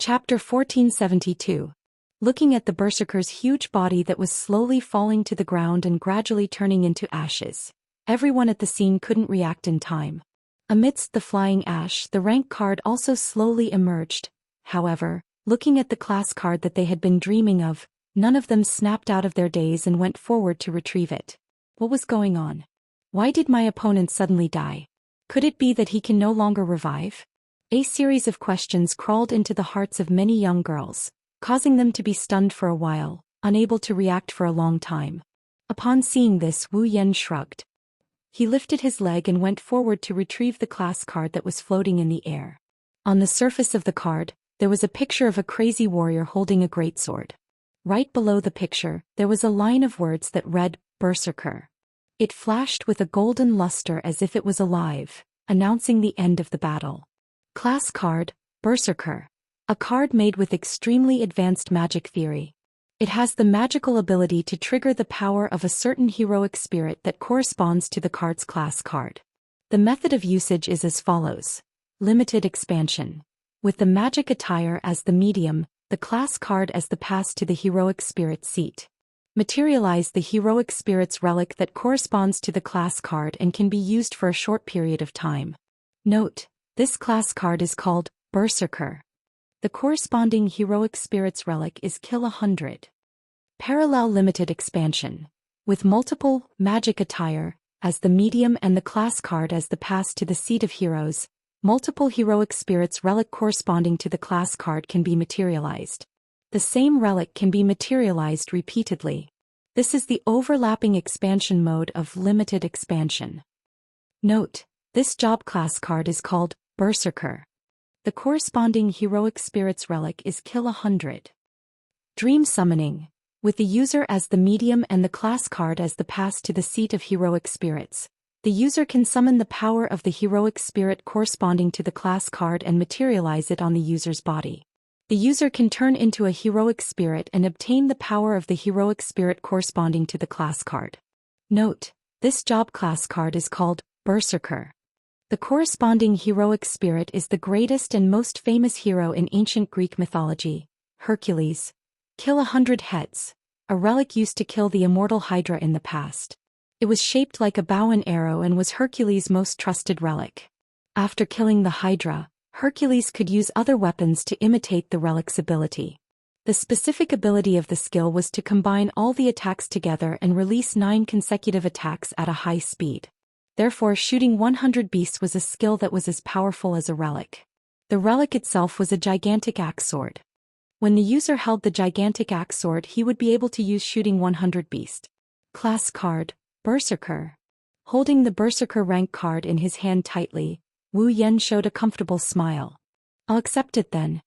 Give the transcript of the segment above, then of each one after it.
Chapter 1472. Looking at the berserker's huge body that was slowly falling to the ground and gradually turning into ashes, everyone at the scene couldn't react in time. Amidst the flying ash, the rank card also slowly emerged. However, looking at the class card that they had been dreaming of, none of them snapped out of their daze and went forward to retrieve it. What was going on? Why did my opponent suddenly die? Could it be that he can no longer revive? A series of questions crawled into the hearts of many young girls, causing them to be stunned for a while, unable to react for a long time. Upon seeing this, Wu Yan shrugged. He lifted his leg and went forward to retrieve the class card that was floating in the air. On the surface of the card, there was a picture of a crazy warrior holding a greatsword. Right below the picture, there was a line of words that read, Berserker. It flashed with a golden luster as if it was alive, announcing the end of the battle. Class card, Berserker. A card made with extremely advanced magic theory. It has the magical ability to trigger the power of a certain heroic spirit that corresponds to the card's class card. The method of usage is as follows. Limited expansion. With the magic attire as the medium, the class card as the pass to the heroic spirit seat. Materialize the heroic spirit's relic that corresponds to the class card and can be used for a short period of time. Note: this class card is called Berserker. The corresponding heroic spirit's relic is Kill 100. Parallel limited expansion. With multiple magic attire as the medium and the class card as the pass to the seat of heroes, multiple heroic spirit's relic corresponding to the class card can be materialized. The same relic can be materialized repeatedly. This is the overlapping expansion mode of limited expansion. Note: this job class card is called Berserker. The corresponding heroic spirit's relic is Kill 100. Dream summoning. With the user as the medium and the class card as the pass to the seat of heroic spirits, the user can summon the power of the heroic spirit corresponding to the class card and materialize it on the user's body. The user can turn into a heroic spirit and obtain the power of the heroic spirit corresponding to the class card. Note: this job class card is called Berserker. The corresponding heroic spirit is the greatest and most famous hero in ancient Greek mythology, Hercules. Kill 100 heads, a relic used to kill the immortal Hydra in the past. It was shaped like a bow and arrow and was Hercules' most trusted relic. After killing the Hydra, Hercules could use other weapons to imitate the relic's ability. The specific ability of the skill was to combine all the attacks together and release 9 consecutive attacks at a high speed. Therefore, shooting 100 beasts was a skill that was as powerful as a relic. The relic itself was a gigantic axe sword. When the user held the gigantic axe sword, he would be able to use shooting 100 beasts. Class card, Berserker. Holding the Berserker rank card in his hand tightly, Wu Yan showed a comfortable smile. I'll accept it then.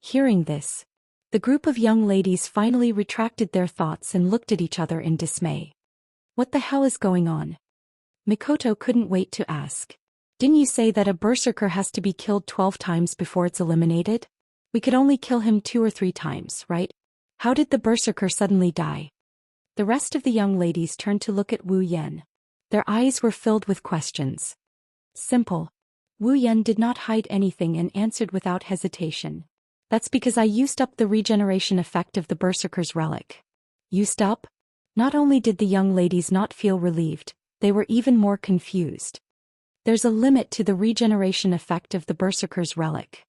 Hearing this, the group of young ladies finally retracted their thoughts and looked at each other in dismay. What the hell is going on? Mikoto couldn't wait to ask. Didn't you say that a berserker has to be killed 12 times before it's eliminated? We could only kill him 2 or 3 times, right? How did the berserker suddenly die? The rest of the young ladies turned to look at Wu Yan. Their eyes were filled with questions. Simple. Wu Yan did not hide anything and answered without hesitation. That's because I used up the regeneration effect of the berserker's relic. Used up? Not only did the young ladies not feel relieved, they were even more confused. There's a limit to the regeneration effect of the berserker's relic.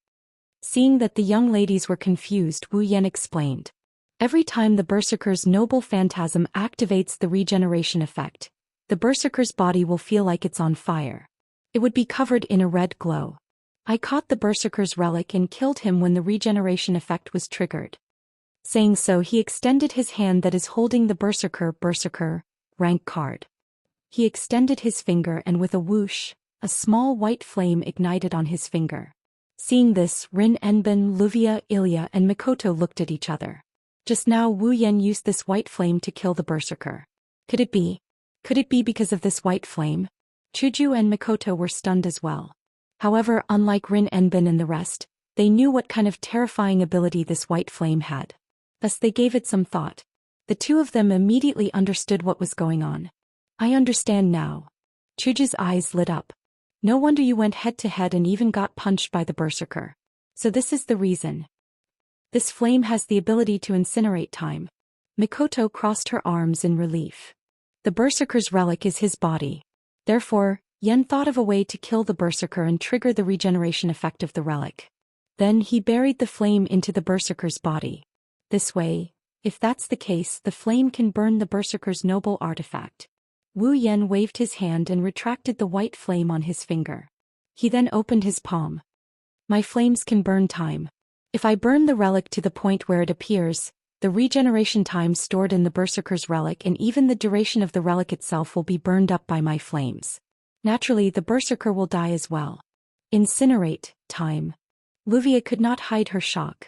Seeing that the young ladies were confused, Wu Yan explained. Every time the berserker's noble phantasm activates the regeneration effect, the berserker's body will feel like it's on fire. It would be covered in a red glow. I caught the berserker's relic and killed him when the regeneration effect was triggered. Saying so, he extended his hand that is holding the berserker rank card. He extended his finger and with a whoosh, a small white flame ignited on his finger. Seeing this, Rin Enbin, Luvia, Ilya and Mikoto looked at each other. Just now Wu Yan used this white flame to kill the berserker. Could it be? Could it be because of this white flame? Chuju and Mikoto were stunned as well. However, unlike Rin Enbin and the rest, they knew what kind of terrifying ability this white flame had. Thus they gave it some thought. The two of them immediately understood what was going on. I understand now. Chuju's eyes lit up. No wonder you went head to head and even got punched by the berserker. So this is the reason. This flame has the ability to incinerate time. Mikoto crossed her arms in relief. The Berserker's relic is his body. Therefore, Yen thought of a way to kill the Berserker and trigger the regeneration effect of the relic. Then he buried the flame into the Berserker's body. This way, if that's the case, the flame can burn the Berserker's noble artifact. Wu Yen waved his hand and retracted the white flame on his finger. He then opened his palm. My flames can burn time. If I burn the relic to the point where it appears, the regeneration time stored in the Berserker's relic and even the duration of the relic itself will be burned up by my flames. Naturally, the Berserker will die as well. Incinerate time. Luvia could not hide her shock.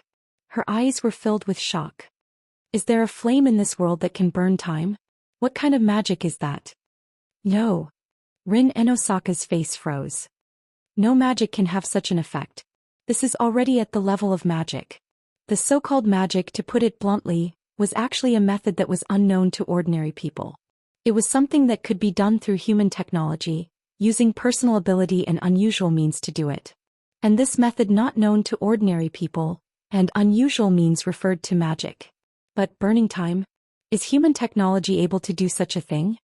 Her eyes were filled with shock. Is there a flame in this world that can burn time? What kind of magic is that? No. Rin Enosaka's face froze. No magic can have such an effect. This is already at the level of magic. The so-called magic, to put it bluntly, was actually a method that was unknown to ordinary people. It was something that could be done through human technology, using personal ability and unusual means to do it. And this method not known to ordinary people, and unusual means referred to magic. But burning time? Is human technology able to do such a thing?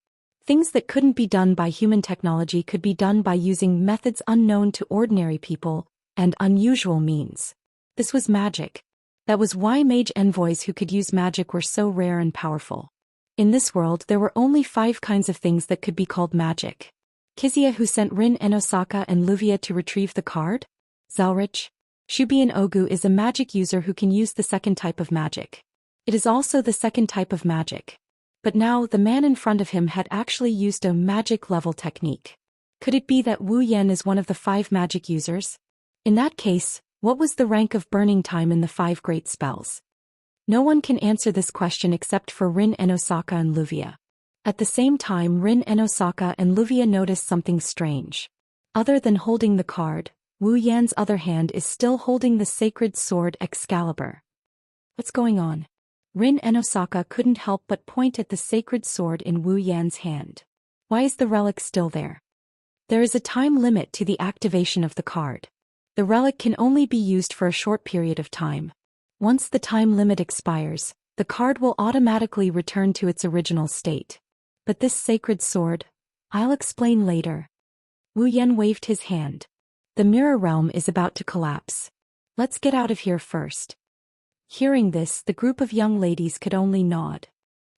Things that couldn't be done by human technology could be done by using methods unknown to ordinary people, and unusual means. This was magic. That was why mage envoys who could use magic were so rare and powerful. In this world there were only 5 kinds of things that could be called magic. Kizia, who sent Rin Enosaka and Luvia to retrieve the card? Zelrich? Shubian Ogu is a magic user who can use the second type of magic. It is also the second type of magic. But now the man in front of him had actually used a magic level technique. Could it be that Wu Yen is one of the 5 magic users? In that case, what was the rank of burning time in the 5 great spells? No one can answer this question except for Rin Enosaka and Luvia. At the same time, Rin Enosaka and Luvia noticed something strange. Other than holding the card, Wu Yan's other hand is still holding the sacred sword Excalibur. What's going on? Rin Enosaka couldn't help but point at the sacred sword in Wu Yan's hand. Why is the relic still there? There is a time limit to the activation of the card. The relic can only be used for a short period of time. Once the time limit expires, the card will automatically return to its original state. But this sacred sword, I'll explain later. Wu Yan waved his hand. The mirror realm is about to collapse. Let's get out of here first. Hearing this, the group of young ladies could only nod.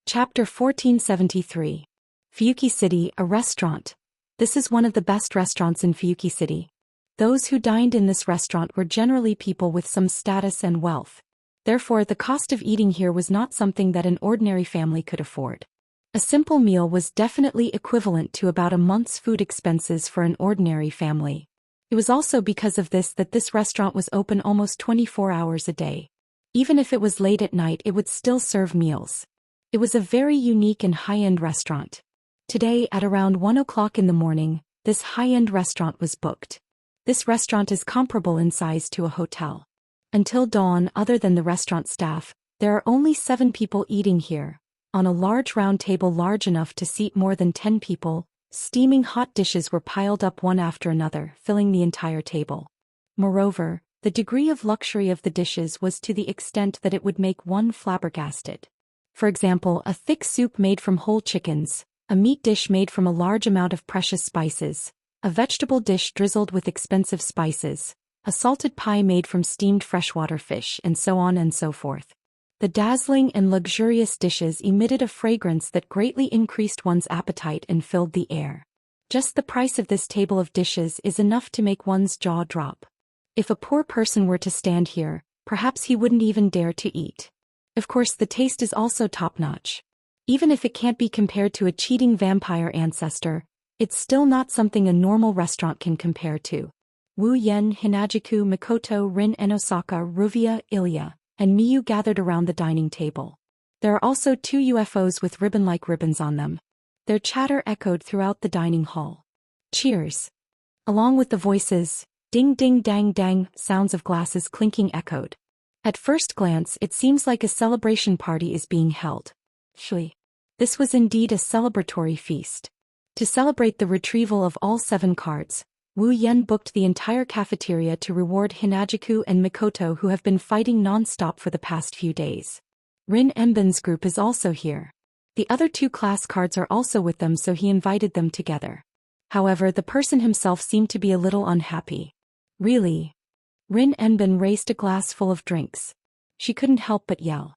Chapter 1473. Fuyuki City, a restaurant. This is one of the best restaurants in Fuyuki City. Those who dined in this restaurant were generally people with some status and wealth. Therefore, the cost of eating here was not something that an ordinary family could afford. A simple meal was definitely equivalent to about a month's food expenses for an ordinary family. It was also because of this that this restaurant was open almost 24 hours a day. Even if it was late at night, it would still serve meals. It was a very unique and high-end restaurant. Today, at around 1 o'clock in the morning, this high-end restaurant was booked. This restaurant is comparable in size to a hotel. Until dawn, other than the restaurant staff, there are only 7 people eating here. On a large round table large enough to seat more than 10 people, steaming hot dishes were piled up one after another, filling the entire table. Moreover, the degree of luxury of the dishes was to the extent that it would make one flabbergasted. For example, a thick soup made from whole chickens, a meat dish made from a large amount of precious spices, a vegetable dish drizzled with expensive spices, a salted pie made from steamed freshwater fish, and so on and so forth. The dazzling and luxurious dishes emitted a fragrance that greatly increased one's appetite and filled the air. Just the price of this table of dishes is enough to make one's jaw drop. If a poor person were to stand here, perhaps he wouldn't even dare to eat. Of course, the taste is also top-notch. Even if it can't be compared to a cheating vampire ancestor, it's still not something a normal restaurant can compare to. Wu Yen, Hinajiku, Mikoto, Rin Enosaka, Ruvia, Ilya, and Miyu gathered around the dining table. There are also 2 UFOs with ribbon-like ribbons on them. Their chatter echoed throughout the dining hall. Cheers! Along with the voices, ding ding dang dang, sounds of glasses clinking echoed. At first glance, it seems like a celebration party is being held. This was indeed a celebratory feast. To celebrate the retrieval of all 7 cards, Wu Yen booked the entire cafeteria to reward Hinajiku and Mikoto, who have been fighting non-stop for the past few days. Rin Enben's group is also here. The other 2 class cards are also with them, so he invited them together. However, the person himself seemed to be a little unhappy. Really? Rin Enben raised a glass full of drinks. She couldn't help but yell.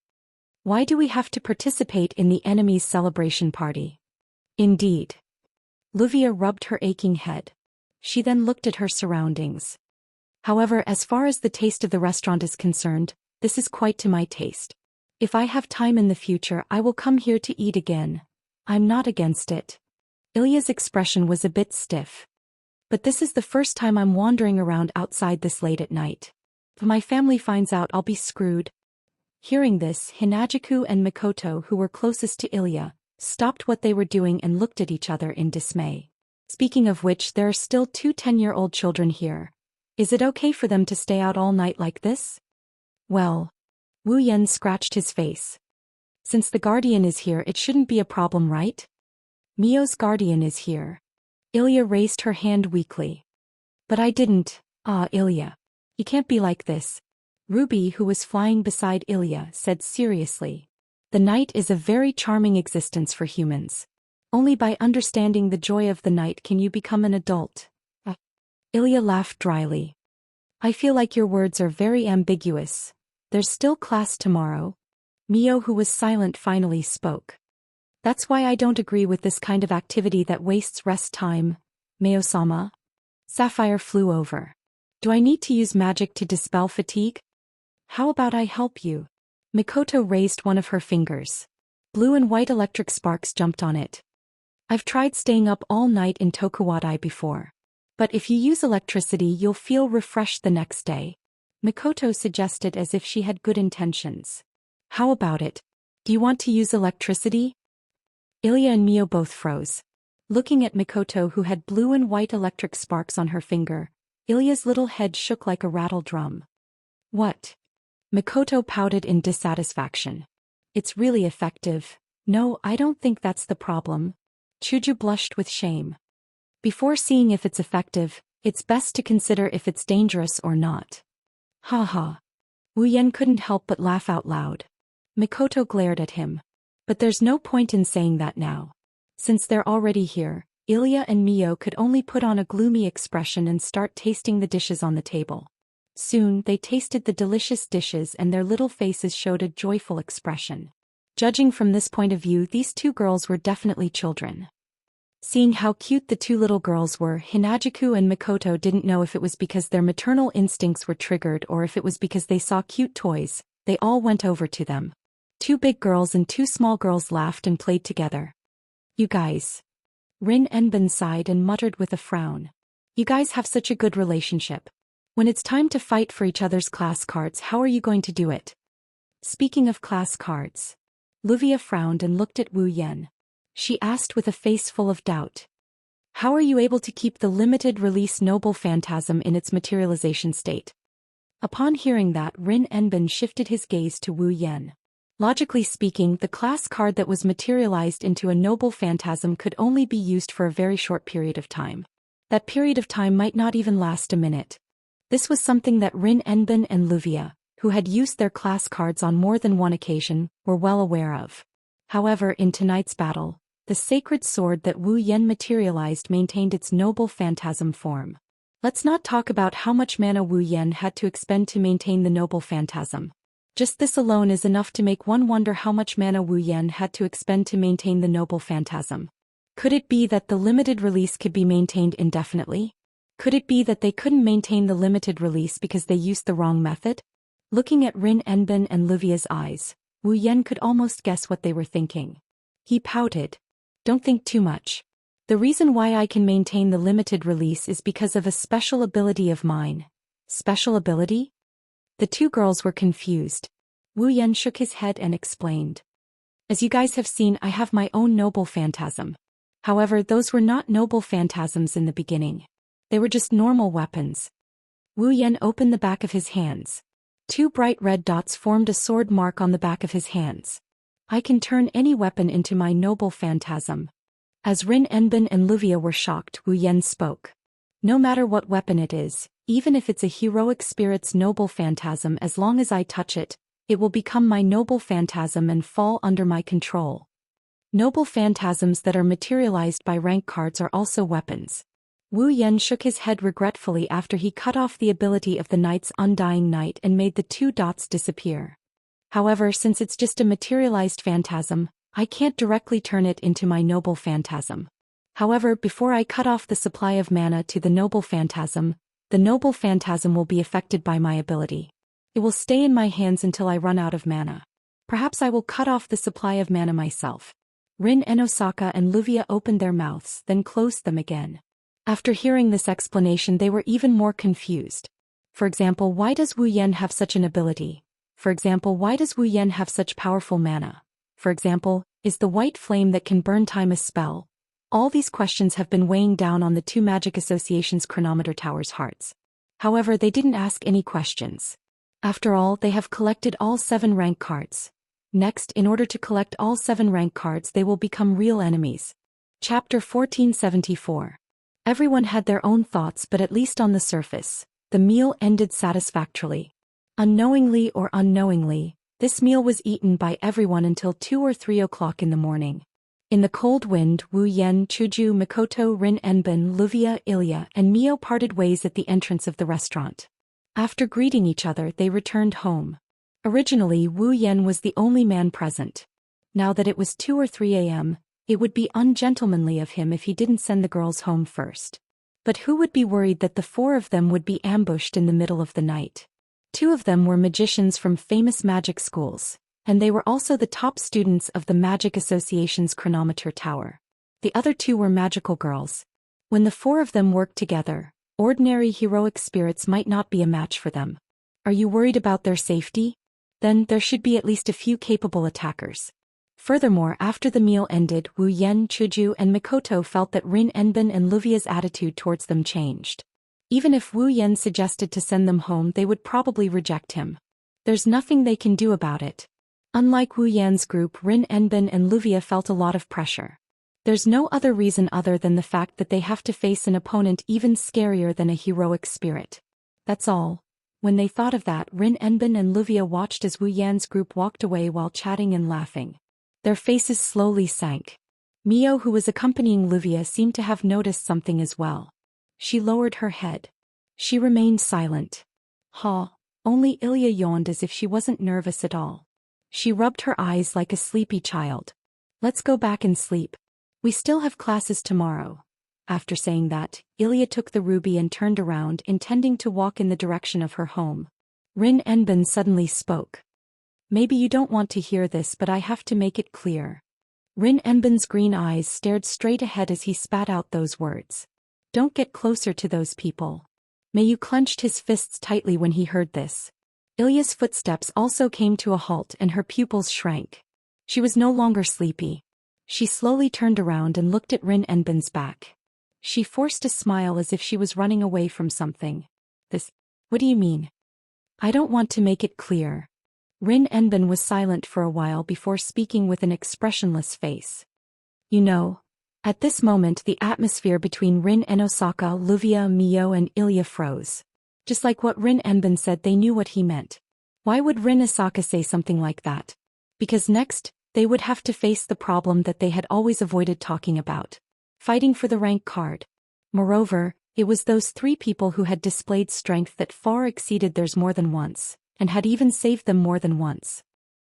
Why do we have to participate in the enemy's celebration party? Indeed. Luvia rubbed her aching head. She then looked at her surroundings. However, as far as the taste of the restaurant is concerned, this is quite to my taste. If I have time in the future, I will come here to eat again. I'm not against it. Ilya's expression was a bit stiff. But this is the first time I'm wandering around outside this late at night. If my family finds out, I'll be screwed. Hearing this, Hinajiku and Mikoto, who were closest to Ilya, stopped what they were doing and looked at each other in dismay. Speaking of which, there are still 2 10-year-old children here. Is it okay for them to stay out all night like this? Well, Wu Yen scratched his face. Since the guardian is here, it shouldn't be a problem, right? Mio's guardian is here. Ilya raised her hand weakly. But I didn't. Ilya. You can't be like this. Ruby, who was flying beside Ilya, said seriously. The night is a very charming existence for humans. Only by understanding the joy of the night can you become an adult. Ilya laughed dryly. I feel like your words are very ambiguous. There's still class tomorrow. Mio, who was silent, finally spoke. That's why I don't agree with this kind of activity that wastes rest time, Mio-sama. Sapphire flew over. Do I need to use magic to dispel fatigue? How about I help you? Mikoto raised one of her fingers. Blue and white electric sparks jumped on it. I've tried staying up all night in Tokuwadai before. But if you use electricity, you'll feel refreshed the next day. Mikoto suggested as if she had good intentions. How about it? Do you want to use electricity? Ilya and Mio both froze. Looking at Mikoto, who had blue and white electric sparks on her finger, Ilya's little head shook like a rattle drum. What? Mikoto pouted in dissatisfaction. It's really effective. No, I don't think that's the problem. Chuju blushed with shame. Before seeing if it's effective, it's best to consider if it's dangerous or not. Ha ha. Wu Yen couldn't help but laugh out loud. Mikoto glared at him. But there's no point in saying that now. Since they're already here, Ilya and Mio could only put on a gloomy expression and start tasting the dishes on the table. Soon, they tasted the delicious dishes and their little faces showed a joyful expression. Judging from this point of view, these 2 girls were definitely children. Seeing how cute the 2 little girls were, Hinajiku and Mikoto didn't know if it was because their maternal instincts were triggered or if it was because they saw cute toys. They all went over to them. 2 big girls and 2 small girls laughed and played together. You guys. Rin Enben sighed and muttered with a frown. You guys have such a good relationship. When it's time to fight for each other's class cards, how are you going to do it? Speaking of class cards. Luvia frowned and looked at Wu Yen. She asked with a face full of doubt. How are you able to keep the limited release noble phantasm in its materialization state? Upon hearing that, Rin Enben shifted his gaze to Wu Yen. Logically speaking, the class card that was materialized into a noble phantasm could only be used for a very short period of time. That period of time might not even last a minute. This was something that Rin Enben and Luvia, who had used their class cards on more than one occasion, were well aware of. However, in tonight's battle, the sacred sword that Wu Yen materialized maintained its noble phantasm form. Let's not talk about how much mana Wu Yen had to expend to maintain the noble phantasm. Just this alone is enough to make one wonder how much mana Wu Yen had to expend to maintain the noble phantasm. Could it be that the limited release could be maintained indefinitely? Could it be that they couldn't maintain the limited release because they used the wrong method? Looking at Rin Enben and Luvia's eyes, Wu Yen could almost guess what they were thinking. He pouted. Don't think too much. The reason why I can maintain the limited release is because of a special ability of mine. Special ability? The 2 girls were confused. Wu Yen shook his head and explained. As you guys have seen, I have my own noble phantasm. However, those were not noble phantasms in the beginning. They were just normal weapons. Wu Yen opened the back of his hands. 2 bright red dots formed a sword mark on the back of his hands. I can turn any weapon into my noble phantasm. As Rin Enben and Luvia were shocked, Wu Yen spoke. No matter what weapon it is, even if it's a heroic spirit's noble phantasm, as long as I touch it, it will become my noble phantasm and fall under my control. Noble phantasms that are materialized by rank cards are also weapons. Wu Yan shook his head regretfully after he cut off the ability of the Knight's Undying Knight and made the 2 dots disappear. However, since it's just a materialized phantasm, I can't directly turn it into my noble phantasm. However, before I cut off the supply of mana to the noble phantasm will be affected by my ability. It will stay in my hands until I run out of mana. Perhaps I will cut off the supply of mana myself. Rin and Osaka and Luvia opened their mouths, then closed them again. After hearing this explanation, they were even more confused. For example, why does Wu Yan have such an ability? For example, why does Wu Yan have such powerful mana? For example, is the white flame that can burn time a spell? All these questions have been weighing down on the 2 Magic Association's Chronometer Tower's hearts. However, they didn't ask any questions. After all, they have collected all 7 rank cards. Next, in order to collect all 7 rank cards, they will become real enemies. Chapter 1474. Everyone had their own thoughts, but at least on the surface, the meal ended satisfactorily. Unknowingly or unknowingly, this meal was eaten by everyone until 2 or 3 o'clock in the morning. In the cold wind, Wu Yan, Chuju, Mikoto, Rin Enbin, Luvia, Ilya, and Mio parted ways at the entrance of the restaurant. After greeting each other, they returned home. Originally, Wu Yan was the only man present. Now that it was 2 or 3 a.m., it would be ungentlemanly of him if he didn't send the girls home first. But who would be worried that the 4 of them would be ambushed in the middle of the night? 2 of them were magicians from famous magic schools, and they were also the top students of the Magic Association's Chronometer Tower. The other 2 were magical girls. When the 4 of them worked together, ordinary heroic spirits might not be a match for them. Are you worried about their safety? Then there should be at least a few capable attackers. Furthermore, after the meal ended, Wu Yan, Chuju, and Mikoto felt that Rin Enbin and Luvia's attitude towards them changed. Even if Wu Yan suggested to send them home, they would probably reject him. There's nothing they can do about it. Unlike Wu Yan's group, Rin Enbin and Luvia felt a lot of pressure. There's no other reason other than the fact that they have to face an opponent even scarier than a heroic spirit. That's all. When they thought of that, Rin Enbin and Luvia watched as Wu Yan's group walked away while chatting and laughing. Their faces slowly sank. Mio, who was accompanying Luvia, seemed to have noticed something as well. She lowered her head. She remained silent. Only Ilya yawned as if she wasn't nervous at all. She rubbed her eyes like a sleepy child. Let's go back and sleep. We still have classes tomorrow. After saying that, Ilya took the ruby and turned around, intending to walk in the direction of her home. Rin Enbin suddenly spoke. Maybe you don't want to hear this, but I have to make it clear. Rin Enbin's green eyes stared straight ahead as he spat out those words. Don't get closer to those people. Mayu clenched his fists tightly when he heard this. Ilya's footsteps also came to a halt and her pupils shrank. She was no longer sleepy. She slowly turned around and looked at Rin Enbin's back. She forced a smile as if she was running away from something. What do you mean? I don't want to make it clear. Rin Enbin was silent for a while before speaking with an expressionless face. You know, at this moment the atmosphere between Rin and Osaka, Luvia, Mio and Ilya froze. Just like what Rin Enbin said, they knew what he meant. Why would Rin Osaka say something like that? Because next, they would have to face the problem that they had always avoided talking about. Fighting for the rank card. Moreover, it was those 3 people who had displayed strength that far exceeded theirs more than once, and had even saved them more than once.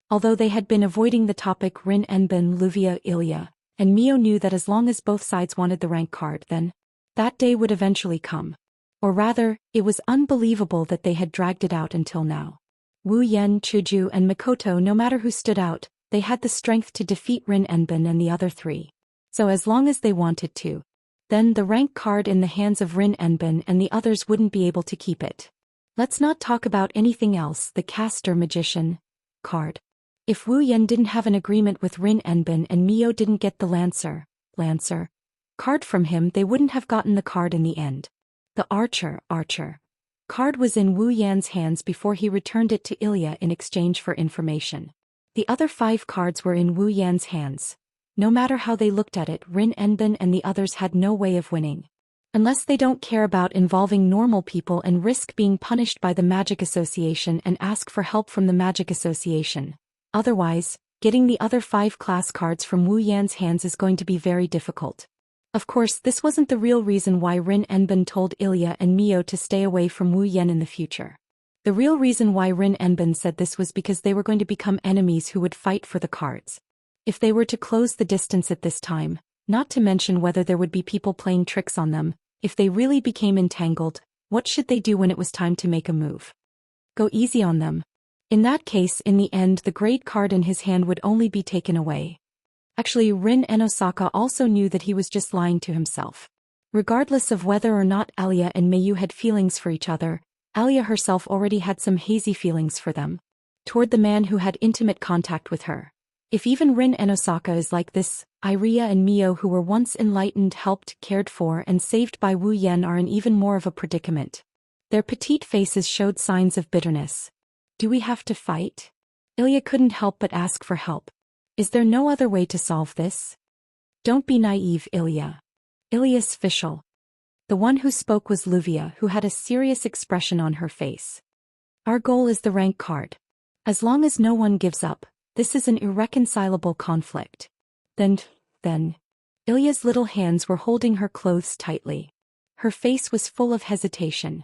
Although they had been avoiding the topic, Rin Enbin, Luvia, Ilya, and Mio knew that as long as both sides wanted the rank card, then that day would eventually come. Or rather, it was unbelievable that they had dragged it out until now. Wu Yan, Chuju, and Mikoto, no matter who stood out, they had the strength to defeat Rin Enbin and the other 3. So as long as they wanted to, then the rank card in the hands of Rin Enbin and the others wouldn't be able to keep it. Let's not talk about anything else, the caster magician card. If Wu Yan didn't have an agreement with Rin Enbin and Mio didn't get the Lancer card from him, they wouldn't have gotten the card in the end. The Archer card was in Wu Yan's hands before he returned it to Ilya in exchange for information. The other 5 cards were in Wu Yan's hands. No matter how they looked at it, Rin Enbin and the others had no way of winning. Unless they don't care about involving normal people and risk being punished by the Magic Association and ask for help from the Magic Association. Otherwise, getting the other 5 class cards from Wu Yan's hands is going to be very difficult. Of course, this wasn't the real reason why Rin Enbin told Ilya and Mio to stay away from Wu Yan in the future. The real reason why Rin Enbin said this was because they were going to become enemies who would fight for the cards. If they were to close the distance at this time, not to mention whether there would be people playing tricks on them, if they really became entangled, what should they do when it was time to make a move? Go easy on them. In that case, in the end, the great card in his hand would only be taken away. Actually, Rin and Osaka also knew that he was just lying to himself. Regardless of whether or not Alia and Mayu had feelings for each other, Alia herself already had some hazy feelings for them. Toward the man who had intimate contact with her. If even Rin and Osaka is like this, Iria and Mio, who were once enlightened, helped, cared for and saved by Wu Yan, are in even more of a predicament. Their petite faces showed signs of bitterness. Do we have to fight? Ilya couldn't help but ask for help. Is there no other way to solve this? Don't be naive, Ilya. Ilya's official. The one who spoke was Luvia, who had a serious expression on her face. Our goal is the rank card. As long as no one gives up, this is an irreconcilable conflict. Then. Ilya's little hands were holding her clothes tightly. Her face was full of hesitation.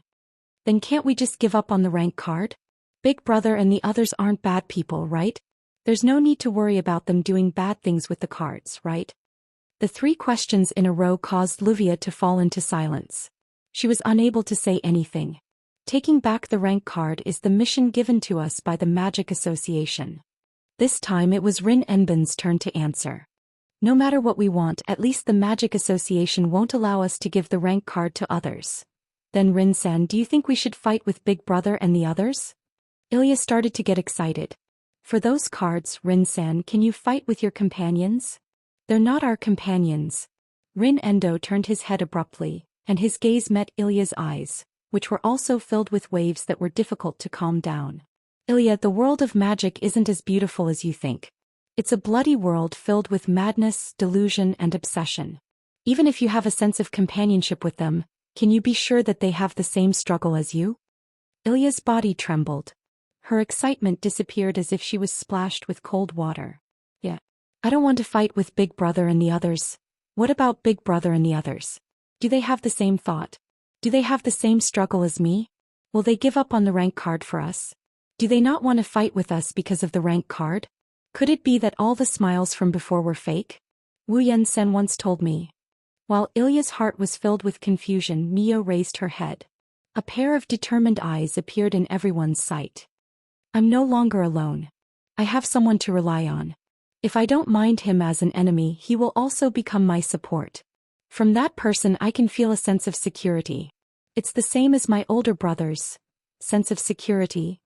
Then can't we just give up on the rank card? Big Brother and the others aren't bad people, right? There's no need to worry about them doing bad things with the cards, right? The 3 questions in a row caused Luvia to fall into silence. She was unable to say anything. Taking back the rank card is the mission given to us by the Magic Association. This time it was Rin Enbin's turn to answer. No matter what we want, at least the Magic Association won't allow us to give the rank card to others. Then Rin-san, do you think we should fight with Big Brother and the others? Ilya started to get excited. For those cards, Rin-san, can you fight with your companions? They're not our companions. Rin Endo turned his head abruptly, and his gaze met Ilya's eyes, which were also filled with waves that were difficult to calm down. Ilya, the world of magic isn't as beautiful as you think. It's a bloody world filled with madness, delusion, and obsession. Even if you have a sense of companionship with them, can you be sure that they have the same struggle as you? Ilya's body trembled. Her excitement disappeared as if she was splashed with cold water. Yeah. I don't want to fight with Big Brother and the others. What about Big Brother and the others? Do they have the same thought? Do they have the same struggle as me? Will they give up on the rank card for us? Do they not want to fight with us because of the rank card? Could it be that all the smiles from before were fake? Wu Yan-sen once told me. While Ilya's heart was filled with confusion, Mio raised her head. A pair of determined eyes appeared in everyone's sight. I'm no longer alone. I have someone to rely on. If I don't mind him as an enemy, he will also become my support. From that person I can feel a sense of security. It's the same as my older brother's sense of security.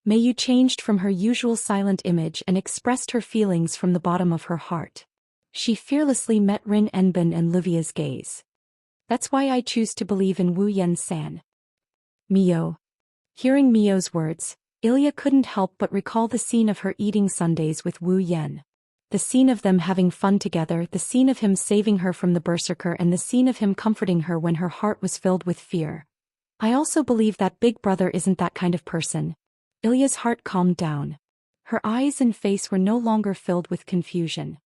Mayu changed from her usual silent image and expressed her feelings from the bottom of her heart. She fearlessly met Rin Enbin and Luvia's gaze. That's why I choose to believe in Wu Yan-san. Mio. Hearing Mio's words, Ilya couldn't help but recall the scene of her eating sundaes with Wu Yan. The scene of them having fun together, the scene of him saving her from the berserker, and the scene of him comforting her when her heart was filled with fear. I also believe that Big Brother isn't that kind of person. Ilya's heart calmed down. Her eyes and face were no longer filled with confusion.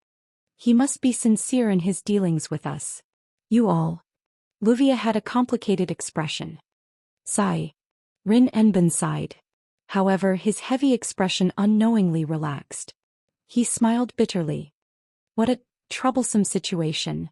He must be sincere in his dealings with us. You all. Luvia had a complicated expression. Sigh. Rin Enbin sighed. However, his heavy expression unknowingly relaxed. He smiled bitterly. What a troublesome situation.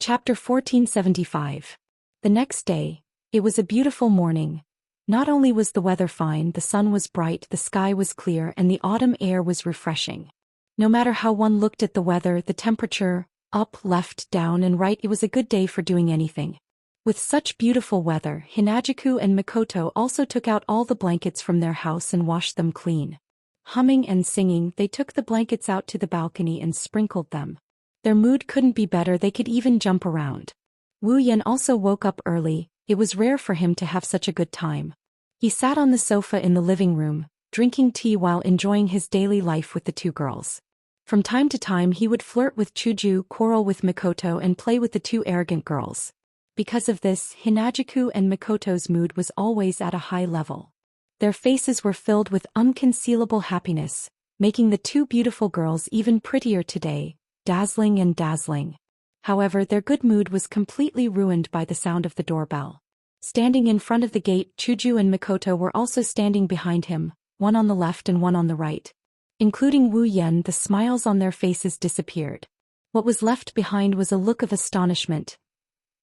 Chapter 1475. The next day, it was a beautiful morning. Not only was the weather fine, the sun was bright, the sky was clear, and the autumn air was refreshing. No matter how one looked at the weather, the temperature, up, left, down, and right, it was a good day for doing anything. With such beautiful weather, Hinajiku and Mikoto also took out all the blankets from their house and washed them clean. Humming and singing, they took the blankets out to the balcony and sprinkled them. Their mood couldn't be better, they could even jump around. Wu Yan also woke up early. It was rare for him to have such a good time. He sat on the sofa in the living room, drinking tea while enjoying his daily life with the 2 girls. From time to time he would flirt with Chuju, quarrel with Mikoto, and play with the 2 arrogant girls. Because of this, Hinajuku and Mikoto's mood was always at a high level. Their faces were filled with unconcealable happiness, making the two beautiful girls even prettier today, dazzling and dazzling. However, their good mood was completely ruined by the sound of the doorbell. Standing in front of the gate, Chuju and Mikoto were also standing behind him, one on the left and one on the right. Including Wu Yan, the smiles on their faces disappeared. What was left behind was a look of astonishment.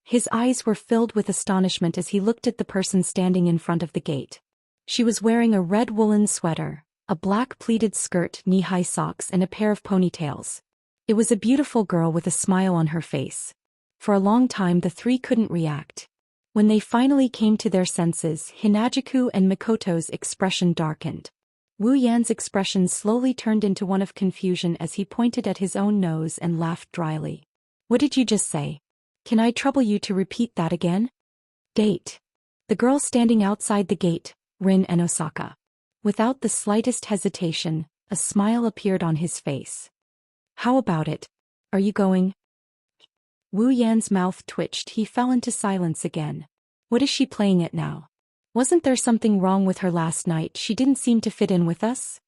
His eyes were filled with astonishment as he looked at the person standing in front of the gate. She was wearing a red woolen sweater, a black pleated skirt, knee-high socks and a pair of ponytails. It was a beautiful girl with a smile on her face. For a long time the three couldn't react. When they finally came to their senses, Hinajuku and Mikoto's expression darkened. Wu Yan's expression slowly turned into one of confusion as he pointed at his own nose and laughed dryly. "What did you just say? Can I trouble you to repeat that again?" "Date." The girl standing outside the gate, Rin and Osaka. Without the slightest hesitation, a smile appeared on his face. "How about it? Are you going?" Wu Yan's mouth twitched. He fell into silence again. What is she playing at now? Wasn't there something wrong with her last night? She didn't seem to fit in with us?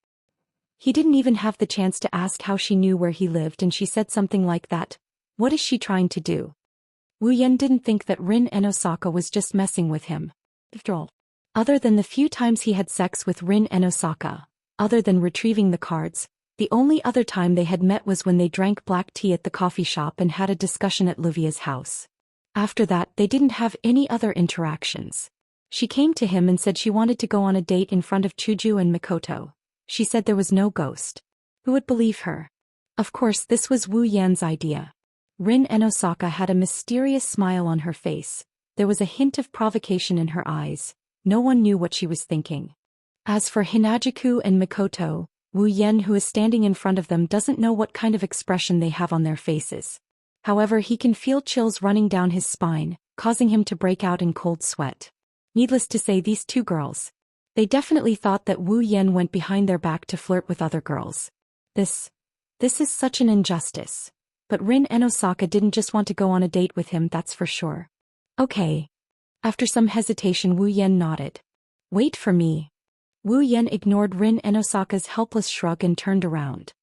He didn't even have the chance to ask how she knew where he lived and she said something like that. What is she trying to do? Wu Yan didn't think that Rin and Osaka was just messing with him. After all, other than the few times he had sex with Rin and Osaka, other than retrieving the cards, the only other time they had met was when they drank black tea at the coffee shop and had a discussion at Livia's house. After that, they didn't have any other interactions. She came to him and said she wanted to go on a date in front of Chuju and Mikoto. She said there was no ghost. Who would believe her? Of course, this was Wu Yan's idea. Rin and Osaka had a mysterious smile on her face. There was a hint of provocation in her eyes. No one knew what she was thinking. As for Hinajuku and Mikoto, Wu Yan, who is standing in front of them, doesn't know what kind of expression they have on their faces. However, he can feel chills running down his spine, causing him to break out in cold sweat. Needless to say, these two girls. They definitely thought that Wu Yan went behind their back to flirt with other girls. This is such an injustice. But Rin and Osaka didn't just want to go on a date with him, that's for sure. Okay. After some hesitation, Wu Yan nodded. Wait for me. Wu Yan ignored Rin and Osaka's helpless shrug and turned around.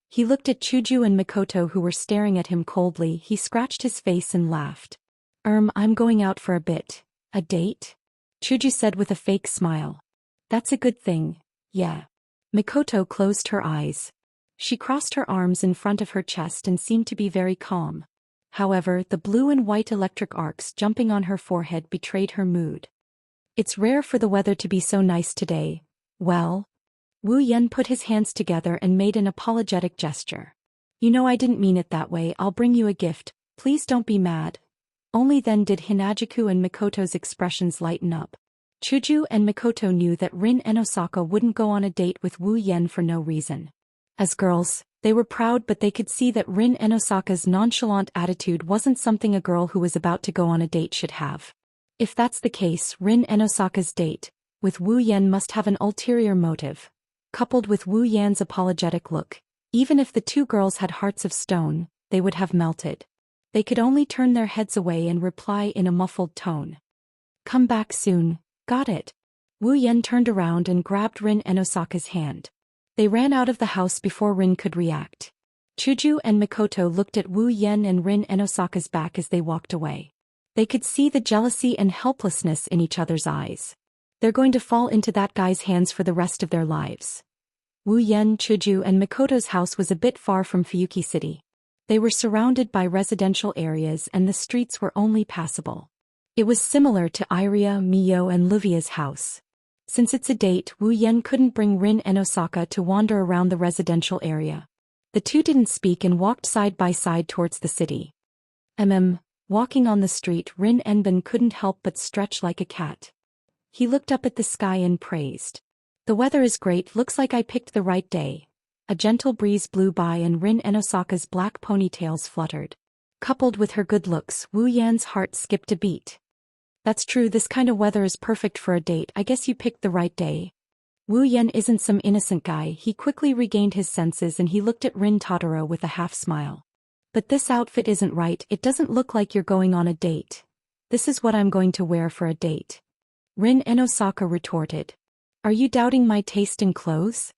He looked at Chuju and Mikoto, who were staring at him coldly. He scratched his face and laughed. I'm going out for a bit. A date? Chuju said with a fake smile. That's a good thing, yeah. Mikoto closed her eyes. She crossed her arms in front of her chest and seemed to be very calm. However, the blue and white electric arcs jumping on her forehead betrayed her mood. It's rare for the weather to be so nice today. Well? Wu Yan put his hands together and made an apologetic gesture. You know, I didn't mean it that way. I'll bring you a gift. Please don't be mad. Only then did Hinajuku and Mikoto's expressions lighten up. Chuju and Mikoto knew that Rin and Osaka wouldn't go on a date with Wu Yan for no reason. As girls, they were proud, but they could see that Rin and Osaka's nonchalant attitude wasn't something a girl who was about to go on a date should have. If that's the case, Rin and Osaka's date with Wu Yan must have an ulterior motive. Coupled with Wu Yan's apologetic look, even if the two girls had hearts of stone, they would have melted. They could only turn their heads away and reply in a muffled tone. Come back soon, got it? Wu Yan turned around and grabbed Rin and Osaka's hand. They ran out of the house before Rin could react. Chuju and Mikoto looked at Wu Yan and Rin and Osaka's back as they walked away. They could see the jealousy and helplessness in each other's eyes. They're going to fall into that guy's hands for the rest of their lives. Wu Yan, Chuju and Mikoto's house was a bit far from Fuyuki City. They were surrounded by residential areas and the streets were only passable. It was similar to Iria, Mio and Livia's house. Since it's a date, Wu Yan couldn't bring Rin and Osaka to wander around the residential area. The two didn't speak and walked side by side towards the city. Walking on the street, Rin Enbin couldn't help but stretch like a cat. He looked up at the sky and praised. The weather is great, looks like I picked the right day. A gentle breeze blew by and Rin and Osaka's black ponytails fluttered. Coupled with her good looks, Wu Yan's heart skipped a beat. That's true, this kind of weather is perfect for a date. I guess you picked the right day. Wu Yan isn't some innocent guy. He quickly regained his senses and he looked at Rin Totoro with a half smile. But this outfit isn't right, it doesn't look like you're going on a date. This is what I'm going to wear for a date. Rin and Osaka retorted. Are you doubting my taste in clothes?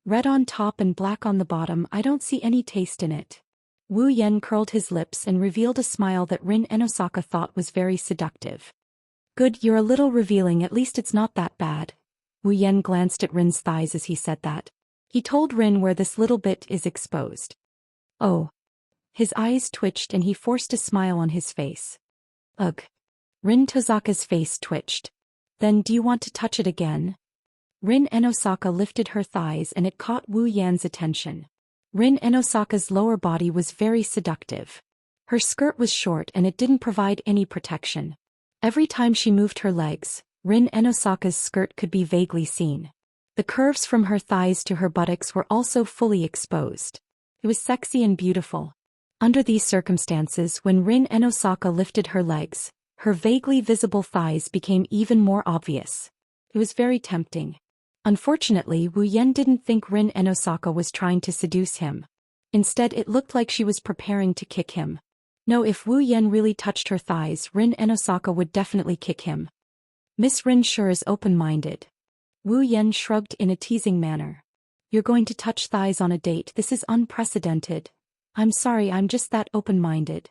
Red on top and black on the bottom, I don't see any taste in it. Wu Yan curled his lips and revealed a smile that Rin and Osaka thought was very seductive. Good, you're a little revealing, at least it's not that bad. Wu Yan glanced at Rin's thighs as he said that. He told Rin where this little bit is exposed. Oh. His eyes twitched and he forced a smile on his face. Ugh. Rin Tozaka's face twitched. Then do you want to touch it again? Rin and Osaka lifted her thighs and it caught Wu Yan's attention. Rin and Osaka's lower body was very seductive. Her skirt was short and it didn't provide any protection. Every time she moved her legs, Rin and Osaka's skirt could be vaguely seen. The curves from her thighs to her buttocks were also fully exposed. It was sexy and beautiful. Under these circumstances, when Rin and Osaka lifted her legs, her vaguely visible thighs became even more obvious. It was very tempting. Unfortunately, Wu Yan didn't think Rin and Osaka was trying to seduce him. Instead, it looked like she was preparing to kick him. No, if Wu Yan really touched her thighs, Rin and Osaka would definitely kick him. Miss Rin sure is open-minded. Wu Yan shrugged in a teasing manner. You're going to touch thighs on a date, this is unprecedented. I'm sorry, I'm just that open-minded.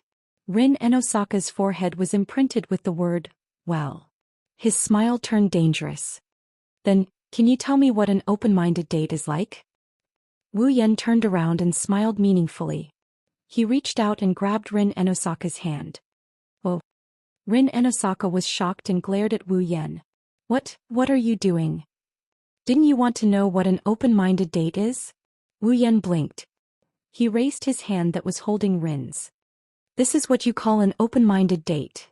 Rin and Osaka's forehead was imprinted with the word, well. His smile turned dangerous. Then, can you tell me what an open-minded date is like? Wu Yan turned around and smiled meaningfully. He reached out and grabbed Rin and Osaka's hand. Oh. Rin and Osaka was shocked and glared at Wu Yan. What are you doing? Didn't you want to know what an open-minded date is? Wu Yan blinked. He raised his hand that was holding Rin's. This is what you call an open-minded date.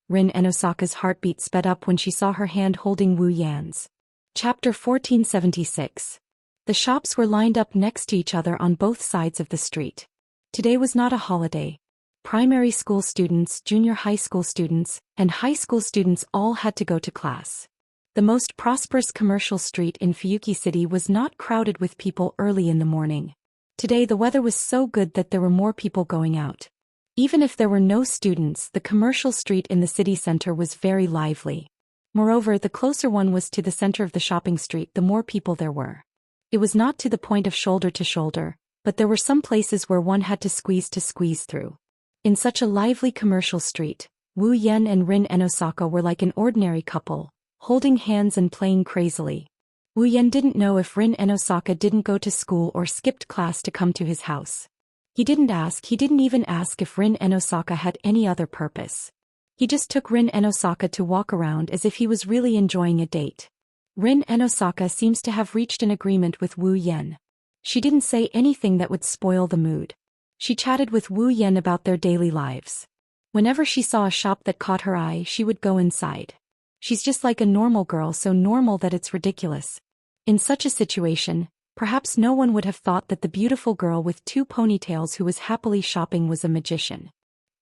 Rin and Osaka's heartbeat sped up when she saw her hand holding Wu Yan's. Chapter 1476. The shops were lined up next to each other on both sides of the street. Today was not a holiday. Primary school students, junior high school students, and high school students all had to go to class. The most prosperous commercial street in Fuyuki City was not crowded with people early in the morning. Today the weather was so good that there were more people going out. Even if there were no students, the commercial street in the city center was very lively. Moreover, the closer one was to the center of the shopping street, the more people there were. It was not to the point of shoulder to shoulder, but there were some places where one had to squeeze through. In such a lively commercial street, Wu Yan and Rin and Osaka were like an ordinary couple, holding hands and playing crazily. Wu Yan didn't know if Rin and Osaka didn't go to school or skipped class to come to his house. He didn't even ask if Rin and Osaka had any other purpose. He just took Rin and Osaka to walk around as if he was really enjoying a date. Rin and Osaka seems to have reached an agreement with Wu Yan. She didn't say anything that would spoil the mood. She chatted with Wu Yan about their daily lives. Whenever she saw a shop that caught her eye, she would go inside. She's just like a normal girl, so normal that it's ridiculous. In such a situation, perhaps no one would have thought that the beautiful girl with 2 ponytails who was happily shopping was a magician.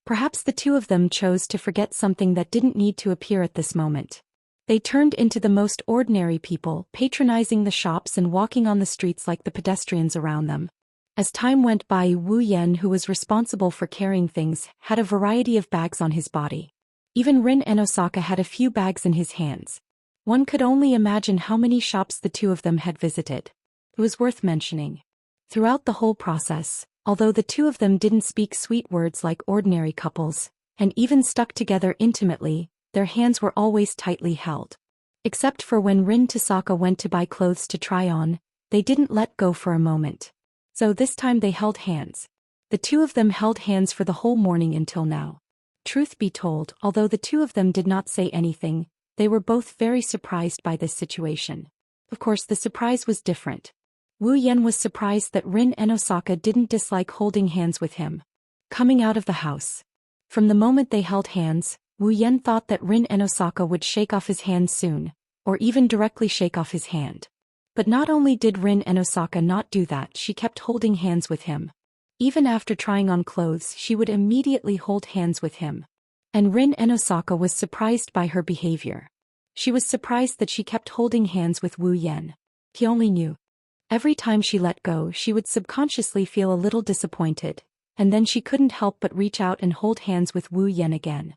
Perhaps the two of them chose to forget something that didn't need to appear at this moment. They turned into the most ordinary people, patronizing the shops and walking on the streets like the pedestrians around them. As time went by, Wu Yan, who was responsible for carrying things, had a variety of bags on his body. Even Rin and Osaka had a few bags in his hands. One could only imagine how many shops the two of them had visited. It was worth mentioning. Throughout the whole process, although the two of them didn't speak sweet words like ordinary couples, and even stuck together intimately, their hands were always tightly held. Except for when Rin Tosaka went to buy clothes to try on, they didn't let go for a moment. So this time they held hands. The two of them held hands for the whole morning until now. Truth be told, although the two of them did not say anything, they were both very surprised by this situation. Of course, the surprise was different. Wu Yan was surprised that Rin and Osaka didn't dislike holding hands with him. Coming out of the house. From the moment they held hands, Wu Yan thought that Rin and Osaka would shake off his hand soon, or even directly shake off his hand. But not only did Rin and Osaka not do that, she kept holding hands with him. Even after trying on clothes, she would immediately hold hands with him. And Rin and Osaka was surprised by her behavior. She was surprised that she kept holding hands with Wu Yan. He only knew. Every time she let go, she would subconsciously feel a little disappointed, and then she couldn't help but reach out and hold hands with Wu Yan again.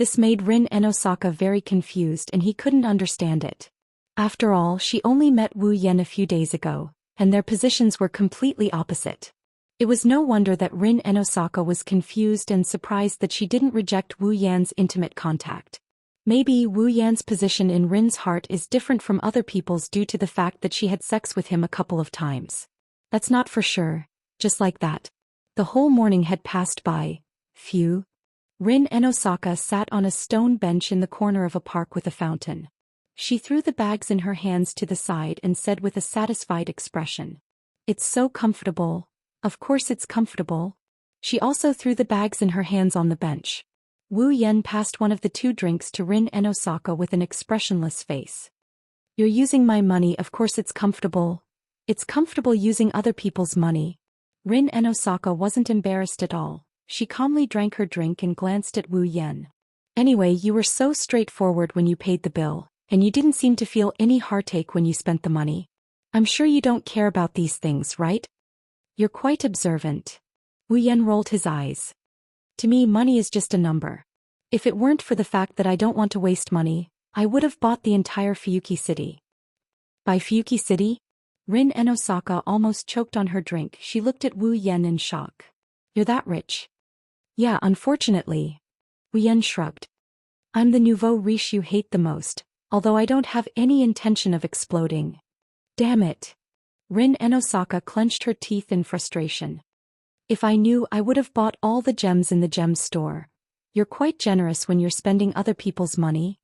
This made Rin and Osaka very confused and he couldn't understand it. After all, she only met Wu Yan a few days ago, and their positions were completely opposite. It was no wonder that Rin and Osaka was confused and surprised that she didn't reject Wu Yan's intimate contact. Maybe Wu Yan's position in Rin's heart is different from other people's due to the fact that she had sex with him a couple of times. That's not for sure. Just like that. The whole morning had passed by. Phew. Rin and Osaka sat on a stone bench in the corner of a park with a fountain. She threw the bags in her hands to the side and said with a satisfied expression, "It's so comfortable. Of course it's comfortable." She also threw the bags in her hands on the bench. Wu Yan passed one of the two drinks to Rin and Osaka with an expressionless face. "You're using my money, of course it's comfortable. It's comfortable using other people's money." Rin and Osaka wasn't embarrassed at all. She calmly drank her drink and glanced at Wu Yan. "Anyway, you were so straightforward when you paid the bill, and you didn't seem to feel any heartache when you spent the money. I'm sure you don't care about these things, right? You're quite observant." Wu Yan rolled his eyes. "To me, money is just a number. If it weren't for the fact that I don't want to waste money, I would have bought the entire Fuyuki city." "By Fuyuki city?" Rin and Osaka almost choked on her drink. She looked at Wu Yan in shock. "You're that rich?" "Yeah, unfortunately." Wu Yan shrugged. "I'm the nouveau riche you hate the most, although I don't have any intention of exploding." "Damn it." Rin and Osaka clenched her teeth in frustration. "If I knew, I would have bought all the gems in the gem store. You're quite generous when you're spending other people's money."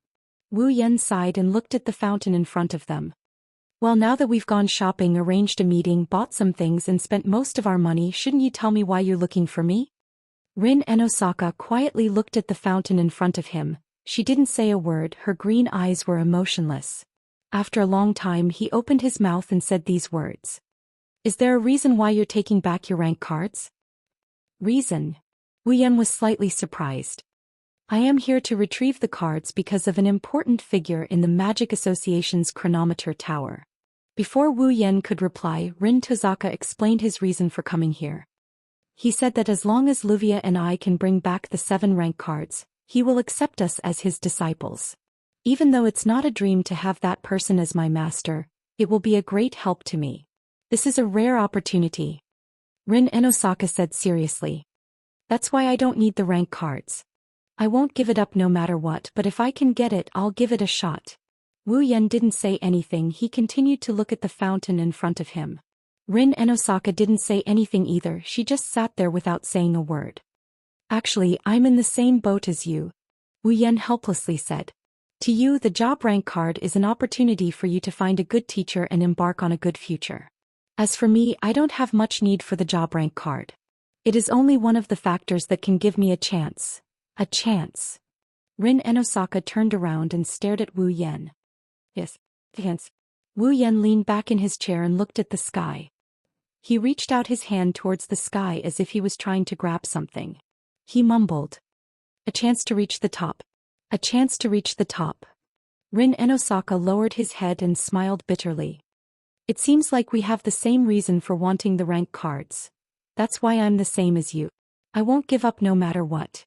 Wu Yan sighed and looked at the fountain in front of them. "Well, now that we've gone shopping, arranged a meeting, bought some things and spent most of our money, shouldn't you tell me why you're looking for me?" Rin and Osaka quietly looked at the fountain in front of him. She didn't say a word, her green eyes were emotionless. After a long time he opened his mouth and said these words. "Is there a reason why you're taking back your rank cards?" "Reason?" Wu Yan was slightly surprised. "I am here to retrieve the cards because of an important figure in the Magic Association's chronometer tower." Before Wu Yan could reply, Rin Tozaka explained his reason for coming here. He said that as long as Luvia and I can bring back the 7 rank cards, he will accept us as his disciples. Even though it's not a dream to have that person as my master, it will be a great help to me. This is a rare opportunity." Rin and Osaka said seriously. "That's why I don't need the rank cards. I won't give it up no matter what, but if I can get it, I'll give it a shot." Wu Yan didn't say anything. He continued to look at the fountain in front of him. Rin and Osaka didn't say anything either. She just sat there without saying a word. "Actually, I'm in the same boat as you," Wu Yan helplessly said. "To you, the job rank card is an opportunity for you to find a good teacher and embark on a good future. As for me, I don't have much need for the job rank card. It is only one of the factors that can give me a chance." "A chance?" Rin and Osaka turned around and stared at Wu Yan. "Yes, chance." Wu Yan leaned back in his chair and looked at the sky. He reached out his hand towards the sky as if he was trying to grab something. He mumbled. "A chance to reach the top. A chance to reach the top." Rin and Osaka lowered his head and smiled bitterly. "It seems like we have the same reason for wanting the rank cards. That's why I'm the same as you. I won't give up no matter what."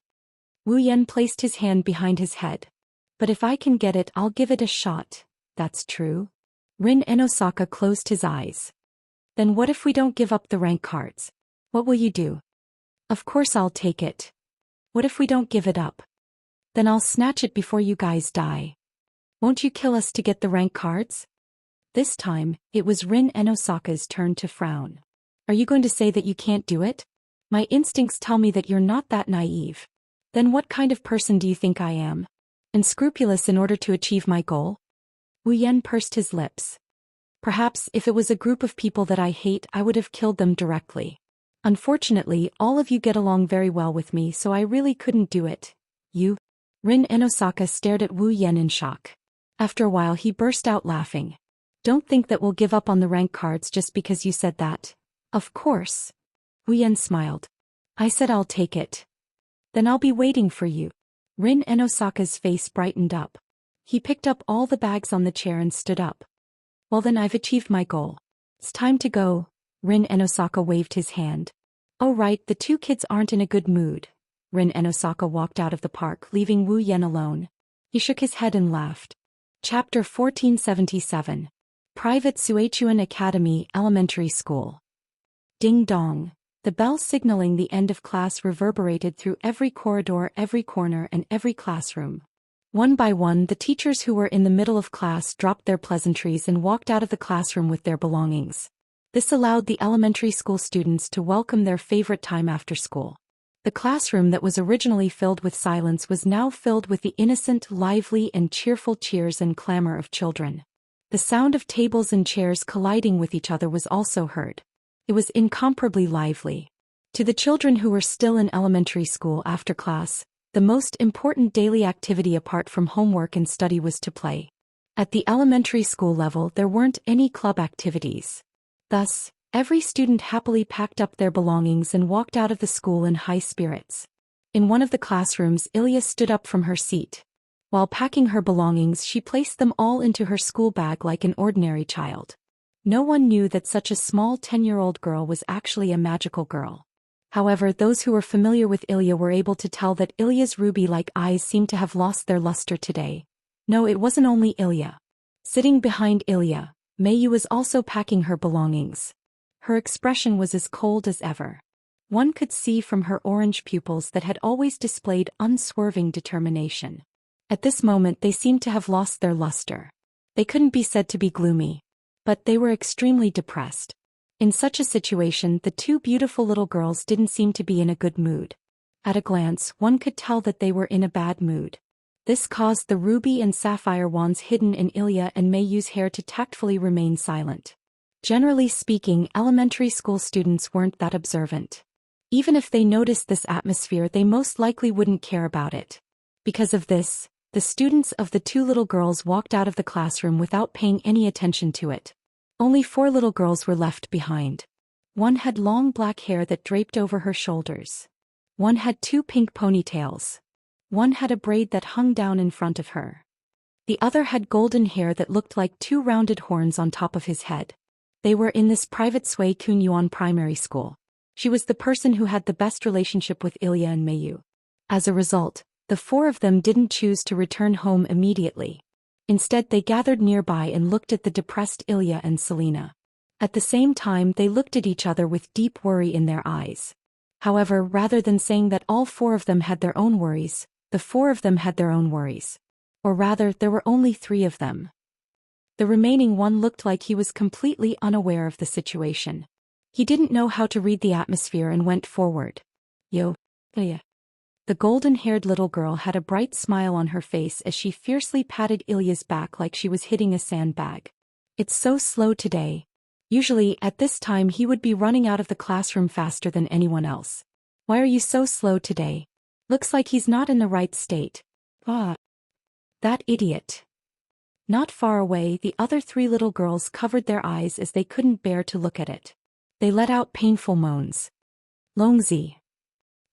Wu Yan placed his hand behind his head. "But if I can get it, I'll give it a shot." "That's true." Rin and Osaka closed his eyes. "Then what if we don't give up the rank cards? What will you do?" "Of course I'll take it." "What if we don't give it up?" "Then I'll snatch it before you guys die." "Won't you kill us to get the rank cards?" This time, it was Rin and Osaka's turn to frown. "Are you going to say that you can't do it? My instincts tell me that you're not that naive. Then what kind of person do you think I am? Unscrupulous in order to achieve my goal?" Wu Yan pursed his lips. "Perhaps if it was a group of people that I hate, I would have killed them directly. Unfortunately, all of you get along very well with me, so I really couldn't do it." "You?" Rin and Osaka stared at Wu Yan in shock. After a while he burst out laughing. "Don't think that we'll give up on the rank cards just because you said that." "Of course." Wu Yan smiled. "I said I'll take it." "Then I'll be waiting for you." Rin and Osaka's face brightened up. He picked up all the bags on the chair and stood up. "Well then, I've achieved my goal. It's time to go." Rin and Osaka waved his hand. "Oh right, the two kids aren't in a good mood. Rin and Osaka walked out of the park, leaving Wu Yan alone. He shook his head and laughed. Chapter 1477. Private Suichuan Academy Elementary School. Ding dong. The bell signaling the end of class reverberated through every corridor, every corner, and every classroom. One by one, the teachers who were in the middle of class dropped their pleasantries and walked out of the classroom with their belongings. This allowed the elementary school students to welcome their favorite time after school. The classroom that was originally filled with silence was now filled with the innocent, lively, and cheerful cheers and clamor of children. The sound of tables and chairs colliding with each other was also heard. It was incomparably lively. To the children who were still in elementary school after class, the most important daily activity apart from homework and study was to play. At the elementary school level, there weren't any club activities. Thus, every student happily packed up their belongings and walked out of the school in high spirits. In one of the classrooms, Ilya stood up from her seat. While packing her belongings, she placed them all into her school bag like an ordinary child. No one knew that such a small 10-year-old girl was actually a magical girl. However, those who were familiar with Ilya were able to tell that Ilya's ruby-like eyes seemed to have lost their luster today. No, it wasn't only Ilya. Sitting behind Ilya, Meiyu was also packing her belongings. Her expression was as cold as ever. One could see from her orange pupils that had always displayed unswerving determination. At this moment they seemed to have lost their luster. They couldn't be said to be gloomy, but they were extremely depressed. In such a situation, the two beautiful little girls didn't seem to be in a good mood. At a glance, one could tell that they were in a bad mood. This caused the ruby and sapphire wands hidden in Ilya and Meiyu's hair to tactfully remain silent. Generally speaking, elementary school students weren't that observant. Even if they noticed this atmosphere, they most likely wouldn't care about it. Because of this, the students of the two little girls walked out of the classroom without paying any attention to it. Only 4 little girls were left behind. One had long black hair that draped over her shoulders. One had 2 pink ponytails. One had a braid that hung down in front of her. The other had golden hair that looked like 2 rounded horns on top of his head. They were in this private Sui Kunyuan primary school. She was the person who had the best relationship with Ilya and Meiyu. As a result, the 4 of them didn't choose to return home immediately. Instead, they gathered nearby and looked at the depressed Ilya and Selena. At the same time, they looked at each other with deep worry in their eyes. However, rather than saying that all 4 of them had their own worries, the 4 of them had their own worries. Or rather, there were only 3 of them. The remaining one looked like he was completely unaware of the situation. He didn't know how to read the atmosphere and went forward. Yo, Ilya. The golden-haired little girl had a bright smile on her face as she fiercely patted Ilya's back like she was hitting a sandbag. It's so slow today. Usually, at this time he would be running out of the classroom faster than anyone else. Why are you so slow today? Looks like he's not in the right state. Ah. That idiot. Not far away, the other 3 little girls covered their eyes as they couldn't bear to look at it. They let out painful moans. Longzi.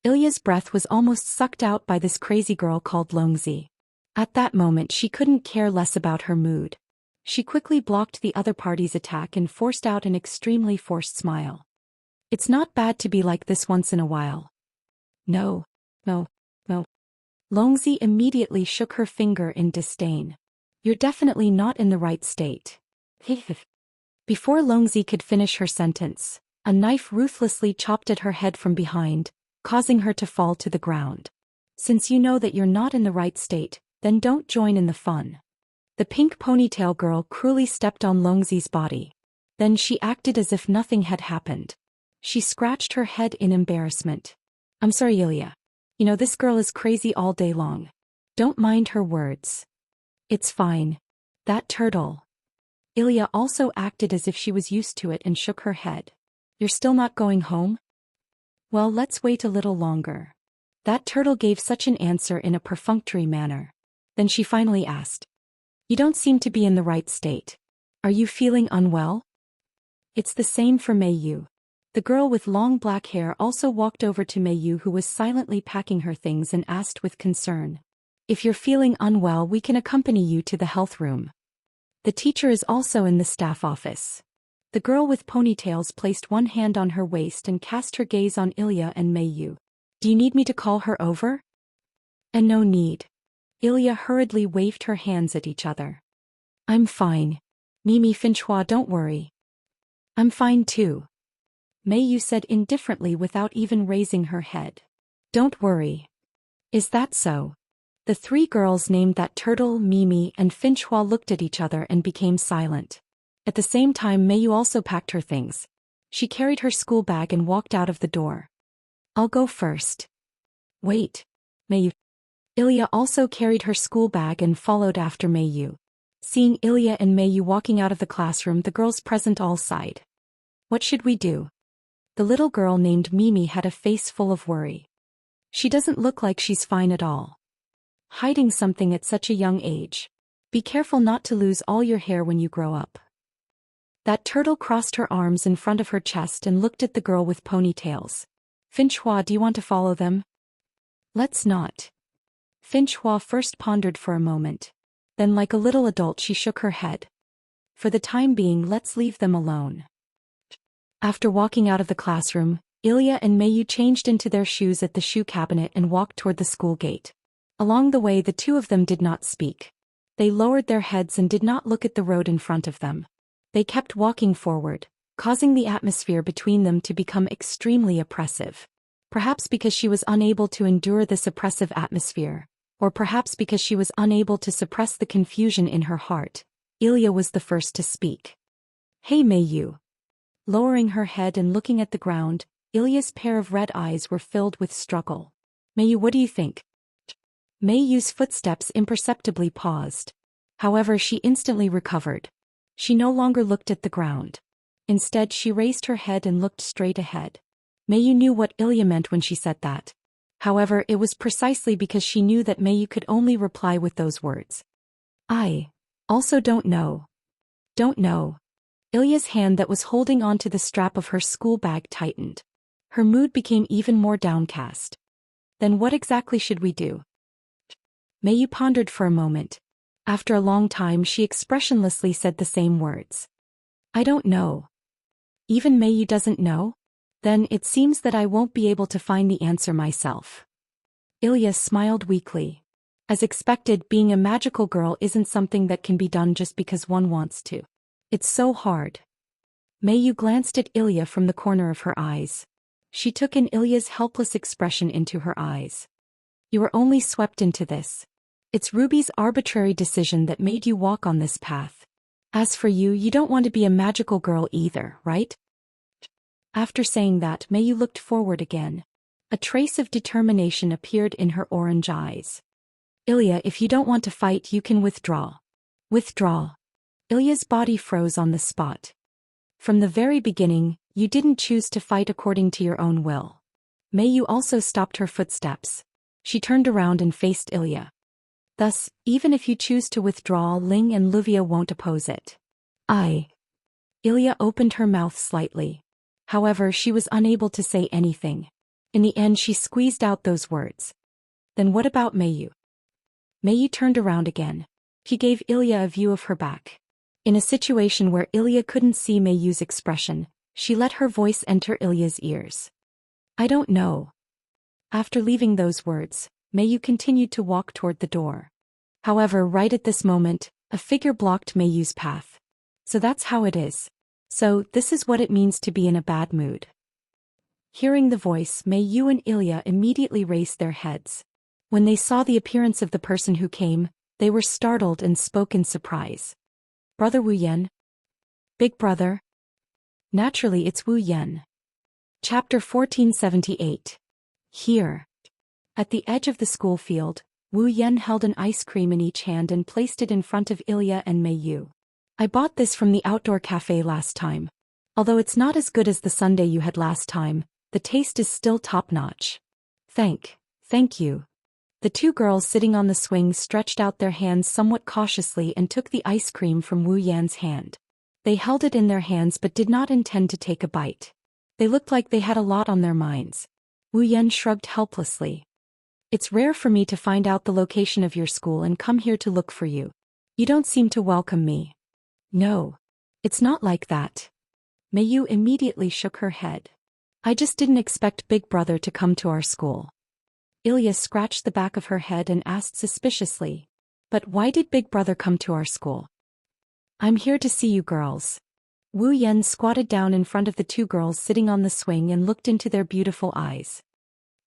Ilya's breath was almost sucked out by this crazy girl called Longzi. At that moment she couldn't care less about her mood. She quickly blocked the other party's attack and forced out an extremely forced smile. It's not bad to be like this once in a while. No. Longzi immediately shook her finger in disdain. You're definitely not in the right state. Before Longzi could finish her sentence, a knife ruthlessly chopped at her head from behind, causing her to fall to the ground. Since you know that you're not in the right state, then don't join in the fun. The pink ponytail girl cruelly stepped on Longzi's body. Then she acted as if nothing had happened. She scratched her head in embarrassment. I'm sorry, Ilya. You know, this girl is crazy all day long. Don't mind her words. It's fine. That turtle. Ilya also acted as if she was used to it and shook her head. You're still not going home? Well, let's wait a little longer. That turtle gave such an answer in a perfunctory manner. Then she finally asked. You don't seem to be in the right state. Are you feeling unwell? It's the same for Meiyu. The girl with long black hair also walked over to Meiyu, who was silently packing her things, and asked with concern. If you're feeling unwell, we can accompany you to the health room. The teacher is also in the staff office. The girl with ponytails placed one hand on her waist and cast her gaze on Ilya and Meiyu. Do you need me to call her over? And no need. Ilya hurriedly waved her hands at each other. I'm fine. Mimi Finchua, don't worry. I'm fine too. Mei Yu said indifferently without even raising her head. Don't worry. Is that so? The three girls named that Turtle, Mimi, and Finchua looked at each other and became silent. At the same time, Mei Yu also packed her things. She carried her school bag and walked out of the door. I'll go first. Wait. Mei Yu. Ilya also carried her school bag and followed after Mei Yu. Seeing Ilya and Mei Yu walking out of the classroom, the girls present all sighed. What should we do? The little girl named Mimi had a face full of worry. She doesn't look like she's fine at all. Hiding something at such a young age. Be careful not to lose all your hair when you grow up. That turtle crossed her arms in front of her chest and looked at the girl with ponytails. Finchua, do you want to follow them? Let's not. Finchua first pondered for a moment. Then, like a little adult, she shook her head. For the time being, let's leave them alone. After walking out of the classroom, Ilya and Mei Yu changed into their shoes at the shoe cabinet and walked toward the school gate. Along the way, the two of them did not speak. They lowered their heads and did not look at the road in front of them. They kept walking forward, causing the atmosphere between them to become extremely oppressive. Perhaps because she was unable to endure this oppressive atmosphere, or perhaps because she was unable to suppress the confusion in her heart, Ilya was the first to speak. Hey Mei Yu. Lowering her head and looking at the ground, Ilya's pair of red eyes were filled with struggle. Mei Yu, what do you think? Mei Yu's footsteps imperceptibly paused. However, she instantly recovered. She no longer looked at the ground. Instead, she raised her head and looked straight ahead. Mei Yu knew what Ilya meant when she said that. However, it was precisely because she knew that Mei Yu could only reply with those words. I also don't know. Don't know. Ilya's hand that was holding onto the strap of her school bag tightened. Her mood became even more downcast. Then what exactly should we do? Mei Yu pondered for a moment. After a long time, she expressionlessly said the same words. I don't know. Even Mei Yu doesn't know? Then it seems that I won't be able to find the answer myself. Ilya smiled weakly. As expected, being a magical girl isn't something that can be done just because one wants to. It's so hard. Mei Yu glanced at Ilya from the corner of her eyes. She took in Ilya's helpless expression into her eyes. You were only swept into this. It's Ruby's arbitrary decision that made you walk on this path. As for you, you don't want to be a magical girl either, right? After saying that, Mei Yu looked forward again. A trace of determination appeared in her orange eyes. Ilya, if you don't want to fight, you can withdraw. Withdraw. Ilya's body froze on the spot. From the very beginning, you didn't choose to fight according to your own will. Mei Yu also stopped her footsteps. She turned around and faced Ilya. Thus, even if you choose to withdraw, Ling and Luvia won't oppose it. Ilya opened her mouth slightly. However, she was unable to say anything. In the end, she squeezed out those words. Then what about Mei Yu? Mei Yu turned around again. She gave Ilya a view of her back. In a situation where Ilya couldn't see Mei Yu's expression, she let her voice enter Ilya's ears. I don't know. After leaving those words, Mei Yu continued to walk toward the door. However, right at this moment, a figure blocked Mei Yu's path. So that's how it is. So, this is what it means to be in a bad mood. Hearing the voice, Mei Yu and Ilya immediately raised their heads. When they saw the appearance of the person who came, they were startled and spoke in surprise. Brother Wu Yan? Big brother? Naturally, it's Wu Yan. Chapter 1478. Here. At the edge of the school field, Wu Yan held an ice cream in each hand and placed it in front of Ilya and Mei Yu. I bought this from the outdoor cafe last time. Although it's not as good as the sundae you had last time, the taste is still top-notch. Thank you. The two girls sitting on the swing stretched out their hands somewhat cautiously and took the ice cream from Wu Yan's hand. They held it in their hands but did not intend to take a bite. They looked like they had a lot on their minds. Wu Yan shrugged helplessly. It's rare for me to find out the location of your school and come here to look for you. You don't seem to welcome me. No. It's not like that. Mei Yu immediately shook her head. I just didn't expect Big Brother to come to our school. Ilya scratched the back of her head and asked suspiciously. But why did Big Brother come to our school? I'm here to see you girls. Wu Yan squatted down in front of the two girls sitting on the swing and looked into their beautiful eyes.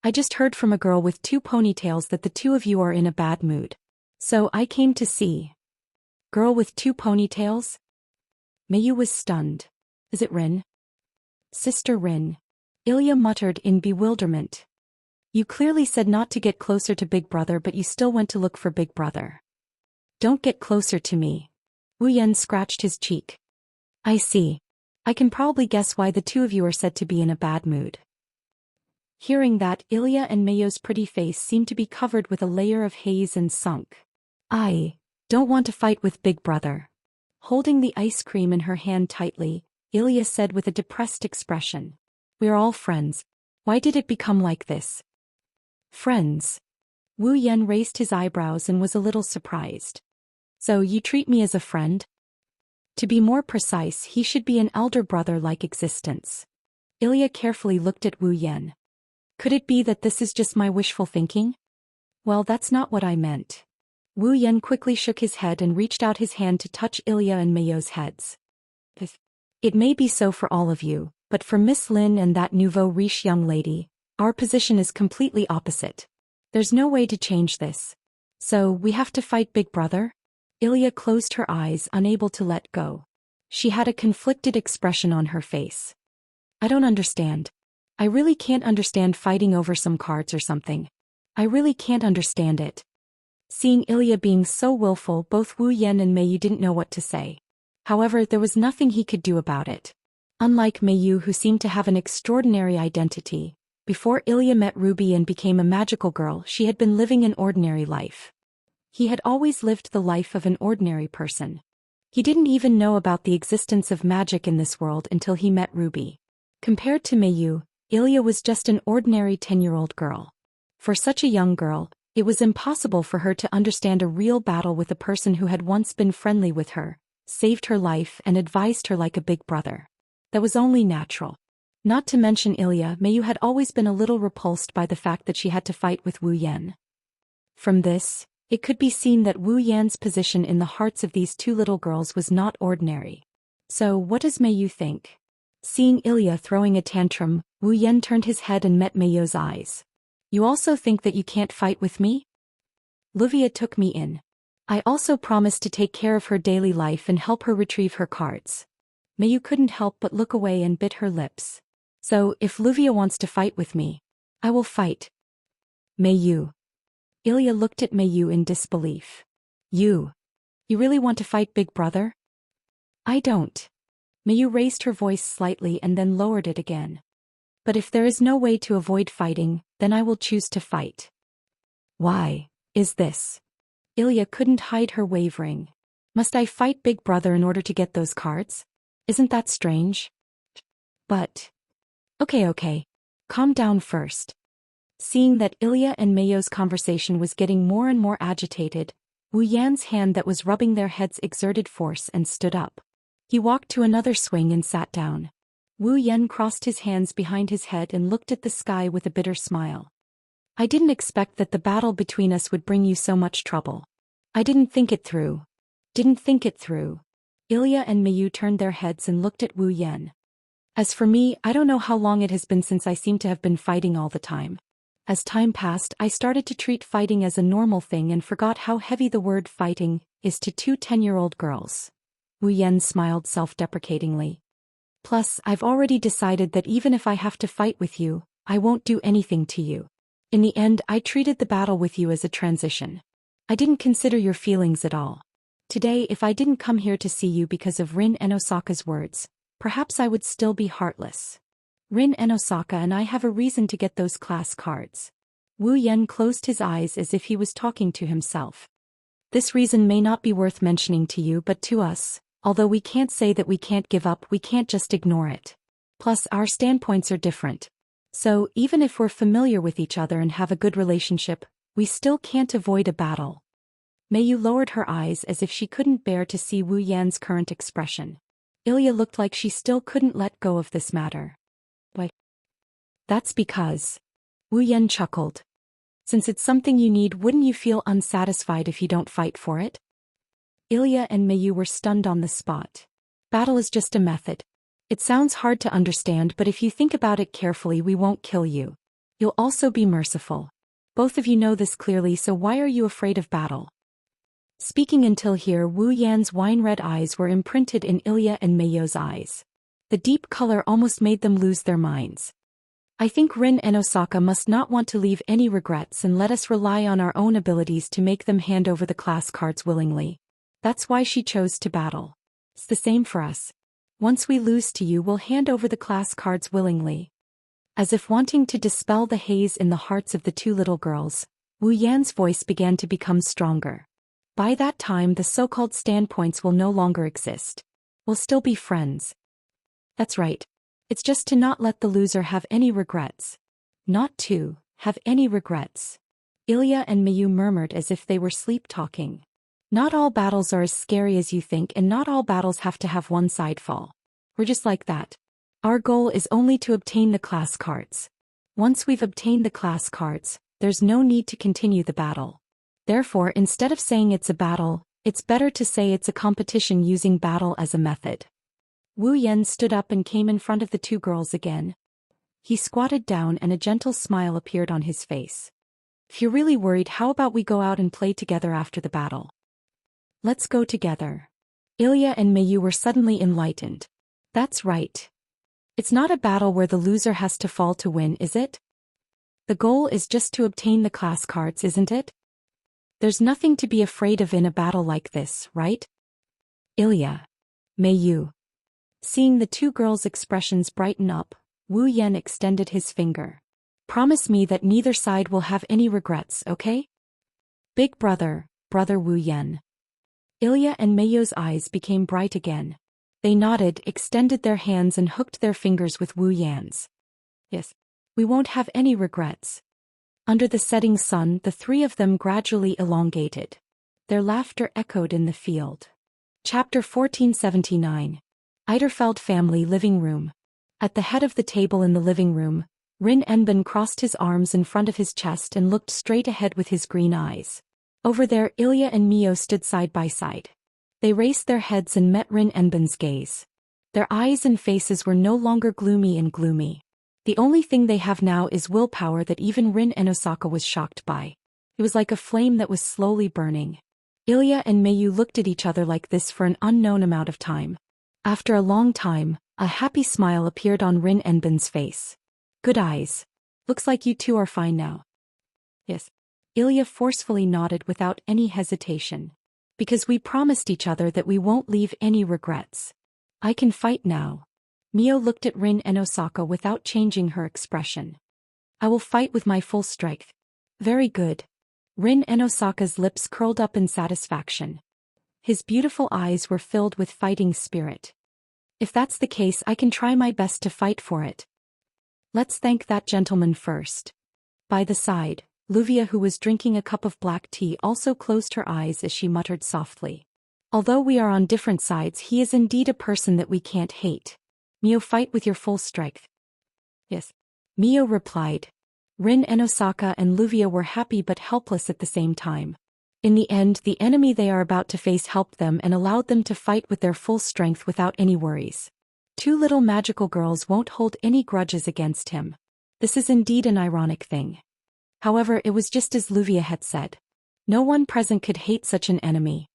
I just heard from a girl with 2 ponytails that the two of you are in a bad mood. So I came to see. Girl with 2 ponytails? Meiyu was stunned. Is it Rin? Sister Rin. Ilya muttered in bewilderment. You clearly said not to get closer to Big Brother, but you still went to look for Big Brother. Don't get closer to me. Wu Yan scratched his cheek. I see. I can probably guess why the two of you are said to be in a bad mood. Hearing that, Ilya and Meiyu's pretty face seemed to be covered with a layer of haze and sunk. I don't want to fight with Big Brother. Holding the ice cream in her hand tightly, Ilya said with a depressed expression. We're all friends. Why did it become like this? Friends. Wu Yan raised his eyebrows and was a little surprised. So you treat me as a friend? To be more precise, he should be an elder brother-like existence. Ilya carefully looked at Wu Yan. Could it be that this is just my wishful thinking? Well, that's not what I meant. Wu Yan quickly shook his head and reached out his hand to touch Ilya and Meiyu's heads. It may be so for all of you, but for Miss Lin and that nouveau riche young lady, our position is completely opposite. There's no way to change this. So, we have to fight Big Brother? Ilya closed her eyes, unable to let go. She had a conflicted expression on her face. I don't understand. I really can't understand fighting over some cards or something. I really can't understand it. Seeing Ilya being so willful, both Wu Yan and Meiyu didn't know what to say. However, there was nothing he could do about it. Unlike Meiyu, who seemed to have an extraordinary identity, before Ilya met Ruby and became a magical girl, she had been living an ordinary life. He had always lived the life of an ordinary person. He didn't even know about the existence of magic in this world until he met Ruby. Compared to Meiyu, Ilya was just an ordinary 10-year-old girl. For such a young girl, it was impossible for her to understand a real battle with a person who had once been friendly with her, saved her life and advised her like a big brother. That was only natural. Not to mention Ilya, Meiyu had always been a little repulsed by the fact that she had to fight with Wu Yan. From this, it could be seen that Wu Yan's position in the hearts of these two little girls was not ordinary. So what does Meiyu think? Seeing Ilya throwing a tantrum, Wu Yan turned his head and met Meiyu's eyes. You also think that you can't fight with me? Luvia took me in. I also promised to take care of her daily life and help her retrieve her cards. Meiyu couldn't help but look away and bit her lips. So, if Luvia wants to fight with me, I will fight. Meiyu. Ilya looked at Meiyu in disbelief. You really want to fight Big Brother? I don't. Meiyu raised her voice slightly and then lowered it again. But if there is no way to avoid fighting, then I will choose to fight. Why is this? Ilya couldn't hide her wavering. Must I fight Big Brother in order to get those cards? Isn't that strange? But... Okay. Calm down first. Seeing that Ilya and Meiyu's conversation was getting more and more agitated, Wu Yan's hand that was rubbing their heads exerted force and stood up. He walked to another swing and sat down. Wu Yan crossed his hands behind his head and looked at the sky with a bitter smile. I didn't expect that the battle between us would bring you so much trouble. I didn't think it through. Ilya and Meiyu turned their heads and looked at Wu Yan. As for me, I don't know how long it has been since I seem to have been fighting all the time. As time passed, I started to treat fighting as a normal thing and forgot how heavy the word fighting is to two 10-year-old girls. Wu Yan smiled self-deprecatingly. Plus, I've already decided that even if I have to fight with you, I won't do anything to you. In the end, I treated the battle with you as a transition. I didn't consider your feelings at all. Today, if I didn't come here to see you because of Rin and Osaka's words, perhaps I would still be heartless. Rin and Osaka and I have a reason to get those class cards. Wu Yan closed his eyes as if he was talking to himself. This reason may not be worth mentioning to you, but to us, although we can't say that we can't give up, we can't just ignore it. Plus, our standpoints are different. So, even if we're familiar with each other and have a good relationship, we still can't avoid a battle. Meiyu lowered her eyes as if she couldn't bear to see Wu Yan's current expression. Ilya looked like she still couldn't let go of this matter. That's because. Wu Yan chuckled. Since it's something you need, wouldn't you feel unsatisfied if you don't fight for it? Ilya and Mayu were stunned on the spot. Battle is just a method. It sounds hard to understand, but if you think about it carefully, we won't kill you. You'll also be merciful. Both of you know this clearly, so why are you afraid of battle? Speaking until here, Wu Yan's wine-red eyes were imprinted in Ilya and Mayu's eyes. The deep color almost made them lose their minds. I think Rin and Osaka must not want to leave any regrets and let us rely on our own abilities to make them hand over the class cards willingly. That's why she chose to battle. It's the same for us. Once we lose to you, we'll hand over the class cards willingly. As if wanting to dispel the haze in the hearts of the two little girls, Wu Yan's voice began to become stronger. By that time, the so-called standpoints will no longer exist. We'll still be friends. That's right. It's just to not let the loser have any regrets. Not to have any regrets. Ilya and Mayu murmured as if they were sleep-talking. Not all battles are as scary as you think, and not all battles have to have one side fall. We're just like that. Our goal is only to obtain the class cards. Once we've obtained the class cards, there's no need to continue the battle. Therefore, instead of saying it's a battle, it's better to say it's a competition using battle as a method. Wu Yan stood up and came in front of the two girls again. He squatted down and a gentle smile appeared on his face. If you're really worried, how about we go out and play together after the battle? Let's go together. Ilya and Mayu were suddenly enlightened. That's right. It's not a battle where the loser has to fall to win, is it? The goal is just to obtain the class cards, isn't it? There's nothing to be afraid of in a battle like this, right? Ilya. Mayu. Seeing the two girls' expressions brighten up, Wu Yan extended his finger. Promise me that neither side will have any regrets, okay? Big brother, brother Wu Yan. Ilya and Mayu's eyes became bright again. They nodded, extended their hands and hooked their fingers with Wu Yan's. Yes. We won't have any regrets. Under the setting sun, the three of them gradually elongated. Their laughter echoed in the field. Chapter 1479. Eiderfeld Family Living Room. At the head of the table in the living room, Rin Enben crossed his arms in front of his chest and looked straight ahead with his green eyes. Over there, Ilya and Mio stood side by side. They raised their heads and met Rin Enben's gaze. Their eyes and faces were no longer gloomy and gloomy. The only thing they have now is willpower that even Rin and Osaka was shocked by. It was like a flame that was slowly burning. Ilya and Mayu looked at each other like this for an unknown amount of time. After a long time, a happy smile appeared on Rin Enben's face. Good eyes. Looks like you two are fine now. Yes. Ilya forcefully nodded without any hesitation. Because we promised each other that we won't leave any regrets. I can fight now. Mio looked at Rin and Osaka without changing her expression. I will fight with my full strength. Very good. Rin and Osaka's lips curled up in satisfaction. His beautiful eyes were filled with fighting spirit. If that's the case, I can try my best to fight for it. Let's thank that gentleman first. By the side, Luvia, who was drinking a cup of black tea, also closed her eyes as she muttered softly. Although we are on different sides, he is indeed a person that we can't hate. Mio, fight with your full strength. Yes. Mio replied. Rin and Osaka and Luvia were happy but helpless at the same time. In the end, the enemy they are about to face helped them and allowed them to fight with their full strength without any worries. Two little magical girls won't hold any grudges against him. This is indeed an ironic thing. However, it was just as Luvia had said. No one present could hate such an enemy.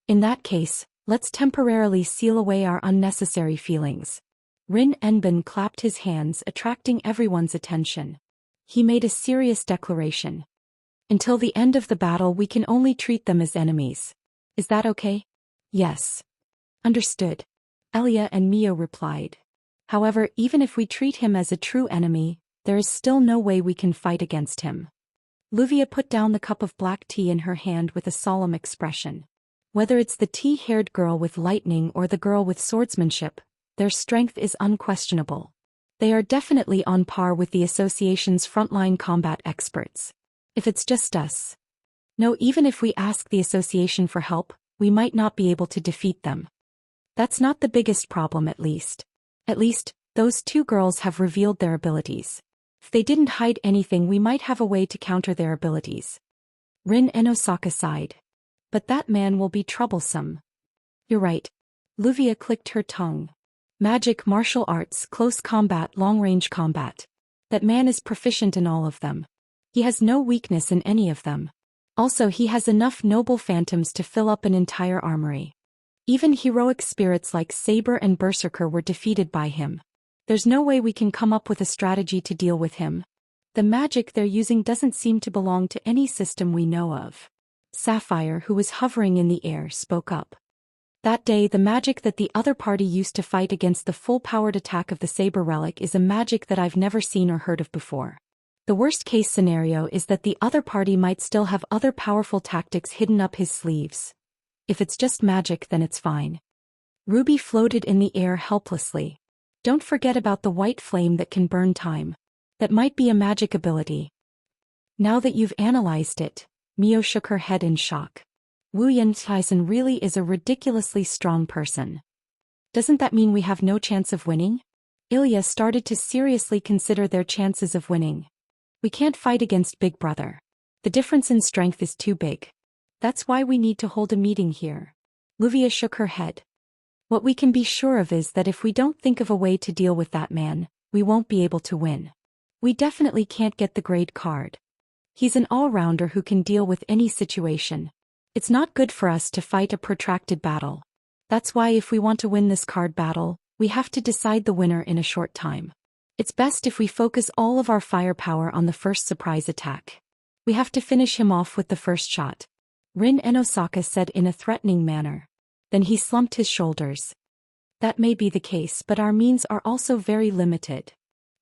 In that case, let's temporarily seal away our unnecessary feelings. Rin Enben clapped his hands, attracting everyone's attention. He made a serious declaration. Until the end of the battle, we can only treat them as enemies. Is that okay? Yes. Understood. Ilya and Mio replied. However, even if we treat him as a true enemy, there is still no way we can fight against him. Luvia put down the cup of black tea in her hand with a solemn expression. Whether it's the tea-haired girl with lightning or the girl with swordsmanship, their strength is unquestionable. They are definitely on par with the association's frontline combat experts. If it's just us. No, even if we ask the association for help, we might not be able to defeat them. That's not the biggest problem, at least. At least, those two girls have revealed their abilities. If they didn't hide anything, we might have a way to counter their abilities. Rin Enosaka sighed. But that man will be troublesome. You're right. Luvia clicked her tongue. Magic, martial arts, close combat, long-range combat. That man is proficient in all of them. He has no weakness in any of them. Also, he has enough noble phantoms to fill up an entire armory. Even heroic spirits like Saber and Berserker were defeated by him. There's no way we can come up with a strategy to deal with him. The magic they're using doesn't seem to belong to any system we know of. Sapphire, who was hovering in the air, spoke up. That day, the magic that the other party used to fight against the full-powered attack of the Saber Relic is a magic that I've never seen or heard of before. The worst-case scenario is that the other party might still have other powerful tactics hidden up his sleeves. If it's just magic, then it's fine. Ruby floated in the air helplessly. Don't forget about the white flame that can burn time. That might be a magic ability. Now that you've analyzed it, Mio shook her head in shock. Wu Xian really is a ridiculously strong person. Doesn't that mean we have no chance of winning? Ilya started to seriously consider their chances of winning. We can't fight against Big Brother. The difference in strength is too big. That's why we need to hold a meeting here. Luvia shook her head. What we can be sure of is that if we don't think of a way to deal with that man, we won't be able to win. We definitely can't get the grade card. He's an all-rounder who can deal with any situation. It's not good for us to fight a protracted battle. That's why if we want to win this card battle, we have to decide the winner in a short time. It's best if we focus all of our firepower on the first surprise attack. We have to finish him off with the first shot. Rin Enosaka said in a threatening manner. Then he slumped his shoulders. That may be the case, but our means are also very limited.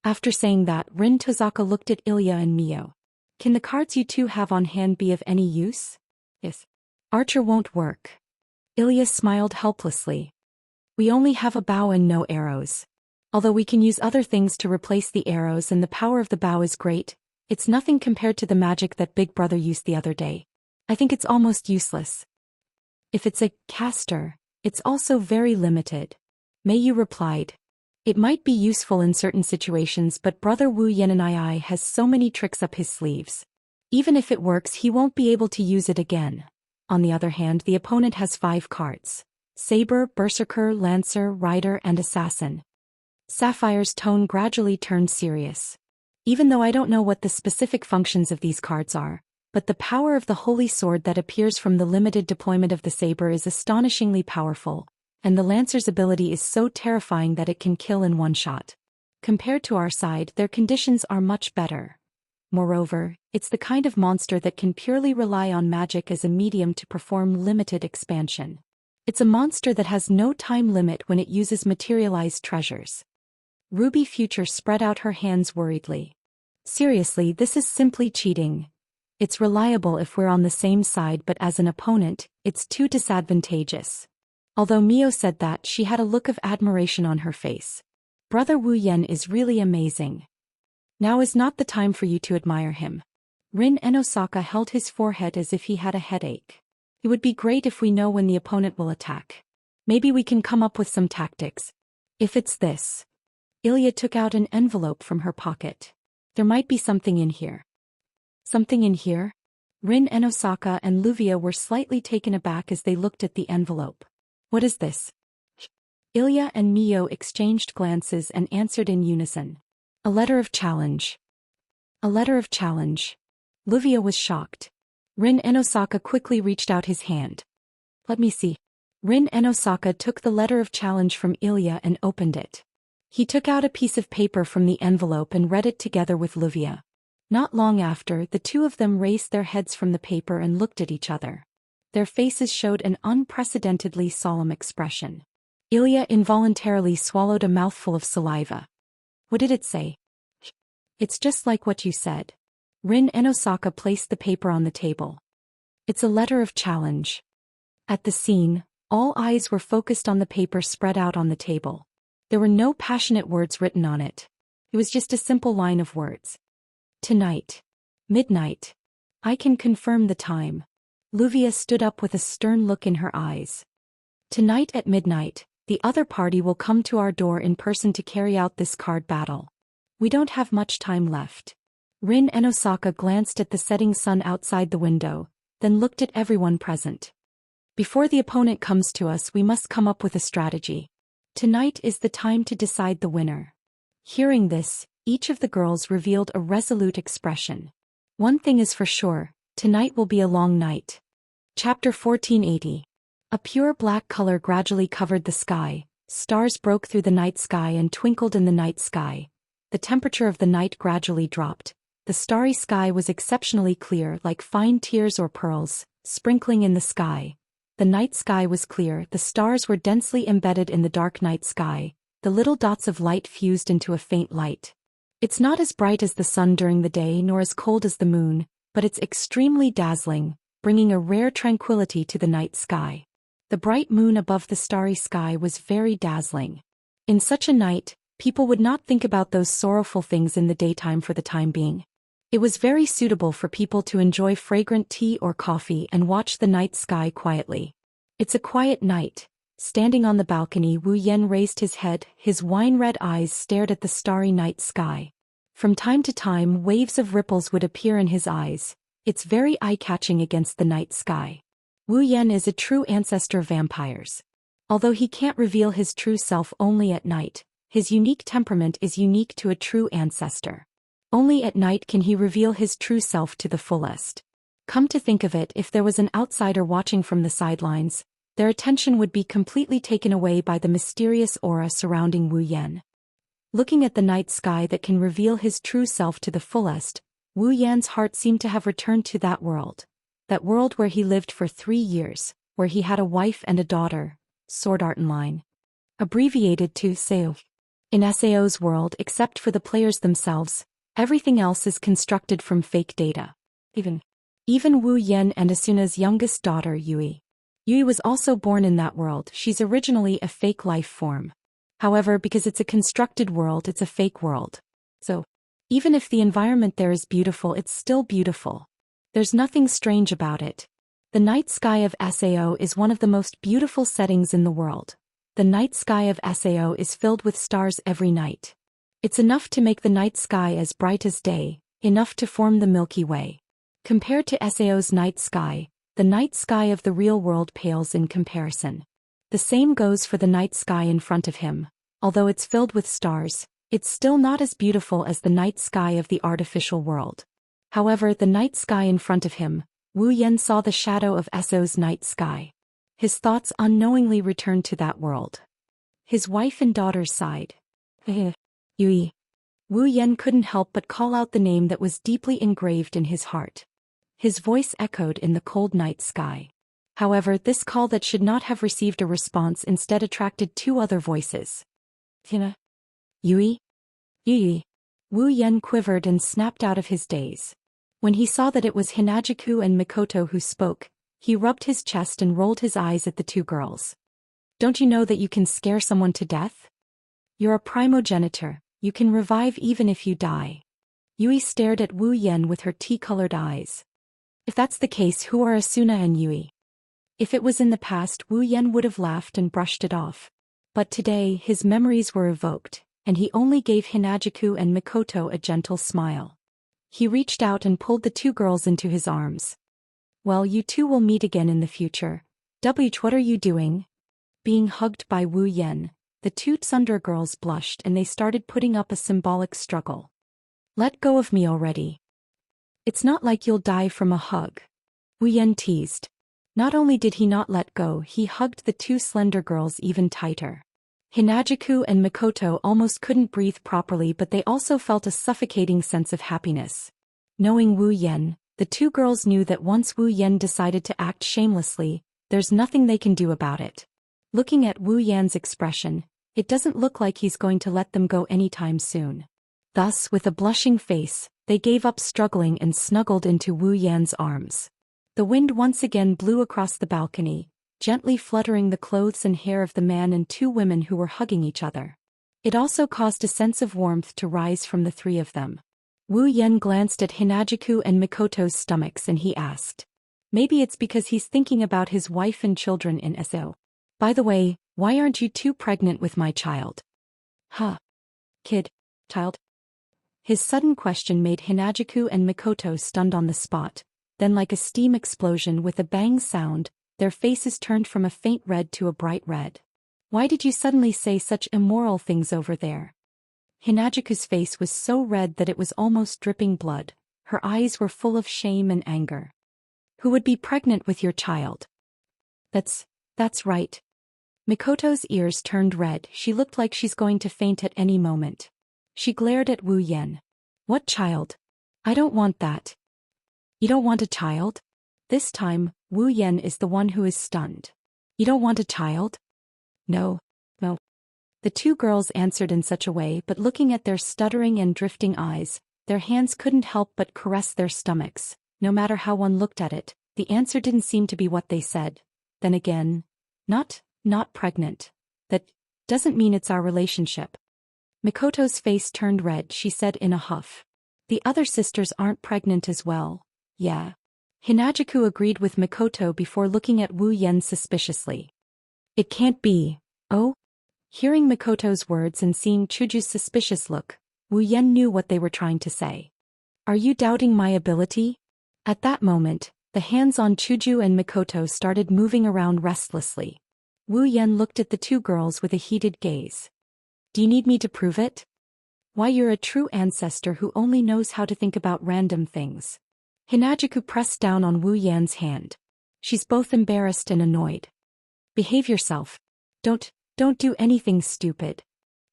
After saying that, Rin Tozaka looked at Ilya and Mio. Can the cards you two have on hand be of any use? Yes. Archer won't work. Ilya smiled helplessly. We only have a bow and no arrows. Although we can use other things to replace the arrows and the power of the bow is great, it's nothing compared to the magic that Big Brother used the other day. I think it's almost useless. If it's a caster, it's also very limited. Meiyu replied. It might be useful in certain situations, but Brother Wu Yan'ai has so many tricks up his sleeves. Even if it works, he won't be able to use it again. On the other hand, the opponent has 5 cards. Saber, Berserker, Lancer, Rider, and Assassin. Sapphire's tone gradually turned serious. Even though I don't know what the specific functions of these cards are, but the power of the holy sword that appears from the limited deployment of the saber is astonishingly powerful, and the Lancer's ability is so terrifying that it can kill in one shot. Compared to our side, their conditions are much better. Moreover, it's the kind of monster that can purely rely on magic as a medium to perform limited expansion. It's a monster that has no time limit when it uses materialized treasures. Ruby Future spread out her hands worriedly. Seriously, this is simply cheating. It's reliable if we're on the same side, but as an opponent, it's too disadvantageous. Although Mio said that, she had a look of admiration on her face. Brother Wu Yan is really amazing. Now is not the time for you to admire him. Rin Enosaka held his forehead as if he had a headache. It would be great if we know when the opponent will attack. Maybe we can come up with some tactics. If it's this. Ilya took out an envelope from her pocket. There might be something in here. Something in here? Rin Enosaka and Luvia were slightly taken aback as they looked at the envelope. What is this? Ilya and Mio exchanged glances and answered in unison. A letter of challenge. A letter of challenge. Luvia was shocked. Rin Enosaka quickly reached out his hand. Let me see. Rin Enosaka took the letter of challenge from Ilya and opened it. He took out a piece of paper from the envelope and read it together with Luvia. Not long after, the two of them raised their heads from the paper and looked at each other. Their faces showed an unprecedentedly solemn expression. Ilya involuntarily swallowed a mouthful of saliva. What did it say? It's just like what you said. Rin Enosaka placed the paper on the table. It's a letter of challenge. At the scene, all eyes were focused on the paper spread out on the table. There were no passionate words written on it. It was just a simple line of words. Tonight. Midnight. I can confirm the time. Luvia stood up with a stern look in her eyes. Tonight at midnight, the other party will come to our door in person to carry out this card battle. We don't have much time left. Rin and Osaka glanced at the setting sun outside the window, then looked at everyone present. Before the opponent comes to us, we must come up with a strategy. Tonight is the time to decide the winner. Hearing this, each of the girls revealed a resolute expression. One thing is for sure, tonight will be a long night. Chapter 1480. A pure black color gradually covered the sky, stars broke through the night sky and twinkled in the night sky. The temperature of the night gradually dropped. The starry sky was exceptionally clear, like fine tears or pearls, sprinkling in the sky. The night sky was clear, the stars were densely embedded in the dark night sky, the little dots of light fused into a faint light. It's not as bright as the sun during the day nor as cold as the moon, but it's extremely dazzling, bringing a rare tranquility to the night sky. The bright moon above the starry sky was very dazzling. In such a night, people would not think about those sorrowful things in the daytime for the time being. It was very suitable for people to enjoy fragrant tea or coffee and watch the night sky quietly. It's a quiet night. Standing on the balcony, Wu Yan raised his head, his wine-red eyes stared at the starry night sky. From time to time, waves of ripples would appear in his eyes. It's very eye-catching against the night sky. Wu Yan is a true ancestor of vampires. Although he can't reveal his true self only at night, his unique temperament is unique to a true ancestor. Only at night can he reveal his true self to the fullest. Come to think of it, if there was an outsider watching from the sidelines, their attention would be completely taken away by the mysterious aura surrounding Wu Yan. Looking at the night sky that can reveal his true self to the fullest, Wu Yan's heart seemed to have returned to that world where he lived for 3 years, where he had a wife and a daughter, Sword Art Online. Abbreviated to Sao. In Sao's world, except for the players themselves, everything else is constructed from fake data. Even Wu Yan and Asuna's youngest daughter, Yui. Yui was also born in that world. She's originally a fake life form. However, because it's a constructed world, it's a fake world. So, even if the environment there is beautiful, it's still beautiful. There's nothing strange about it. The night sky of Sao is one of the most beautiful settings in the world. The night sky of Sao is filled with stars every night. It's enough to make the night sky as bright as day, enough to form the Milky Way. Compared to Sao's night sky, the night sky of the real world pales in comparison. The same goes for the night sky in front of him. Although it's filled with stars, it's still not as beautiful as the night sky of the artificial world. However, the night sky in front of him, Wu Yan saw the shadow of Sao's night sky. His thoughts unknowingly returned to that world. His wife and daughter sighed. Yui. Wu Yan couldn't help but call out the name that was deeply engraved in his heart. His voice echoed in the cold night sky. However, this call that should not have received a response instead attracted 2 other voices. Yui? Yui. Wu Yan quivered and snapped out of his daze. When he saw that it was Hinajiku and Mikoto who spoke, he rubbed his chest and rolled his eyes at the 2 girls. Don't you know that you can scare someone to death? You're a primogenitor, you can revive even if you die. Yui stared at Wu Yan with her tea-colored eyes. If that's the case, who are Asuna and Yui? If it was in the past, Wu Yan would have laughed and brushed it off. But today, his memories were evoked, and he only gave Hinajiku and Mikoto a gentle smile. He reached out and pulled the 2 girls into his arms. Well, you 2 will meet again in the future. What are you doing? Being hugged by Wu Yan, the 2 Tsundere girls blushed and they started putting up a symbolic struggle. Let go of me already. It's not like you'll die from a hug. Wu Yan teased. Not only did he not let go, he hugged the 2 slender girls even tighter. Hinajiku and Mikoto almost couldn't breathe properly, but they also felt a suffocating sense of happiness. Knowing Wu Yan, the 2 girls knew that once Wu Yan decided to act shamelessly, there's nothing they can do about it. Looking at Wu Yan's expression, it doesn't look like he's going to let them go anytime soon. Thus, with a blushing face, they gave up struggling and snuggled into Wu Yan's arms. The wind once again blew across the balcony, gently fluttering the clothes and hair of the man and 2 women who were hugging each other. It also caused a sense of warmth to rise from the 3 of them. Wu Yan glanced at Hinajiku and Mikoto's stomachs and he asked. Maybe it's because he's thinking about his wife and children in Sao. By the way, why aren't you 2 pregnant with my child? Huh. Kid. Child. His sudden question made Hinajiku and Mikoto stunned on the spot. Then like a steam explosion with a bang sound, their faces turned from a faint red to a bright red. Why did you suddenly say such immoral things over there? Hinajiku's face was so red that it was almost dripping blood. Her eyes were full of shame and anger. Who would be pregnant with your child? That's right. Mikoto's ears turned red. She looked like she's going to faint at any moment. She glared at Wu Yan. What child? I don't want that. You don't want a child? This time, Wu Yan is the one who is stunned. You don't want a child? No. The two girls answered in such a way, but looking at their stuttering and drifting eyes, their hands couldn't help but caress their stomachs. No matter how one looked at it, the answer didn't seem to be what they said. Then again, not pregnant. That doesn't mean it's our relationship. Mikoto's face turned red. She said in a huff. The other sisters aren't pregnant as well. Yeah. Hinajiku agreed with Mikoto before looking at Wu Yan suspiciously. It can't be. Oh? Hearing Mikoto's words and seeing Chuju's suspicious look, Wu Yan knew what they were trying to say. Are you doubting my ability? At that moment, the hands on Chuju and Mikoto started moving around restlessly. Wu Yan looked at the two girls with a heated gaze. Do you need me to prove it? Why, you're a true ancestor who only knows how to think about random things. Hinajiku pressed down on Wu Yan's hand. She's both embarrassed and annoyed. Behave yourself. Don't do anything stupid.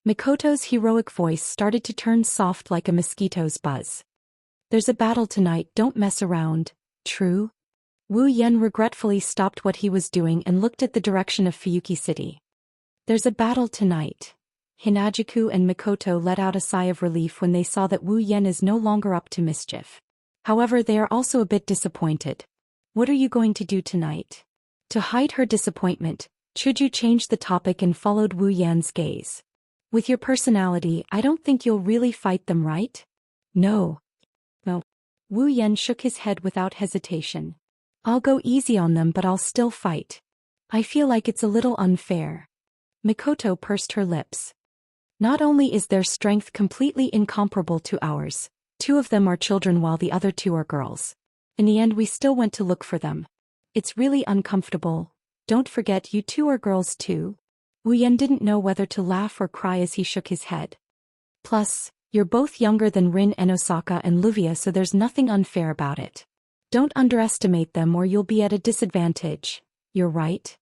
Mikoto's heroic voice started to turn soft like a mosquito's buzz. There's a battle tonight, don't mess around, true? Wu Yan regretfully stopped what he was doing and looked at the direction of Fuyuki City. There's a battle tonight. Hinajiku and Mikoto let out a sigh of relief when they saw that Wu Yan is no longer up to mischief. However, they are also a bit disappointed. What are you going to do tonight? To hide her disappointment, Chuju changed the topic and followed Wu Yan's gaze. With your personality, I don't think you'll really fight them, right? No. Wu Yan shook his head without hesitation. I'll go easy on them, but I'll still fight. I feel like it's a little unfair. Mikoto pursed her lips. Not only is their strength completely incomparable to ours, two of them are children while the other two are girls. In the end, we still went to look for them. It's really uncomfortable. Don't forget, you two are girls too. Wu Yan didn't know whether to laugh or cry as he shook his head. Plus, you're both younger than Rin and Osaka and Luvia, so there's nothing unfair about it. Don't underestimate them or you'll be at a disadvantage. You're right.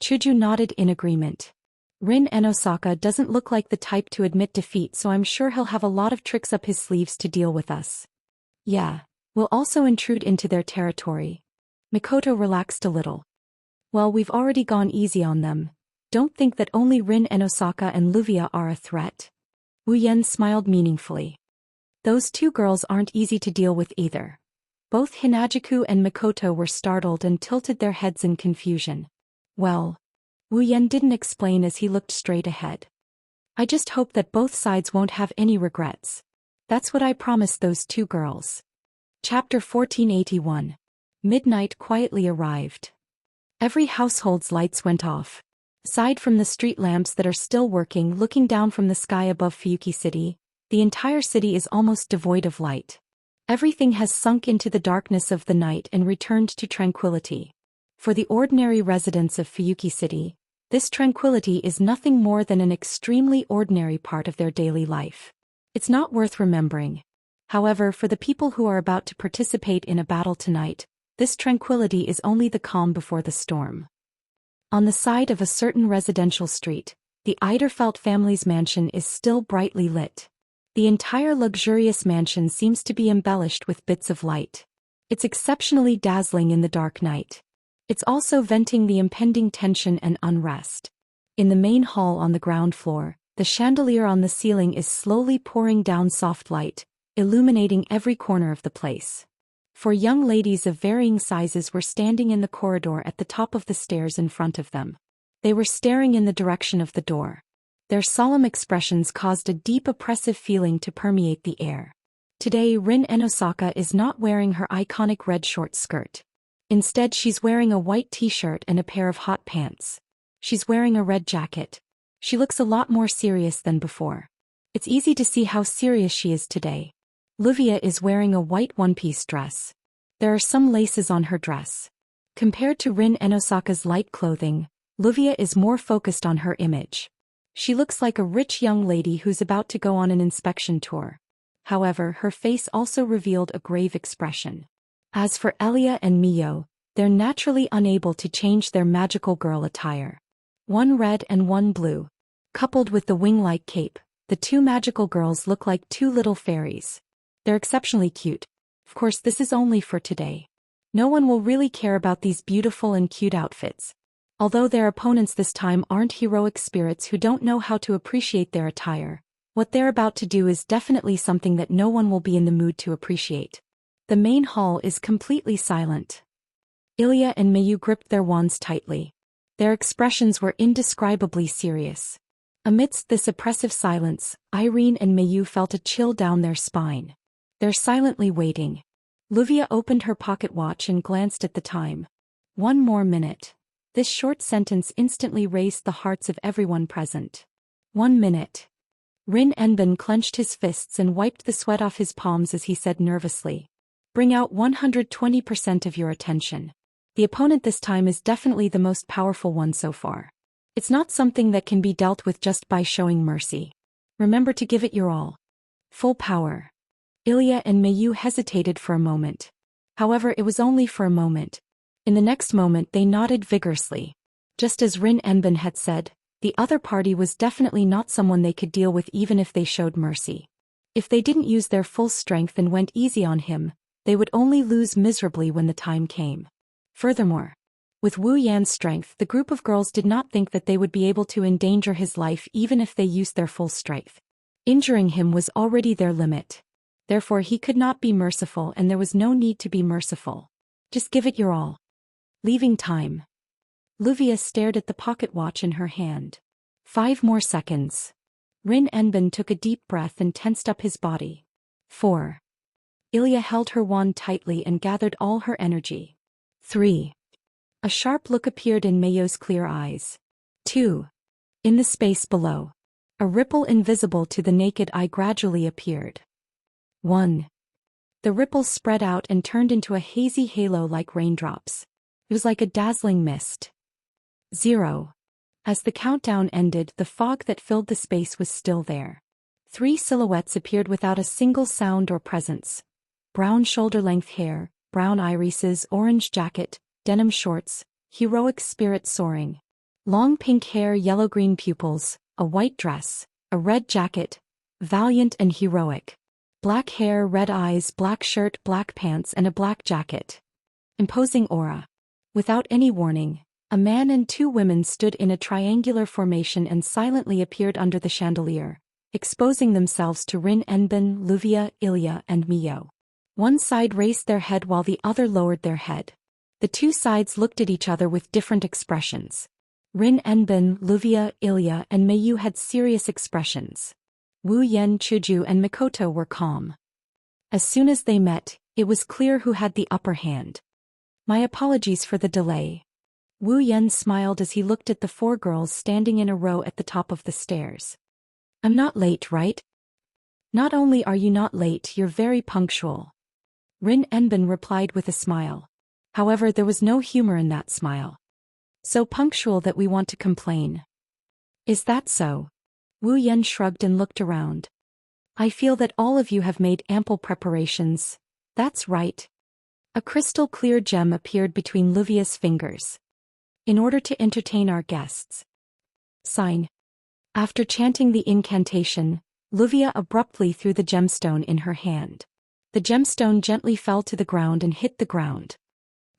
Chuju nodded in agreement. Rin and Osaka doesn't look like the type to admit defeat, so I'm sure he'll have a lot of tricks up his sleeves to deal with us. Yeah, we'll also intrude into their territory. Mikoto relaxed a little. Well, we've already gone easy on them. Don't think that only Rin and Osaka and Luvia are a threat. Wu Yan smiled meaningfully. Those two girls aren't easy to deal with either. Both Hinajiku and Mikoto were startled and tilted their heads in confusion. Well, Wu Yan didn't explain as he looked straight ahead. I just hope that both sides won't have any regrets. That's what I promised those two girls. Chapter 1481. Midnight quietly arrived. Every household's lights went off. Aside from the street lamps that are still working, looking down from the sky above Fuyuki City, the entire city is almost devoid of light. Everything has sunk into the darkness of the night and returned to tranquility. For the ordinary residents of Fuyuki City, this tranquility is nothing more than an extremely ordinary part of their daily life. It's not worth remembering. However, for the people who are about to participate in a battle tonight, this tranquility is only the calm before the storm. On the side of a certain residential street, the Eiderfeld family's mansion is still brightly lit. The entire luxurious mansion seems to be embellished with bits of light. It's exceptionally dazzling in the dark night. It's also venting the impending tension and unrest. In the main hall on the ground floor, the chandelier on the ceiling is slowly pouring down soft light, illuminating every corner of the place. Four young ladies of varying sizes were standing in the corridor at the top of the stairs in front of them. They were staring in the direction of the door. Their solemn expressions caused a deep oppressive feeling to permeate the air. Today, Rin and Osaka is not wearing her iconic red short skirt. Instead, she's wearing a white t-shirt and a pair of hot pants. She's wearing a red jacket. She looks a lot more serious than before. It's easy to see how serious she is today. Wuxia is wearing a white one-piece dress. There are some laces on her dress. Compared to Rin and Osaka's light clothing, Wuxia is more focused on her image. She looks like a rich young lady who's about to go on an inspection tour. However, her face also revealed a grave expression. As for Elia and Mio, they're naturally unable to change their magical girl attire. One red and one blue. Coupled with the wing-like cape, the two magical girls look like two little fairies. They're exceptionally cute. Of course, this is only for today. No one will really care about these beautiful and cute outfits. Although their opponents this time aren't heroic spirits who don't know how to appreciate their attire, what they're about to do is definitely something that no one will be in the mood to appreciate. The main hall is completely silent. Ilya and Mayu gripped their wands tightly. Their expressions were indescribably serious. Amidst this oppressive silence, Irene and Mayu felt a chill down their spine. They're silently waiting. Wuxia opened her pocket watch and glanced at the time. 1 more minute. This short sentence instantly raised the hearts of everyone present. 1 minute. Rin Enbin clenched his fists and wiped the sweat off his palms as he said nervously. Bring out 120% of your attention. The opponent this time is definitely the most powerful one so far. It's not something that can be dealt with just by showing mercy. Remember to give it your all. Full power. Ilya and Mayu hesitated for a moment. However, it was only for a moment. In the next moment they nodded vigorously. Just as Rin Enbin had said, the other party was definitely not someone they could deal with even if they showed mercy. If they didn't use their full strength and went easy on him, they would only lose miserably when the time came. Furthermore, with Wu Yan's strength, the group of girls did not think that they would be able to endanger his life even if they used their full strength. Injuring him was already their limit. Therefore he could not be merciful and there was no need to be merciful. Just give it your all. Leaving time. Wuxia stared at the pocket watch in her hand. 5 more seconds. Rin Enbin took a deep breath and tensed up his body. 4. Ilya held her wand tightly and gathered all her energy. 3. A sharp look appeared in Mayo's clear eyes. 2. In the space below, a ripple invisible to the naked eye gradually appeared. 1. The ripple spread out and turned into a hazy halo like raindrops. It was like a dazzling mist. 0. As the countdown ended, the fog that filled the space was still there. 3 silhouettes appeared without a single sound or presence. Brown shoulder-length hair, brown irises, orange jacket, denim shorts, heroic spirit soaring. Long pink hair, yellow-green pupils, a white dress, a red jacket, valiant and heroic. Black hair, red eyes, black shirt, black pants and a black jacket. Imposing aura. Without any warning, a man and 2 women stood in a triangular formation and silently appeared under the chandelier, exposing themselves to Rin Enbin, Wuxia, Ilya and Mio. One side raised their head while the other lowered their head. The 2 sides looked at each other with different expressions. Rin Enbin, Wuxia, Ilya and Mayu had serious expressions. Wu Yan, Chuju and Mikoto were calm. As soon as they met, it was clear who had the upper hand. My apologies for the delay. Wu Yan smiled as he looked at the 4 girls standing in a row at the top of the stairs. I'm not late, right? Not only are you not late, you're very punctual. Rin Enbin replied with a smile. However, there was no humor in that smile. So punctual that we want to complain. Is that so? Wu Yan shrugged and looked around. I feel that all of you have made ample preparations. That's right. A crystal-clear gem appeared between Wuxia's fingers. In order to entertain our guests. Sign. After chanting the incantation, Wuxia abruptly threw the gemstone in her hand. The gemstone gently fell to the ground and hit the ground.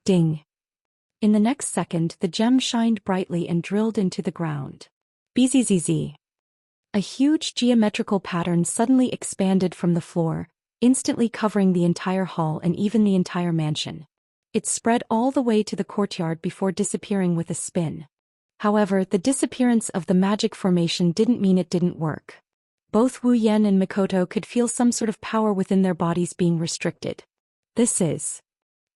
Ding. In the next second, the gem shined brightly and drilled into the ground. Bzzz. A huge geometrical pattern suddenly expanded from the floor, instantly covering the entire hall and even the entire mansion. It spread all the way to the courtyard before disappearing with a spin. However, the disappearance of the magic formation didn't mean it didn't work. Both Wu Yan and Mikoto could feel some sort of power within their bodies being restricted. This is...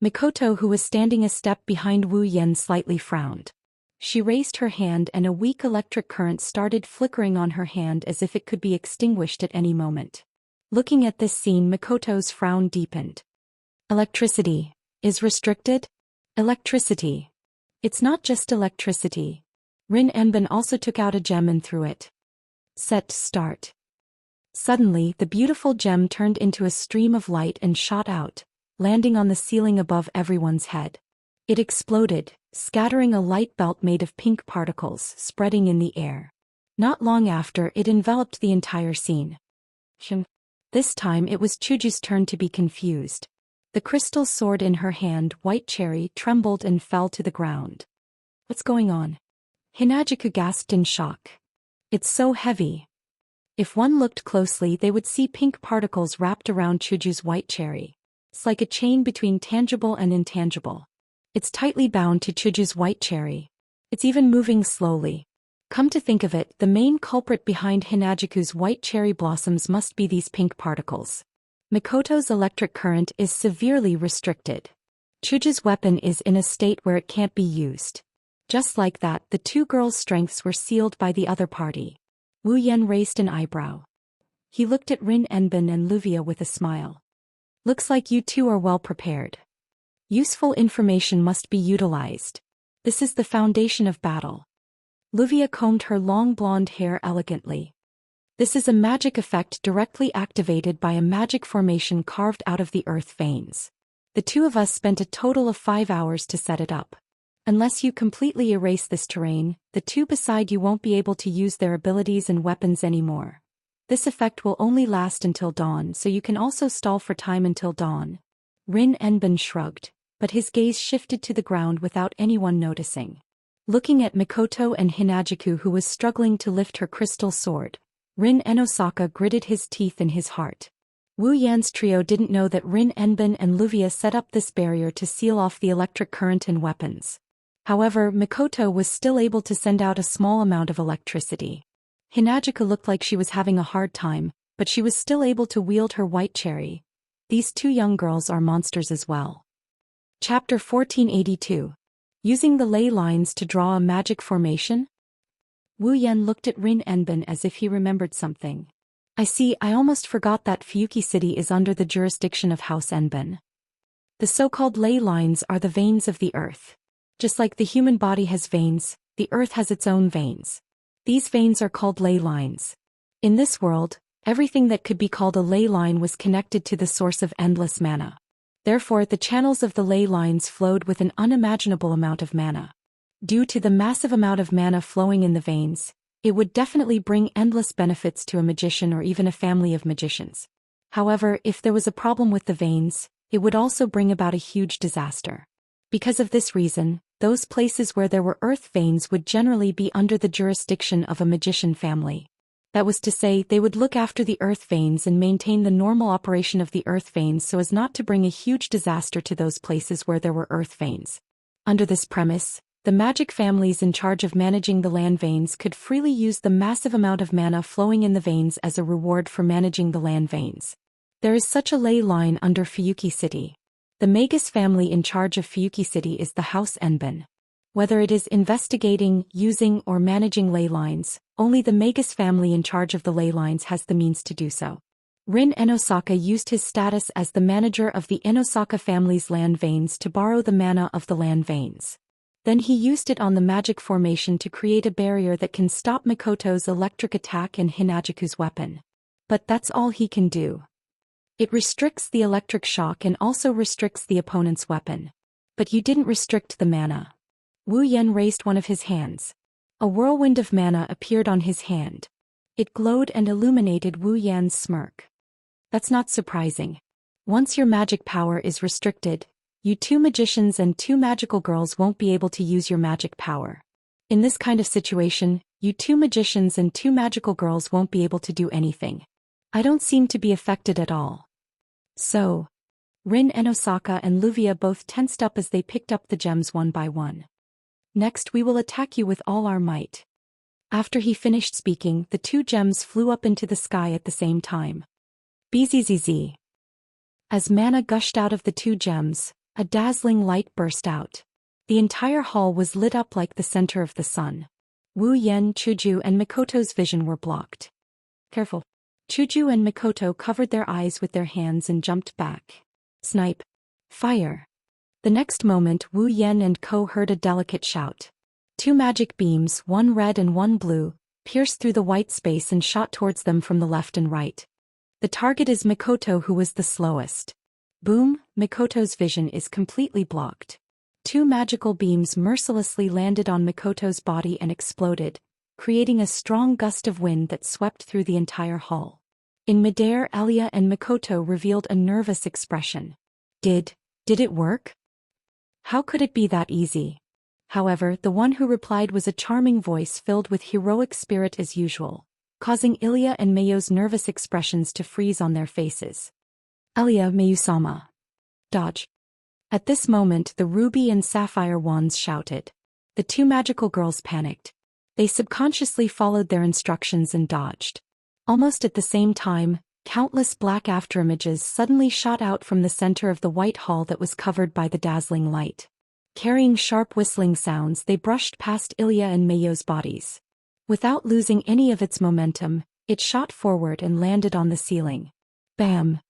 Mikoto, who was standing a step behind Wu Yan, slightly frowned. She raised her hand and a weak electric current started flickering on her hand as if it could be extinguished at any moment. Looking at this scene, Mikoto's frown deepened. Electricity is restricted? Electricity. It's not just electricity. Rin Enbin also took out a gem and threw it. Set start. Suddenly, the beautiful gem turned into a stream of light and shot out, landing on the ceiling above everyone's head. It exploded, scattering a light belt made of pink particles, spreading in the air. Not long after, it enveloped the entire scene. This time it was Chuju's turn to be confused. The crystal sword in her hand, White Cherry, trembled and fell to the ground. What's going on? Hinajiku gasped in shock. It's so heavy. If one looked closely, they would see pink particles wrapped around Chuju's White Cherry. It's like a chain between tangible and intangible. It's tightly bound to Chuju's White Cherry. It's even moving slowly. Come to think of it, the main culprit behind Hinajiku's white cherry blossoms must be these pink particles. Mikoto's electric current is severely restricted. Chuju's weapon is in a state where it can't be used. Just like that, the two girls' strengths were sealed by the other party. Wu Yan raised an eyebrow. He looked at Rin Enbin and Luvia with a smile. Looks like you two are well prepared. Useful information must be utilized. This is the foundation of battle. Luvia combed her long blonde hair elegantly. This is a magic effect directly activated by a magic formation carved out of the earth veins. The two of us spent a total of 5 hours to set it up. Unless you completely erase this terrain, the two beside you won't be able to use their abilities and weapons anymore. This effect will only last until dawn, so you can also stall for time until dawn. Rin Enbin shrugged, but his gaze shifted to the ground without anyone noticing. Looking at Mikoto and Hinajiku, who was struggling to lift her crystal sword, Rin Enosaka gritted his teeth in his heart. Wu Yan's trio didn't know that Rin Enbin and Luvia set up this barrier to seal off the electric current and weapons. However, Mikoto was still able to send out a small amount of electricity. Hinajiku looked like she was having a hard time, but she was still able to wield her white cherry. These two young girls are monsters as well. Chapter 1482. Using the ley lines to draw a magic formation? Wu Yan looked at Rin Enbin as if he remembered something. I see, I almost forgot that Fuyuki City is under the jurisdiction of House Enbin. The so-called ley lines are the veins of the earth. Just like the human body has veins, the earth has its own veins. These veins are called ley lines. In this world, everything that could be called a ley line was connected to the source of endless mana. Therefore, the channels of the ley lines flowed with an unimaginable amount of mana. Due to the massive amount of mana flowing in the veins, it would definitely bring endless benefits to a magician or even a family of magicians. However, if there was a problem with the veins, it would also bring about a huge disaster. Because of this reason, those places where there were earth veins would generally be under the jurisdiction of a magician family. That was to say, they would look after the earth veins and maintain the normal operation of the earth veins so as not to bring a huge disaster to those places where there were earth veins. Under this premise, the magic families in charge of managing the land veins could freely use the massive amount of mana flowing in the veins as a reward for managing the land veins. There is such a ley line under Fuyuki City. The Magus family in charge of Fuyuki City is the House Enbin. Whether it is investigating, using, or managing ley lines, only the Magus family in charge of the ley lines has the means to do so. Rin Enosaka used his status as the manager of the Enosaka family's land veins to borrow the mana of the land veins. Then he used it on the magic formation to create a barrier that can stop Mikoto's electric attack and Hinajiku's weapon. But that's all he can do. It restricts the electric shock and also restricts the opponent's weapon. But you didn't restrict the mana. Wu Yan raised one of his hands. A whirlwind of mana appeared on his hand. It glowed and illuminated Wu Yan's smirk. That's not surprising. Once your magic power is restricted, you two magicians and two magical girls won't be able to use your magic power. In this kind of situation, you two magicians and two magical girls won't be able to do anything. I don't seem to be affected at all. So, Rin Enosaka and Luvia both tensed up as they picked up the gems one by one. Next we will attack you with all our might. After he finished speaking, the two gems flew up into the sky at the same time. Bzzz. As mana gushed out of the two gems, a dazzling light burst out. The entire hall was lit up like the center of the sun. Wu Yan, Chuju and Mikoto's vision were blocked. Careful. Chuju and Mikoto covered their eyes with their hands and jumped back. Snipe. Fire. The next moment Wu Yan and Ko heard a delicate shout. Two magic beams, one red and one blue, pierced through the white space and shot towards them from the left and right. The target is Mikoto, who was the slowest. Boom, Mikoto's vision is completely blocked. Two magical beams mercilessly landed on Mikoto's body and exploded, creating a strong gust of wind that swept through the entire hall. In midair, Elia and Mikoto revealed a nervous expression. Did it work? How could it be that easy? However, the one who replied was a charming voice filled with heroic spirit as usual, causing Ilya and Mayo's nervous expressions to freeze on their faces. Elia, Mayu-sama. Dodge. At this moment the ruby and sapphire wands shouted. The two magical girls panicked. They subconsciously followed their instructions and dodged. Almost at the same time, countless black afterimages suddenly shot out from the center of the white hall that was covered by the dazzling light. Carrying sharp whistling sounds, they brushed past Ilya and Mayo's bodies. Without losing any of its momentum, it shot forward and landed on the ceiling. Bam!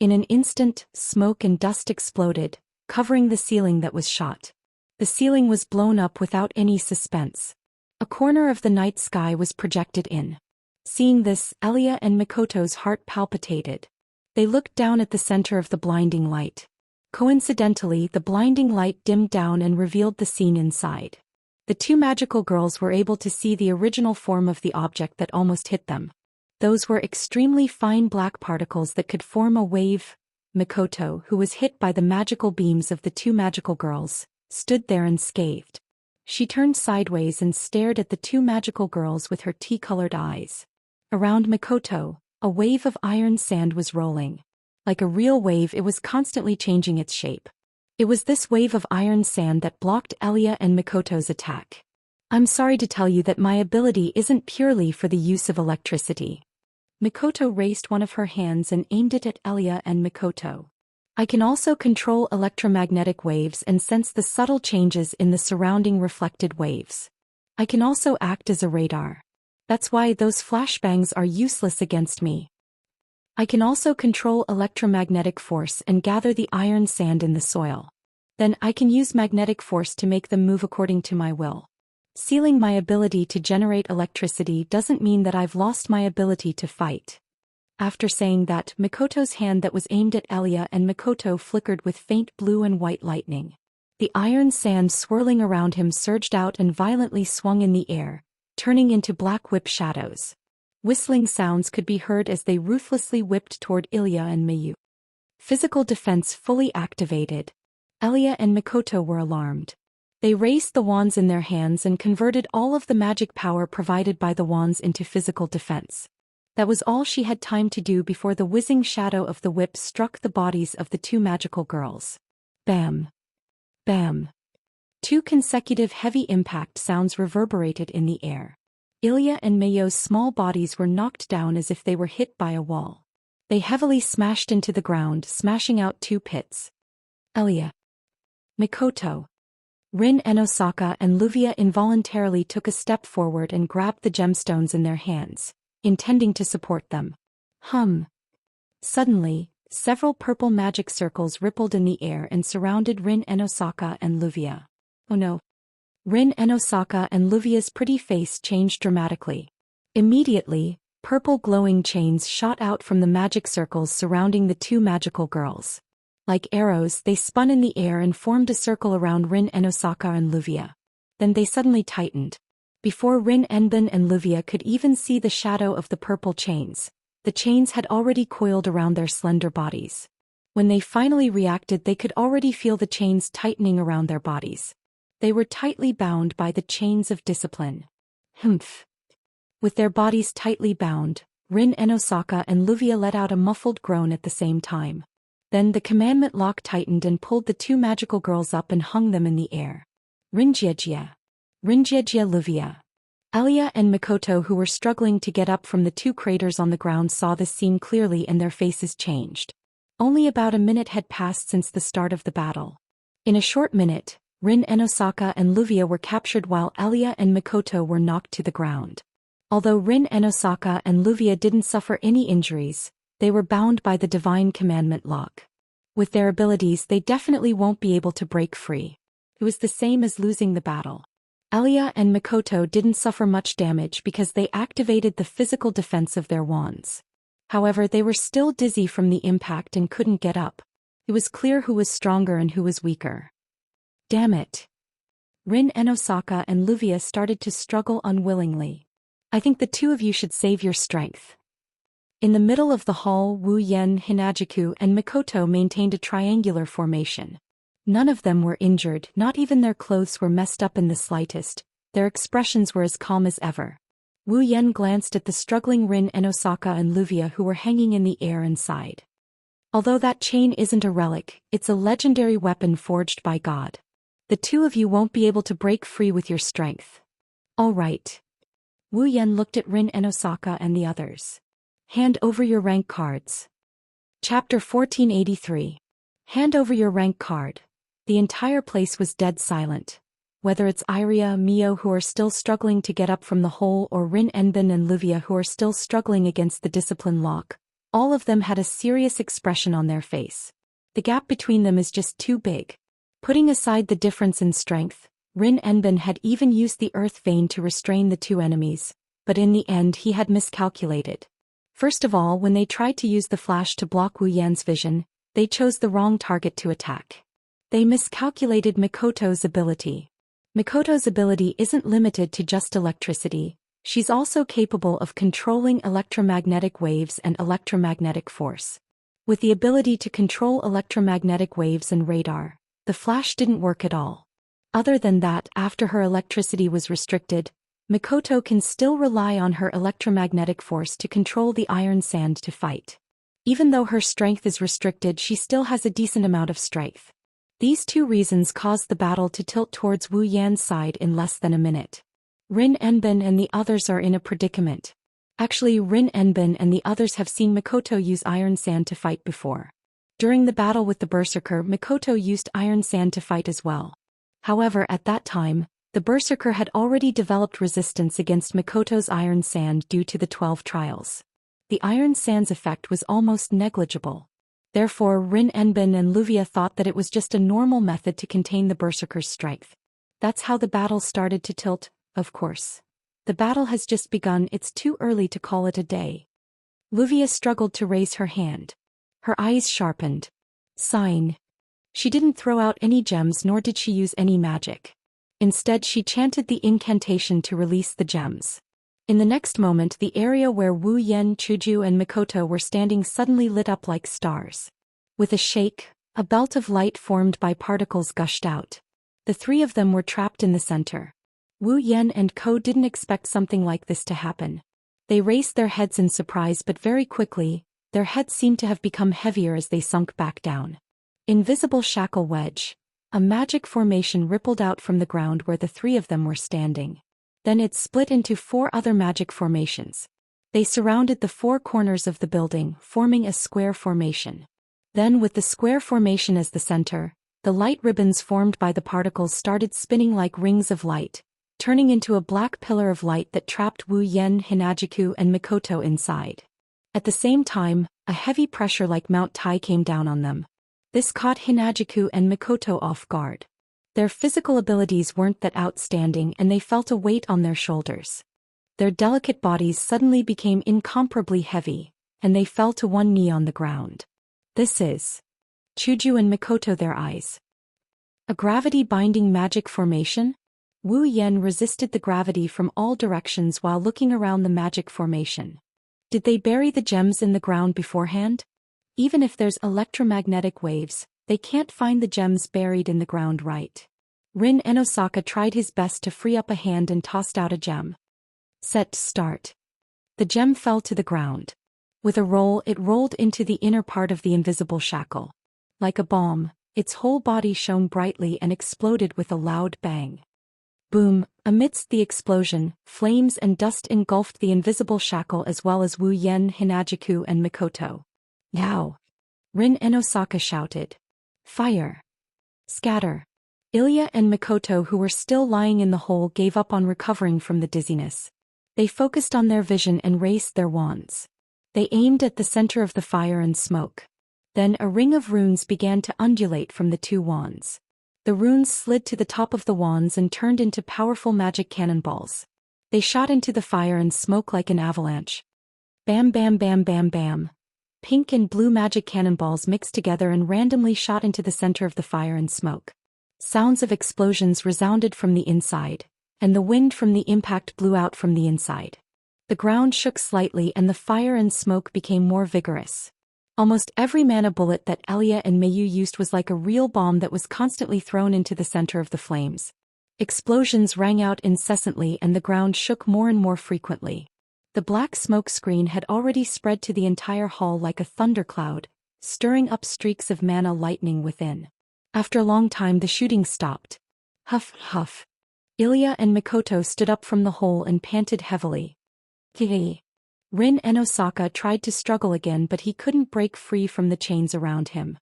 In an instant, smoke and dust exploded, covering the ceiling that was shot. The ceiling was blown up without any suspense. A corner of the night sky was projected in. Seeing this, Elia and Mikoto's heart palpitated. They looked down at the center of the blinding light. Coincidentally, the blinding light dimmed down and revealed the scene inside. The two magical girls were able to see the original form of the object that almost hit them. Those were extremely fine black particles that could form a wave. Mikoto, who was hit by the magical beams of the two magical girls, stood there unscathed. She turned sideways and stared at the two magical girls with her tea-colored eyes. Around Mikoto, a wave of iron sand was rolling. Like a real wave, it was constantly changing its shape. It was this wave of iron sand that blocked Elia and Mikoto's attack. I'm sorry to tell you that my ability isn't purely for the use of electricity. Mikoto raised one of her hands and aimed it at Elia and Mikoto. I can also control electromagnetic waves and sense the subtle changes in the surrounding reflected waves. I can also act as a radar. That's why those flashbangs are useless against me. I can also control electromagnetic force and gather the iron sand in the soil. Then I can use magnetic force to make them move according to my will. Sealing my ability to generate electricity doesn't mean that I've lost my ability to fight. After saying that, Mikoto's hand that was aimed at Elia and Mikoto flickered with faint blue and white lightning. The iron sand swirling around him surged out and violently swung in the air, turning into black whip shadows. Whistling sounds could be heard as they ruthlessly whipped toward Ilya and Mayu. Physical defense fully activated. Elia and Mikoto were alarmed. They raised the wands in their hands and converted all of the magic power provided by the wands into physical defense. That was all she had time to do before the whizzing shadow of the whip struck the bodies of the two magical girls. Bam! Bam! Two consecutive heavy impact sounds reverberated in the air. Ilya and Mayo's small bodies were knocked down as if they were hit by a wall. They heavily smashed into the ground, smashing out two pits. Elia, Mikoto, Rin Enosaka and Luvia involuntarily took a step forward and grabbed the gemstones in their hands, intending to support them. Suddenly, several purple magic circles rippled in the air and surrounded Rin Enosaka and Luvia. Oh no. Rin Enosaka and Luvia's pretty face changed dramatically. Immediately, purple glowing chains shot out from the magic circles surrounding the two magical girls. Like arrows, they spun in the air and formed a circle around Rin Enosaka and Luvia. Then they suddenly tightened. Before Rin Enbin and Luvia could even see the shadow of the purple chains, the chains had already coiled around their slender bodies. When they finally reacted, they could already feel the chains tightening around their bodies. They were tightly bound by the chains of discipline. With their bodies tightly bound, Rin Enosaka and Luvia let out a muffled groan at the same time. Then the commandment lock tightened and pulled the two magical girls up and hung them in the air. Rinjiejia, Luvia. Elia and Mikoto, who were struggling to get up from the two craters on the ground, saw this scene clearly and their faces changed. Only about a minute had passed since the start of the battle. In a short minute, Rin and Osaka and Luvia were captured while Elia and Mikoto were knocked to the ground. Although Rin and Osaka and Luvia didn't suffer any injuries, they were bound by the divine commandment lock. With their abilities they definitely won't be able to break free. It was the same as losing the battle. Elia and Mikoto didn't suffer much damage because they activated the physical defense of their wands. However, they were still dizzy from the impact and couldn't get up. It was clear who was stronger and who was weaker. Damn it. Rin and Osaka and Luvia started to struggle unwillingly. I think the two of you should save your strength. In the middle of the hall, Wu Yen, Hinajiku, and Mikoto maintained a triangular formation. None of them were injured, not even their clothes were messed up in the slightest. Their expressions were as calm as ever. Wu Yen glanced at the struggling Rin and Osaka and Luvia who were hanging in the air and sighed. Although that chain isn't a relic, it's a legendary weapon forged by God. The two of you won't be able to break free with your strength. All right. Wu Yen looked at Rin and Osaka and the others. Hand over your rank cards. Chapter 1483. Hand over your rank card. The entire place was dead silent. Whether it's Iria, Mio who are still struggling to get up from the hole or Rin Enbin and Luvia who are still struggling against the discipline lock, all of them had a serious expression on their face. The gap between them is just too big. Putting aside the difference in strength, Rin Enbin had even used the earth vein to restrain the two enemies, but in the end he had miscalculated. First of all, when they tried to use the flash to block Wu Yan's vision, they chose the wrong target to attack. They miscalculated Mikoto's ability. Mikoto's ability isn't limited to just electricity, she's also capable of controlling electromagnetic waves and electromagnetic force. With the ability to control electromagnetic waves and radar, the flash didn't work at all. Other than that, after her electricity was restricted, Mikoto can still rely on her electromagnetic force to control the iron sand to fight. Even though her strength is restricted, she still has a decent amount of strength. These two reasons caused the battle to tilt towards Wu Yan's side in less than a minute. Rin Enbin and the others are in a predicament. Actually, Rin Enbin and the others have seen Mikoto use iron sand to fight before. During the battle with the Berserker, Mikoto used iron sand to fight as well. However, at that time, the Berserker had already developed resistance against Mikoto's iron sand due to the 12 trials. The iron sand's effect was almost negligible. Therefore, Rin Enbin and Luvia thought that it was just a normal method to contain the Berserker's strength. That's how the battle started to tilt, of course. The battle has just begun, it's too early to call it a day. Luvia struggled to raise her hand. Her eyes sharpened. Sign. She didn't throw out any gems nor did she use any magic. Instead, she chanted the incantation to release the gems. In the next moment, the area where Wu Yen, Chuju and Mikoto were standing suddenly lit up like stars. With a shake, a belt of light formed by particles gushed out. The three of them were trapped in the center. Wu Yen and Ko didn't expect something like this to happen. They raised their heads in surprise, but very quickly, their heads seemed to have become heavier as they sunk back down. Invisible shackle wedge. A magic formation rippled out from the ground where the three of them were standing. Then it split into 4 other magic formations. They surrounded the 4 corners of the building, forming a square formation. Then, with the square formation as the center, the light ribbons formed by the particles started spinning like rings of light, turning into a black pillar of light that trapped Wu Yen, Hinajiku and Mikoto inside. At the same time, a heavy pressure like Mount Tai came down on them. This caught Hinajiku and Mikoto off guard. Their physical abilities weren't that outstanding and they felt a weight on their shoulders. Their delicate bodies suddenly became incomparably heavy, and they fell to one knee on the ground. This is Chuju and Mikoto, their eyes. A gravity-binding magic formation? Wu Yen resisted the gravity from all directions while looking around the magic formation. Did they bury the gems in the ground beforehand? Even if there's electromagnetic waves, they can't find the gems buried in the ground, right? Rin and Osaka tried his best to free up a hand and tossed out a gem. Set, start. The gem fell to the ground. With a roll, it rolled into the inner part of the invisible shackle. Like a bomb, its whole body shone brightly and exploded with a loud bang. Boom! Amidst the explosion, flames and dust engulfed the invisible shackle as well as Wu Yen, Hinajiku and Mikoto. Yow! Rin and Osaka shouted. Fire! Scatter! Ilya and Mikoto, who were still lying in the hole, gave up on recovering from the dizziness. They focused on their vision and raised their wands. They aimed at the center of the fire and smoke. Then a ring of runes began to undulate from the two wands. The runes slid to the top of the wands and turned into powerful magic cannonballs. They shot into the fire and smoke like an avalanche. Bam bam bam bam bam. Pink and blue magic cannonballs mixed together and randomly shot into the center of the fire and smoke. Sounds of explosions resounded from the inside, and the wind from the impact blew out from the inside. The ground shook slightly and the fire and smoke became more vigorous. Almost every mana bullet that Ilya and Mayu used was like a real bomb that was constantly thrown into the center of the flames. Explosions rang out incessantly and the ground shook more and more frequently. The black smoke screen had already spread to the entire hall like a thundercloud, stirring up streaks of mana lightning within. After a long time the shooting stopped. Huff, huff. Ilya and Mikoto stood up from the hole and panted heavily. Kihi. Rin and Osaka tried to struggle again, but he couldn't break free from the chains around him.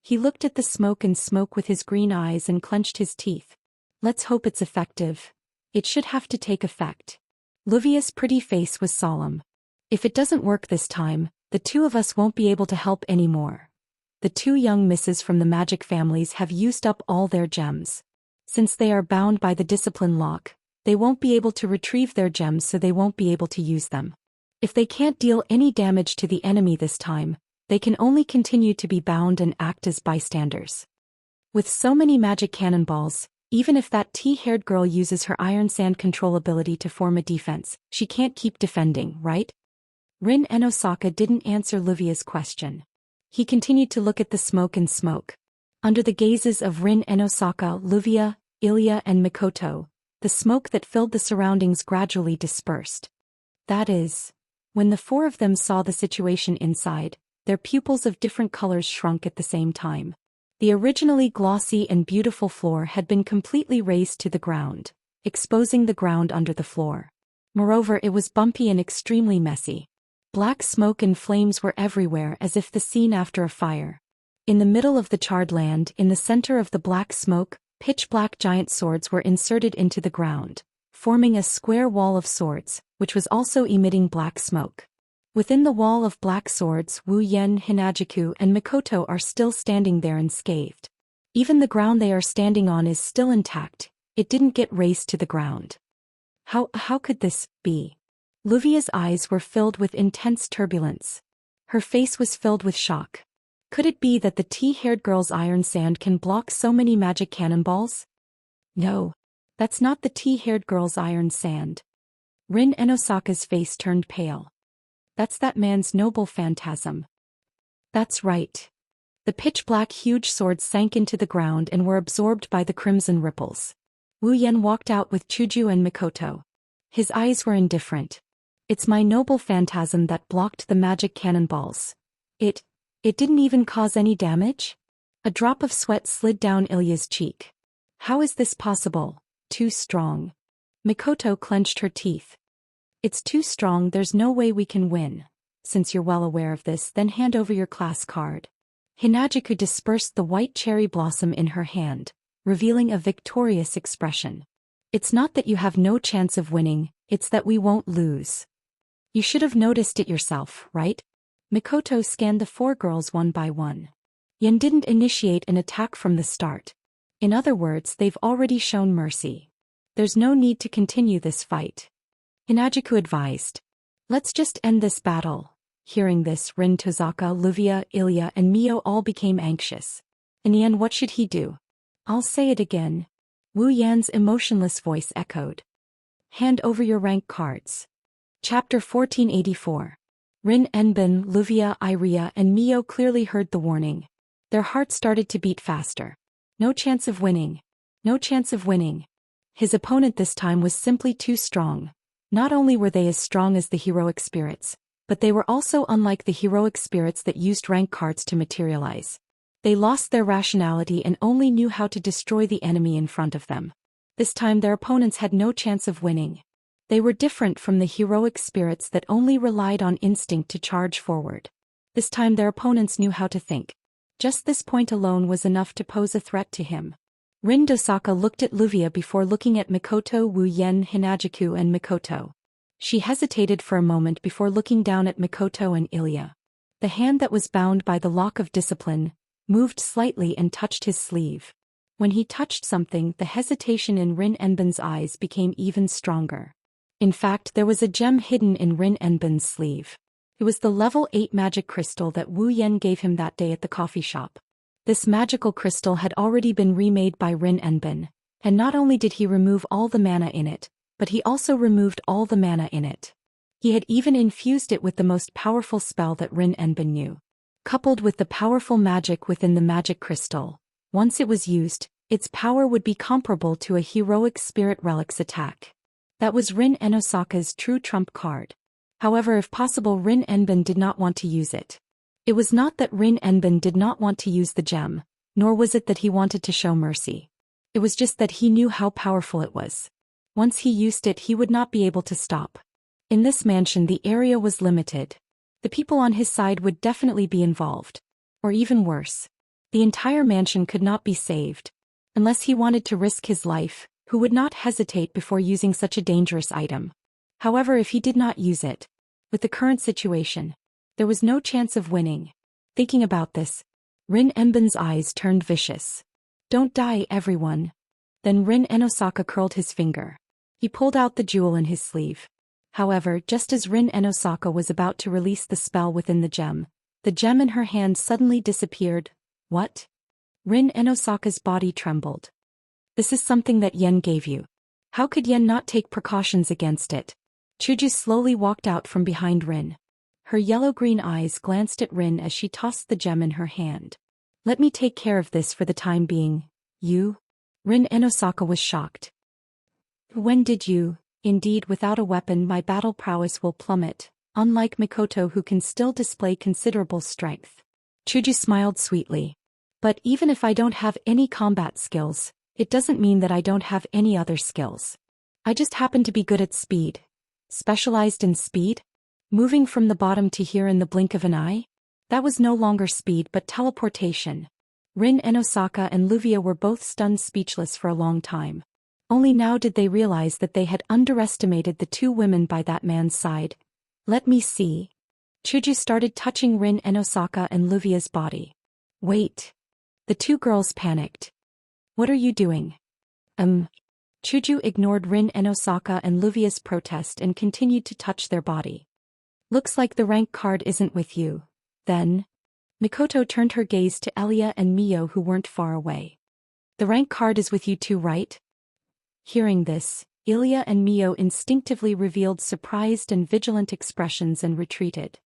He looked at the smoke and smoke with his green eyes and clenched his teeth. Let's hope it's effective. It should have to take effect. Luvia's pretty face was solemn. If it doesn't work this time, the two of us won't be able to help anymore. The two young misses from the magic families have used up all their gems. Since they are bound by the discipline lock, they won't be able to retrieve their gems, so they won't be able to use them. If they can't deal any damage to the enemy this time, they can only continue to be bound and act as bystanders. With so many magic cannonballs, even if that tea-haired girl uses her iron sand control ability to form a defense, she can't keep defending, right? Rin and Osaka didn't answer Luvia's question. He continued to look at the smoke and smoke. Under the gazes of Rin and Osaka, Luvia, Ilya and Mikoto, the smoke that filled the surroundings gradually dispersed. That is, when the four of them saw the situation inside, their pupils of different colors shrunk at the same time. The originally glossy and beautiful floor had been completely razed to the ground, exposing the ground under the floor. Moreover, it was bumpy and extremely messy. Black smoke and flames were everywhere, as if the scene after a fire. In the middle of the charred land, in the center of the black smoke, pitch-black giant swords were inserted into the ground, forming a square wall of swords, which was also emitting black smoke. Within the wall of black swords, Wu Yen, Hinajiku, and Mikoto are still standing there unscathed. Even the ground they are standing on is still intact, it didn't get razed to the ground. How could this be? Luvia's eyes were filled with intense turbulence. Her face was filled with shock. Could it be that the tea-haired girl's iron sand can block so many magic cannonballs? No. That's not the tea-haired girl's iron sand. Rin and Osaka's face turned pale. That's that man's noble phantasm. That's right. The pitch-black huge swords sank into the ground and were absorbed by the crimson ripples. Wu Yen walked out with Chuju and Mikoto. His eyes were indifferent. It's my noble phantasm that blocked the magic cannonballs. It didn't even cause any damage? A drop of sweat slid down Ilya's cheek. How is this possible? Too strong. Mikoto clenched her teeth. It's too strong, there's no way we can win. Since you're well aware of this, then hand over your class card. Hinajiku dispersed the white cherry blossom in her hand, revealing a victorious expression. It's not that you have no chance of winning, it's that we won't lose. You should have noticed it yourself, right? Mikoto scanned the four girls one by one. Yen didn't initiate an attack from the start. In other words, they've already shown mercy. There's no need to continue this fight. Hinajiku advised. Let's just end this battle. Hearing this, Rin, Tozaka, Luvia, Ilya, and Mio all became anxious. And Yen, what should he do? I'll say it again. Wu Yan's emotionless voice echoed. Hand over your rank cards. Chapter 1484. Rin, Enbin, Luvia, Iria, and Mio clearly heard the warning. Their hearts started to beat faster. No chance of winning. No chance of winning. His opponent this time was simply too strong. Not only were they as strong as the heroic spirits, but they were also unlike the heroic spirits that used rank cards to materialize. They lost their rationality and only knew how to destroy the enemy in front of them. This time their opponents had no chance of winning. They were different from the heroic spirits that only relied on instinct to charge forward. This time their opponents knew how to think. Just this point alone was enough to pose a threat to him. Rin Dosaka looked at Luvia before looking at Mikoto, Wu Yen, Hinajaku and Mikoto. She hesitated for a moment before looking down at Mikoto and Ilya. The hand that was bound by the lock of discipline moved slightly and touched his sleeve. When he touched something, the hesitation in Rin Enbin's eyes became even stronger. In fact, there was a gem hidden in Rin Enbin's sleeve. It was the level 8 magic crystal that Wu Yen gave him that day at the coffee shop. This magical crystal had already been remade by Rin Enbin, and not only did he remove all the mana in it, but he also removed all the mana in it. He had even infused it with the most powerful spell that Rin Enbin knew. Coupled with the powerful magic within the magic crystal, once it was used, its power would be comparable to a heroic spirit relic's attack. That was Rin Enosaka's true trump card. However, if possible, Rin Enbin did not want to use it. It was not that Rin Enbin did not want to use the gem, nor was it that he wanted to show mercy. It was just that he knew how powerful it was. Once he used it, he would not be able to stop. In this mansion, the area was limited. The people on his side would definitely be involved. Or even worse. The entire mansion could not be saved. Unless he wanted to risk his life, who would not hesitate before using such a dangerous item. However, if he did not use it, with the current situation, there was no chance of winning. Thinking about this, Rin Enbin's eyes turned vicious. Don't die, everyone. Then Rin Enosaka curled his finger. He pulled out the jewel in his sleeve. However, just as Rin Enosaka was about to release the spell within the gem in her hand suddenly disappeared. What? Rin Enosaka's body trembled. This is something that Yen gave you. How could Yen not take precautions against it? Chuju slowly walked out from behind Rin. Her yellow-green eyes glanced at Rin as she tossed the gem in her hand. Let me take care of this for the time being. You? Rin Enosaka was shocked. When did you? Indeed, without a weapon my battle prowess will plummet, unlike Mikoto who can still display considerable strength. Chuju smiled sweetly. But even if I don't have any combat skills, it doesn't mean that I don't have any other skills. I just happen to be good at speed. Specialized in speed? Moving from the bottom to here in the blink of an eye? That was no longer speed but teleportation. Rin Enosaka and Luvia were both stunned speechless for a long time. Only now did they realize that they had underestimated the two women by that man's side. Let me see. Chuju started touching Rin Enosaka and Luvia's body. Wait. The two girls panicked. What are you doing? Chuju ignored Rin Enosaka and Luvia's protest and continued to touch their body. Looks like the rank card isn't with you. Then? Mikoto turned her gaze to Elia and Mio who weren't far away. The rank card is with you too, right? Hearing this, Ilya and Mio instinctively revealed surprised and vigilant expressions and retreated.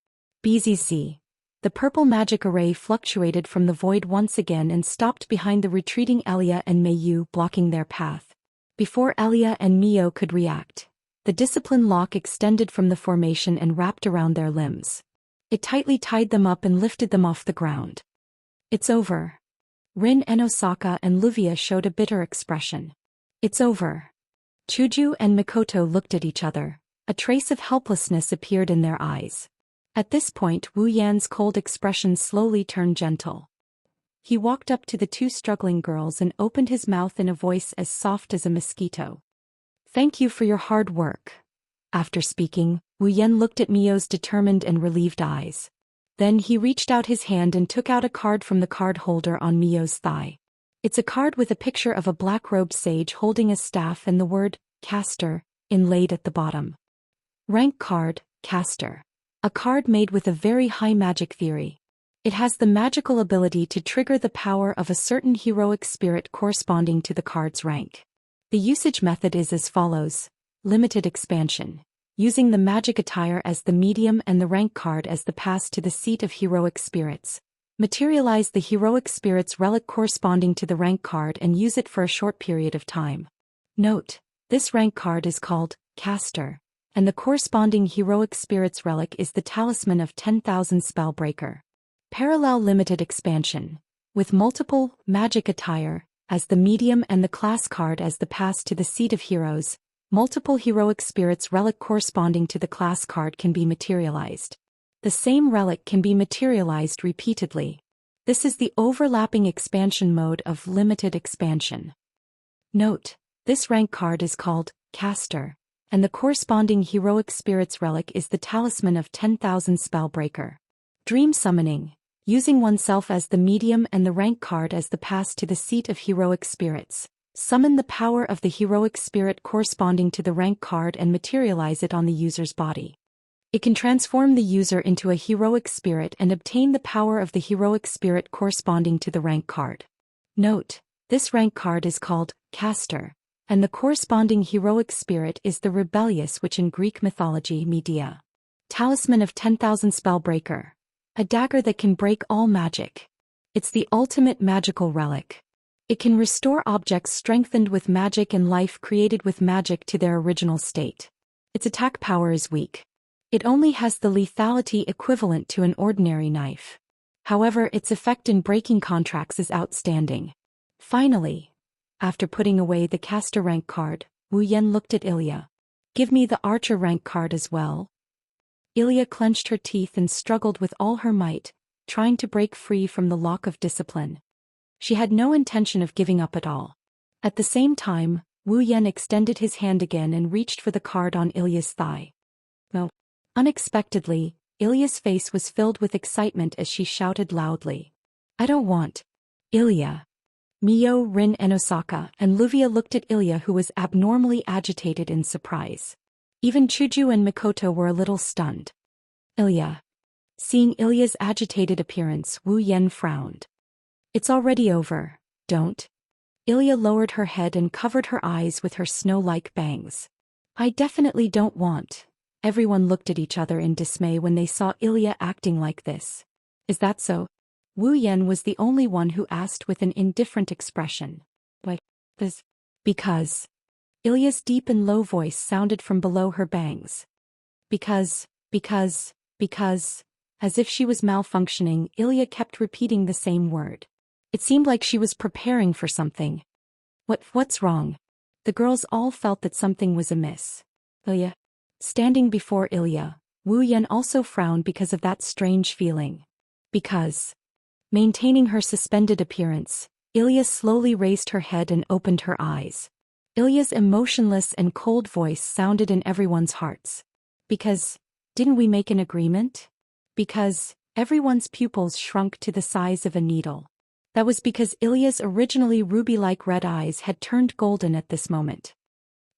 BZC. The purple magic array fluctuated from the void once again and stopped behind the retreating Elia and Mayu, blocking their path. Before Elia and Mio could react, the discipline lock extended from the formation and wrapped around their limbs. It tightly tied them up and lifted them off the ground. It's over. Rin Enosaka and Luvia showed a bitter expression. It's over. Chuju and Mikoto looked at each other. A trace of helplessness appeared in their eyes. At this point, Wu Yan's cold expression slowly turned gentle. He walked up to the two struggling girls and opened his mouth in a voice as soft as a mosquito. Thank you for your hard work. After speaking, Wu Yan looked at Mio's determined and relieved eyes. Then he reached out his hand and took out a card from the card holder on Mio's thigh. It's a card with a picture of a black-robed sage holding a staff and the word, caster, inlaid at the bottom. Rank card, caster. A card made with a very high magic theory. It has the magical ability to trigger the power of a certain heroic spirit corresponding to the card's rank. The usage method is as follows. Limited expansion. Using the magic attire as the medium and the rank card as the pass to the seat of heroic spirits. Materialize the heroic spirit's relic corresponding to the rank card and use it for a short period of time. Note, this rank card is called caster, and the corresponding heroic spirit's relic is the talisman of 10,000 Spellbreaker. Parallel limited expansion. With multiple magic attire as the medium and the class card as the pass to the seat of heroes, multiple heroic spirits relic corresponding to the class card can be materialized. The same relic can be materialized repeatedly. This is the overlapping expansion mode of limited expansion. Note: this rank card is called Caster, and the corresponding heroic spirits relic is the Talisman of 10,000 Spellbreaker. Dream Summoning: using oneself as the medium and the rank card as the pass to the seat of heroic spirits. Summon the power of the heroic spirit corresponding to the rank card and materialize it on the user's body. It can transform the user into a heroic spirit and obtain the power of the heroic spirit corresponding to the rank card. Note: this rank card is called Caster, and the corresponding heroic spirit is the Rebellious, which in Greek mythology Medea. Talisman of 10,000 Spellbreaker: a dagger that can break all magic. It's the ultimate magical relic. It can restore objects strengthened with magic and life created with magic to their original state. Its attack power is weak. It only has the lethality equivalent to an ordinary knife. However, its effect in breaking contracts is outstanding. Finally, after putting away the caster rank card, Wu Yan looked at Ilya. Give me the archer rank card as well. Ilya clenched her teeth and struggled with all her might, trying to break free from the lock of discipline. She had no intention of giving up at all. At the same time, Wu Yan extended his hand again and reached for the card on Ilya's thigh. No. Unexpectedly, Ilya's face was filled with excitement as she shouted loudly. I don't want. Ilya. Mio, Rin and Osaka and Luvia looked at Ilya, who was abnormally agitated in surprise. Even Chuju and Mikoto were a little stunned. Ilya. Seeing Ilya's agitated appearance, Wu Yan frowned. It's already over, don't. Ilya lowered her head and covered her eyes with her snow-like bangs. I definitely don't want. Everyone looked at each other in dismay when they saw Ilya acting like this. Is that so? Wu Yan was the only one who asked with an indifferent expression. Why? This? Because. Ilya's deep and low voice sounded from below her bangs. Because. As if she was malfunctioning, Ilya kept repeating the same word. It seemed like she was preparing for something. What's wrong? The girls all felt that something was amiss. Ilya. Standing before Ilya, Wu Yan also frowned because of that strange feeling. Because. Maintaining her suspended appearance, Ilya slowly raised her head and opened her eyes. Ilya's emotionless and cold voice sounded in everyone's hearts. Because. Didn't we make an agreement? Because. Everyone's pupils shrunk to the size of a needle. That was because Ilya's originally ruby-like red eyes had turned golden at this moment.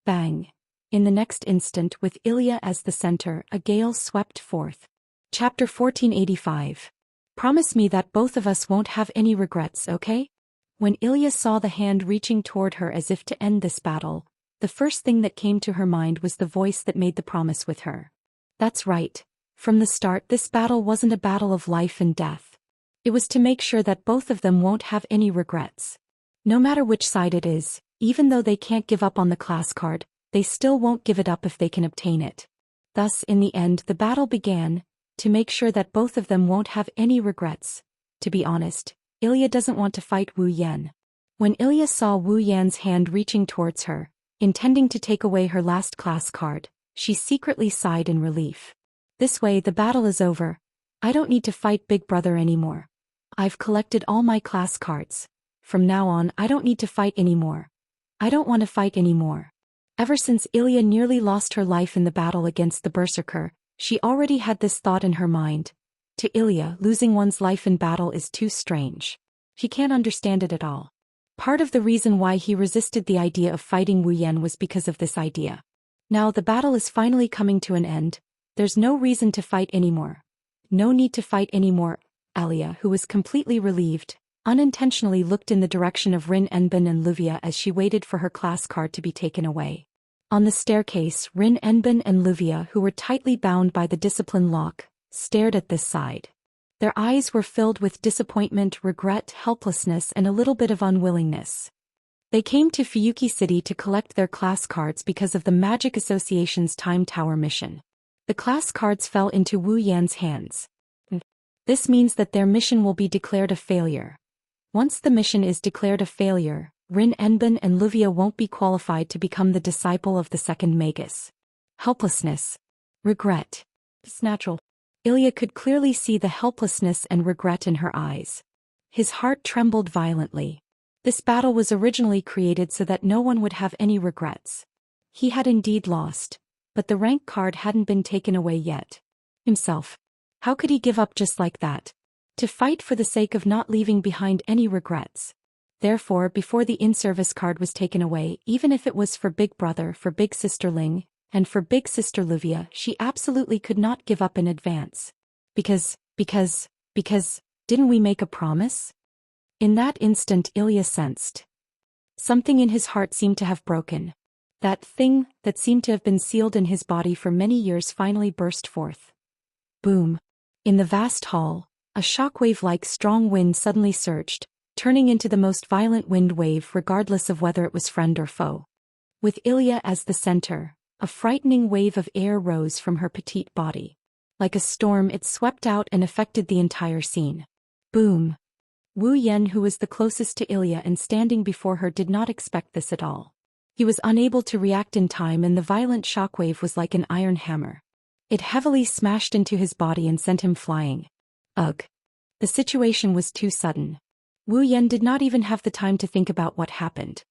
Bang. In the next instant, with Ilya as the center, a gale swept forth. Chapter 1485. Promise me that both of us won't have any regrets, okay? When Ilya saw the hand reaching toward her as if to end this battle, the first thing that came to her mind was the voice that made the promise with her. That's right. From the start, this battle wasn't a battle of life and death. It was to make sure that both of them won't have any regrets. No matter which side it is, even though they can't give up on the class card, they still won't give it up if they can obtain it. Thus, in the end, the battle began, to make sure that both of them won't have any regrets. To be honest, Ilya doesn't want to fight Wu Yan. When Ilya saw Wu Yan's hand reaching towards her, intending to take away her last class card, she secretly sighed in relief. This way the battle is over. I don't need to fight Big Brother anymore. I've collected all my class cards. From now on, I don't need to fight anymore. I don't want to fight anymore. Ever since Ilya nearly lost her life in the battle against the Berserker, she already had this thought in her mind. To Ilya, losing one's life in battle is too strange. He can't understand it at all. Part of the reason why he resisted the idea of fighting Wu Yan was because of this idea. Now the battle is finally coming to an end. There's no reason to fight anymore. No need to fight anymore. Ilya, who was completely relieved, unintentionally looked in the direction of Rin Enbin and Luvia as she waited for her class card to be taken away. On the staircase, Rin Enbin and Luvia, who were tightly bound by the discipline lock, stared at this side. Their eyes were filled with disappointment, regret, helplessness, and a little bit of unwillingness. They came to Fuyuki City to collect their class cards because of the Magic Association's Time Tower mission. The class cards fell into Wu Yan's hands. This means that their mission will be declared a failure. Once the mission is declared a failure, Rin Enbin and Luvia won't be qualified to become the disciple of the second Magus. Helplessness. Regret. It's natural. Ilya could clearly see the helplessness and regret in her eyes. His heart trembled violently. This battle was originally created so that no one would have any regrets. He had indeed lost, but the rank card hadn't been taken away yet. Himself. How could he give up just like that? To fight for the sake of not leaving behind any regrets. Therefore, before the in-service card was taken away, even if it was for Big Brother, for Big Sister Ling, and for Big Sister Luvia, she absolutely could not give up in advance. Because, didn't we make a promise? In that instant Ilya sensed. Something in his heart seemed to have broken. That thing that seemed to have been sealed in his body for many years finally burst forth. Boom. In the vast hall, a shockwave-like strong wind suddenly surged, turning into the most violent wind wave regardless of whether it was friend or foe. With Ilya as the center, a frightening wave of air rose from her petite body. Like a storm it swept out and affected the entire scene. Boom. Wu Yan, who was the closest to Ilya and standing before her, did not expect this at all. He was unable to react in time, and the violent shockwave was like an iron hammer. It heavily smashed into his body and sent him flying. Ugh. The situation was too sudden. Wu Yan did not even have the time to think about what happened.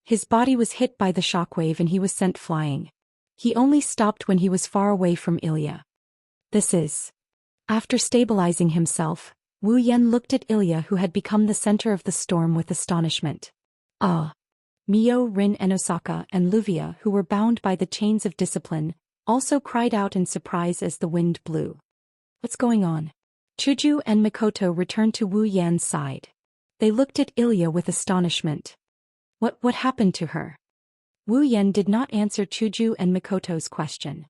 His body was hit by the shockwave and he was sent flying. He only stopped when he was far away from Ilya. This is. After stabilizing himself, Wu Yan looked at Ilya, who had become the center of the storm, with astonishment. Ah! Mio, Rin and Osaka and Luvia, who were bound by the chains of discipline, also cried out in surprise as the wind blew. What's going on? Chuju and Mikoto returned to Wu Yan's side. They looked at Ilya with astonishment. What happened to her? Wu Yan did not answer Chuju and Mikoto's question.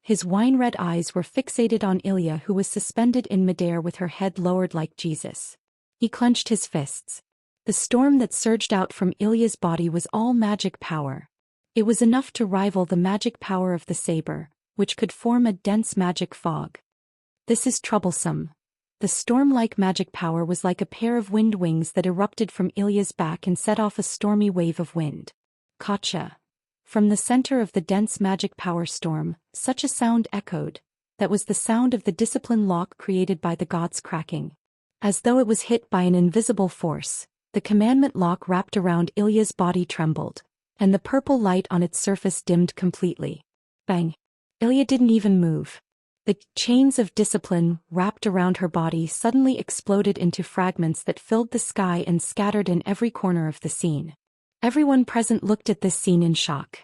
His wine-red eyes were fixated on Ilya, who was suspended in midair with her head lowered like Jesus. He clenched his fists. The storm that surged out from Ilya's body was all magic power. It was enough to rival the magic power of the saber, which could form a dense magic fog. This is troublesome. The storm-like magic power was like a pair of wind wings that erupted from Ilya's back and set off a stormy wave of wind. Gotcha. From the center of the dense magic power storm, such a sound echoed. That was the sound of the discipline lock created by the gods cracking. As though it was hit by an invisible force, the commandment lock wrapped around Ilya's body trembled, and the purple light on its surface dimmed completely. Bang! Ilya didn't even move. The chains of discipline wrapped around her body suddenly exploded into fragments that filled the sky and scattered in every corner of the scene. Everyone present looked at this scene in shock.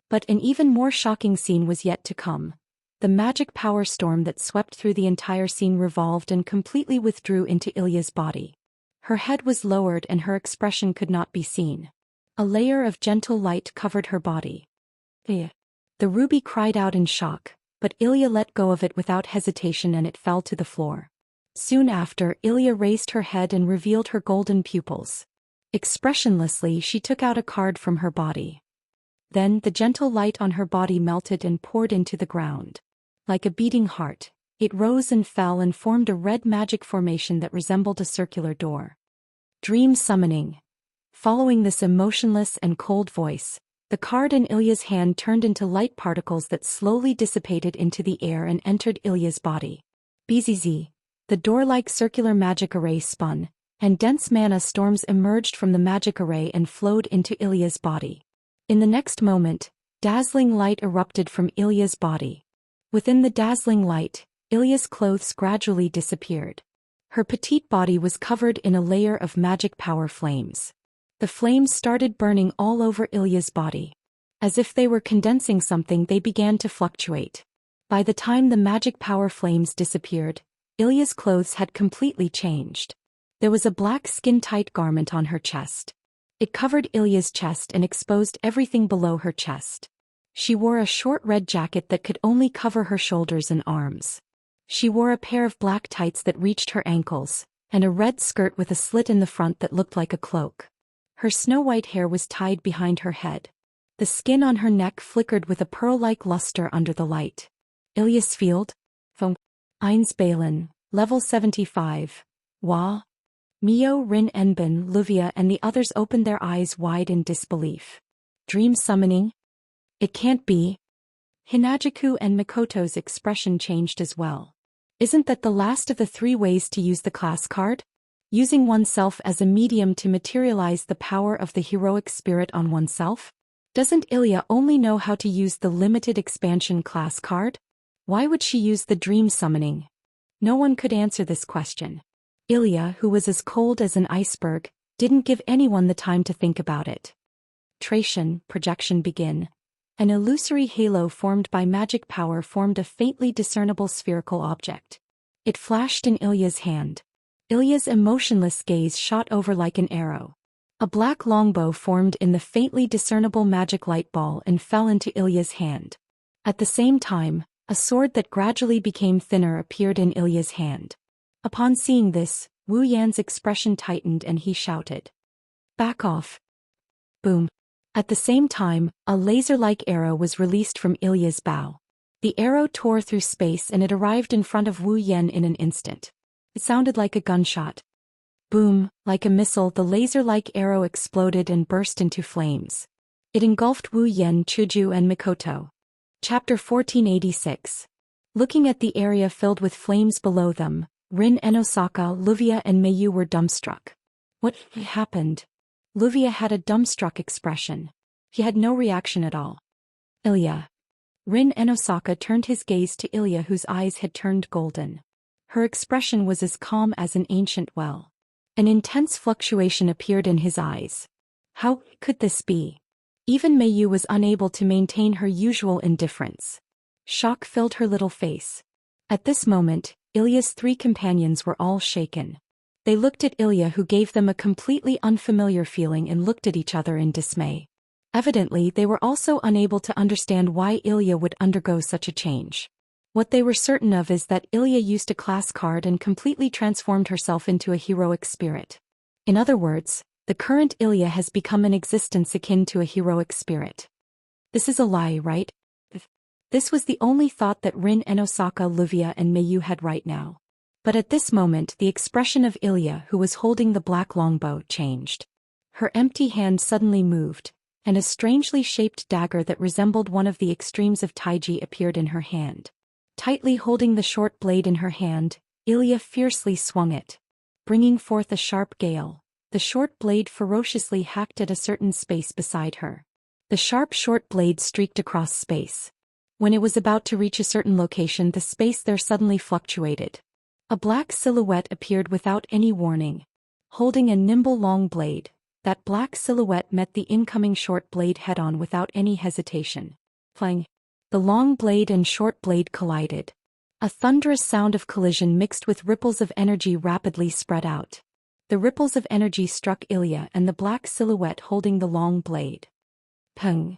But an even more shocking scene was yet to come. The magic power storm that swept through the entire scene revolved and completely withdrew into Ilya's body. Her head was lowered and her expression could not be seen. A layer of gentle light covered her body. The ruby cried out in shock, but Ilya let go of it without hesitation and it fell to the floor. Soon after, Ilya raised her head and revealed her golden pupils. Expressionlessly, she took out a card from her body. Then the gentle light on her body melted and poured into the ground. Like a beating heart, it rose and fell and formed a red magic formation that resembled a circular door. Dream summoning. Following this emotionless and cold voice, the card in Ilya's hand turned into light particles that slowly dissipated into the air and entered Ilya's body. Bzz. The door-like circular magic array spun, and dense mana storms emerged from the magic array and flowed into Ilya's body. In the next moment, dazzling light erupted from Ilya's body. Within the dazzling light, Ilya's clothes gradually disappeared. Her petite body was covered in a layer of magic power flames. The flames started burning all over Ilya's body. As if they were condensing something, they began to fluctuate. By the time the magic power flames disappeared, Ilya's clothes had completely changed. There was a black skin-tight garment on her chest. It covered Ilya's chest and exposed everything below her chest. She wore a short red jacket that could only cover her shoulders and arms. She wore a pair of black tights that reached her ankles, and a red skirt with a slit in the front that looked like a cloak. Her snow-white hair was tied behind her head. The skin on her neck flickered with a pearl-like luster under the light. Ilya's field? Vom. Eins Balin, level 75. Wah? Mio, Rin Enbin, Luvia and the others opened their eyes wide in disbelief. Dream summoning? It can't be. Hinajiku and Mikoto's expression changed as well. Isn't that the last of the 3 ways to use the class card? Using oneself as a medium to materialize the power of the heroic spirit on oneself? Doesn't Ilya only know how to use the limited expansion class card? Why would she use the dream summoning? No one could answer this question. Ilya, who was as cold as an iceberg, didn't give anyone the time to think about it. Projection begin. An illusory halo formed by magic power formed a faintly discernible spherical object. It flashed in Ilya's hand. Ilya's emotionless gaze shot over like an arrow. A black longbow formed in the faintly discernible magic light ball and fell into Ilya's hand. At the same time, a sword that gradually became thinner appeared in Ilya's hand. Upon seeing this, Wu Yan's expression tightened and he shouted, "Back off!" Boom. At the same time, a laser-like arrow was released from Ilya's bow. The arrow tore through space and it arrived in front of Wu Yan in an instant. It sounded like a gunshot. Boom, like a missile, the laser-like arrow exploded and burst into flames. It engulfed Wu Yan, Chuju and Mikoto. Chapter 1486. Looking at the area filled with flames below them, Rin and Osaka, Luvia and Meiyu were dumbstruck. What happened? Luvia had a dumbstruck expression. He had no reaction at all. Ilya. Rin and Osaka turned his gaze to Ilya, whose eyes had turned golden. Her expression was as calm as an ancient well. An intense fluctuation appeared in his eyes. How could this be? Even Meiyu was unable to maintain her usual indifference. Shock filled her little face. At this moment, Ilya's three companions were all shaken. They looked at Ilya, who gave them a completely unfamiliar feeling, and looked at each other in dismay. Evidently, they were also unable to understand why Ilya would undergo such a change. What they were certain of is that Ilya used a class card and completely transformed herself into a heroic spirit. In other words, the current Ilya has become an existence akin to a heroic spirit. This is a lie, right? This was the only thought that Rin and Osaka, Luvia and Meiyu had right now. But at this moment the expression of Ilya, who was holding the black longbow, changed. Her empty hand suddenly moved, and a strangely shaped dagger that resembled one of the extremes of Taiji appeared in her hand. Tightly holding the short blade in her hand, Ilya fiercely swung it. Bringing forth a sharp gale, the short blade ferociously hacked at a certain space beside her. The sharp short blade streaked across space. When it was about to reach a certain location, the space there suddenly fluctuated. A black silhouette appeared without any warning. Holding a nimble long blade, that black silhouette met the incoming short blade head-on without any hesitation. Clang! The long blade and short blade collided. A thunderous sound of collision mixed with ripples of energy rapidly spread out. The ripples of energy struck Ilya and the black silhouette holding the long blade. Pung!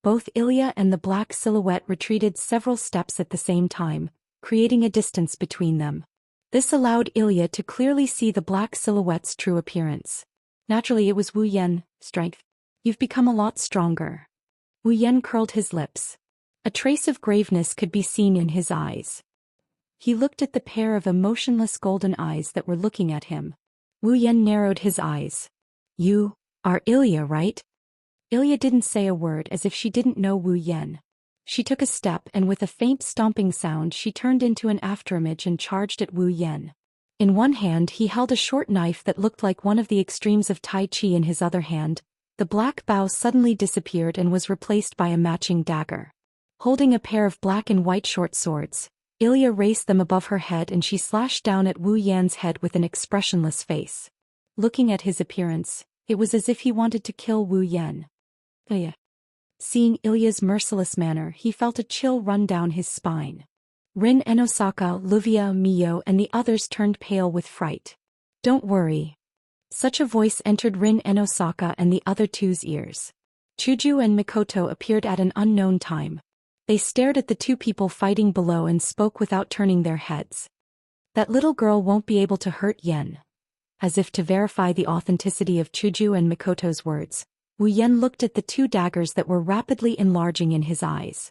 Both Ilya and the black silhouette retreated several steps at the same time, creating a distance between them. This allowed Ilya to clearly see the black silhouette's true appearance. Naturally, it was Wu Yan. Strength. You've become a lot stronger. Wu Yan curled his lips. A trace of graveness could be seen in his eyes. He looked at the pair of emotionless golden eyes that were looking at him. Wu Yan narrowed his eyes. You are Ilya, right? Ilya didn't say a word, as if she didn't know Wu Yan. She took a step and with a faint stomping sound she turned into an afterimage and charged at Wu Yan. In one hand he held a short knife that looked like one of the extremes of Tai Chi. In his other hand, the black bow suddenly disappeared and was replaced by a matching dagger. Holding a pair of black and white short swords, Ilya raised them above her head and she slashed down at Wu Yan's head with an expressionless face. Looking at his appearance, it was as if he wanted to kill Wu Yan. Ilya. Seeing Ilya's merciless manner, he felt a chill run down his spine. Rin and Osaka, Luvia, Mio and the others turned pale with fright. Don't worry. Such a voice entered Rin and Osaka and the other two's ears. Chuju and Mikoto appeared at an unknown time. They stared at the two people fighting below and spoke without turning their heads. That little girl won't be able to hurt Yen. As if to verify the authenticity of Chuju and Mikoto's words, Wu Yan looked at the two daggers that were rapidly enlarging in his eyes.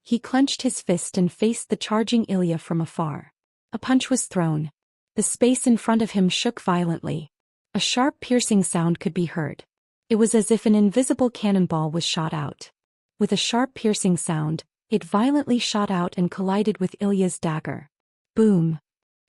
He clenched his fist and faced the charging Ilya from afar. A punch was thrown. The space in front of him shook violently. A sharp piercing sound could be heard. It was as if an invisible cannonball was shot out. With a sharp piercing sound, it violently shot out and collided with Ilya's dagger. Boom!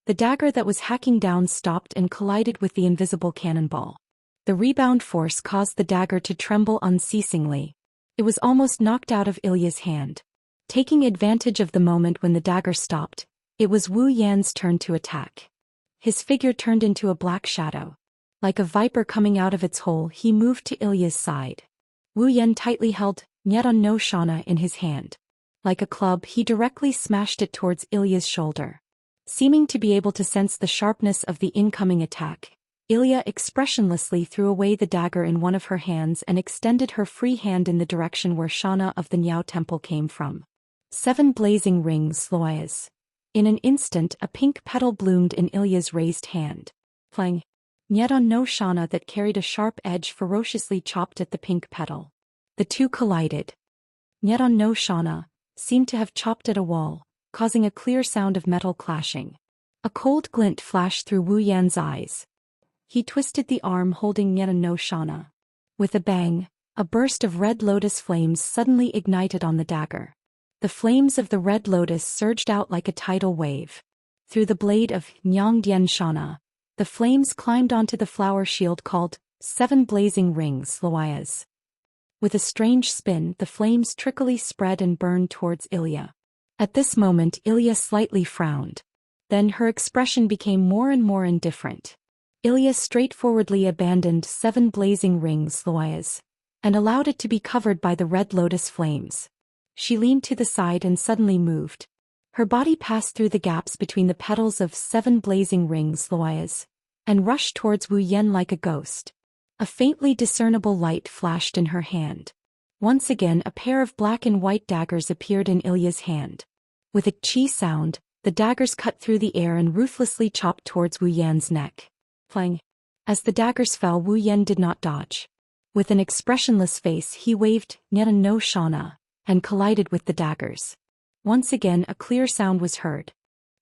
The dagger that was hacking down stopped and collided with the invisible cannonball. The rebound force caused the dagger to tremble unceasingly. It was almost knocked out of Ilya's hand. Taking advantage of the moment when the dagger stopped, it was Wu Yan's turn to attack. His figure turned into a black shadow. Like a viper coming out of its hole, he moved to Ilya's side. Wu Yan tightly held no Shana in his hand. Like a club, he directly smashed it towards Ilya's shoulder. Seeming to be able to sense the sharpness of the incoming attack, Ilya expressionlessly threw away the dagger in one of her hands and extended her free hand in the direction where Shana of the Niao temple came from. 7 blazing rings, Loyas. In an instant, a pink petal bloomed in Ilya's raised hand. Plang. Nyedon no Shana that carried a sharp edge ferociously chopped at the pink petal. The two collided. Nyedon no Shana seemed to have chopped at a wall, causing a clear sound of metal clashing. A cold glint flashed through Wu Yan's eyes. He twisted the arm holding Nyedon no Shana. With a bang, a burst of red lotus flames suddenly ignited on the dagger. The flames of the red lotus surged out like a tidal wave. Through the blade of Nyang Dian Shana, the flames climbed onto the flower shield called 7 blazing rings, Loyas. With a strange spin, the flames trickily spread and burned towards Ilya. At this moment, Ilya slightly frowned. Then her expression became more and more indifferent. Ilya straightforwardly abandoned 7 blazing rings, Loyas, and allowed it to be covered by the red lotus flames. She leaned to the side and suddenly moved. Her body passed through the gaps between the petals of 7 blazing rings, Loyas, and rushed towards Wu Yan like a ghost. A faintly discernible light flashed in her hand. Once again, a pair of black and white daggers appeared in Ilya's hand. With a chi sound, the daggers cut through the air and ruthlessly chopped towards Wu Yan's neck. Plang. As the daggers fell, Wu Yan did not dodge. With an expressionless face, he waved Nyedon no Shana and collided with the daggers. Once again, a clear sound was heard.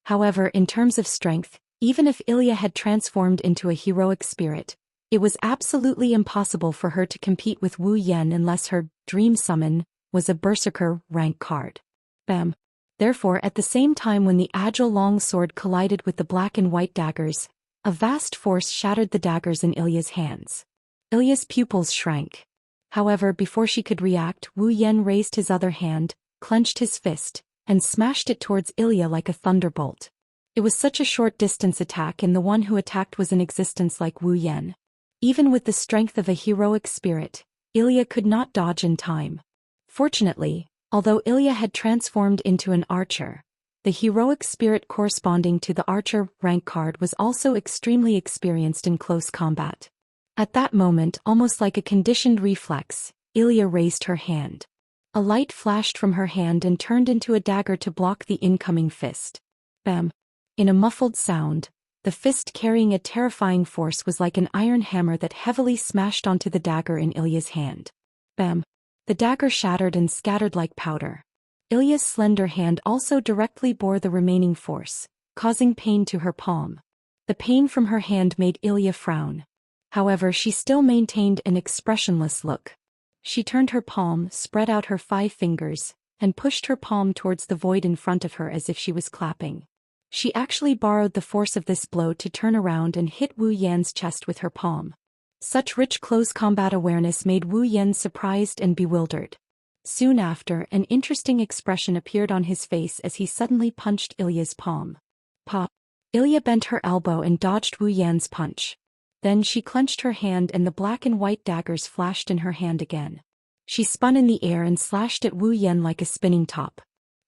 However, in terms of strength, even if Ilya had transformed into a heroic spirit, it was absolutely impossible for her to compete with Wu Yan unless her Dream Summon was a Berserker rank card. Bam. Therefore, at the same time when the agile long sword collided with the black and white daggers, a vast force shattered the daggers in Ilya's hands. Ilya's pupils shrank. However, before she could react, Wu Yan raised his other hand, clenched his fist, and smashed it towards Ilya like a thunderbolt. It was such a short-distance attack, and the one who attacked was in existence like Wu Yan. Even with the strength of a heroic spirit, Ilya could not dodge in time. Fortunately, although Ilya had transformed into an archer, the heroic spirit corresponding to the archer rank card was also extremely experienced in close combat. At that moment, almost like a conditioned reflex, Ilya raised her hand. A light flashed from her hand and turned into a dagger to block the incoming fist. Bam! In a muffled sound, the fist carrying a terrifying force was like an iron hammer that heavily smashed onto the dagger in Ilya's hand. Bam! The dagger shattered and scattered like powder. Ilya's slender hand also directly bore the remaining force, causing pain to her palm. The pain from her hand made Ilya frown. However, she still maintained an expressionless look. She turned her palm, spread out her 5 fingers, and pushed her palm towards the void in front of her as if she was clapping. She actually borrowed the force of this blow to turn around and hit Wu Yan's chest with her palm. Such rich close combat awareness made Wu Yan surprised and bewildered. Soon after, an interesting expression appeared on his face as he suddenly punched Ilya's palm. Pop! Ilya bent her elbow and dodged Wu Yan's punch. Then she clenched her hand and the black and white daggers flashed in her hand again. She spun in the air and slashed at Wu Yan like a spinning top.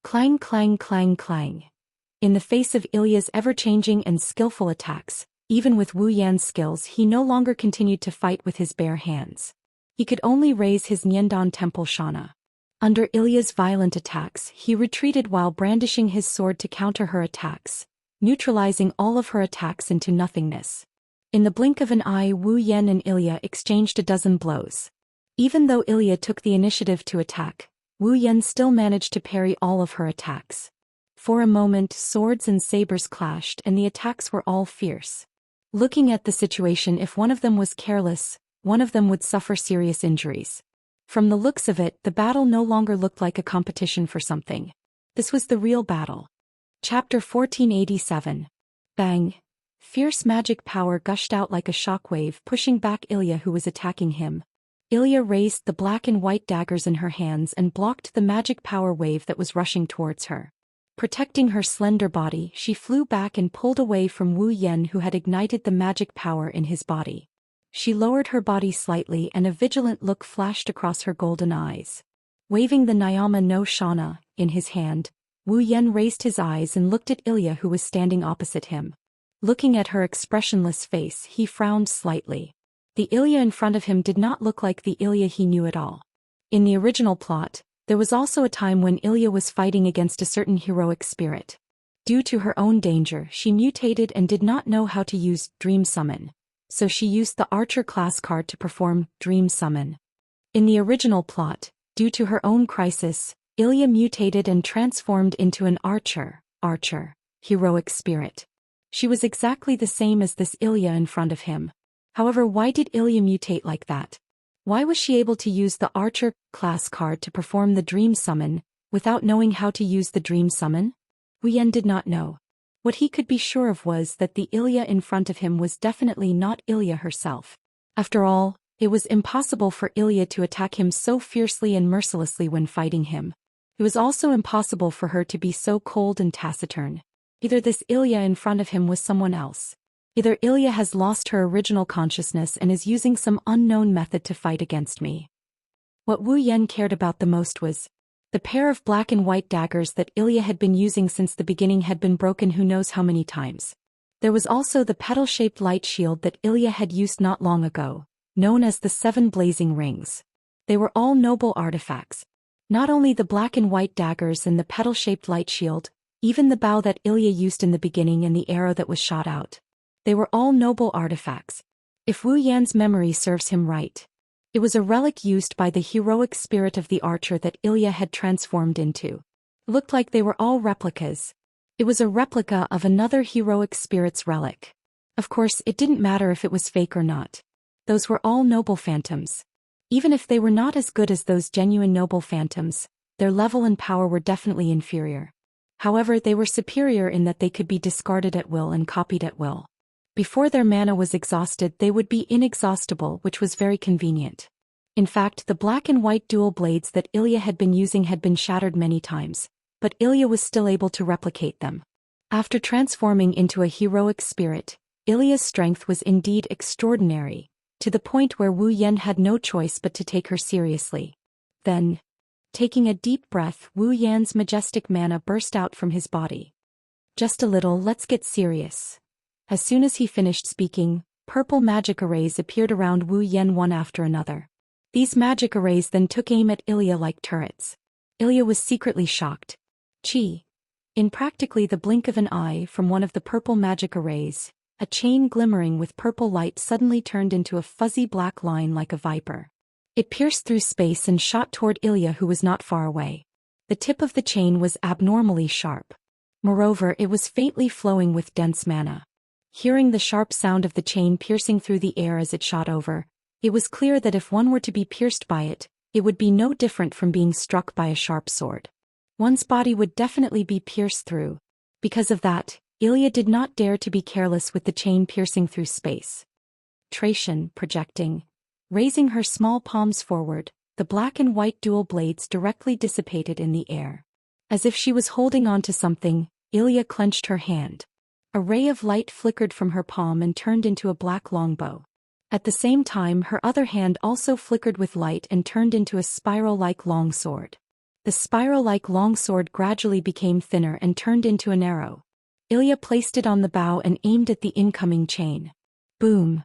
Clang clang clang clang. In the face of Ilya's ever-changing and skillful attacks, even with Wu Yan's skills, he no longer continued to fight with his bare hands. He could only raise his Niandan Temple Shana. Under Ilya's violent attacks, he retreated while brandishing his sword to counter her attacks, neutralizing all of her attacks into nothingness. In the blink of an eye, Wu Yan and Ilya exchanged a dozen blows. Even though Ilya took the initiative to attack, Wu Yan still managed to parry all of her attacks. For a moment, swords and sabers clashed and the attacks were all fierce. Looking at the situation, if one of them was careless, one of them would suffer serious injuries. From the looks of it, the battle no longer looked like a competition for something. This was the real battle. Chapter 1487. Bang! Fierce magic power gushed out like a shockwave, pushing back Ilya, who was attacking him. Ilya raised the black and white daggers in her hands and blocked the magic power wave that was rushing towards her. Protecting her slender body, she flew back and pulled away from Wu Yan, who had ignited the magic power in his body. She lowered her body slightly and a vigilant look flashed across her golden eyes. Waving the Nyama no Shana in his hand, Wu Yan raised his eyes and looked at Ilya, who was standing opposite him. Looking at her expressionless face, he frowned slightly. The Ilya in front of him did not look like the Ilya he knew at all. In the original plot, there was also a time when Ilya was fighting against a certain heroic spirit. Due to her own danger, she mutated and did not know how to use Dream Summon, so she used the Archer class card to perform Dream Summon. In the original plot, due to her own crisis, Ilya mutated and transformed into an Archer, heroic spirit. She was exactly the same as this Ilya in front of him. However, why did Ilya mutate like that? Why was she able to use the Archer class card to perform the Dream Summon, without knowing how to use the Dream Summon? Wu Yan did not know. What he could be sure of was that the Ilya in front of him was definitely not Ilya herself. After all, it was impossible for Ilya to attack him so fiercely and mercilessly when fighting him. It was also impossible for her to be so cold and taciturn. Either this Ilya in front of him was someone else. Either Ilya has lost her original consciousness and is using some unknown method to fight against me. What Wu Yan cared about the most was the pair of black and white daggers that Ilya had been using since the beginning had been broken who knows how many times. There was also the petal-shaped light shield that Ilya had used not long ago, known as the 7 blazing rings. They were all noble artifacts. Not only the black and white daggers and the petal-shaped light shield, even the bow that Ilya used in the beginning and the arrow that was shot out. They were all noble artifacts. If Wu Yan's memory serves him right, it was a relic used by the heroic spirit of the Archer that Ilya had transformed into. It looked like they were all replicas. It was a replica of another heroic spirit's relic. Of course, it didn't matter if it was fake or not. Those were all noble phantoms. Even if they were not as good as those genuine noble phantoms, their level and power were definitely inferior. However, they were superior in that they could be discarded at will and copied at will. Before their mana was exhausted, they would be inexhaustible, which was very convenient. In fact, the black and white dual blades that Ilya had been using had been shattered many times, but Ilya was still able to replicate them. After transforming into a heroic spirit, Ilya's strength was indeed extraordinary, to the point where Wu Yan had no choice but to take her seriously. Then, taking a deep breath, Wu Yan's majestic mana burst out from his body. Just a little, let's get serious. As soon as he finished speaking, purple magic arrays appeared around Wu Yan one after another. These magic arrays then took aim at Ilya like turrets. Ilya was secretly shocked. Chi. In practically the blink of an eye from one of the purple magic arrays, a chain glimmering with purple light suddenly turned into a fuzzy black line like a viper. It pierced through space and shot toward Ilya, who was not far away. The tip of the chain was abnormally sharp. Moreover, it was faintly flowing with dense mana. Hearing the sharp sound of the chain piercing through the air as it shot over, it was clear that if one were to be pierced by it, it would be no different from being struck by a sharp sword. One's body would definitely be pierced through. Because of that, Ilya did not dare to be careless with the chain piercing through space. Tracian, projecting. Raising her small palms forward, the black and white dual blades directly dissipated in the air. As if she was holding on to something, Ilya clenched her hand. A ray of light flickered from her palm and turned into a black longbow. At the same time, her other hand also flickered with light and turned into a spiral-like longsword. The spiral-like longsword gradually became thinner and turned into an arrow. Ilya placed it on the bow and aimed at the incoming chain. Boom!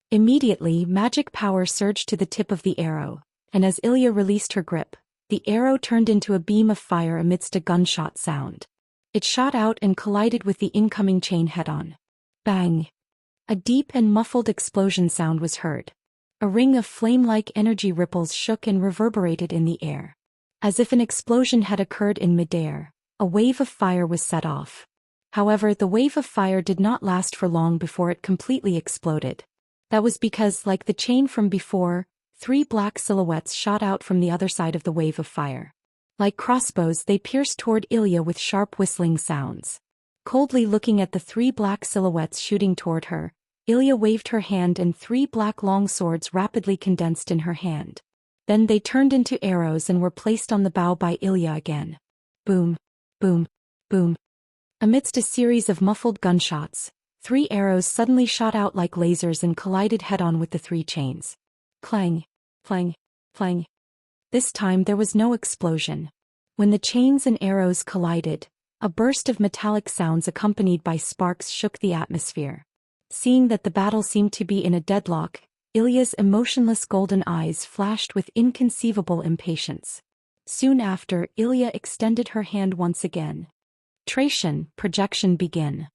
Immediately, magic power surged to the tip of the arrow, and as Ilya released her grip, the arrow turned into a beam of fire amidst a gunshot sound. It shot out and collided with the incoming chain head-on. Bang! A deep and muffled explosion sound was heard. A ring of flame-like energy ripples shook and reverberated in the air. As if an explosion had occurred in midair, a wave of fire was set off. However, the wave of fire did not last for long before it completely exploded. That was because, like the chain from before, 3 black silhouettes shot out from the other side of the wave of fire. Like crossbows, they pierced toward Ilya with sharp whistling sounds. Coldly looking at the 3 black silhouettes shooting toward her, Ilya waved her hand and 3 black long swords rapidly condensed in her hand. Then they turned into arrows and were placed on the bow by Ilya again. Boom, boom, boom. Amidst a series of muffled gunshots, 3 arrows suddenly shot out like lasers and collided head-on with the 3 chains. Clang, clang, clang. This time there was no explosion. When the chains and arrows collided, a burst of metallic sounds accompanied by sparks shook the atmosphere. Seeing that the battle seemed to be in a deadlock, Ilya's emotionless golden eyes flashed with inconceivable impatience. Soon after, Ilya extended her hand once again. Tracian, projection begin.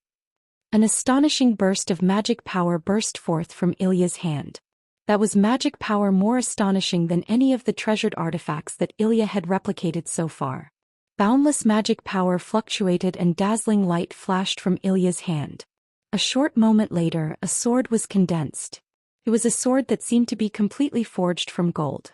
An astonishing burst of magic power burst forth from Ilya's hand. That was magic power more astonishing than any of the treasured artifacts that Ilya had replicated so far. Boundless magic power fluctuated and dazzling light flashed from Ilya's hand. A short moment later, a sword was condensed. It was a sword that seemed to be completely forged from gold.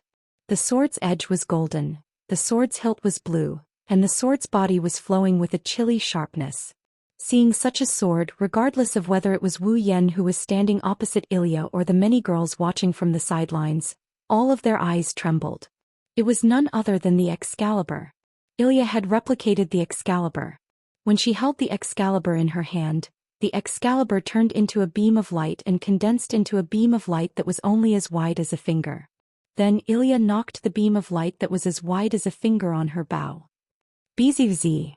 The sword's edge was golden, the sword's hilt was blue, and the sword's body was flowing with a chilly sharpness. Seeing such a sword, regardless of whether it was Wu Yan who was standing opposite Ilya or the many girls watching from the sidelines, all of their eyes trembled. It was none other than the Excalibur. Ilya had replicated the Excalibur. When she held the Excalibur in her hand, the Excalibur turned into a beam of light and condensed into a beam of light that was only as wide as a finger. Then Ilya knocked the beam of light that was as wide as a finger on her bow. Bzz.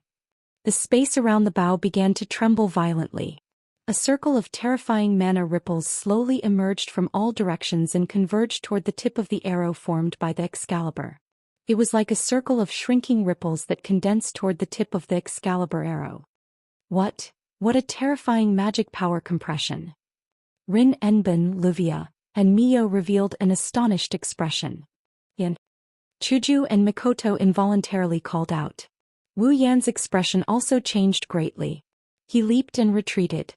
The space around the bow began to tremble violently. A circle of terrifying mana ripples slowly emerged from all directions and converged toward the tip of the arrow formed by the Excalibur. It was like a circle of shrinking ripples that condensed toward the tip of the Excalibur arrow. What a terrifying magic power compression! Rin Enbin, Luvia, and Mio revealed an astonished expression. Yan. Chuju and Mikoto involuntarily called out. Wu Yan's expression also changed greatly. He leaped and retreated.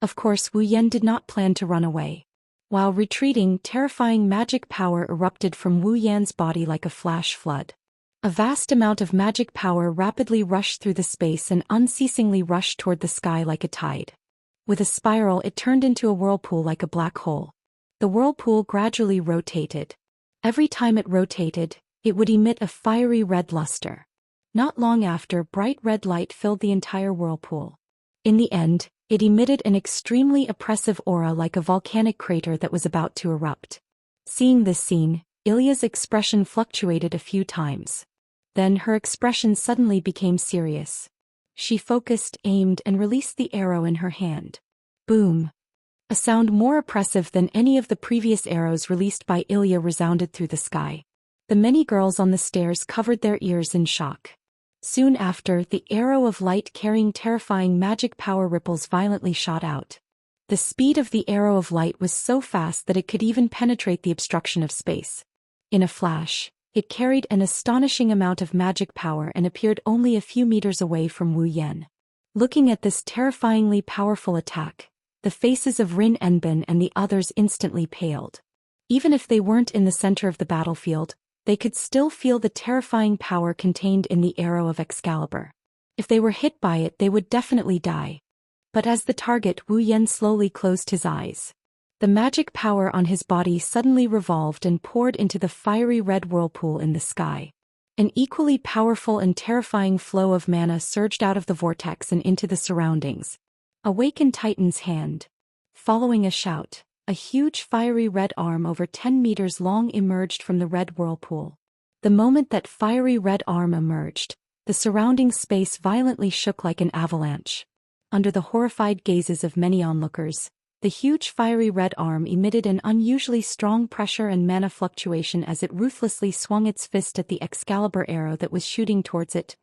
Of course, Wu Yan did not plan to run away. While retreating, terrifying magic power erupted from Wu Yan's body like a flash flood. A vast amount of magic power rapidly rushed through the space and unceasingly rushed toward the sky like a tide. With a spiral, it turned into a whirlpool like a black hole. The whirlpool gradually rotated. Every time it rotated, it would emit a fiery red luster. Not long after, bright red light filled the entire whirlpool. In the end, it emitted an extremely oppressive aura like a volcanic crater that was about to erupt. Seeing this scene, Ilya's expression fluctuated a few times. Then her expression suddenly became serious. She focused, aimed, and released the arrow in her hand. Boom! A sound more oppressive than any of the previous arrows released by Ilya resounded through the sky. The many girls on the stairs covered their ears in shock. Soon after, the arrow of light carrying terrifying magic power ripples violently shot out. The speed of the arrow of light was so fast that it could even penetrate the obstruction of space. In a flash, it carried an astonishing amount of magic power and appeared only a few meters away from Wu Yan. Looking at this terrifyingly powerful attack, the faces of Rin Enbin and the others instantly paled. Even if they weren't in the center of the battlefield, they could still feel the terrifying power contained in the arrow of Excalibur. If they were hit by it, they would definitely die. But as the target, Wu Yan slowly closed his eyes. The magic power on his body suddenly revolved and poured into the fiery red whirlpool in the sky. An equally powerful and terrifying flow of mana surged out of the vortex and into the surroundings. Awaken Titan's hand. Following a shout, a huge fiery red arm over 10 meters long emerged from the red whirlpool. The moment that fiery red arm emerged, the surrounding space violently shook like an avalanche. Under the horrified gazes of many onlookers, the huge fiery red arm emitted an unusually strong pressure and mana fluctuation as it ruthlessly swung its fist at the Excalibur arrow that was shooting towards it.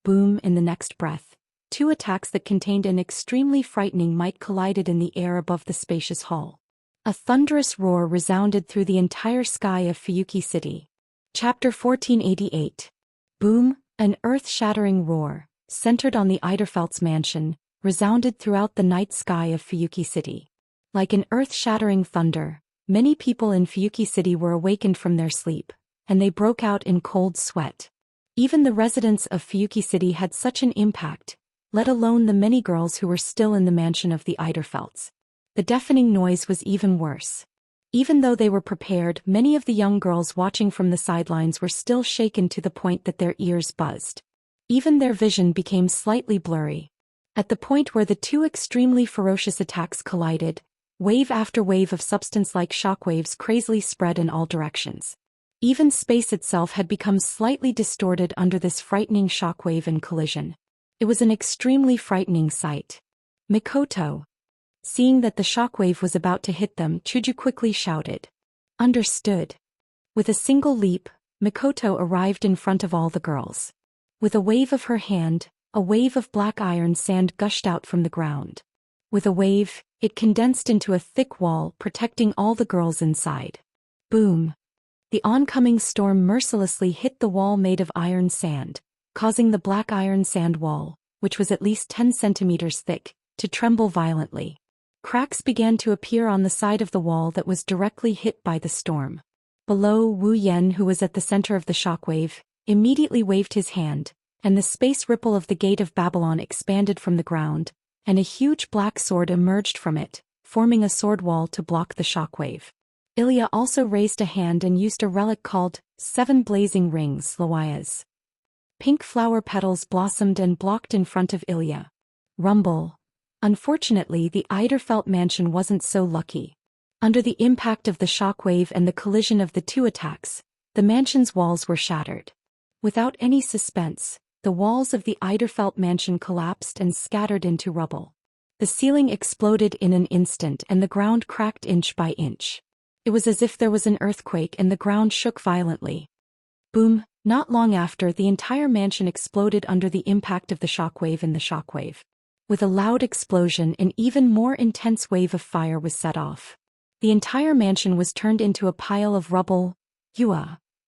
Boom! In the next breath, two attacks that contained an extremely frightening might collided in the air above the spacious hall. A thunderous roar resounded through the entire sky of Fuyuki City. Chapter 1488. Boom! An earth-shattering roar, centered on the Eiderfeldt's mansion, resounded throughout the night sky of Fuyuki City. Like an earth-shattering thunder, many people in Fuyuki City were awakened from their sleep, and they broke out in cold sweat. Even the residents of Fuyuki City had such an impact, let alone the many girls who were still in the mansion of the Eiderfelds. The deafening noise was even worse. Even though they were prepared, many of the young girls watching from the sidelines were still shaken to the point that their ears buzzed. Even their vision became slightly blurry. At the point where the two extremely ferocious attacks collided, wave after wave of substance-like shockwaves crazily spread in all directions. Even space itself had become slightly distorted under this frightening shockwave and collision. It was an extremely frightening sight. Mikoto. Seeing that the shockwave was about to hit them, Chuju quickly shouted. Understood. With a single leap, Mikoto arrived in front of all the girls. With a wave of her hand, a wave of black iron sand gushed out from the ground. With a wave, it condensed into a thick wall protecting all the girls inside. Boom. The oncoming storm mercilessly hit the wall made of iron sand, causing the black iron sand wall, which was at least 10 centimeters thick, to tremble violently. Cracks began to appear on the side of the wall that was directly hit by the storm. Below, Wu Yan, who was at the center of the shockwave, immediately waved his hand, and the space ripple of the Gate of Babylon expanded from the ground, and a huge black sword emerged from it, forming a sword wall to block the shockwave. Ilya also raised a hand and used a relic called 7 Blazing Rings Lawayas. Pink flower petals blossomed and blocked in front of Ilya. Rumble. Unfortunately, the Eiderfeld mansion wasn't so lucky. Under the impact of the shockwave and the collision of the two attacks, the mansion's walls were shattered. Without any suspense, the walls of the Eiderfeld mansion collapsed and scattered into rubble. The ceiling exploded in an instant and the ground cracked inch by inch. It was as if there was an earthquake and the ground shook violently. Boom! Not long after, the entire mansion exploded under the impact of the shockwave and the shockwave. With a loud explosion, an even more intense wave of fire was set off. The entire mansion was turned into a pile of rubble,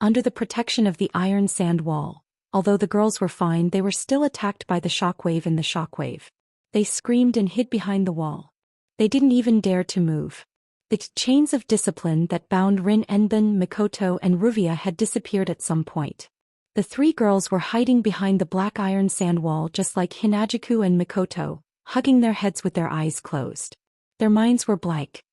under the protection of the iron sand wall. Although the girls were fine, they were still attacked by the shockwave and the shockwave. They screamed and hid behind the wall. They didn't even dare to move. The chains of discipline that bound Rin Enbin, Mikoto, and Ruvia had disappeared at some point. The three girls were hiding behind the black iron sand wall just like Hinajuku and Mikoto, hugging their heads with their eyes closed. Their minds were blank.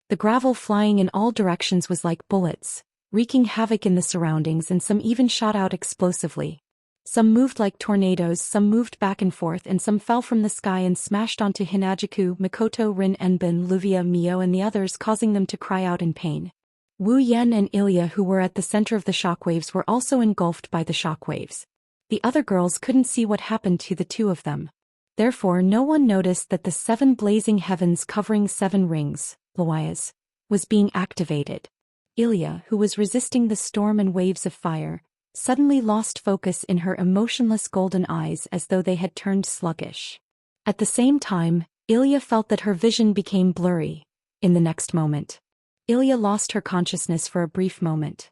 The gravel flying in all directions was like bullets, wreaking havoc in the surroundings, and some even shot out explosively. Some moved like tornadoes, some moved back and forth, and some fell from the sky and smashed onto Hinajuku, Mikoto, Rin Enbin, Luvia, Mio, and the others, causing them to cry out in pain. Wu Yan and Ilya, who were at the center of the shockwaves, were also engulfed by the shockwaves. The other girls couldn't see what happened to the two of them. Therefore, no one noticed that the 7 blazing heavens covering 7 rings, Lawayas, was being activated. Ilya, who was resisting the storm and waves of fire, suddenly lost focus in her emotionless golden eyes as though they had turned sluggish. At the same time, Ilya felt that her vision became blurry. In the next moment, Ilya lost her consciousness for a brief moment.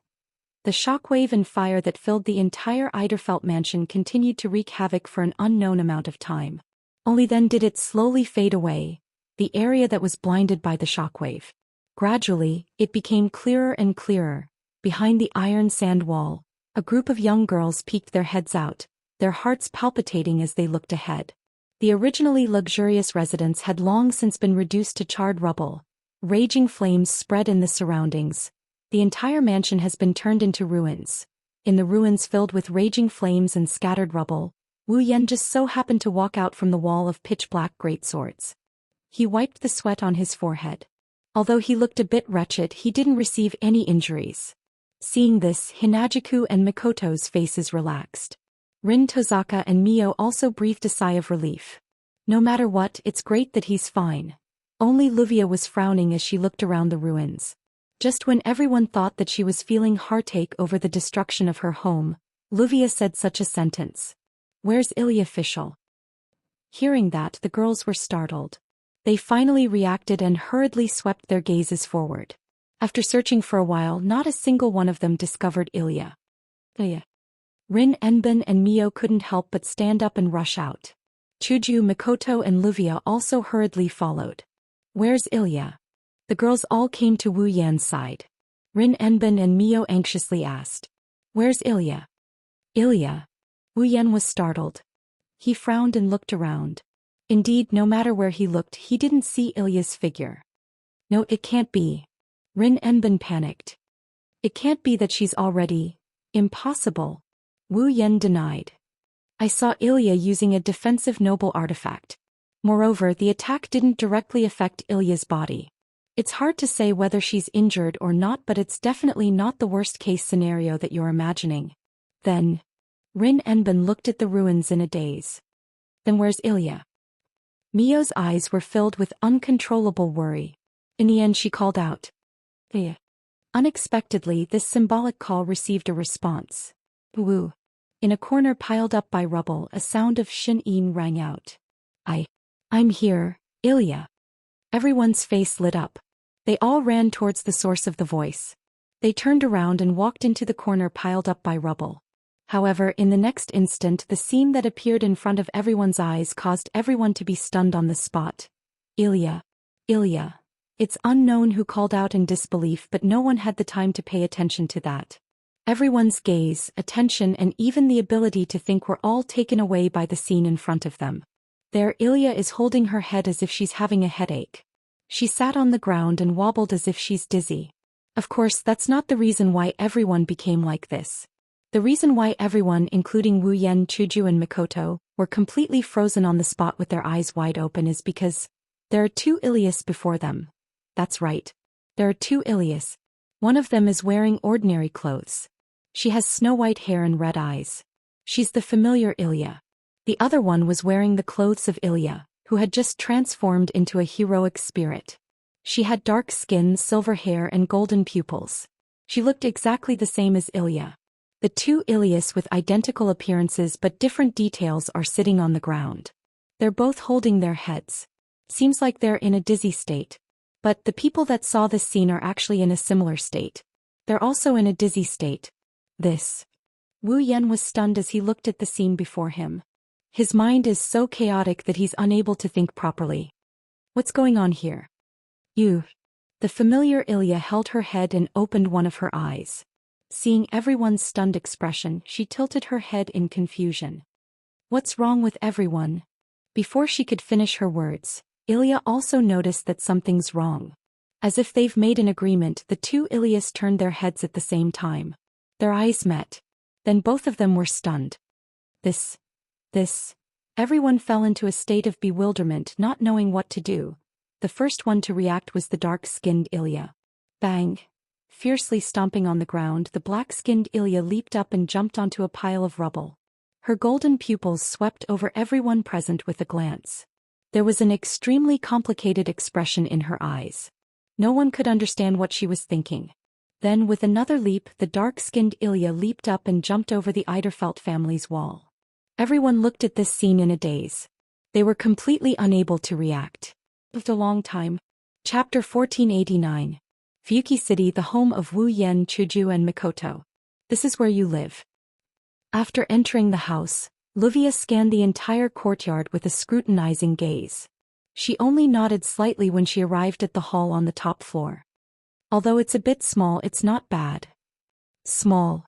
The shockwave and fire that filled the entire Eiderfeld mansion continued to wreak havoc for an unknown amount of time. Only then did it slowly fade away, the area that was blinded by the shockwave. Gradually, it became clearer and clearer. Behind the iron sand wall, a group of young girls peeked their heads out, their hearts palpitating as they looked ahead. The originally luxurious residence had long since been reduced to charred rubble. Raging flames spread in the surroundings. The entire mansion has been turned into ruins. In the ruins filled with raging flames and scattered rubble, Wu Yan just so happened to walk out from the wall of pitch-black greatswords. He wiped the sweat on his forehead. Although he looked a bit wretched, he didn't receive any injuries. Seeing this, Hinajuku and Mikoto's faces relaxed. Rin Tozaka and Mio also breathed a sigh of relief. No matter what, it's great that he's fine. Only Luvia was frowning as she looked around the ruins. Just when everyone thought that she was feeling heartache over the destruction of her home, Luvia said such a sentence. Where's Ilya Fischl? Hearing that, the girls were startled. They finally reacted and hurriedly swept their gazes forward. After searching for a while, not a single one of them discovered Ilya. Rin Enbin and Mio couldn't help but stand up and rush out. Chuju, Mikoto, and Luvia also hurriedly followed. Where's Ilya? The girls all came to Wu Yan's side. Rin Enbin and Mio anxiously asked. Where's Ilya? Ilya? Wu Yan was startled. He frowned and looked around. Indeed, no matter where he looked, he didn't see Ilya's figure. No, it can't be. Rin Enbin panicked. It can't be that she's already... Impossible. Wu Yan denied. I saw Ilya using a defensive noble artifact. Moreover, the attack didn't directly affect Ilya's body. It's hard to say whether she's injured or not, but it's definitely not the worst-case scenario that you're imagining. Then, Rin Enbin looked at the ruins in a daze. Then where's Ilya? Mio's eyes were filled with uncontrollable worry. In the end she called out. Eh. Unexpectedly, this symbolic call received a response. Woo. In a corner piled up by rubble, a sound of Xin rang out. I'm here, Ilya. Everyone's face lit up. They all ran towards the source of the voice. They turned around and walked into the corner piled up by rubble. However, in the next instant, the scene that appeared in front of everyone's eyes caused everyone to be stunned on the spot. Ilya. It's unknown who called out in disbelief, but no one had the time to pay attention to that. Everyone's gaze, attention, and even the ability to think were all taken away by the scene in front of them. There, Ilya is holding her head as if she's having a headache. She sat on the ground and wobbled as if she's dizzy. Of course, that's not the reason why everyone became like this. The reason why everyone, including Wu Yan, Chuju and Mikoto, were completely frozen on the spot with their eyes wide open is because there are two Ilyas before them. That's right. There are two Ilyas. One of them is wearing ordinary clothes. She has snow-white hair and red eyes. She's the familiar Ilya. The other one was wearing the clothes of Ilya, who had just transformed into a heroic spirit. She had dark skin, silver hair and golden pupils. She looked exactly the same as Ilya. The two Ilyas with identical appearances but different details are sitting on the ground. They're both holding their heads. Seems like they're in a dizzy state. But the people that saw this scene are actually in a similar state. They're also in a dizzy state. Wu Yan was stunned as he looked at the scene before him. His mind is so chaotic that he's unable to think properly. What's going on here? You. The familiar Ilya held her head and opened one of her eyes. Seeing everyone's stunned expression, she tilted her head in confusion. What's wrong with everyone? Before she could finish her words, Ilya also noticed that something's wrong. As if they've made an agreement, the two Ilyas turned their heads at the same time. Their eyes met. Then both of them were stunned. Everyone fell into a state of bewilderment, not knowing what to do. The first one to react was the dark-skinned Ilya. Bang! Fiercely stomping on the ground, the black-skinned Ilya leaped up and jumped onto a pile of rubble. Her golden pupils swept over everyone present with a glance. There was an extremely complicated expression in her eyes. No one could understand what she was thinking. Then, with another leap, the dark-skinned Ilya leaped up and jumped over the Eiderfeld family's wall. Everyone looked at this scene in a daze. They were completely unable to react. After a long time. Chapter 1489. Fuki City, the home of Wu Yan, Chuju and Mikoto. This is where you live. After entering the house, Luvia scanned the entire courtyard with a scrutinizing gaze. She only nodded slightly when she arrived at the hall on the top floor. Although it's a bit small, it's not bad. Small.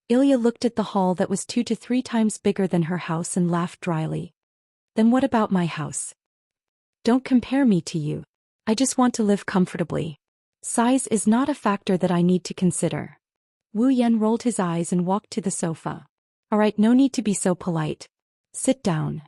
Ilya looked at the hall that was 2 to 3 times bigger than her house and laughed dryly. Then what about my house? Don't compare me to you. I just want to live comfortably. Size is not a factor that I need to consider. Wu Yan rolled his eyes and walked to the sofa. Alright, no need to be so polite. Sit down.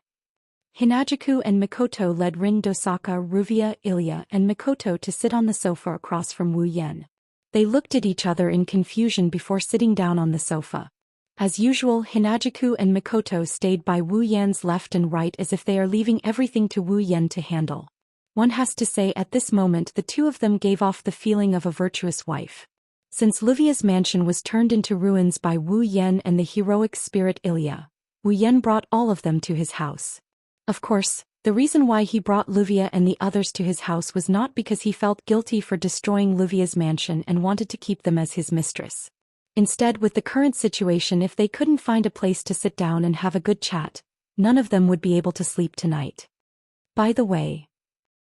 Hinajuku and Mikoto led Rin Dosaka, Ruvia, Ilya, and Mikoto to sit on the sofa across from Wu Yan. They looked at each other in confusion before sitting down on the sofa. As usual, Hinajuku and Mikoto stayed by Wu Yan's left and right as if they are leaving everything to Wu Yan to handle. One has to say at this moment the two of them gave off the feeling of a virtuous wife. Since Luvia's mansion was turned into ruins by Wu Yan and the heroic spirit Ilya, Wu Yan brought all of them to his house. Of course, the reason why he brought Luvia and the others to his house was not because he felt guilty for destroying Luvia's mansion and wanted to keep them as his mistress. Instead, with the current situation, if they couldn't find a place to sit down and have a good chat, none of them would be able to sleep tonight. By the way,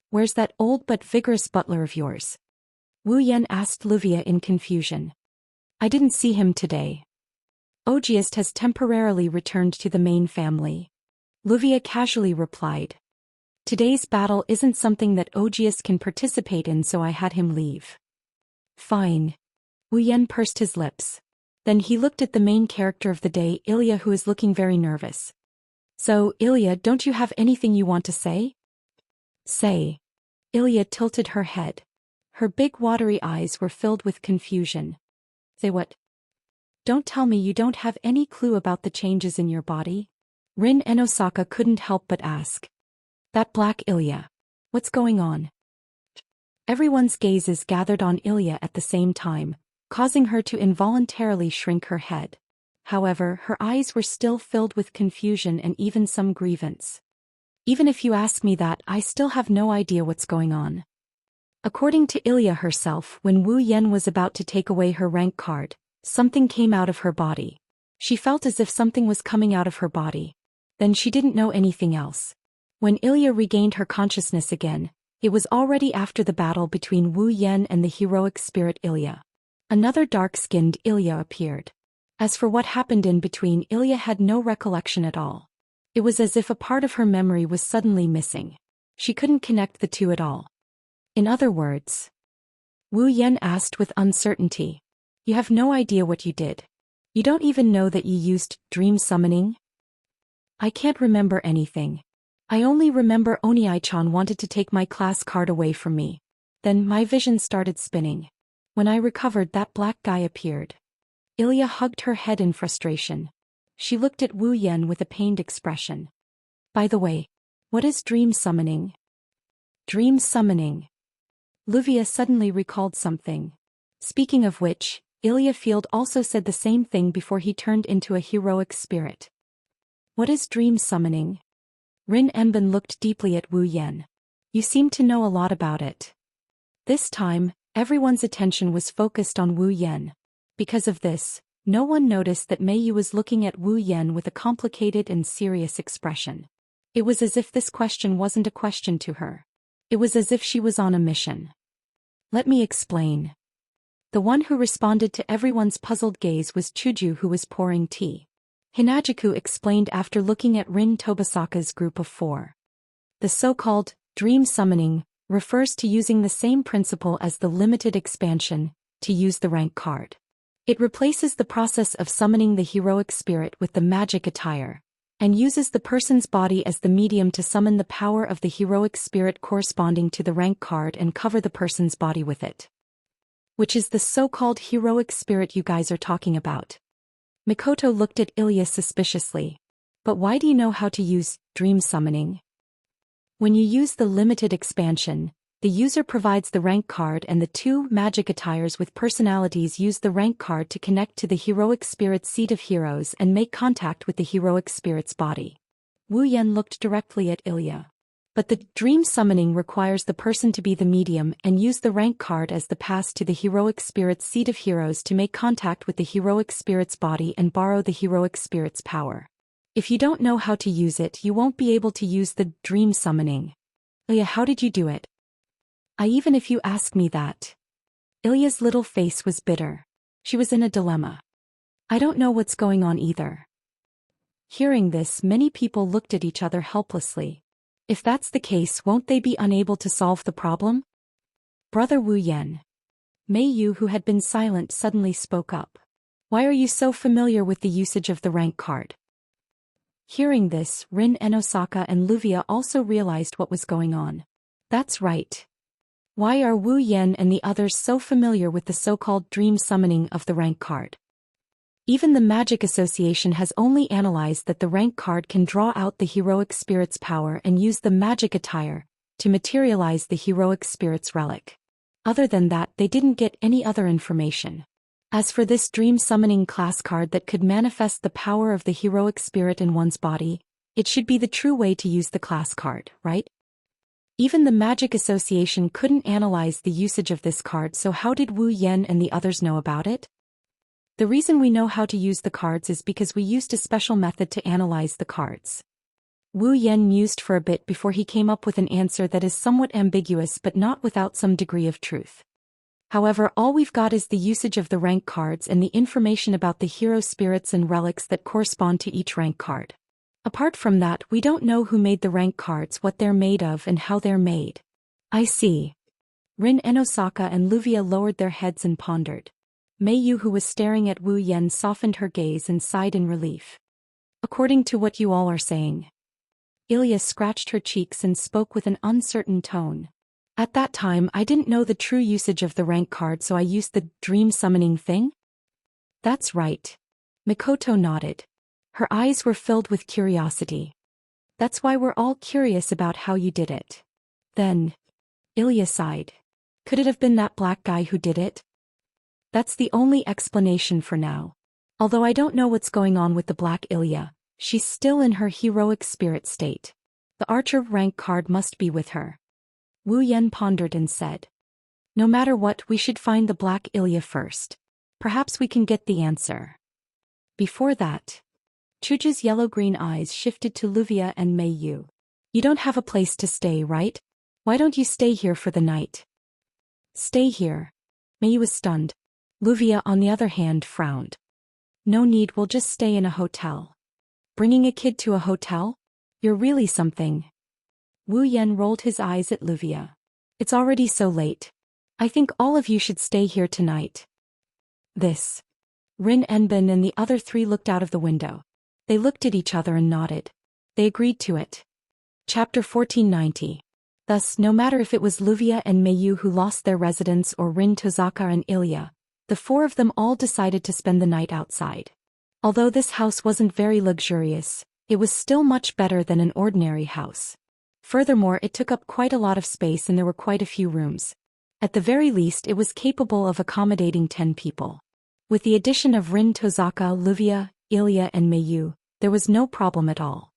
where's that old but vigorous butler of yours? Wu Yan asked Luvia in confusion. I didn't see him today. Ogiest has temporarily returned to the main family. Wuxia casually replied. Today's battle isn't something that Audiobooks can participate in, so I had him leave. Fine. Wu Yan pursed his lips. Then he looked at the main character of the day, Ilya, who is looking very nervous. So, Ilya, don't you have anything you want to say? Say. Ilya tilted her head. Her big watery eyes were filled with confusion. Say what? Don't tell me you don't have any clue about the changes in your body? Rin and Osaka couldn't help but ask. That black Ilya. What's going on? Everyone's gazes gathered on Ilya at the same time, causing her to involuntarily shrink her head. However, her eyes were still filled with confusion and even some grievance. Even if you ask me that, I still have no idea what's going on. According to Ilya herself, when Wu Yan was about to take away her rank card, something came out of her body. She felt as if something was coming out of her body. Then she didn't know anything else. When Ilya regained her consciousness again, it was already after the battle between Wu Yan and the heroic spirit Ilya. Another dark-skinned Ilya appeared. As for what happened in between, Ilya had no recollection at all. It was as if a part of her memory was suddenly missing. She couldn't connect the two at all. In other words, Wu Yan asked with uncertainty. You have no idea what you did. You don't even know that you used dream summoning? I can't remember anything. I only remember Oniai-chan wanted to take my class card away from me. Then my vision started spinning. When I recovered, that black guy appeared. Ilya hugged her head in frustration. She looked at Wu Yan with a pained expression. By the way, what is dream summoning? Dream summoning. Wuxia suddenly recalled something. Speaking of which, Ilya Field also said the same thing before he turned into a heroic spirit. What is dream summoning? Rin Enbin looked deeply at Wu Yan. You seem to know a lot about it. This time, everyone's attention was focused on Wu Yan. Because of this, no one noticed that Mei Yu was looking at Wu Yan with a complicated and serious expression. It was as if this question wasn't a question to her. It was as if she was on a mission. Let me explain. The one who responded to everyone's puzzled gaze was Chuju, who was pouring tea. Hinajiku explained after looking at Rin Tobasaka's group of 4. The so-called dream summoning refers to using the same principle as the limited expansion, to use the rank card. It replaces the process of summoning the heroic spirit with the magic attire, and uses the person's body as the medium to summon the power of the heroic spirit corresponding to the rank card and cover the person's body with it. Which is the so-called heroic spirit you guys are talking about. Mikoto looked at Ilya suspiciously. But why do you know how to use dream summoning? When you use the limited expansion, the user provides the rank card and the 2 magic attires with personalities use the rank card to connect to the heroic spirit's seat of heroes and make contact with the heroic spirit's body. Wu Yan looked directly at Ilya. But the dream summoning requires the person to be the medium and use the rank card as the pass to the heroic spirit's seat of heroes to make contact with the heroic spirit's body and borrow the heroic spirit's power. If you don't know how to use it, you won't be able to use the dream summoning. Ilya, how did you do it? Even if you ask me that. Ilya's little face was bitter. She was in a dilemma. I don't know what's going on either. Hearing this, many people looked at each other helplessly. If that's the case, won't they be unable to solve the problem? Brother Wu Yan. Mei Yu, who had been silent, suddenly spoke up. Why are you so familiar with the usage of the rank card? Hearing this, Rin and Osaka and Wuxia also realized what was going on. That's right. Why are Wu Yan and the others so familiar with the so-called dream summoning of the rank card? Even the Magic Association has only analyzed that the rank card can draw out the heroic spirit's power and use the magic attire to materialize the heroic spirit's relic. Other than that, they didn't get any other information. As for this dream summoning class card that could manifest the power of the heroic spirit in one's body, it should be the true way to use the class card, right? Even the Magic Association couldn't analyze the usage of this card, so how did Wu Yan and the others know about it? The reason we know how to use the cards is because we used a special method to analyze the cards. Wu Yan mused for a bit before he came up with an answer that is somewhat ambiguous but not without some degree of truth. However, all we've got is the usage of the rank cards and the information about the hero spirits and relics that correspond to each rank card. Apart from that, we don't know who made the rank cards, what they're made of and how they're made. I see. Rin and Osaka and Luvia lowered their heads and pondered. Mei Yu, who was staring at Wu Yan, softened her gaze and sighed in relief. According to what you all are saying. Ilya scratched her cheeks and spoke with an uncertain tone. At that time I didn't know the true usage of the rank card, so I used the dream summoning thing? That's right. Mikoto nodded. Her eyes were filled with curiosity. That's why we're all curious about how you did it. Then, Ilya sighed. Could it have been that black guy who did it? That's the only explanation for now. Although I don't know what's going on with the black Ilya, she's still in her heroic spirit state. The archer rank card must be with her. Wu Yan pondered and said. No matter what, we should find the black Ilya first. Perhaps we can get the answer. Before that, Chuja's yellow-green eyes shifted to Luvia and Mei Yu. You don't have a place to stay, right? Why don't you stay here for the night? Stay here? Mei Yu was stunned. Luvia, on the other hand, frowned. No need, we'll just stay in a hotel. Bringing a kid to a hotel? You're really something. Wu Yan rolled his eyes at Luvia. It's already so late. I think all of you should stay here tonight. This. Rin Enbin and the other three looked out of the window. They looked at each other and nodded. They agreed to it. Chapter 1490. Thus, no matter if it was Luvia and Mei Yu who lost their residence or Rin, Tozaka and Ilya, the four of them all decided to spend the night outside. Although this house wasn't very luxurious, it was still much better than an ordinary house. Furthermore, it took up quite a lot of space and there were quite a few rooms. At the very least, it was capable of accommodating 10 people. With the addition of Rin, Tozaka, Luvia, Ilya and Mei Yu, there was no problem at all.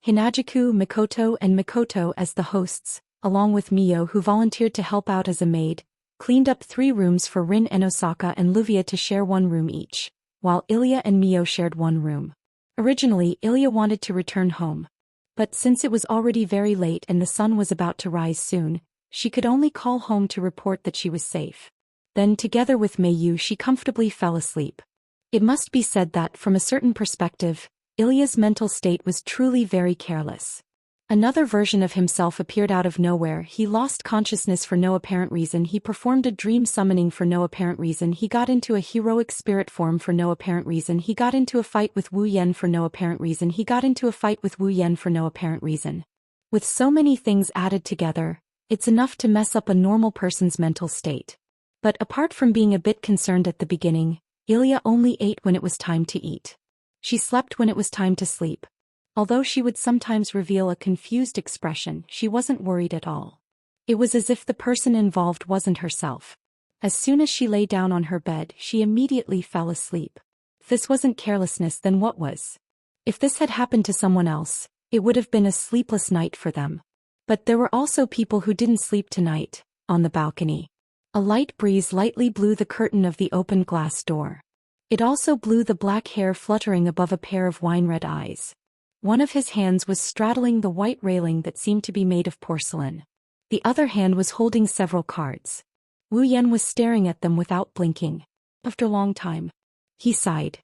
Hinajiku, Mikoto as the hosts, along with Mio, who volunteered to help out as a maid, cleaned up 3 rooms for Rin and Osaka and Luvia to share 1 room each, while Ilya and Mio shared 1 room. Originally, Ilya wanted to return home. But since it was already very late and the sun was about to rise soon, she could only call home to report that she was safe. Then, together with Mei Yu, she comfortably fell asleep. It must be said that, from a certain perspective, Ilya's mental state was truly very careless. Another version of himself appeared out of nowhere. He lost consciousness for no apparent reason. He performed a dream summoning for no apparent reason. He got into a heroic spirit form for no apparent reason. He got into a fight with Wu Yan for no apparent reason. He got into a fight with Wu Yan for no apparent reason. With so many things added together, it's enough to mess up a normal person's mental state. But apart from being a bit concerned at the beginning, Ilya only ate when it was time to eat. She slept when it was time to sleep. Although she would sometimes reveal a confused expression, she wasn't worried at all. It was as if the person involved wasn't herself. As soon as she lay down on her bed, she immediately fell asleep. If this wasn't carelessness, then what was? If this had happened to someone else, it would have been a sleepless night for them. But there were also people who didn't sleep tonight. On the balcony, a light breeze lightly blew the curtain of the open glass door. It also blew the black hair fluttering above a pair of wine-red eyes. One of his hands was straddling the white railing that seemed to be made of porcelain. The other hand was holding several cards. Wu Yan was staring at them without blinking. After a long time, he sighed.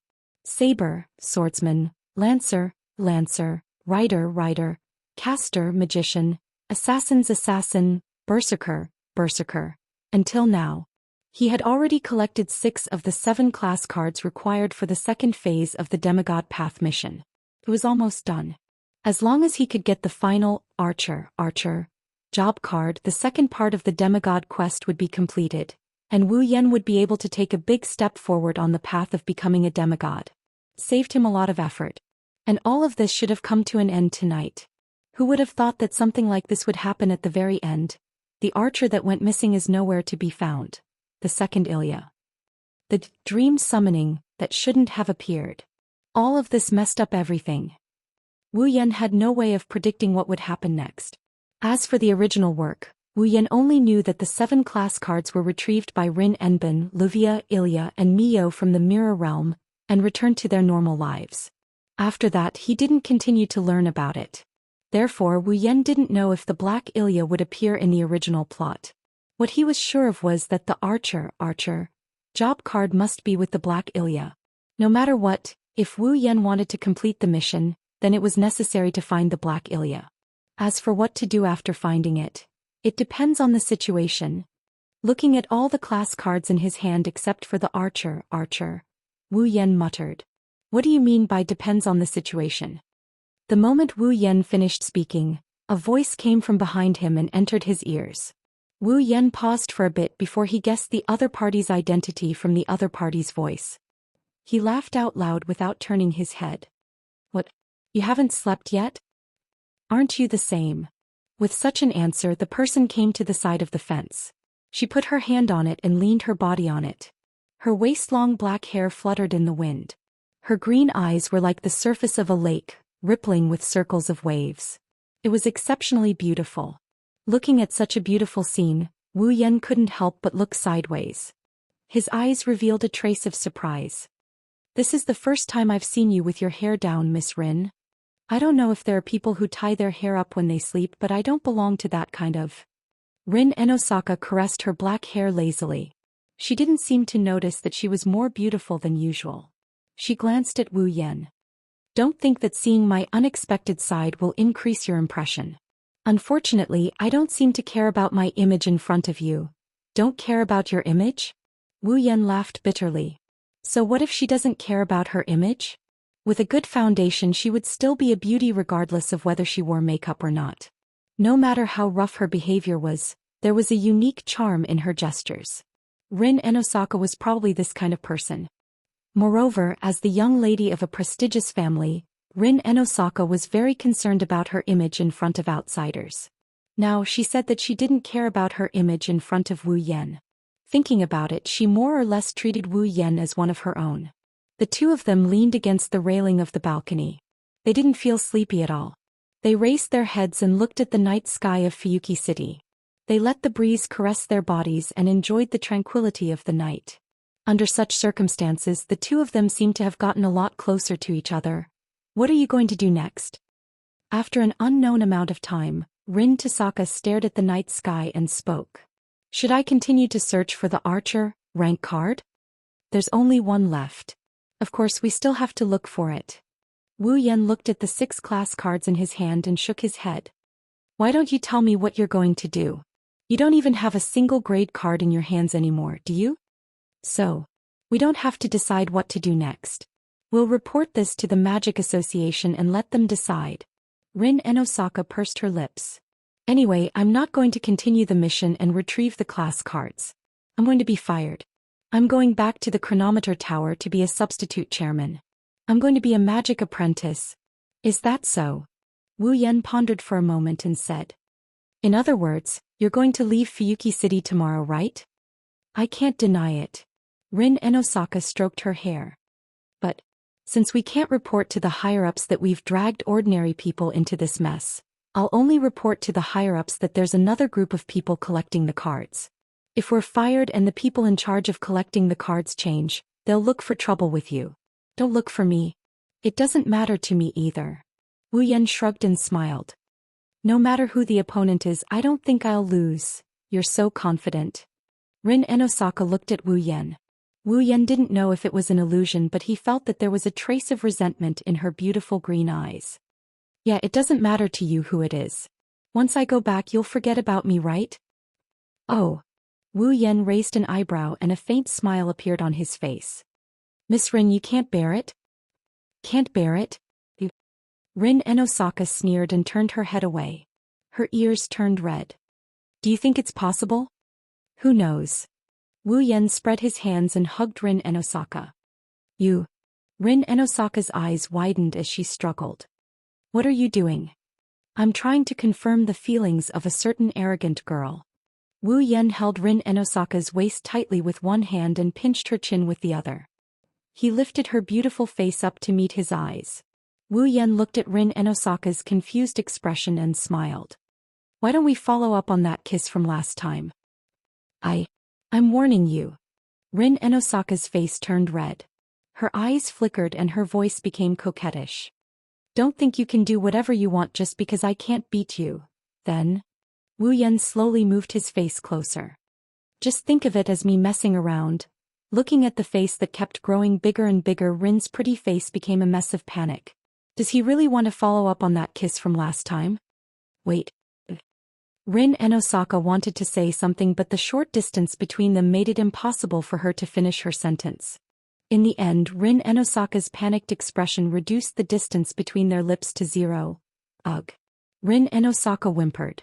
Saber, swordsman, lancer, rider, caster, magician, assassin, berserker. Until now, he had already collected 6 of the 7 class cards required for the second phase of the Demigod Path mission. It was almost done. As long as he could get the final archer job card, the second part of the demigod quest would be completed, and Wu Yan would be able to take a big step forward on the path of becoming a demigod. Saved him a lot of effort. And all of this should have come to an end tonight. Who would have thought that something like this would happen at the very end? The archer that went missing is nowhere to be found. The second Ilya. The dream summoning that shouldn't have appeared. All of this messed up everything. Wu Yan had no way of predicting what would happen next. As for the original work, Wu Yan only knew that the 7 class cards were retrieved by Rin Enbin, Luvia, Ilya and Mio from the Mirror Realm, and returned to their normal lives. After that, he didn't continue to learn about it. Therefore, Wu Yan didn't know if the Black Ilya would appear in the original plot. What he was sure of was that the archer job card must be with the Black Ilya. No matter what, if Wu Yan wanted to complete the mission, then it was necessary to find the Black Ilya. As for what to do after finding it, it depends on the situation. Looking at all the class cards in his hand except for the archer, Wu Yan muttered. What do you mean by depends on the situation? The moment Wu Yan finished speaking, a voice came from behind him and entered his ears. Wu Yan paused for a bit before he guessed the other party's identity from the other party's voice. He laughed out loud without turning his head. What? You haven't slept yet? Aren't you the same? With such an answer, the person came to the side of the fence. She put her hand on it and leaned her body on it. Her waist-long black hair fluttered in the wind. Her green eyes were like the surface of a lake, rippling with circles of waves. It was exceptionally beautiful. Looking at such a beautiful scene, Wu Yan couldn't help but look sideways. His eyes revealed a trace of surprise. This is the first time I've seen you with your hair down, Miss Rin. I don't know if there are people who tie their hair up when they sleep, but I don't belong to that kind of. Rin Enosaka caressed her black hair lazily. She didn't seem to notice that she was more beautiful than usual. She glanced at Wu Yan. Don't think that seeing my unexpected side will increase your impression. Unfortunately, I don't seem to care about my image in front of you. Don't care about your image? Wu Yan laughed bitterly. So what if she doesn't care about her image? With a good foundation, she would still be a beauty regardless of whether she wore makeup or not. No matter how rough her behavior was, there was a unique charm in her gestures. Rin Enosaka was probably this kind of person. Moreover, as the young lady of a prestigious family, Rin Enosaka was very concerned about her image in front of outsiders. Now she said that she didn't care about her image in front of Wu Yan. Thinking about it, she more or less treated Wu Yan as one of her own. The two of them leaned against the railing of the balcony. They didn't feel sleepy at all. They raised their heads and looked at the night sky of Fuyuki City. They let the breeze caress their bodies and enjoyed the tranquility of the night. Under such circumstances, the two of them seemed to have gotten a lot closer to each other. What are you going to do next? After an unknown amount of time, Rin Tasaka stared at the night sky and spoke. Should I continue to search for the archer rank card? There's only one left. Of course, we still have to look for it. Wu Yan looked at the 6 class cards in his hand and shook his head. Why don't you tell me what you're going to do? You don't even have a single grade card in your hands anymore, do you? So, we don't have to decide what to do next. We'll report this to the Magic Association and let them decide. Rin Enosaka pursed her lips. Anyway, I'm not going to continue the mission and retrieve the class cards. I'm going to be fired. I'm going back to the chronometer tower to be a substitute chairman. I'm going to be a magic apprentice. Is that so? Wu Yan pondered for a moment and said. In other words, you're going to leave Fuyuki City tomorrow, right? I can't deny it. Rin Enosaka stroked her hair. But, since we can't report to the higher-ups that we've dragged ordinary people into this mess, I'll only report to the higher-ups that there's another group of people collecting the cards. If we're fired and the people in charge of collecting the cards change, they'll look for trouble with you. Don't look for me. It doesn't matter to me either. Wu Yan shrugged and smiled. No matter who the opponent is, I don't think I'll lose. You're so confident. Rin Enosaka looked at Wu Yan. Wu Yan didn't know if it was an illusion, but he felt that there was a trace of resentment in her beautiful green eyes. Yeah, it doesn't matter to you who it is. Once I go back, you'll forget about me, right? Oh. Wu Yan raised an eyebrow and a faint smile appeared on his face. Miss Rin, you can't bear it? Can't bear it? Rin Enosaka sneered and turned her head away. Her ears turned red. Do you think it's possible? Who knows? Wu Yan spread his hands and hugged Rin Enosaka. You. Rin Enosaka's eyes widened as she struggled. What are you doing? I'm trying to confirm the feelings of a certain arrogant girl. Wu Yan held Rin Enosaka's waist tightly with one hand and pinched her chin with the other. He lifted her beautiful face up to meet his eyes. Wu Yan looked at Rin Enosaka's confused expression and smiled. Why don't we follow up on that kiss from last time? I'm warning you. Rin Enosaka's face turned red. Her eyes flickered and her voice became coquettish. Don't think you can do whatever you want just because I can't beat you, then. Wu Yan slowly moved his face closer. Just think of it as me messing around. Looking at the face that kept growing bigger and bigger, Rin's pretty face became a mess of panic. Does he really want to follow up on that kiss from last time? Wait. Rin and Osaka wanted to say something, but the short distance between them made it impossible for her to finish her sentence. In the end, Rin and Osaka's panicked expression reduced the distance between their lips to 0. Ugh. Rin and Osaka whimpered.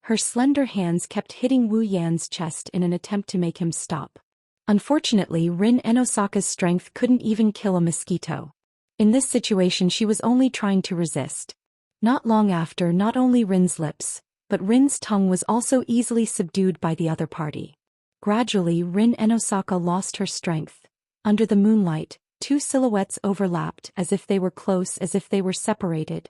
Her slender hands kept hitting Wu Yan's chest in an attempt to make him stop. Unfortunately, Rin and Osaka's strength couldn't even kill a mosquito. In this situation, she was only trying to resist. Not long after, not only Rin's lips, but Rin's tongue was also easily subdued by the other party. Gradually, Rin and Osaka lost her strength. Under the moonlight, two silhouettes overlapped, as if they were close, as if they were separated.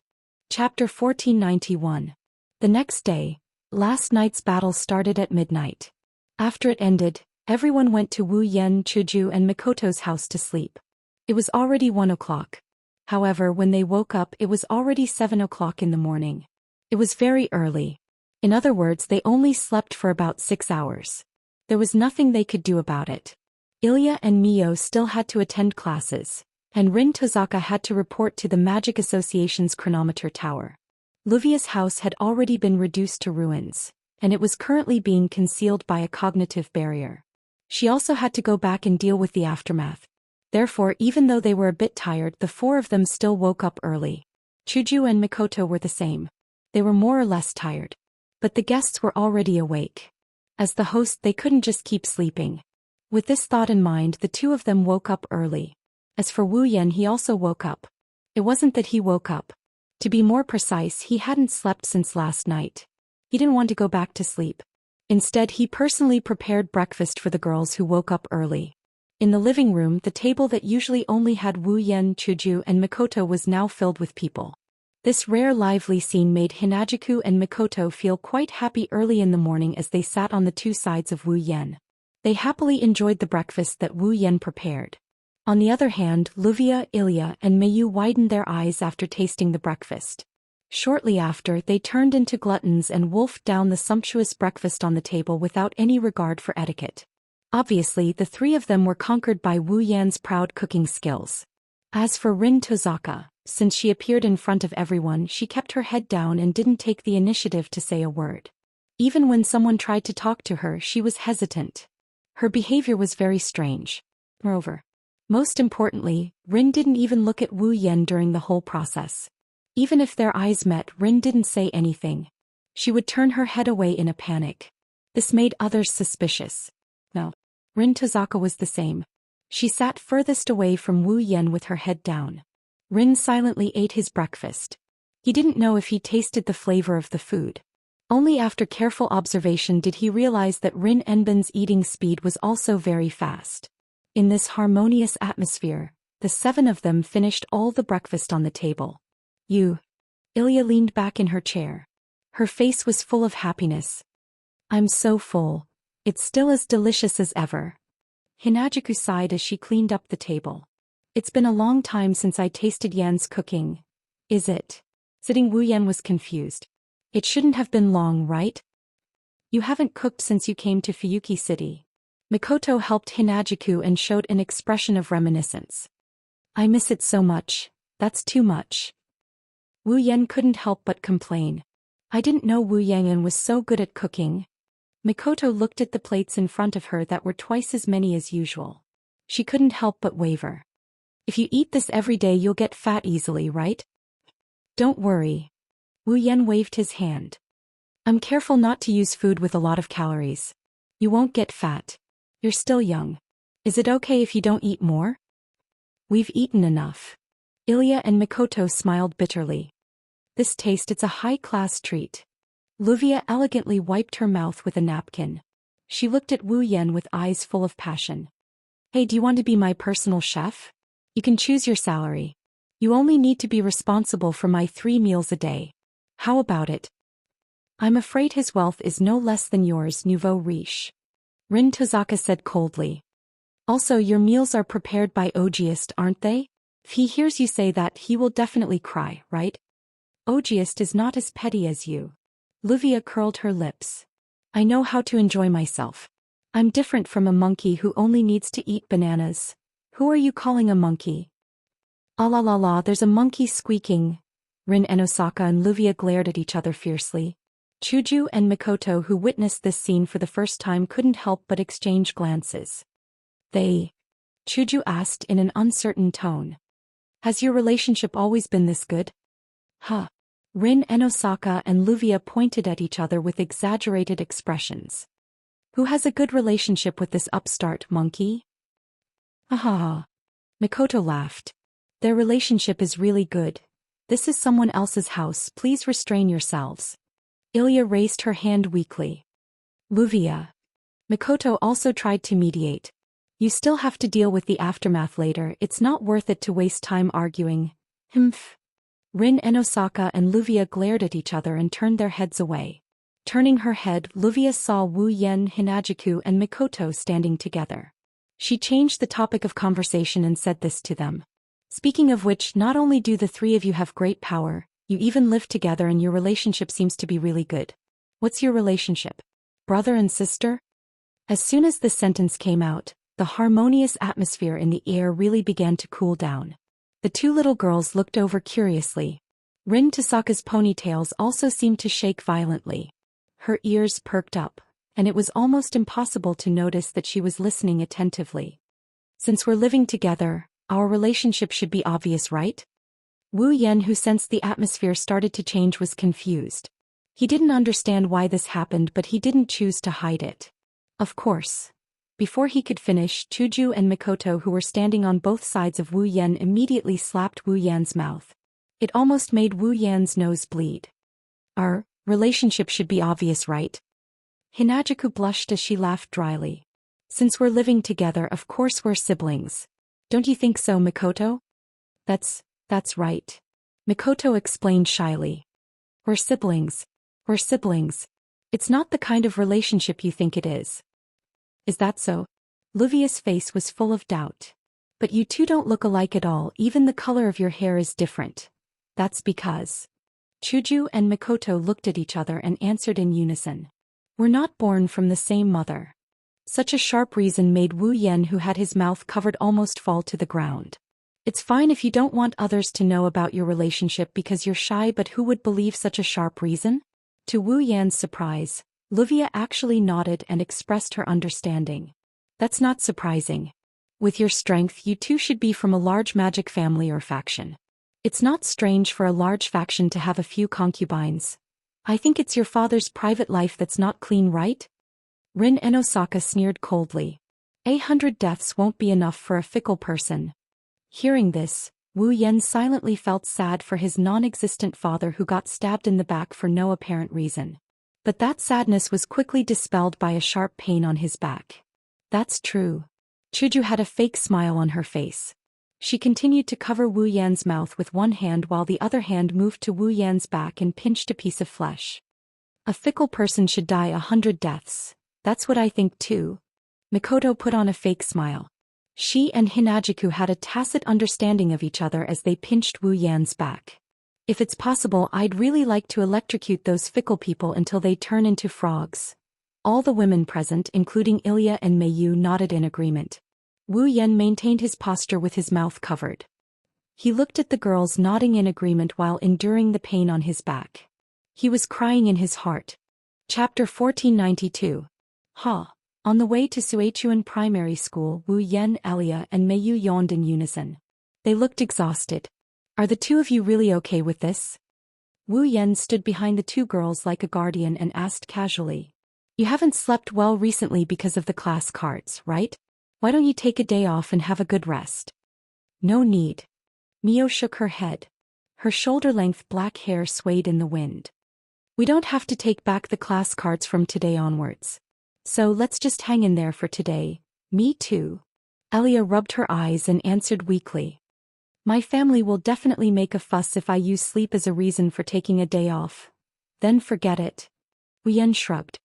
Chapter 1491. The next day, last night's battle started at midnight. After it ended, everyone went to Wu Yan, Chuju and Mikoto's house to sleep. It was already 1 o'clock. However, when they woke up, it was already 7 o'clock in the morning. It was very early. In other words, they only slept for about 6 hours. There was nothing they could do about it. Ilya and Mio still had to attend classes, and Rin Tozaka had to report to the Magic Association's chronometer tower. Luvia's house had already been reduced to ruins, and it was currently being concealed by a cognitive barrier. She also had to go back and deal with the aftermath. Therefore, even though they were a bit tired, the four of them still woke up early. Chuju and Mikoto were the same. They were more or less tired. But the guests were already awake. As the host, they couldn't just keep sleeping. With this thought in mind, the two of them woke up early. As for Wu Yan, he also woke up. It wasn't that he woke up. To be more precise, he hadn't slept since last night. He didn't want to go back to sleep. Instead, he personally prepared breakfast for the girls who woke up early. In the living room, the table that usually only had Wu Yan, Chuju and Mikoto was now filled with people. This rare lively scene made Hinajiku and Mikoto feel quite happy early in the morning as they sat on the two sides of Wu Yan. They happily enjoyed the breakfast that Wu Yan prepared. On the other hand, Luvia, Ilya and Mayu widened their eyes after tasting the breakfast. Shortly after, they turned into gluttons and wolfed down the sumptuous breakfast on the table without any regard for etiquette. Obviously, the three of them were conquered by Wu Yan's proud cooking skills. As for Rin Tozaka, since she appeared in front of everyone, she kept her head down and didn't take the initiative to say a word. Even when someone tried to talk to her, she was hesitant. Her behavior was very strange. Moreover, most importantly, Rin didn't even look at Wu Yan during the whole process. Even if their eyes met, Rin didn't say anything. She would turn her head away in a panic. This made others suspicious. No. Rin Tozaka was the same. She sat furthest away from Wu Yan with her head down. Rin silently ate his breakfast. He didn't know if he tasted the flavor of the food. Only after careful observation did he realize that Rin Enbin's eating speed was also very fast. In this harmonious atmosphere, the seven of them finished all the breakfast on the table. Ilya leaned back in her chair. Her face was full of happiness. I'm so full. It's still as delicious as ever. Hinajiku sighed as she cleaned up the table. It's been a long time since I tasted Yan's cooking. Is it? Sitting Wu Yan was confused. It shouldn't have been long, right? You haven't cooked since you came to Fuyuki City. Mikoto helped Hinajiku and showed an expression of reminiscence. I miss it so much. That's too much. Wu Yan couldn't help but complain. I didn't know Wu Yan was so good at cooking. Mikoto looked at the plates in front of her that were twice as many as usual. She couldn't help but waver. If you eat this every day, you'll get fat easily, right? Don't worry. Wu Yan waved his hand. I'm careful not to use food with a lot of calories. You won't get fat. You're still young. Is it okay if you don't eat more? We've eaten enough. Ilya and Mikoto smiled bitterly. This taste, it's a high-class treat. Luvia elegantly wiped her mouth with a napkin. She looked at Wu Yan with eyes full of passion. Hey, do you want to be my personal chef? You can choose your salary. You only need to be responsible for my 3 meals a day. How about it? I'm afraid his wealth is no less than yours, nouveau riche. Rin Tozaka said coldly. Also, your meals are prepared by Daoist, aren't they? If he hears you say that, he will definitely cry, right? Daoist is not as petty as you. Luvia curled her lips. I know how to enjoy myself. I'm different from a monkey who only needs to eat bananas. Who are you calling a monkey? Ah la la la, there's a monkey squeaking. Rin and Osaka and Luvia glared at each other fiercely. Chuju and Mikoto, who witnessed this scene for the first time, couldn't help but exchange glances. Chuju asked in an uncertain tone. Has your relationship always been this good? Huh. Rin and Osaka and Luvia pointed at each other with exaggerated expressions. Who has a good relationship with this upstart monkey? Ahaha. Mikoto laughed. Their relationship is really good. This is someone else's house, please restrain yourselves. Ilya raised her hand weakly. Luvia. Mikoto also tried to mediate. You still have to deal with the aftermath later, it's not worth it to waste time arguing. Humph. Rin and Osaka and Luvia glared at each other and turned their heads away. Turning her head, Luvia saw Wu Yen, Hinajiku and Mikoto standing together. She changed the topic of conversation and said this to them. Speaking of which, not only do the three of you have great power, you even live together and your relationship seems to be really good. What's your relationship? Brother and sister? As soon as this sentence came out, the harmonious atmosphere in the air really began to cool down. The two little girls looked over curiously. Rin Tasaka's ponytails also seemed to shake violently. Her ears perked up, and it was almost impossible to notice that she was listening attentively. Since we're living together, our relationship should be obvious, right? Wu Yen, who sensed the atmosphere started to change, was confused. He didn't understand why this happened, but he didn't choose to hide it. Of course. Before he could finish, Chuju and Mikoto, who were standing on both sides of Wu Yen, immediately slapped Wu Yan's mouth. It almost made Wu Yan's nose bleed. Our relationship should be obvious, right? Hinajiku blushed as she laughed dryly. Since we're living together, of course we're siblings. Don't you think so, Mikoto? That's right. Mikoto explained shyly. We're siblings. We're siblings. It's not the kind of relationship you think it is. Is that so? Luvia's face was full of doubt. But you two don't look alike at all, even the color of your hair is different. That's because. Chuju and Mikoto looked at each other and answered in unison. We're not born from the same mother. Such a sharp reason made Wu Yen, who had his mouth covered, almost fall to the ground. It's fine if you don't want others to know about your relationship because you're shy, but who would believe such a sharp reason? To Wu Yan's surprise, Luvia actually nodded and expressed her understanding. That's not surprising. With your strength, you two should be from a large magic family or faction. It's not strange for a large faction to have a few concubines. I think it's your father's private life that's not clean, right? Rin and Osaka sneered coldly. 100 deaths won't be enough for a fickle person. Hearing this, Wu Yen silently felt sad for his non-existent father who got stabbed in the back for no apparent reason. But that sadness was quickly dispelled by a sharp pain on his back. That's true. Chuju had a fake smile on her face. She continued to cover Wu Yan's mouth with one hand while the other hand moved to Wu Yan's back and pinched a piece of flesh. A fickle person should die 100 deaths. That's what I think too. Mikoto put on a fake smile. She and Hinajiku had a tacit understanding of each other as they pinched Wu Yan's back. If it's possible, I'd really like to electrocute those fickle people until they turn into frogs. All the women present, including Ilya and Meiyu, nodded in agreement. Wu Yen maintained his posture with his mouth covered. He looked at the girls nodding in agreement while enduring the pain on his back. He was crying in his heart. Chapter 1492. On the way to Suichuan Primary School, Wu Yen, Ilya, and Meiyu yawned in unison. They looked exhausted. Are the two of you really okay with this? Wu Yen stood behind the two girls like a guardian and asked casually. You haven't slept well recently because of the class cards, right? Why don't you take a day off and have a good rest? No need. Mio shook her head. Her shoulder-length black hair swayed in the wind. We don't have to take back the class cards from today onwards. So let's just hang in there for today. Me too. Ilya rubbed her eyes and answered weakly. My family will definitely make a fuss if I use sleep as a reason for taking a day off. Then forget it. Wu Yen shrugged.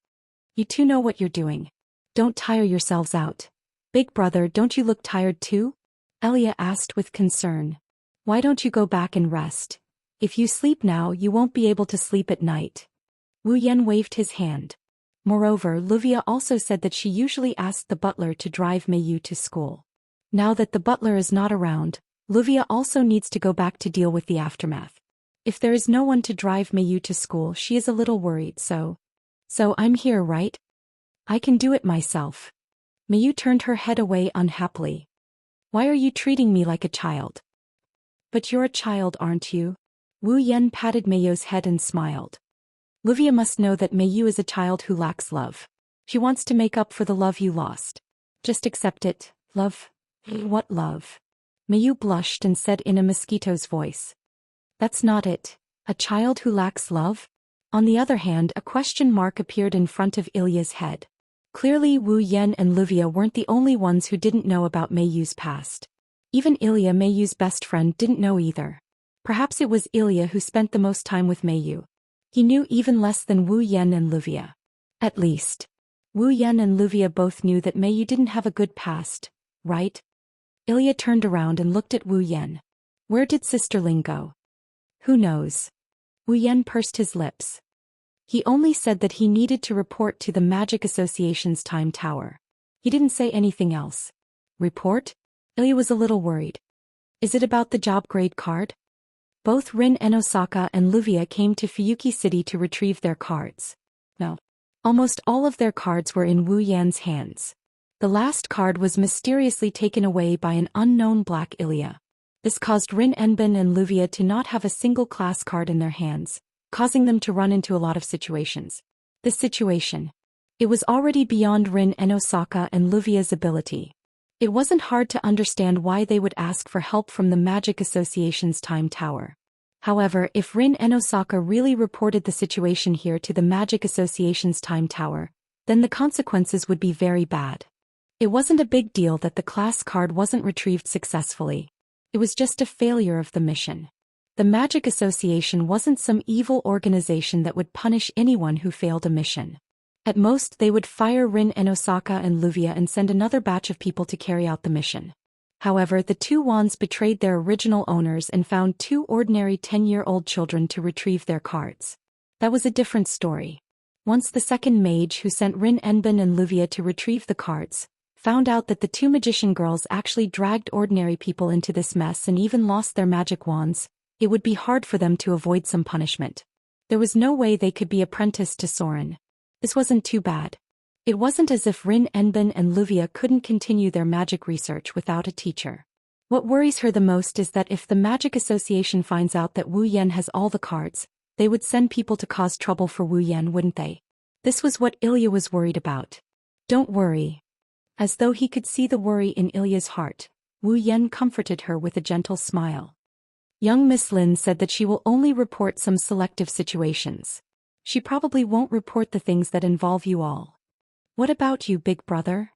You two know what you're doing. Don't tire yourselves out. Big brother, don't you look tired too? Ilya asked with concern. Why don't you go back and rest? If you sleep now, you won't be able to sleep at night. Wu Yen waved his hand. Moreover, Luvia also said that she usually asked the butler to drive Meiyu to school. Now that the butler is not around, Luvia also needs to go back to deal with the aftermath. If there is no one to drive Meiyu to school, she is a little worried, so I'm here, right? I can do it myself. Meiyu turned her head away unhappily. Why are you treating me like a child? But you're a child, aren't you? Wu Yan patted Meiyu's head and smiled. Luvia must know that Meiyu is a child who lacks love. She wants to make up for the love you lost. Just accept it, love. What love? Meiyu blushed and said in a mosquito's voice. That's not it. A child who lacks love? On the other hand, a question mark appeared in front of Ilya's head. Clearly Wu Yan and Luvia weren't the only ones who didn't know about Meiyu's past. Even Ilya, Meiyu's best friend, didn't know either. Perhaps it was Ilya who spent the most time with Meiyu. He knew even less than Wu Yan and Luvia. At least, Wu Yan and Luvia both knew that Meiyu didn't have a good past, right? Ilya turned around and looked at Wu Yan. Where did Sister Ling go? Who knows? Wu Yan pursed his lips. He only said that he needed to report to the Magic Association's time tower. He didn't say anything else. Report? Ilya was a little worried. Is it about the job grade card? Both Rin and Osaka and Luvia came to Fuyuki City to retrieve their cards. No. Almost all of their cards were in Wu Yan's hands. The last card was mysteriously taken away by an unknown black Ilya. This caused Rin Enbin and Luvia to not have a single class card in their hands, causing them to run into a lot of situations. This situation. It was already beyond Rin and Osaka and Luvia's ability. It wasn't hard to understand why they would ask for help from the Magic Association's time tower. However, if Rin and Osaka really reported the situation here to the Magic Association's time tower, then the consequences would be very bad. It wasn't a big deal that the class card wasn't retrieved successfully. It was just a failure of the mission. The Magic Association wasn't some evil organization that would punish anyone who failed a mission. At most, they would fire Rin and Osaka and Luvia and send another batch of people to carry out the mission. However, the two wands betrayed their original owners and found two ordinary 10-year-old children to retrieve their cards. That was a different story. Once the second mage who sent Rin Enbin and Luvia to retrieve the cards found out that the two magician girls actually dragged ordinary people into this mess and even lost their magic wands, it would be hard for them to avoid some punishment. There was no way they could be apprenticed to Soren. This wasn't too bad. It wasn't as if Rin Enbin and Luvia couldn't continue their magic research without a teacher. What worries her the most is that if the Magic Association finds out that Wu Yan has all the cards, they would send people to cause trouble for Wu Yan, wouldn't they? This was what Ilya was worried about. Don't worry. As though he could see the worry in Ilya's heart, Wu Yan comforted her with a gentle smile. Young Miss Lin said that she will only report some selective situations. She probably won't report the things that involve you all. What about you, big brother?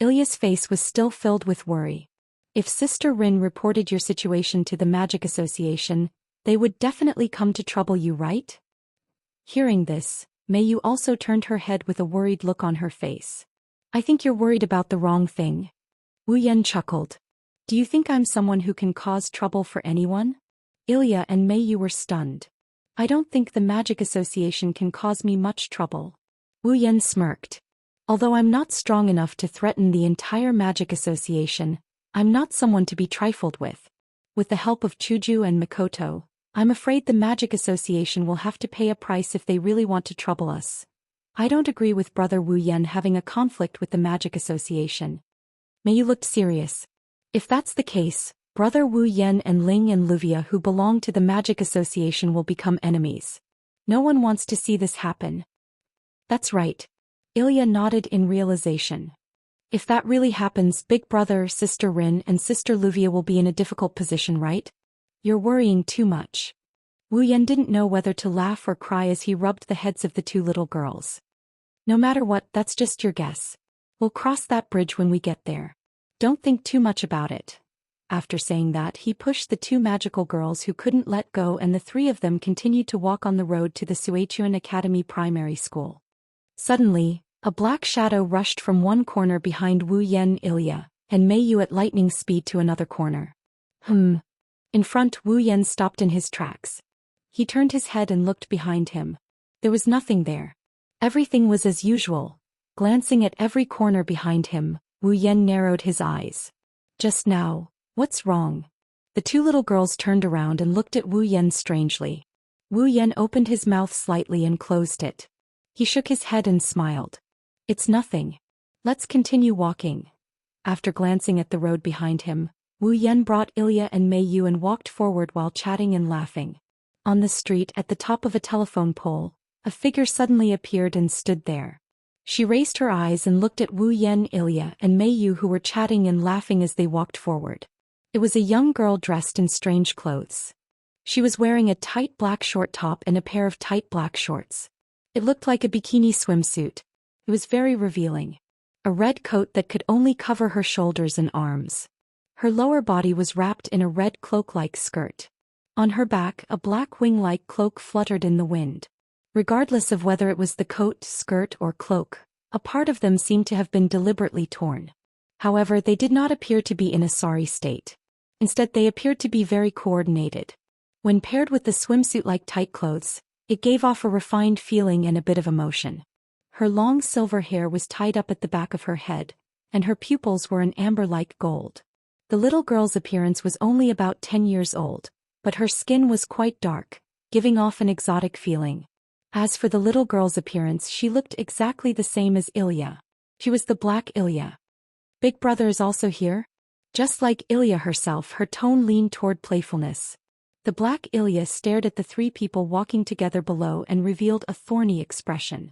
Ilya's face was still filled with worry. If Sister Rin reported your situation to the Magic Association, they would definitely come to trouble you, right? Hearing this, Meiyu also turned her head with a worried look on her face. I think you're worried about the wrong thing. Wu Yan chuckled. Do you think I'm someone who can cause trouble for anyone? Ilya and Meiyu were stunned. I don't think the Magic Association can cause me much trouble. Wu Yan smirked. Although I'm not strong enough to threaten the entire Magic Association, I'm not someone to be trifled with. With the help of Chuju and Mikoto, I'm afraid the Magic Association will have to pay a price if they really want to trouble us. I don't agree with Brother Wu Yan having a conflict with the Magic Association. Meiyu looked serious. If that's the case, Brother Wu Yan and Ling and Luvia who belong to the Magic Association will become enemies. No one wants to see this happen. That's right. Ilya nodded in realization. If that really happens, Big Brother, Sister Rin and Sister Luvia will be in a difficult position, right? You're worrying too much. Wu Yan didn't know whether to laugh or cry as he rubbed the heads of the two little girls. No matter what, that's just your guess. We'll cross that bridge when we get there. Don't think too much about it. After saying that, he pushed the two magical girls who couldn't let go, and the three of them continued to walk on the road to the Suechuan Academy Primary School. Suddenly, a black shadow rushed from one corner behind Wu Yan Ilya, and Meiyu at lightning speed to another corner. In front, Wu Yan stopped in his tracks. He turned his head and looked behind him. There was nothing there. Everything was as usual. Glancing at every corner behind him, Wu Yan narrowed his eyes. Just now, what's wrong? The two little girls turned around and looked at Wu Yan strangely. Wu Yan opened his mouth slightly and closed it. He shook his head and smiled. It's nothing. Let's continue walking. After glancing at the road behind him, Wu Yan brought Ilya and Mei Yu and walked forward while chatting and laughing. On the street at the top of a telephone pole, a figure suddenly appeared and stood there. She raised her eyes and looked at Wu Yan, Ilya, and Mei Yu, who were chatting and laughing as they walked forward. It was a young girl dressed in strange clothes. She was wearing a tight black short top and a pair of tight black shorts. It looked like a bikini swimsuit. It was very revealing. A red coat that could only cover her shoulders and arms. Her lower body was wrapped in a red cloak-like skirt. On her back, a black wing-like cloak fluttered in the wind. Regardless of whether it was the coat, skirt, or cloak, a part of them seemed to have been deliberately torn. However, they did not appear to be in a sorry state. Instead, they appeared to be very coordinated. When paired with the swimsuit-like tight clothes, it gave off a refined feeling and a bit of emotion. Her long silver hair was tied up at the back of her head, and her pupils were an amber-like gold. The little girl's appearance was only about 10 years old, but her skin was quite dark, giving off an exotic feeling. As for the little girl's appearance, she looked exactly the same as Ilya. She was the black Ilya. Big brother is also here? Just like Ilya herself, her tone leaned toward playfulness. The black Ilya stared at the three people walking together below and revealed a thorny expression.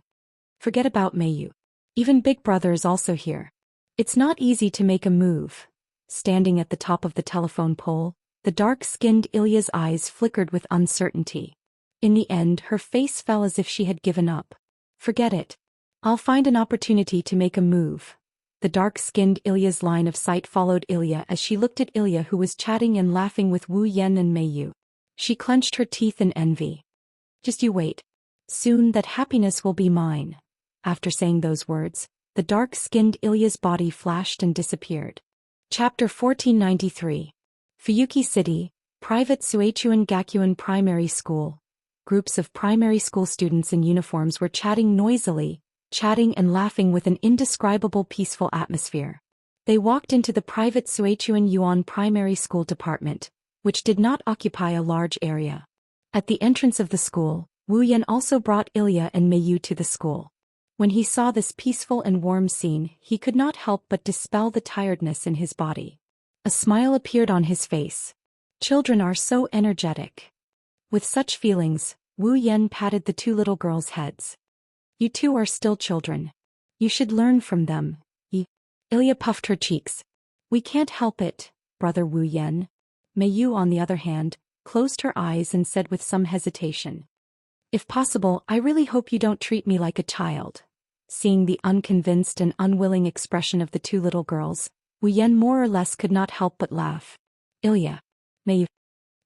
Forget about Mei Yu. Even Big Brother is also here. It's not easy to make a move. Standing at the top of the telephone pole, the dark-skinned Ilya's eyes flickered with uncertainty. In the end, her face fell as if she had given up. Forget it. I'll find an opportunity to make a move. The dark-skinned Ilya's line of sight followed Ilya as she looked at Ilya, who was chatting and laughing with Wu Yan and Mei Yu. She clenched her teeth in envy. Just you wait. Soon that happiness will be mine. After saying those words, the dark-skinned Ilya's body flashed and disappeared. Chapter 1493. Fuyuki City, Private Suechuan Gakuin Primary School. Groups of primary school students in uniforms were chatting noisily, chatting and laughing with an indescribable peaceful atmosphere. They walked into the private Suechuan Yuan Primary School department, which did not occupy a large area. At the entrance of the school, Wu Yan also brought Ilya and Mei Yu to the school. When he saw this peaceful and warm scene, he could not help but dispel the tiredness in his body. A smile appeared on his face. Children are so energetic. With such feelings, Wu Yan patted the two little girls' heads. You two are still children. You should learn from them. Ilya puffed her cheeks. We can't help it, brother Wu Yan. Mei Yu, on the other hand, closed her eyes and said with some hesitation. If possible, I really hope you don't treat me like a child. Seeing the unconvinced and unwilling expression of the two little girls, Wu Yan more or less could not help but laugh. Ilya. Mei Yu.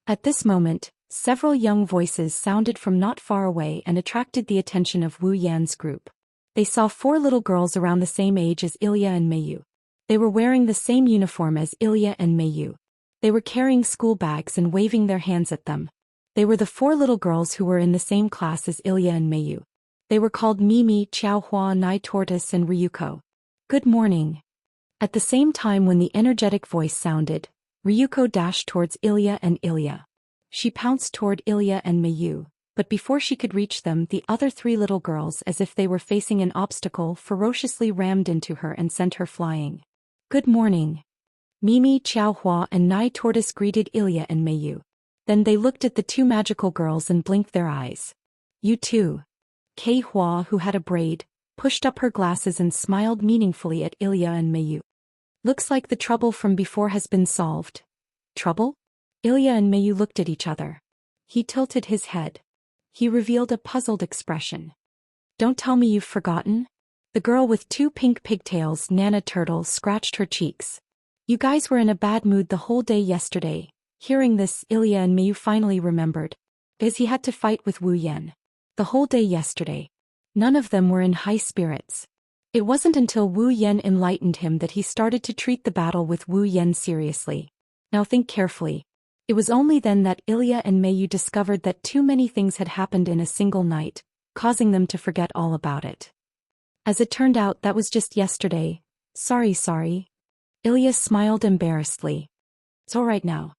At this moment, several young voices sounded from not far away and attracted the attention of Wu Yan's group. They saw four little girls around the same age as Ilya and Mei Yu. They were wearing the same uniform as Ilya and Mei Yu. They were carrying school bags and waving their hands at them. They were the four little girls who were in the same class as Ilya and Mei Yu. They were called Mimi, Xiaohua, Nai Tortoise, and Ryuko. Good morning. At the same time when the energetic voice sounded, Ryuko dashed towards Ilya and Ilya. She pounced toward Ilya and Mei Yu, but before she could reach them, the other three little girls, as if they were facing an obstacle, ferociously rammed into her and sent her flying. Good morning. Mimi, Xiaohua, and Nai Tortoise greeted Ilya and Mei Yu. Then they looked at the two magical girls and blinked their eyes. You too. Kei Hua, who had a braid, pushed up her glasses and smiled meaningfully at Ilya and Mei Yu. Looks like the trouble from before has been solved. Trouble? Ilya and Mei Yu looked at each other. He tilted his head. He revealed a puzzled expression. Don't tell me you've forgotten? The girl with two pink pigtails, Nana Turtle, scratched her cheeks. You guys were in a bad mood the whole day yesterday. Hearing this, Ilya and Mei Yu finally remembered. Because he had to fight with Wu Yan. The whole day yesterday. None of them were in high spirits. It wasn't until Wu Yan enlightened him that he started to treat the battle with Wu Yan seriously. Now think carefully. It was only then that Ilya and Mei Yu discovered that too many things had happened in a single night, causing them to forget all about it. As it turned out, that was just yesterday. Sorry. Ilya smiled embarrassedly. It's all right now.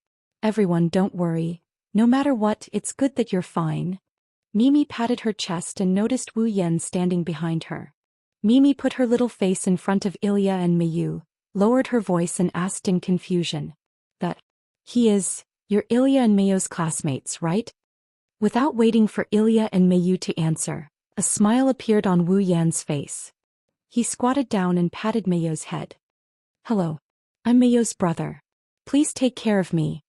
Everyone, don't worry. No matter what, it's good that you're fine. Mimi patted her chest and noticed Wu Yan standing behind her. Mimi put her little face in front of Ilya and Mayu, lowered her voice and asked in confusion. That he is, you're Ilya and Mayu's classmates, right? Without waiting for Ilya and Mayu to answer, a smile appeared on Wu Yan's face. He squatted down and patted Mayu's head. Hello. I'm Mayu's brother. Please take care of me.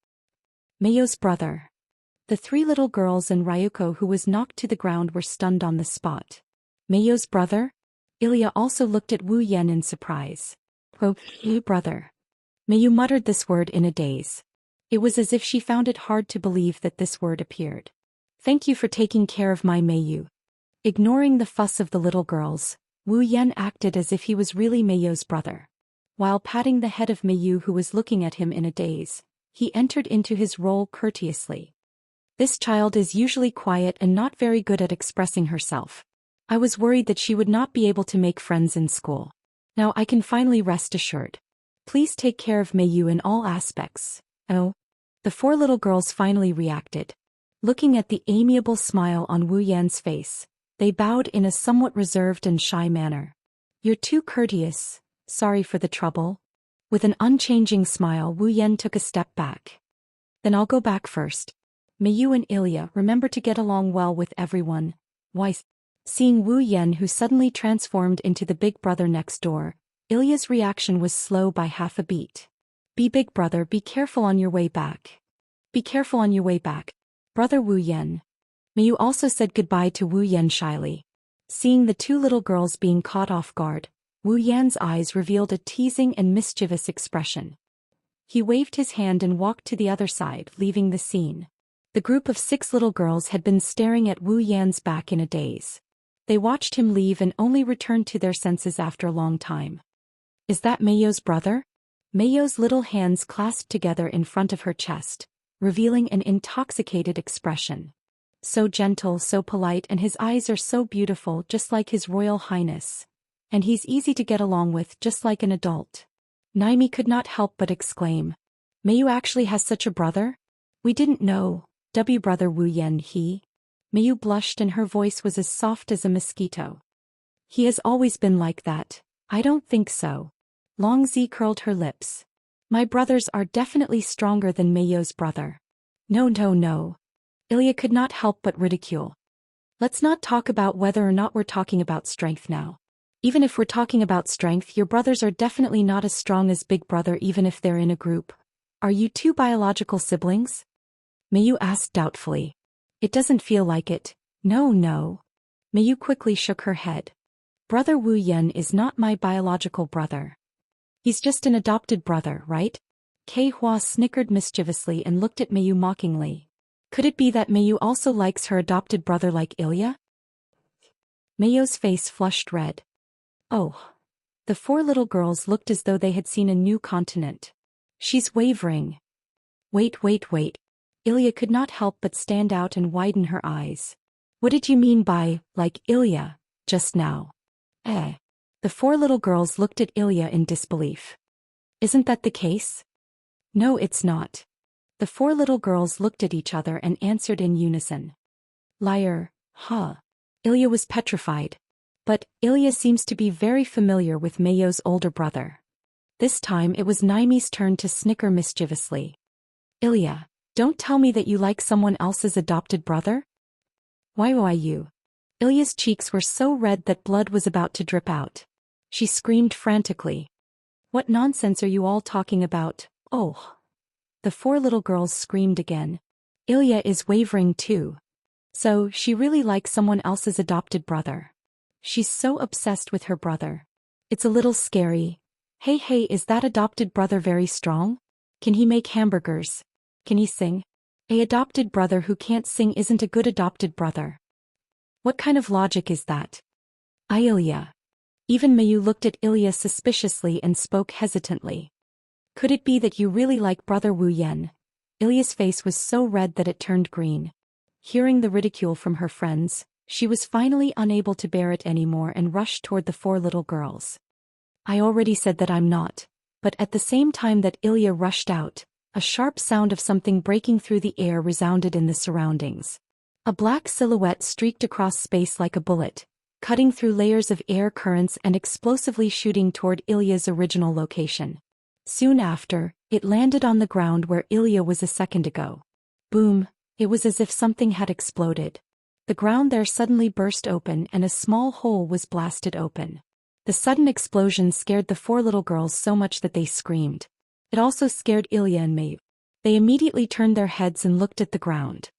Mayu's brother. The three little girls and Ryuko, who was knocked to the ground, were stunned on the spot. Mayu's brother? Ilya also looked at Wu Yan in surprise. Oh, brother. Mayu muttered this word in a daze. It was as if she found it hard to believe that this word appeared. Thank you for taking care of my Mayu. Ignoring the fuss of the little girls, Wu Yan acted as if he was really Mayu's brother. While patting the head of Mayu, who was looking at him in a daze, he entered into his role courteously. This child is usually quiet and not very good at expressing herself. I was worried that she would not be able to make friends in school. Now I can finally rest assured. Please take care of Mayu in all aspects. Oh. The four little girls finally reacted. Looking at the amiable smile on Wu Yan's face, they bowed in a somewhat reserved and shy manner. You're too courteous. Sorry for the trouble. With an unchanging smile, Wu Yan took a step back. Then I'll go back first. Mayu and Ilya, remember to get along well with everyone. Why? Seeing Wu Yan, who suddenly transformed into the big brother next door, Ilya's reaction was slow by half a beat. Be big brother, be careful on your way back. Be careful on your way back. Brother Wu Yan. Mayu also said goodbye to Wu Yan shyly. Seeing the two little girls being caught off guard, Wu Yan's eyes revealed a teasing and mischievous expression. He waved his hand and walked to the other side, leaving the scene. The group of 6 little girls had been staring at Wu Yan's back in a daze. They watched him leave and only returned to their senses after a long time. Is that Mayu's brother? Mayu's little hands clasped together in front of her chest, revealing an intoxicated expression. So gentle, so polite, and his eyes are so beautiful, just like His Royal Highness. And he's easy to get along with, just like an adult. Naimi could not help but exclaim. Mayu actually has such a brother? We didn't know. Brother Wu Yan, he? Mayu blushed and her voice was as soft as a mosquito. He has always been like that. I don't think so. Longzi curled her lips. My brothers are definitely stronger than Mayu's brother. No. Ilya could not help but ridicule. Let's not talk about whether or not we're talking about strength now. Even if we're talking about strength, your brothers are definitely not as strong as big brother, even if they're in a group. Are you 2 biological siblings? Mayu asked doubtfully. It doesn't feel like it. No. Mayu quickly shook her head. Brother Wu Yan is not my biological brother. He's just an adopted brother, right? Kei Hua snickered mischievously and looked at Mayu mockingly. Could it be that Mayu also likes her adopted brother like Ilya? Mayu's face flushed red. Oh. The 4 little girls looked as though they had seen a new continent. She's wavering. Wait. Ilya could not help but stand out and widen her eyes. What did you mean by, like Ilya, just now? The 4 little girls looked at Ilya in disbelief. Isn't that the case? No, it's not. The 4 little girls looked at each other and answered in unison. Liar, huh? Ilya was petrified. But Ilya seems to be very familiar with Mayu's older brother. This time it was Naimi's turn to snicker mischievously. Ilya, don't tell me that you like someone else's adopted brother? Why you? Ilya's cheeks were so red that blood was about to drip out. She screamed frantically. What nonsense are you all talking about? Oh. The 4 little girls screamed again. Ilya is wavering too. So, she really likes someone else's adopted brother. She's so obsessed with her brother. It's a little scary. Hey, is that adopted brother very strong? Can he make hamburgers? Can he sing? A adopted brother who can't sing isn't a good adopted brother. What kind of logic is that? Ilya. Even Mayu looked at Ilya suspiciously and spoke hesitantly. Could it be that you really like brother Wu Yan? Ilya's face was so red that it turned green. Hearing the ridicule from her friends, she was finally unable to bear it anymore and rushed toward the 4 little girls. I already said that I'm not. But at the same time that Ilya rushed out, A sharp sound of something breaking through the air resounded in the surroundings. A black silhouette streaked across space like a bullet, cutting through layers of air currents and explosively shooting toward Ilya's original location. Soon after, it landed on the ground where Ilya was a second ago. Boom! It was as if something had exploded. The ground there suddenly burst open and a small hole was blasted open. The sudden explosion scared the four little girls so much that they screamed. It also scared Ilya and Mayu. They immediately turned their heads and looked at the ground.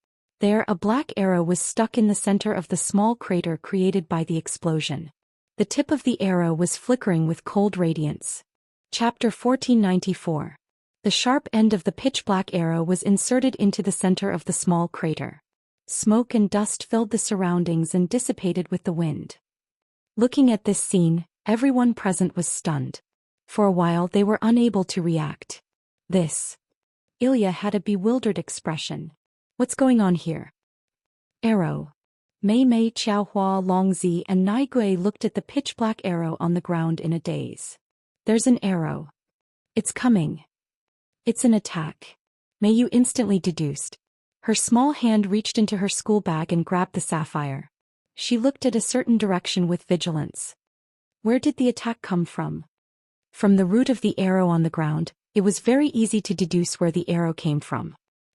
There, a black arrow was stuck in the center of the small crater created by the explosion. The tip of the arrow was flickering with cold radiance. Chapter 1494. The sharp end of the pitch-black arrow was inserted into the center of the small crater. Smoke and dust filled the surroundings and dissipated with the wind. Looking at this scene, everyone present was stunned. For a while they were unable to react. Ilya had a bewildered expression. What's going on here? Arrow. Mei Mei, Xiaohua, Longzi and Naigui looked at the pitch-black arrow on the ground in a daze. There's an arrow. It's coming. It's an attack. Meiyu instantly deduced. Her small hand reached into her school bag and grabbed the sapphire. She looked at a certain direction with vigilance. Where did the attack come from? From the root of the arrow on the ground, it was very easy to deduce where the arrow came from.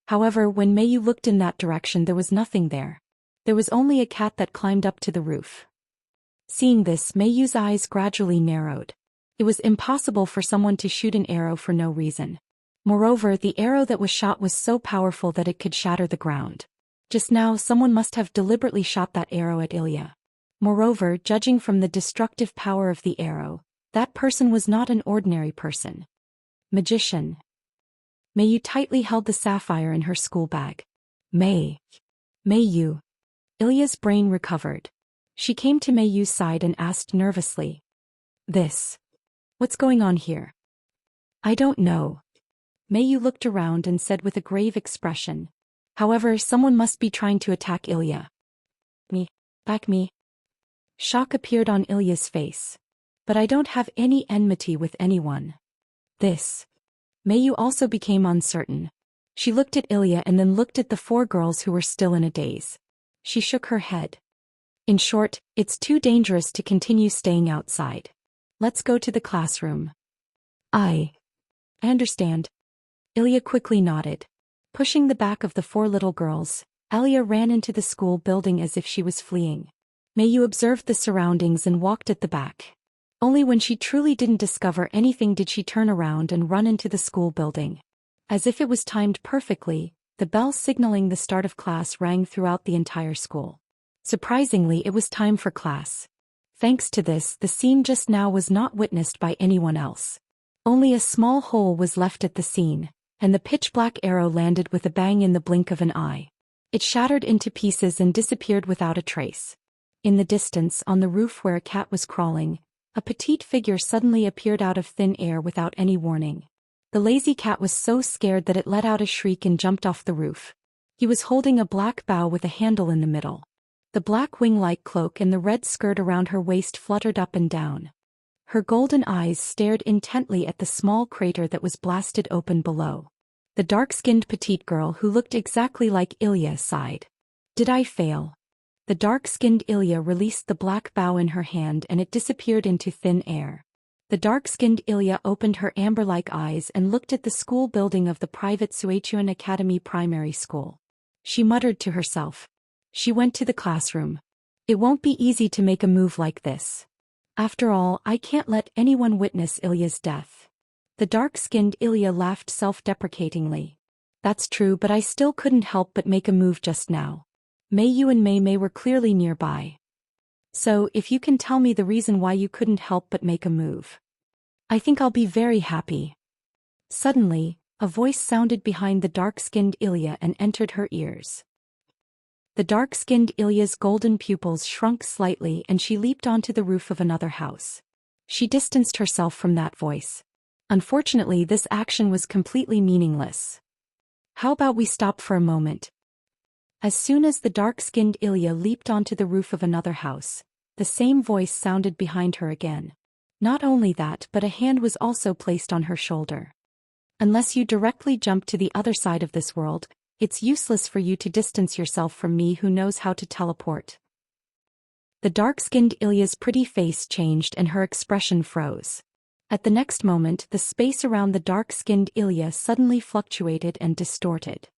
However, when Meiyu looked in that direction there was nothing there. There was only a cat that climbed up to the roof. Seeing this, Meiyu's eyes gradually narrowed. It was impossible for someone to shoot an arrow for no reason. Moreover, the arrow that was shot was so powerful that it could shatter the ground. Just now someone must have deliberately shot that arrow at Ilya. Moreover, judging from the destructive power of the arrow, that person was not an ordinary person. Magician. Meiyu tightly held the sapphire in her school bag. Meiyu. Ilya's brain recovered. She came to Meiyu's side and asked nervously. What's going on here? I don't know. Meiyu looked around and said with a grave expression. However, someone must be trying to attack Ilya. Back me. Shock appeared on Ilya's face. But I don't have any enmity with anyone. Meiyu also became uncertain. She looked at Ilya and then looked at the four girls who were still in a daze. She shook her head. In short, it's too dangerous to continue staying outside. Let's go to the classroom. I understand. Ilya quickly nodded. Pushing the back of the four little girls, Ilya ran into the school building as if she was fleeing. Meiyu observed the surroundings and walked at the back. Only when she truly didn't discover anything did she turn around and run into the school building. As if it was timed perfectly, the bell signaling the start of class rang throughout the entire school. Surprisingly, it was time for class. Thanks to this, the scene just now was not witnessed by anyone else. Only a small hole was left at the scene, and the pitch-black arrow landed with a bang in the blink of an eye. It shattered into pieces and disappeared without a trace. In the distance, on the roof where a cat was crawling, a petite figure suddenly appeared out of thin air without any warning. The lazy cat was so scared that it let out a shriek and jumped off the roof. He was holding a black bow with a handle in the middle. The black wing-like cloak and the red skirt around her waist fluttered up and down. Her golden eyes stared intently at the small crater that was blasted open below. The dark-skinned petite girl who looked exactly like Ilya sighed. Did I fail? The dark-skinned Ilya released the black bow in her hand and it disappeared into thin air. The dark-skinned Ilya opened her amber-like eyes and looked at the school building of the private Zhou Xian Academy Primary School. She muttered to herself. She went to the classroom. It won't be easy to make a move like this. After all, I can't let anyone witness Ilya's death. The dark-skinned Ilya laughed self-deprecatingly. That's true, but I still couldn't help but make a move just now. Meiyu and Mei Mei were clearly nearby. So, if you can tell me the reason why you couldn't help but make a move, I think I'll be very happy. Suddenly, a voice sounded behind the dark-skinned Ilya and entered her ears. The dark-skinned Ilya's golden pupils shrunk slightly and she leaped onto the roof of another house. She distanced herself from that voice. Unfortunately, this action was completely meaningless. How about we stop for a moment? As soon as the dark-skinned Ilya leaped onto the roof of another house, the same voice sounded behind her again. Not only that, but a hand was also placed on her shoulder. Unless you directly jump to the other side of this world, it's useless for you to distance yourself from me who knows how to teleport. The dark-skinned Ilya's pretty face changed and her expression froze. At the next moment, the space around the dark-skinned Ilya suddenly fluctuated and distorted.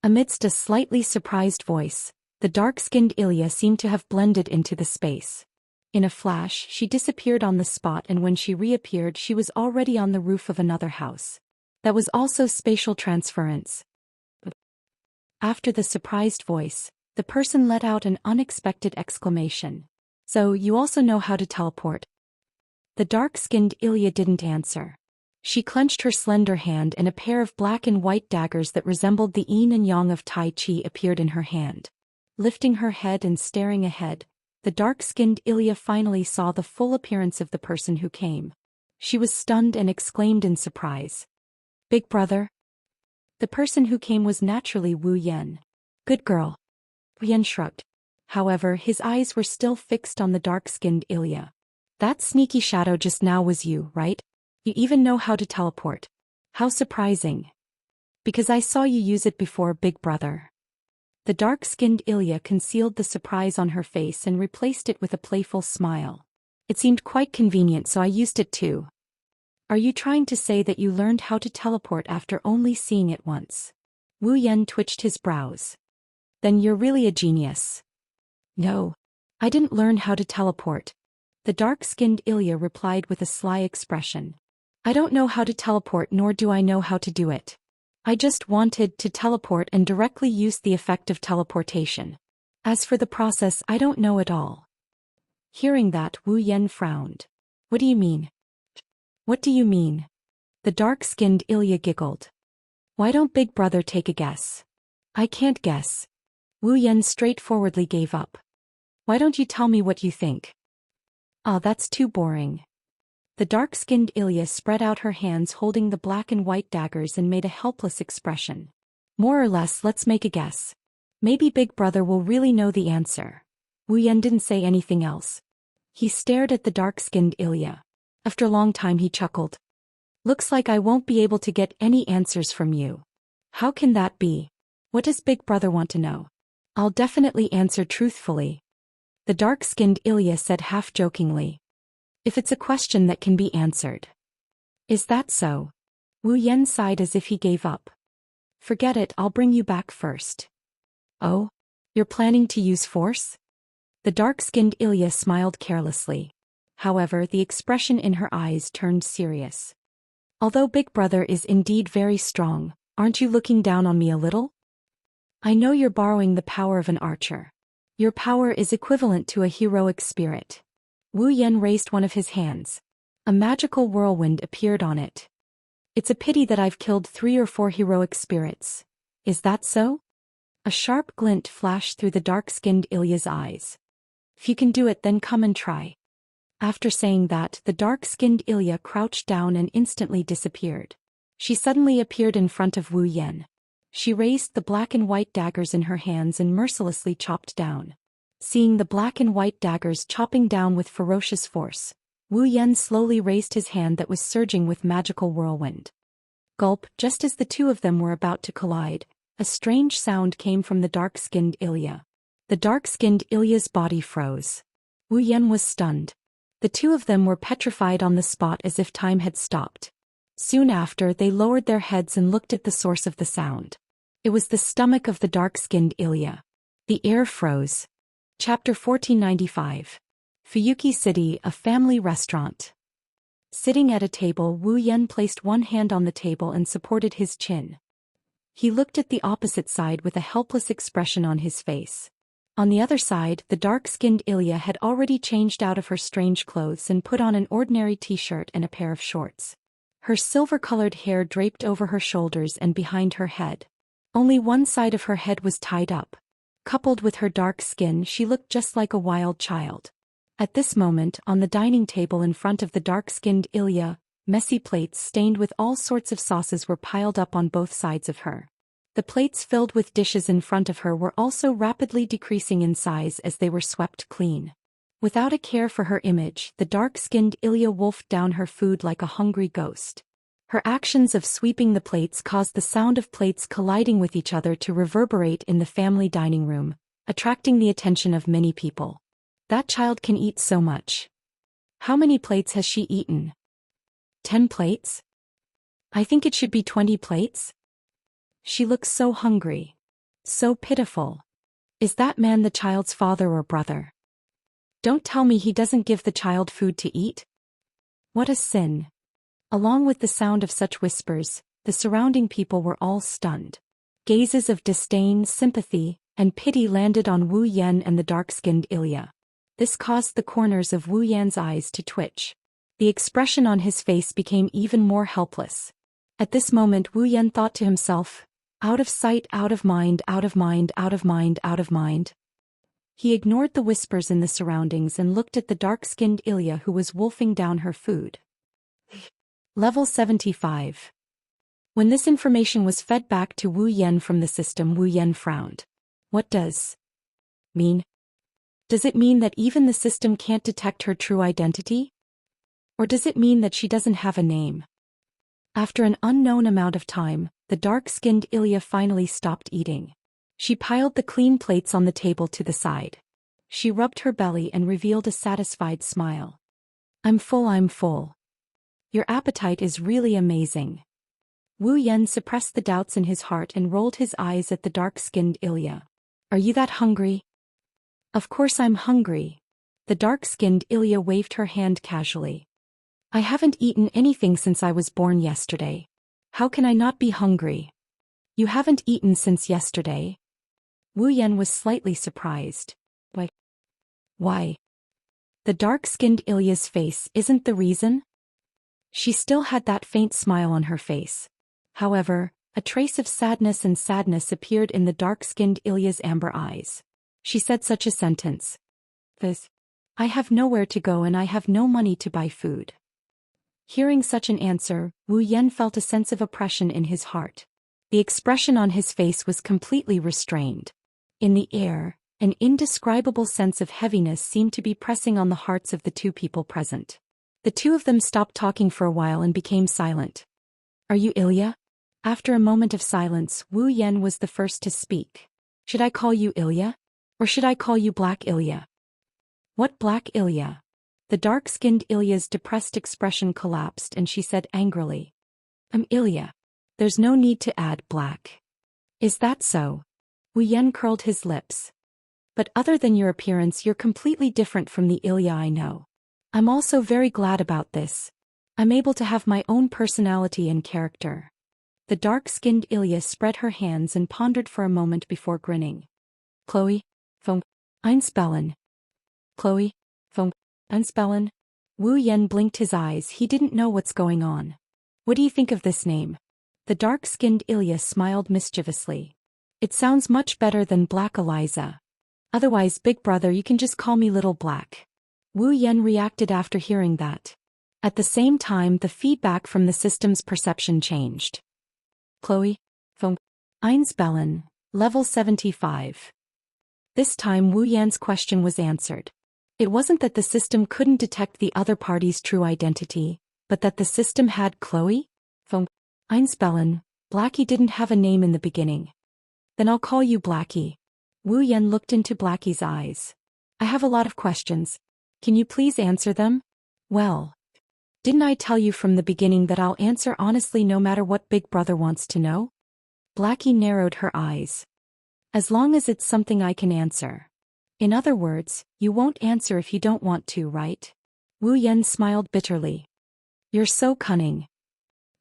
Amidst a slightly surprised voice, the dark-skinned Ilya seemed to have blended into the space. In a flash, she disappeared on the spot, and when she reappeared, she was already on the roof of another house. That was also spatial transference. After the surprised voice, the person let out an unexpected exclamation. So, you also know how to teleport? The dark-skinned Ilya didn't answer. She clenched her slender hand, and a pair of black and white daggers that resembled the yin and yang of Tai Chi appeared in her hand. Lifting her head and staring ahead, the dark-skinned Ilya finally saw the full appearance of the person who came. She was stunned and exclaimed in surprise. "Big brother?" The person who came was naturally Wu Yan. "Good girl." Wu Yan shrugged. However, his eyes were still fixed on the dark-skinned Ilya. "That sneaky shadow just now was you, right? You even know how to teleport. How surprising. Because I saw you use it before, big brother." The dark-skinned Ilya concealed the surprise on her face and replaced it with a playful smile. "It seemed quite convenient, so I used it too." "Are you trying to say that you learned how to teleport after only seeing it once?" Wu Yan twitched his brows. "Then you're really a genius." "No. I didn't learn how to teleport," the dark-skinned Ilya replied with a sly expression. "I don't know how to teleport, nor do I know how to do it. I just wanted to teleport and directly used the effect of teleportation. As for the process, I don't know at all." Hearing that, Wu Yan frowned. "What do you mean?" "What do you mean?" The dark-skinned Ilya giggled. "Why don't big brother take a guess?" "I can't guess." Wu Yan straightforwardly gave up. "Why don't you tell me what you think?" "Ah, that's too boring." The dark-skinned Ilya spread out her hands holding the black and white daggers and made a helpless expression. "More or less, let's make a guess. Maybe big brother will really know the answer." Wu Yan didn't say anything else. He stared at the dark-skinned Ilya. After a long time he chuckled. "Looks like I won't be able to get any answers from you." "How can that be? What does big brother want to know?" "I'll definitely answer truthfully," the dark-skinned Ilya said half-jokingly. "If it's a question that can be answered." "Is that so?" Wu Yan sighed as if he gave up. "Forget it, I'll bring you back first." "Oh? You're planning to use force?" The dark-skinned Ilya smiled carelessly. However, the expression in her eyes turned serious. "Although big brother is indeed very strong, aren't you looking down on me a little? I know you're borrowing the power of an archer. Your power is equivalent to a heroic spirit." Wu Yan raised one of his hands. A magical whirlwind appeared on it. "It's a pity that I've killed 3 or 4 heroic spirits. Is that so?" A sharp glint flashed through the dark-skinned Ilya's eyes. "If you can do it, then come and try." After saying that, the dark-skinned Ilya crouched down and instantly disappeared. She suddenly appeared in front of Wu Yan. She raised the black and white daggers in her hands and mercilessly chopped down. Seeing the black and white daggers chopping down with ferocious force, Wu Yan slowly raised his hand that was surging with magical whirlwind. Gulp, just as the two of them were about to collide, a strange sound came from the dark-skinned Ilya. The dark-skinned Ilya's body froze. Wu Yan was stunned. The two of them were petrified on the spot as if time had stopped. Soon after, they lowered their heads and looked at the source of the sound. It was the stomach of the dark-skinned Ilya. The air froze. Chapter 1495. Fuyuki City, a family restaurant. Sitting at a table, Wu Yan placed one hand on the table and supported his chin. He looked at the opposite side with a helpless expression on his face. On the other side, the dark-skinned Ilya had already changed out of her strange clothes and put on an ordinary t-shirt and a pair of shorts. Her silver-colored hair draped over her shoulders and behind her head. Only one side of her head was tied up. Coupled with her dark skin, she looked just like a wild child. At this moment, on the dining table in front of the dark-skinned Ilya, messy plates stained with all sorts of sauces were piled up on both sides of her. The plates filled with dishes in front of her were also rapidly decreasing in size as they were swept clean. Without a care for her image, the dark-skinned Ilya wolfed down her food like a hungry ghost. Her actions of sweeping the plates caused the sound of plates colliding with each other to reverberate in the family dining room, attracting the attention of many people. That child can eat so much. How many plates has she eaten? 10 plates? I think it should be 20 plates. She looks so hungry. So pitiful. Is that man the child's father or brother? Don't tell me he doesn't give the child food to eat. What a sin. Along with the sound of such whispers, the surrounding people were all stunned. Gazes of disdain, sympathy, and pity landed on Wu Yan and the dark-skinned Ilya. This caused the corners of Wu Yan's eyes to twitch. The expression on his face became even more helpless. At this moment Wu Yan thought to himself, out of sight, out of mind, out of mind, out of mind, out of mind. He ignored the whispers in the surroundings and looked at the dark-skinned Ilya who was wolfing down her food. Level 75. When this information was fed back to Wu Yan from the system, Wu Yan frowned. What does mean? Does it mean that even the system can't detect her true identity? Or does it mean that she doesn't have a name? After an unknown amount of time, the dark-skinned Ilya finally stopped eating. She piled the clean plates on the table to the side. She rubbed her belly and revealed a satisfied smile. I'm full, I'm full. Your appetite is really amazing. Wu Yan suppressed the doubts in his heart and rolled his eyes at the dark-skinned Ilya. Are you that hungry? Of course I'm hungry. The dark-skinned Ilya waved her hand casually. I haven't eaten anything since I was born yesterday. How can I not be hungry? You haven't eaten since yesterday? Wu Yan was slightly surprised. Why? The dark-skinned Ilya's face isn't the reason? She still had that faint smile on her face. However, a trace of sadness appeared in the dark-skinned Ilya's amber eyes. She said such a sentence. I have nowhere to go and I have no money to buy food. Hearing such an answer, Wu Yan felt a sense of oppression in his heart. The expression on his face was completely restrained. In the air, an indescribable sense of heaviness seemed to be pressing on the hearts of the two people present. The two of them stopped talking for a while and became silent. Are you Ilya? After a moment of silence, Wu Yan was the first to speak. Should I call you Ilya? Or should I call you Black Ilya? What Black Ilya? The dark-skinned Ilya's depressed expression collapsed and she said angrily. I'm Ilya. There's no need to add black. Is that so? Wu Yan curled his lips. But other than your appearance, you're completely different from the Ilya I know. I'm also very glad about this. I'm able to have my own personality and character. The dark-skinned Ilya spread her hands and pondered for a moment before grinning. Chloe, vom Einspellen. Chloe, vom Einspellen. Wu Yan blinked his eyes. He didn't know what's going on. What do you think of this name? The dark-skinned Ilya smiled mischievously. It sounds much better than Black Eliza. Otherwise, big brother, you can just call me Little Black. Wu Yan reacted after hearing that. At the same time, the feedback from the system's perception changed. Chloe, vom Einspellen, level 75. This time Wu Yan's question was answered. It wasn't that the system couldn't detect the other party's true identity, but that the system had Chloe? Vom Einspellen, Blackie didn't have a name in the beginning. Then I'll call you Blackie. Wu Yan looked into Blackie's eyes. I have a lot of questions. Can you please answer them? Well, didn't I tell you from the beginning that I'll answer honestly no matter what Big Brother wants to know? Blackie narrowed her eyes. As long as it's something I can answer. In other words, you won't answer if you don't want to, right? Wu Yan smiled bitterly. You're so cunning.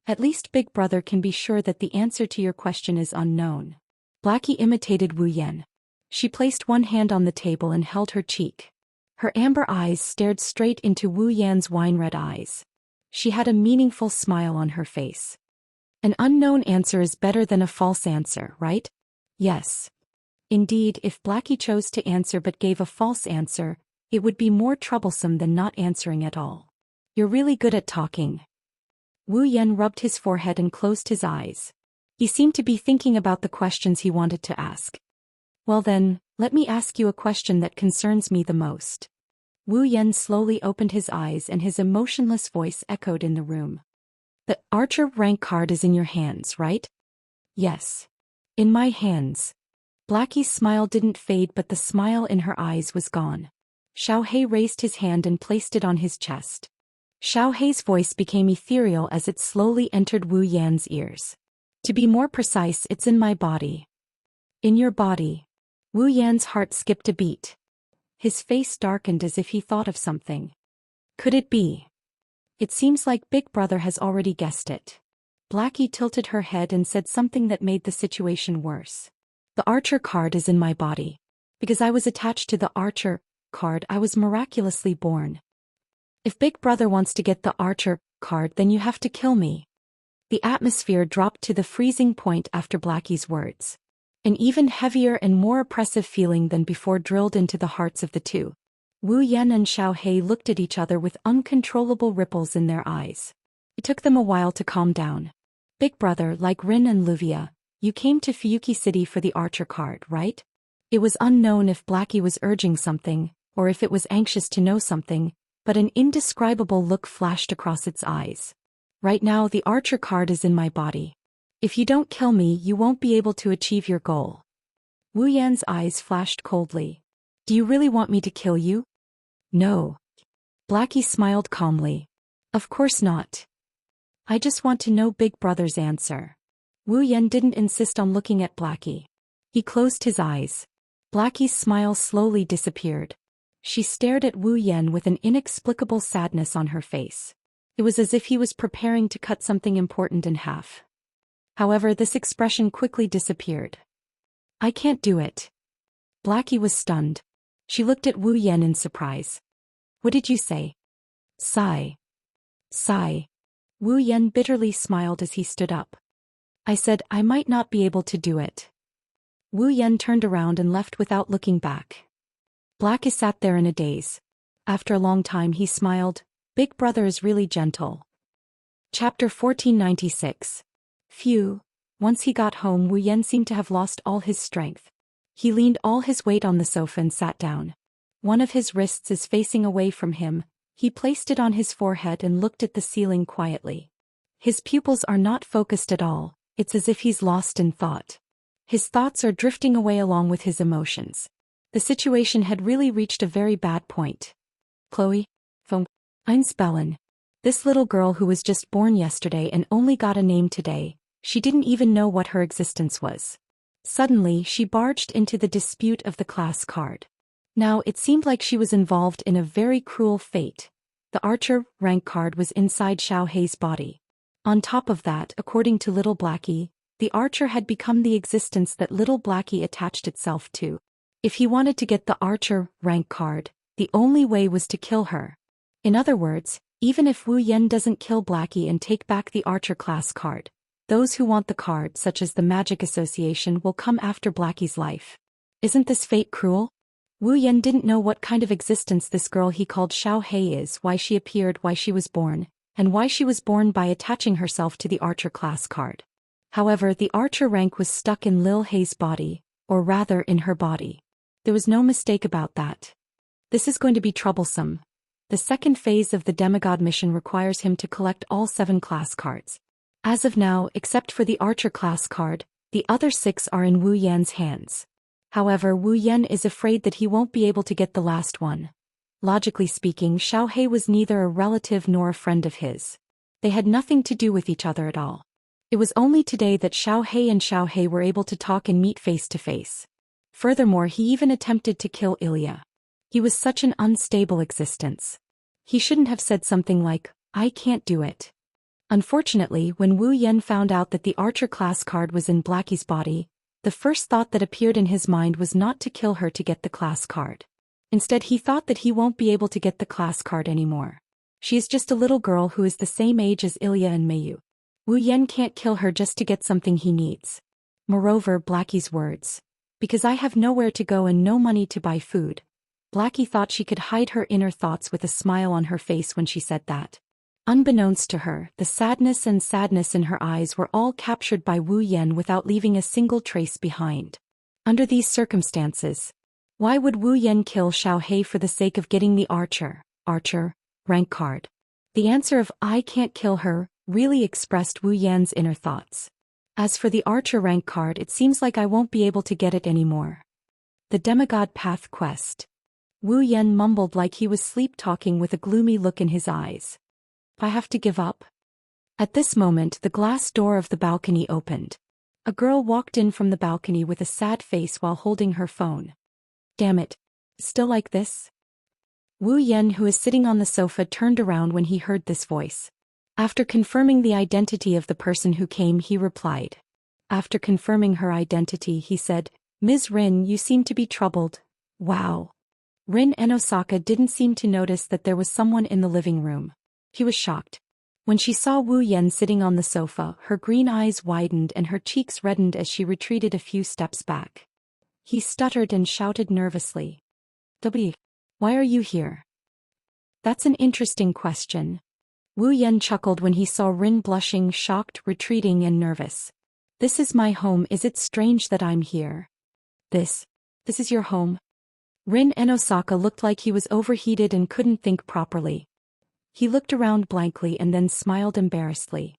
At least Big Brother can be sure that the answer to your question is unknown. Blackie imitated Wu Yan. She placed one hand on the table and held her cheek. Her amber eyes stared straight into Wu Yan's wine-red eyes. She had a meaningful smile on her face. An unknown answer is better than a false answer, right? Yes. Indeed, if Blackie chose to answer but gave a false answer, it would be more troublesome than not answering at all. You're really good at talking. Wu Yan rubbed his forehead and closed his eyes. He seemed to be thinking about the questions he wanted to ask. Well then, let me ask you a question that concerns me the most. Wu Yan slowly opened his eyes and his emotionless voice echoed in the room. The Archer rank card is in your hands, right? Yes. In my hands. Blackie's smile didn't fade, but the smile in her eyes was gone. Xiaohei raised his hand and placed it on his chest. Xiaohei's voice became ethereal as it slowly entered Wu Yan's ears. To be more precise, it's in my body. In your body. Wu Yan's heart skipped a beat. His face darkened as if he thought of something. Could it be? It seems like Big Brother has already guessed it. Blackie tilted her head and said something that made the situation worse. The Archer card is in my body. Because I was attached to the Archer card, I was miraculously born. If Big Brother wants to get the Archer card, then you have to kill me. The atmosphere dropped to the freezing point after Blackie's words. An even heavier and more oppressive feeling than before drilled into the hearts of the two. Wu Yan and Xiaohei looked at each other with uncontrollable ripples in their eyes. It took them a while to calm down. Big Brother, like Rin and Luvia, you came to Fuyuki City for the Archer card, right? It was unknown if Blackie was urging something, or if it was anxious to know something, but an indescribable look flashed across its eyes. Right now the Archer card is in my body. If you don't kill me, you won't be able to achieve your goal. Wu Yan's eyes flashed coldly. Do you really want me to kill you? No. Blackie smiled calmly. Of course not. I just want to know Big Brother's answer. Wu Yan didn't insist on looking at Blackie. He closed his eyes. Blackie's smile slowly disappeared. She stared at Wu Yan with an inexplicable sadness on her face. It was as if he was preparing to cut something important in half. However, this expression quickly disappeared. I can't do it. Blackie was stunned. She looked at Wu Yan in surprise. What did you say? Sigh. Sigh. Wu Yan bitterly smiled as he stood up. I said I might not be able to do it. Wu Yan turned around and left without looking back. Blackie sat there in a daze. After a long time he smiled. Big Brother is really gentle. Chapter 1496. Phew. Once he got home, Wu Yan seemed to have lost all his strength. He leaned all his weight on the sofa and sat down. One of his wrists is facing away from him. He placed it on his forehead and looked at the ceiling quietly. His pupils are not focused at all. It's as if he's lost in thought. His thoughts are drifting away along with his emotions. The situation had really reached a very bad point. Chloe? Phone. Einspellen. This little girl who was just born yesterday and only got a name today, she didn't even know what her existence was. Suddenly, she barged into the dispute of the class card. Now, it seemed like she was involved in a very cruel fate. The Archer rank card was inside Xiaohei's body. On top of that, according to little Blackie, the Archer had become the existence that little Blackie attached itself to. If he wanted to get the Archer rank card, the only way was to kill her. In other words, even if Wu Yan doesn't kill Blackie and take back the Archer class card, those who want the card, such as the Magic Association, will come after Blackie's life. Isn't this fate cruel? Wu Yan didn't know what kind of existence this girl he called Xiaohei is, why she appeared, why she was born, and why she was born by attaching herself to the Archer class card. However, the Archer rank was stuck in Lil Hei's body, or rather in her body. There was no mistake about that. This is going to be troublesome. The second phase of the demigod mission requires him to collect all 7 class cards. As of now, except for the Archer class card, the other 6 are in Wu Yan's hands. However, Wu Yan is afraid that he won't be able to get the last one. Logically speaking, Xiaohei was neither a relative nor a friend of his. They had nothing to do with each other at all. It was only today that Xiaohei were able to talk and meet face to face. Furthermore, he even attempted to kill Ilya. He was such an unstable existence. He shouldn't have said something like, I can't do it. Unfortunately, when Wu Yan found out that the Archer class card was in Blackie's body, the first thought that appeared in his mind was not to kill her to get the class card. Instead, he thought that he won't be able to get the class card anymore. She is just a little girl who is the same age as Ilya and Mayu. Wu Yan can't kill her just to get something he needs. Moreover, Blackie's words. Because I have nowhere to go and no money to buy food. Blackie thought she could hide her inner thoughts with a smile on her face when she said that. Unbeknownst to her, the sadness in her eyes were all captured by Wu Yan without leaving a single trace behind. Under these circumstances, why would Wu Yan kill Xiaohei for the sake of getting the Archer rank card? The answer of I can't kill her really expressed Wu Yan's inner thoughts. As for the archer rank card, it seems like I won't be able to get it anymore. The demigod path quest. Wu Yan mumbled like he was sleep-talking with a gloomy look in his eyes. I have to give up. At this moment, the glass door of the balcony opened. A girl walked in from the balcony with a sad face while holding her phone. Damn it. Still like this? Wu Yan, who is sitting on the sofa, turned around when he heard this voice. After confirming the identity of the person who came, he replied. After confirming her identity, he said, Ms. Rin, you seem to be troubled. Wow. Rin Enosaka didn't seem to notice that there was someone in the living room. He was shocked. When she saw Wu Yan sitting on the sofa, her green eyes widened and her cheeks reddened as she retreated a few steps back. He stuttered and shouted nervously. W. Why are you here? That's an interesting question. Wu Yan chuckled when he saw Rin blushing, shocked, retreating and nervous. This is my home. Is it strange that I'm here? This is your home? Rin Enosaka looked like he was overheated and couldn't think properly. He looked around blankly and then smiled embarrassedly.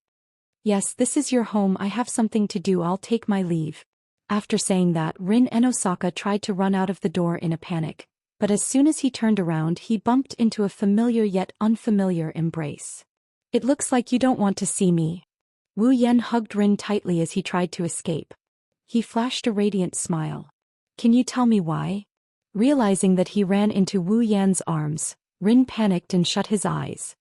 Yes, this is your home. I have something to do. I'll take my leave. After saying that, Rin Enosaka tried to run out of the door in a panic, but as soon as he turned around, he bumped into a familiar yet unfamiliar embrace. It looks like you don't want to see me. Wu Yan hugged Rin tightly as he tried to escape. He flashed a radiant smile. Can you tell me why? Realizing that he ran into Wu Yan's arms, Rin panicked and shut his eyes.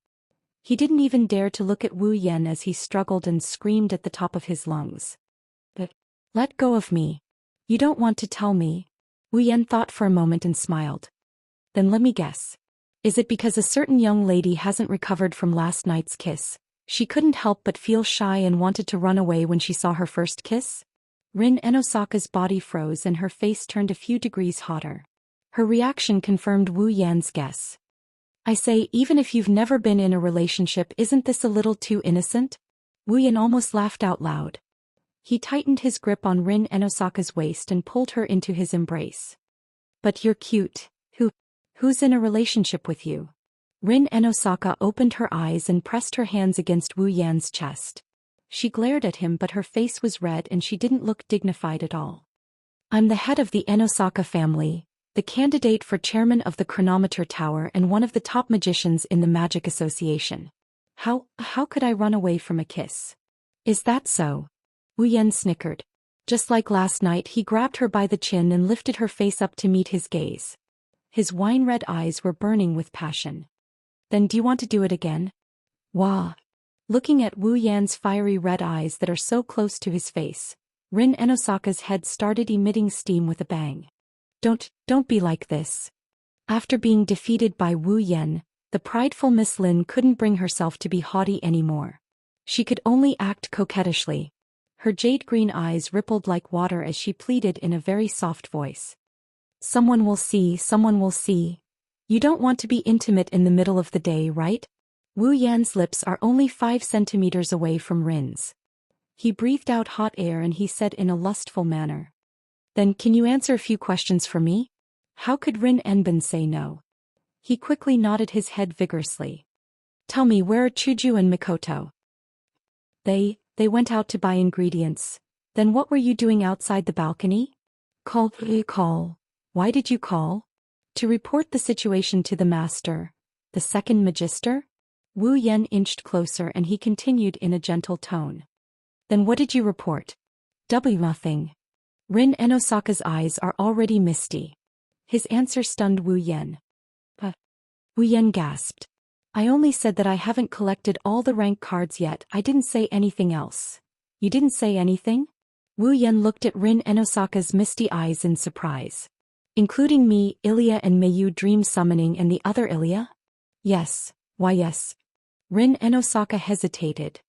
He didn't even dare to look at Wu Yan as he struggled and screamed at the top of his lungs. But, let go of me. You don't want to tell me? Wu Yan thought for a moment and smiled. Then let me guess. Is it because a certain young lady hasn't recovered from last night's kiss? She couldn't help but feel shy and wanted to run away when she saw her first kiss? Rin Enosaka's body froze and her face turned a few degrees hotter. Her reaction confirmed Wu Yan's guess. I say, even if you've never been in a relationship, isn't this a little too innocent? Wu Yan almost laughed out loud. He tightened his grip on Rin Enosaka's waist and pulled her into his embrace. But you're cute. Who's in a relationship with you? Rin Enosaka opened her eyes and pressed her hands against Wu Yan's chest. She glared at him, but her face was red and she didn't look dignified at all. I'm the head of the Enosaka family, the candidate for chairman of the Chronometer Tower and one of the top magicians in the Magic Association. How could I run away from a kiss? Is that so? Wu Yan snickered. Just like last night, he grabbed her by the chin and lifted her face up to meet his gaze. His wine-red eyes were burning with passion. Then do you want to do it again? Wah. Looking at Wu Yan's fiery red eyes that are so close to his face, Rin Enosaka's head started emitting steam with a bang. Don't be like this. After being defeated by Wu Yan, the prideful Miss Lin couldn't bring herself to be haughty anymore. She could only act coquettishly. Her jade-green eyes rippled like water as she pleaded in a very soft voice. Someone will see, someone will see. You don't want to be intimate in the middle of the day, right? Wu Yan's lips are only 5 centimeters away from Rin's. He breathed out hot air and he said in a lustful manner. Then can you answer a few questions for me? How could Rin Enbin say no? He quickly nodded his head vigorously. Tell me, where are Chuju and Mikoto? They went out to buy ingredients. Then what were you doing outside the balcony? Call. Why did you call? To report the situation to the master, the second magister? Wu Yan inched closer and he continued in a gentle tone. Then what did you report? Nothing. Rin Enosaka's eyes are already misty. His answer stunned Wu Yan. Wu Yan gasped. I only said that I haven't collected all the rank cards yet. I didn't say anything else. You didn't say anything? Wu Yan looked at Rin Enosaka's misty eyes in surprise. Including me, Ilya and Mayu dream summoning and the other Ilya? Yes. Why yes. Rin Enosaka hesitated.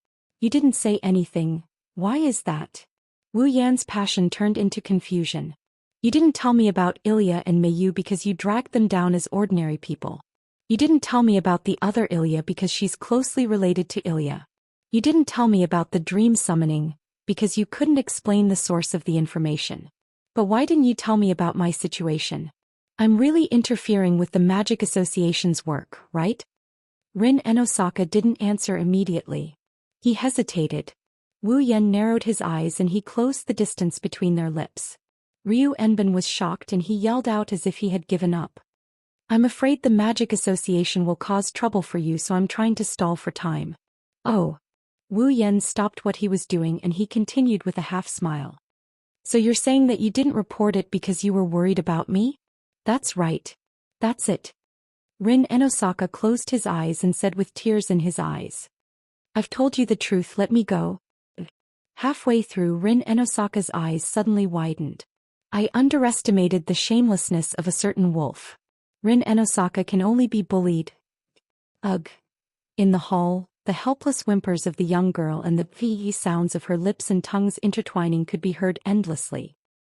You didn't say anything. Why is that? Wu Yan's passion turned into confusion. You didn't tell me about Ilya and Mayu because you dragged them down as ordinary people. You didn't tell me about the other Ilya because she's closely related to Ilya. You didn't tell me about the dream summoning because you couldn't explain the source of the information. But why didn't you tell me about my situation? I'm really interfering with the Magic Association's work, right? Rin Enosaka didn't answer immediately. He hesitated. Wu Yan narrowed his eyes and he closed the distance between their lips. Ryu Enbin was shocked and he yelled out as if he had given up. I'm afraid the magic association will cause trouble for you, so I'm trying to stall for time. Oh. Wu Yan stopped what he was doing and he continued with a half-smile. So you're saying that you didn't report it because you were worried about me? That's right. That's it. Rin Enosaka closed his eyes and said with tears in his eyes. I've told you the truth, let me go. Halfway through, Rin Enosaka's eyes suddenly widened. I underestimated the shamelessness of a certain wolf. Rin Enosaka can only be bullied. Ugh. In the hall, the helpless whimpers of the young girl and the pee sounds of her lips and tongues intertwining could be heard endlessly.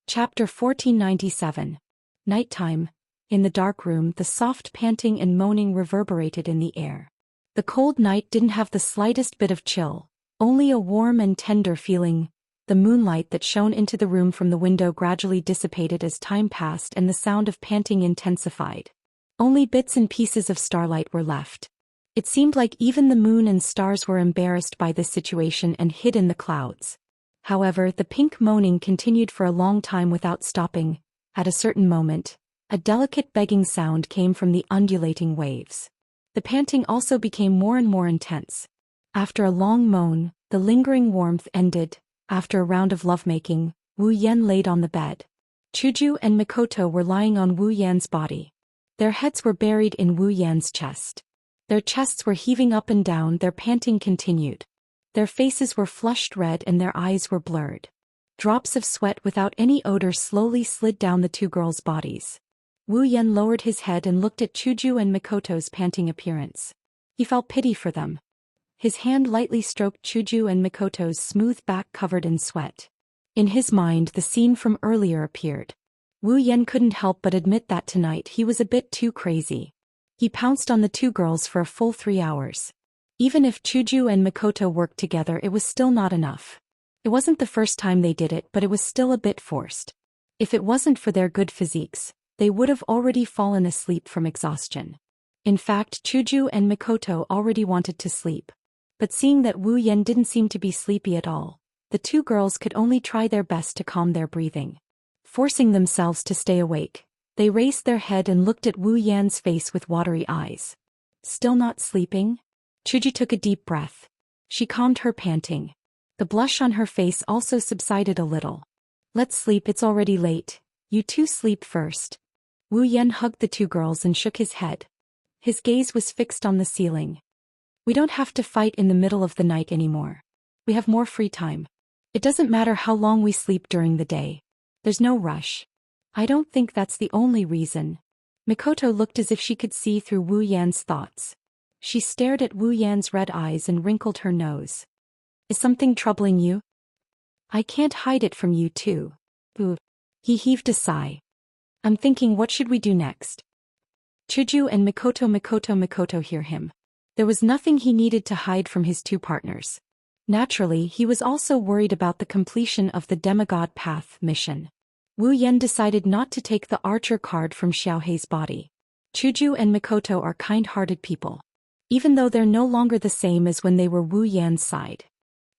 Chapter 1497. Nighttime. In the dark room, the soft panting and moaning reverberated in the air. The cold night didn't have the slightest bit of chill, only a warm and tender feeling. The moonlight that shone into the room from the window gradually dissipated as time passed and the sound of panting intensified. Only bits and pieces of starlight were left. It seemed like even the moon and stars were embarrassed by this situation and hid in the clouds. However, the pink moaning continued for a long time without stopping. At a certain moment, a delicate begging sound came from the undulating waves. The panting also became more and more intense. After a long moan, the lingering warmth ended. After a round of lovemaking, Wu Yan laid on the bed. Chuju and Mikoto were lying on Wu Yan's body. Their heads were buried in Wu Yan's chest. Their chests were heaving up and down, their panting continued. Their faces were flushed red and their eyes were blurred. Drops of sweat without any odor slowly slid down the two girls' bodies. Wu Yan lowered his head and looked at Chuju and Mikoto's panting appearance. He felt pity for them. His hand lightly stroked Chuju and Mikoto's smooth back covered in sweat. In his mind, the scene from earlier appeared. Wu Yan couldn't help but admit that tonight he was a bit too crazy. He pounced on the two girls for a full 3 hours. Even if Chuju and Mikoto worked together, it was still not enough. It wasn't the first time they did it, but it was still a bit forced. If it wasn't for their good physiques, they would have already fallen asleep from exhaustion. In fact, Chuju and Mikoto already wanted to sleep. But seeing that Wu Yan didn't seem to be sleepy at all, the two girls could only try their best to calm their breathing. Forcing themselves to stay awake, they raised their head and looked at Wu Yan's face with watery eyes. Still not sleeping? Chuju took a deep breath. She calmed her panting. The blush on her face also subsided a little. Let's sleep, it's already late. You two sleep first. Wu Yan hugged the two girls and shook his head. His gaze was fixed on the ceiling. We don't have to fight in the middle of the night anymore. We have more free time. It doesn't matter how long we sleep during the day. There's no rush. I don't think that's the only reason. Mikoto looked as if she could see through Wu Yan's thoughts. She stared at Wu Yan's red eyes and wrinkled her nose. Is something troubling you? I can't hide it from you too. Ooh. He heaved a sigh. I'm thinking, what should we do next? Chuju and Mikoto hear him. There was nothing he needed to hide from his two partners. Naturally, he was also worried about the completion of the Demigod Path mission. Wu Yan decided not to take the archer card from Xiaohei's body. Chuju and Mikoto are kind-hearted people. Even though they're no longer the same as when they were Wu Yan's side.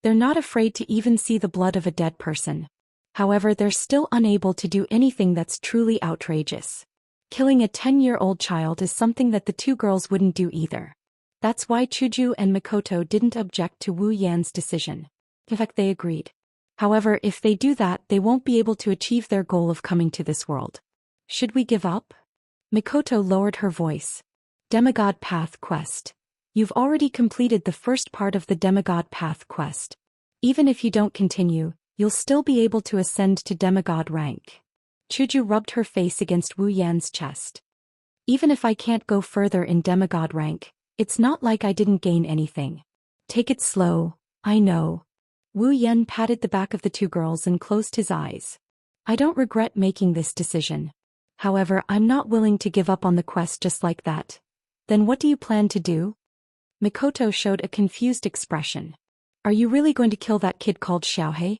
They're not afraid to even see the blood of a dead person. However, they're still unable to do anything that's truly outrageous. Killing a 10-year-old child is something that the two girls wouldn't do either. That's why Chuju and Mikoto didn't object to Wu Yan's decision. In fact, they agreed. However, if they do that, they won't be able to achieve their goal of coming to this world. Should we give up? Mikoto lowered her voice. Demigod Path Quest. You've already completed the first part of the Demigod Path Quest. Even if you don't continue, you'll still be able to ascend to demigod rank. Chuju rubbed her face against Wu Yan's chest. Even if I can't go further in demigod rank, it's not like I didn't gain anything. Take it slow, I know. Wu Yan patted the back of the two girls and closed his eyes. I don't regret making this decision. However, I'm not willing to give up on the quest just like that. Then what do you plan to do? Mikoto showed a confused expression. Are you really going to kill that kid called Xiaohei?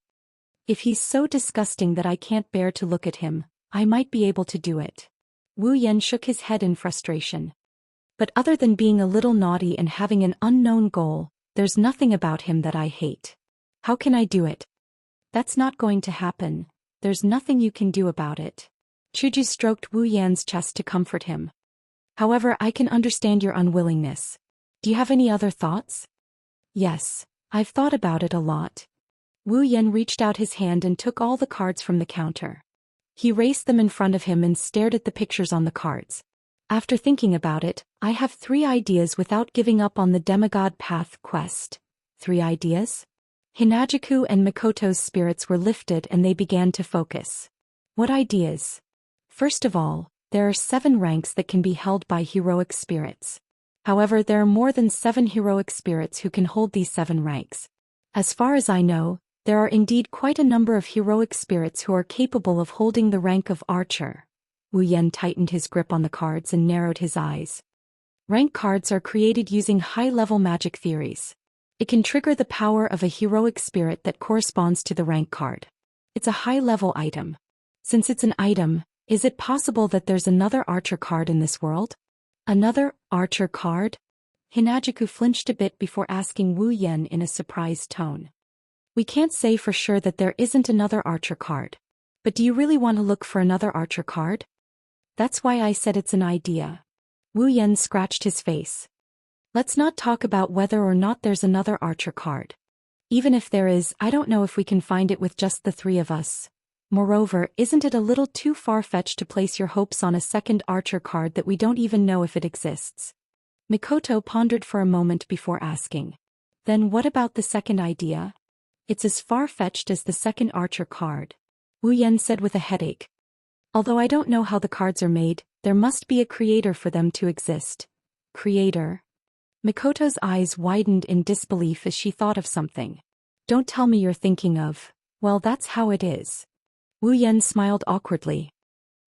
If he's so disgusting that I can't bear to look at him, I might be able to do it. Wu Yan shook his head in frustration. But other than being a little naughty and having an unknown goal, There's nothing about him that I hate. How can I do it? That's not going to happen. There's nothing you can do about it. Chuju stroked Wu Yan's chest to comfort him. However, I can understand your unwillingness. Do you have any other thoughts? Yes, I've thought about it a lot. Wu Yan reached out his hand and took all the cards from the counter. He raised them in front of him and stared at the pictures on the cards. After thinking about it, I have 3 ideas without giving up on the demigod path quest. 3 ideas? Hinajuku and Mikoto's spirits were lifted and they began to focus. What ideas? First of all, there are 7 ranks that can be held by heroic spirits. However, there are more than 7 heroic spirits who can hold these 7 ranks. As far as I know, there are indeed quite a number of heroic spirits who are capable of holding the rank of archer. Wu Yan tightened his grip on the cards and narrowed his eyes. Rank cards are created using high-level magic theories. It can trigger the power of a heroic spirit that corresponds to the rank card. It's a high-level item. Since it's an item, is it possible that there's another archer card in this world? Another archer card? Hinajuku flinched a bit before asking Wu Yan in a surprised tone. We can't say for sure that there isn't another archer card. But do you really want to look for another archer card? That's why I said it's an idea. Wu Yan scratched his face. Let's not talk about whether or not there's another archer card. Even if there is, I don't know if we can find it with just the 3 of us. Moreover, isn't it a little too far-fetched to place your hopes on a second archer card that we don't even know if it exists? Mikoto pondered for a moment before asking. Then what about the second idea? It's as far-fetched as the second archer card. Wu Yan said with a headache. Although I don't know how the cards are made, there must be a creator for them to exist. Creator? Mikoto's eyes widened in disbelief as she thought of something. Don't tell me you're thinking of, well, that's how it is. Wu Yan smiled awkwardly.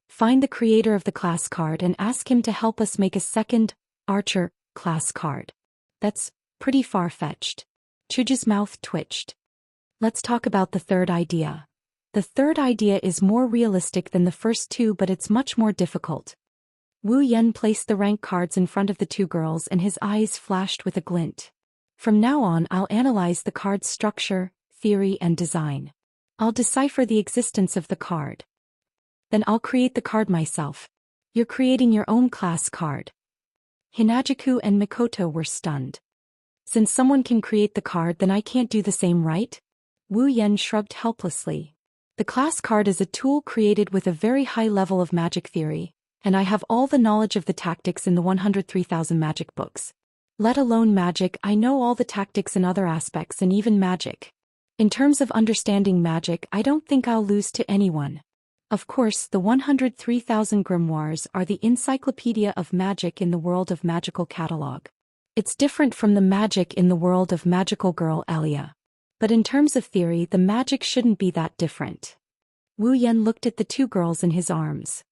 Find the creator of the class card and ask him to help us make a second archer class card. That's pretty far-fetched. Chuju's mouth twitched. Let's talk about the third idea. The third idea is more realistic than the first 2, but it's much more difficult. Wu Yan placed the rank cards in front of the 2 girls and his eyes flashed with a glint. From now on, I'll analyze the card's structure, theory, and design. I'll decipher the existence of the card. Then I'll create the card myself. You're creating your own class card. Hinajuku and Mikoto were stunned. Since someone can create the card, then I can't do the same, right? Wu Yan shrugged helplessly. The class card is a tool created with a very high level of magic theory, and I have all the knowledge of the tactics in the 103,000 magic books. Let alone magic, I know all the tactics in other aspects and even magic. In terms of understanding magic, I don't think I'll lose to anyone. Of course, the 103,000 grimoires are the encyclopedia of magic in the world of magical catalog. It's different from the magic in the world of magical girl Elia. But in terms of theory, the magic shouldn't be that different. Wu Yan looked at the 2 girls in his arms.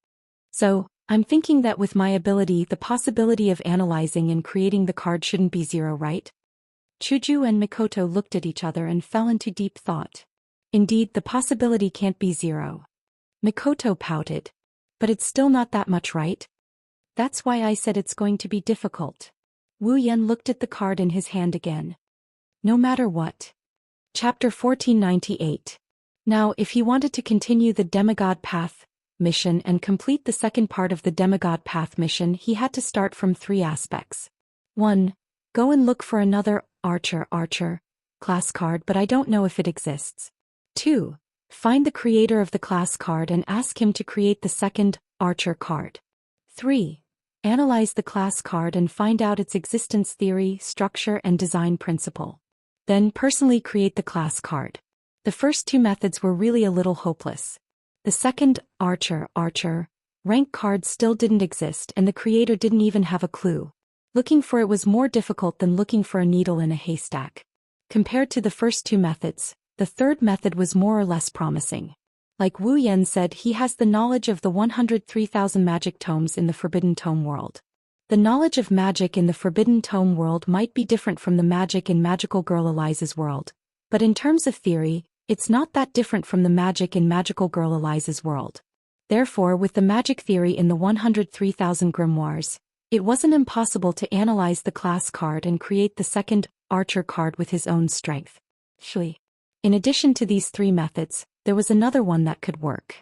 So, I'm thinking that with my ability, the possibility of analyzing and creating the card shouldn't be 0, right? Chuju and Mikoto looked at each other and fell into deep thought. Indeed, the possibility can't be 0. Mikoto pouted. But it's still not that much, right? That's why I said it's going to be difficult. Wu Yan looked at the card in his hand again. No matter what. Chapter 1498. Now, if he wanted to continue the Demigod Path mission and complete the second part of the Demigod Path mission, he had to start from 3 aspects. 1. Go and look for another archer class card, but I don't know if it exists. 2. Find the creator of the class card and ask him to create the second archer card. 3. Analyze the class card and find out its existence theory, structure, and design principle. Then personally create the class card. The first 2 methods were really a little hopeless. The second archer rank card still didn't exist and the creator didn't even have a clue. Looking for it was more difficult than looking for a needle in a haystack. Compared to the first 2 methods, the third method was more or less promising. Like Wu Yan said, he has the knowledge of the 103,000 magic tomes in the Forbidden Tome world. The knowledge of magic in the Forbidden Tome world might be different from the magic in Magical Girl Eliza's world, but in terms of theory, it's not that different from the magic in Magical Girl Eliza's world. Therefore, with the magic theory in the 103,000 grimoires, it wasn't impossible to analyze the class card and create the second archer card with his own strength. Shui. In addition to these three methods, there was another one that could work.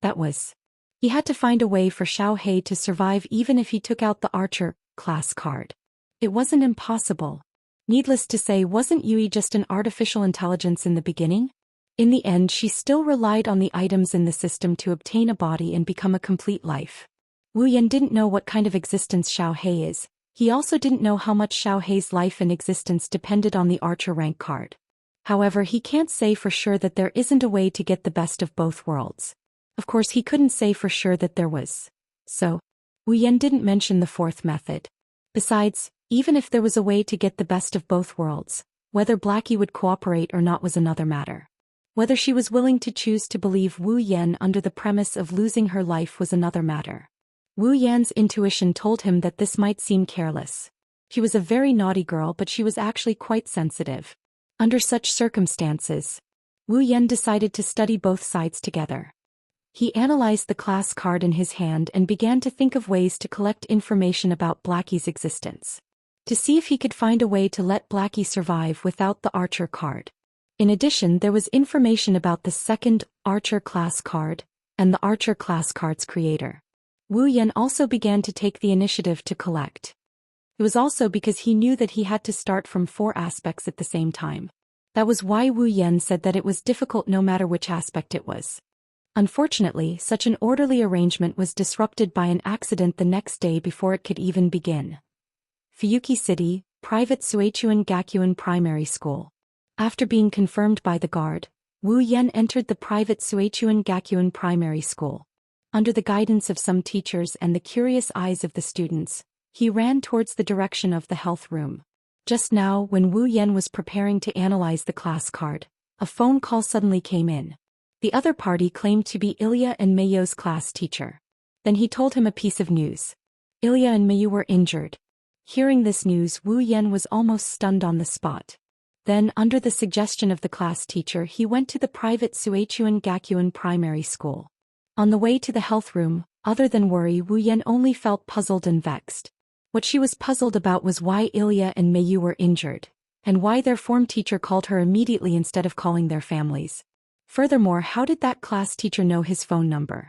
That was, he had to find a way for Xiaohei to survive even if he took out the archer class card. It wasn't impossible. Needless to say, wasn't Yui just an artificial intelligence in the beginning? In the end, she still relied on the items in the system to obtain a body and become a complete life. Wu Yan didn't know what kind of existence Xiaohei is. He also didn't know how much Xiaohei's life and existence depended on the archer rank card. However, he can't say for sure that there isn't a way to get the best of both worlds. Of course, he couldn't say for sure that there was. So, Wu Yan didn't mention the fourth method. Besides, even if there was a way to get the best of both worlds, whether Blackie would cooperate or not was another matter. Whether she was willing to choose to believe Wu Yan under the premise of losing her life was another matter. Wu Yan's intuition told him that this might seem careless. She was a very naughty girl, but she was actually quite sensitive. Under such circumstances, Wu Yan decided to study both sides together. He analyzed the class card in his hand and began to think of ways to collect information about Blackie's existence, to see if he could find a way to let Blackie survive without the archer card. In addition, there was information about the second archer class card and the archer class card's creator. Wu Yan also began to take the initiative to collect. It was also because he knew that he had to start from 4 aspects at the same time. That was why Wu Yan said that it was difficult no matter which aspect it was. Unfortunately, such an orderly arrangement was disrupted by an accident the next day before it could even begin. Fuyuki City, Private Suichuan Gakuin Primary School. After being confirmed by the guard, Wu Yan entered the private Suichuan Gakuin Primary School. Under the guidance of some teachers and the curious eyes of the students, he ran towards the direction of the health room. Just now, when Wu Yan was preparing to analyze the class card, a phone call suddenly came in. The other party claimed to be Ilya and Meiyo's class teacher. Then he told him a piece of news. Ilya and Meiyo were injured. Hearing this news, Wu Yan was almost stunned on the spot. Then, under the suggestion of the class teacher, he went to the private Suichuan Gakuin Primary School. On the way to the health room, other than worry, Wu Yan only felt puzzled and vexed. What she was puzzled about was why Ilya and Meiyo were injured, and why their form teacher called her immediately instead of calling their families. Furthermore, how did that class teacher know his phone number?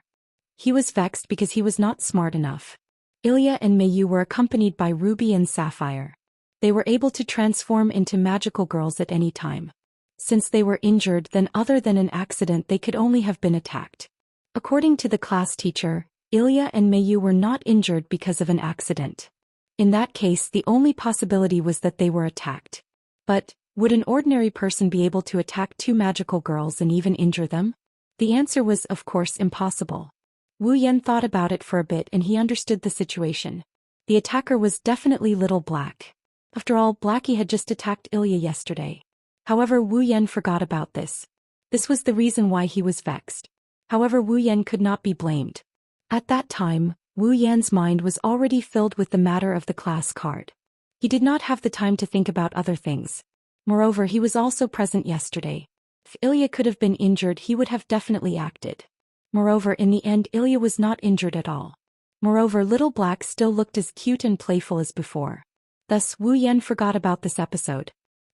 He was vexed because he was not smart enough. Ilya and Meiyo were accompanied by Ruby and Sapphire. They were able to transform into magical girls at any time. Since they were injured, then other than an accident they could only have been attacked. According to the class teacher, Ilya and Meiyo were not injured because of an accident. In that case, the only possibility was that they were attacked. But, would an ordinary person be able to attack 2 magical girls and even injure them? The answer was, of course, impossible. Wu Yan thought about it for a bit and he understood the situation. The attacker was definitely Little Black. After all, Blackie had just attacked Ilya yesterday. However, Wu Yan forgot about this. This was the reason why he was vexed. However, Wu Yan could not be blamed. At that time, Wu Yan's mind was already filled with the matter of the class card. He did not have the time to think about other things. Moreover, he was also present yesterday. If Ilya could have been injured, he would have definitely acted. Moreover, in the end, Ilya was not injured at all. Moreover, Little Black still looked as cute and playful as before. Thus, Wu Yan forgot about this episode.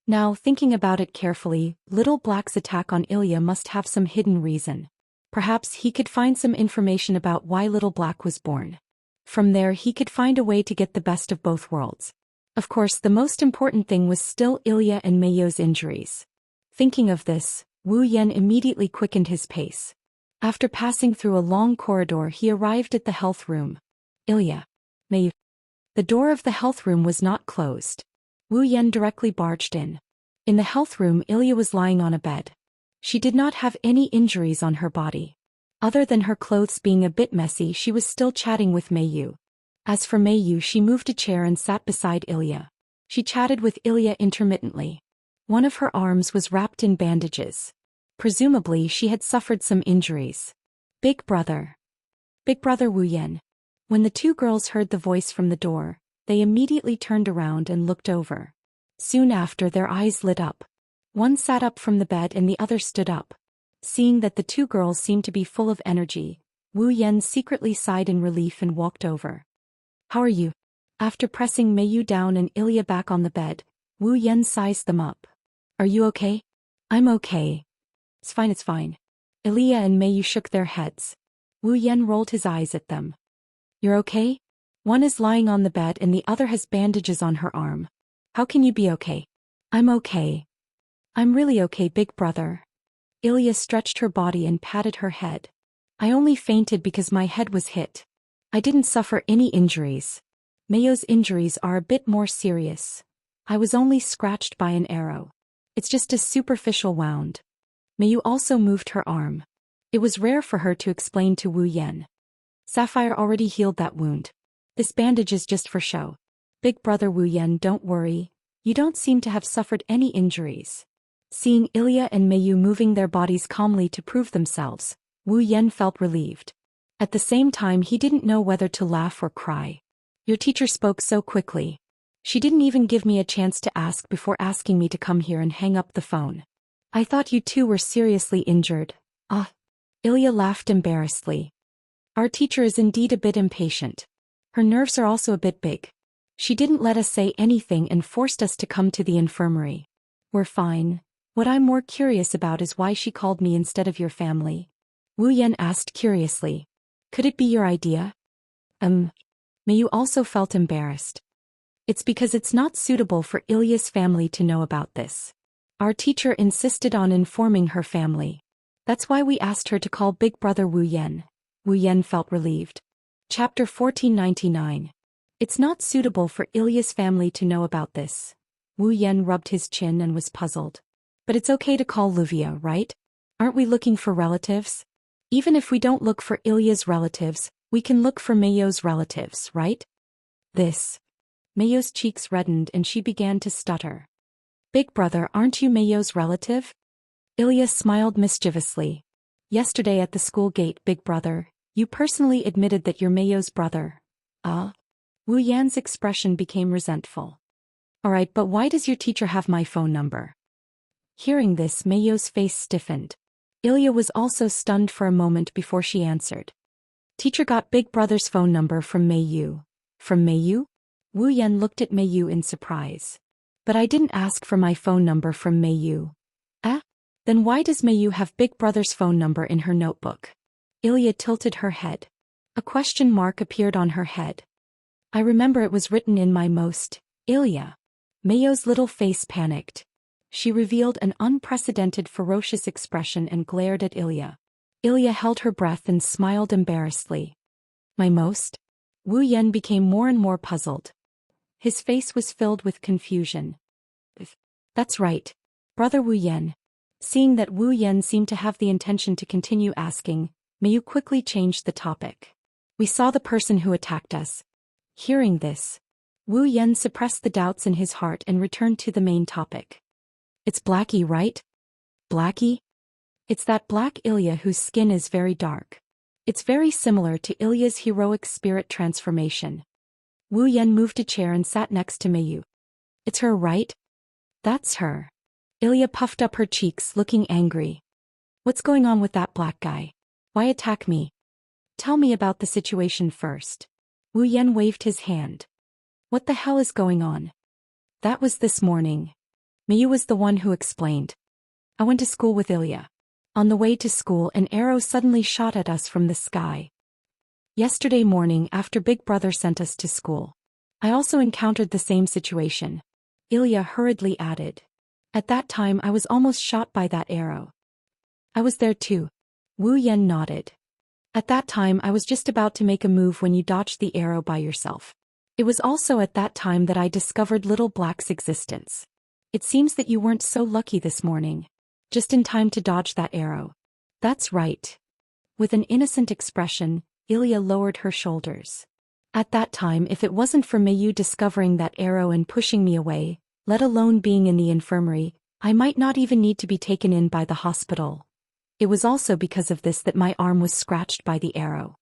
Now, thinking about it carefully, Little Black's attack on Ilya must have some hidden reason. Perhaps he could find some information about why Little Black was born. From there, he could find a way to get the best of both worlds. Of course, the most important thing was still Ilya and Meiyo's injuries. Thinking of this, Wu Yan immediately quickened his pace. After passing through a long corridor, he arrived at the health room. Ilya. Meiyo. The door of the health room was not closed. Wu Yan directly barged in. In the health room, Ilya was lying on a bed. She did not have any injuries on her body. Other than her clothes being a bit messy, she was still chatting with Meiyo. As for Meiyo, she moved a chair and sat beside Ilya. She chatted with Ilya intermittently. One of her arms was wrapped in bandages. Presumably, she had suffered some injuries. Big brother. Big brother Wu Yan. When the 2 girls heard the voice from the door, they immediately turned around and looked over. Soon after, their eyes lit up. One sat up from the bed and the other stood up. Seeing that the 2 girls seemed to be full of energy, Wu Yan secretly sighed in relief and walked over. How are you? After pressing Meiyo down and Ilya back on the bed, Wu Yan sized them up. Are you okay? I'm okay. It's fine. Ilya and Meiyu shook their heads. Wu Yan rolled his eyes at them. You're okay? One is lying on the bed and the other has bandages on her arm. How can you be okay? I'm okay. I'm really okay, big brother. Ilya stretched her body and patted her head. I only fainted because my head was hit. I didn't suffer any injuries. Meiyu's injuries are a bit more serious. I was only scratched by an arrow. It's just a superficial wound. Meiyu also moved her arm. It was rare for her to explain to Wu Yan. Sapphire already healed that wound. This bandage is just for show. Big brother Wu Yan, don't worry. You don't seem to have suffered any injuries. Seeing Ilya and Meiyu moving their bodies calmly to prove themselves, Wu Yan felt relieved. At the same time, he didn't know whether to laugh or cry. Your teacher spoke so quickly. She didn't even give me a chance to ask before asking me to come here and hang up the phone. I thought you two were seriously injured. Ah. Ilya laughed embarrassedly. Our teacher is indeed a bit impatient. Her nerves are also a bit big. She didn't let us say anything and forced us to come to the infirmary. We're fine. What I'm more curious about is why she called me instead of your family. Wu Yan asked curiously. Could it be your idea? Meiyu also felt embarrassed. It's because it's not suitable for Ilya's family to know about this. Our teacher insisted on informing her family. That's why we asked her to call big brother Wu Yan. Wu Yan felt relieved. Chapter 1499. It's not suitable for Ilya's family to know about this. Wu Yan rubbed his chin and was puzzled. But it's okay to call Luvia, right? Aren't we looking for relatives? Even if we don't look for Ilya's relatives, we can look for Meiyu's relatives, right? Meiyu's cheeks reddened and she began to stutter. Big brother, aren't you Meiyu's relative? Ilya smiled mischievously. Yesterday at the school gate, big brother, you personally admitted that you're Meiyu's brother. Wu Yan's expression became resentful. Alright, but why does your teacher have my phone number? Hearing this, Meiyu's face stiffened. Ilya was also stunned for a moment before she answered. Teacher got big brother's phone number from Meiyu. From Meiyu? Wu Yan looked at Meiyu in surprise. But I didn't ask for my phone number from Meiyu. Then why does Meiyu have big brother's phone number in her notebook? Ilya tilted her head. A question mark appeared on her head. I remember it was written in my most. Ilya. Meiyu's little face panicked. She revealed an unprecedented ferocious expression and glared at Ilya. Ilya held her breath and smiled embarrassedly. My most? Wu Yan became more and more puzzled. His face was filled with confusion. That's right. Brother Wu Yan. Seeing that Wu Yan seemed to have the intention to continue asking, Meiyu quickly changed the topic. We saw the person who attacked us. Hearing this, Wu Yan suppressed the doubts in his heart and returned to the main topic. It's Blackie, right? Blackie? It's that black Ilya whose skin is very dark. It's very similar to Ilya's heroic spirit transformation. Wu Yan moved a chair and sat next to Meiyu. It's her, right? That's her. Ilya puffed up her cheeks, looking angry. What's going on with that black guy? Why attack me? Tell me about the situation first. Wu Yan waved his hand. What the hell is going on? That was this morning. Meiyu was the one who explained. I went to school with Ilya. On the way to school, an arrow suddenly shot at us from the sky. Yesterday morning, after Big Brother sent us to school, I also encountered the same situation. Ilya hurriedly added. At that time I was almost shot by that arrow. I was there too. Wu Yan nodded. At that time I was just about to make a move when you dodged the arrow by yourself. It was also at that time that I discovered Little Black's existence. It seems that you weren't so lucky this morning. Just in time to dodge that arrow. That's right. With an innocent expression, Ilya lowered her shoulders. At that time, if it wasn't for Meiyu discovering that arrow and pushing me away, let alone being in the infirmary, I might not even need to be taken in by the hospital. It was also because of this that my arm was scratched by the arrow.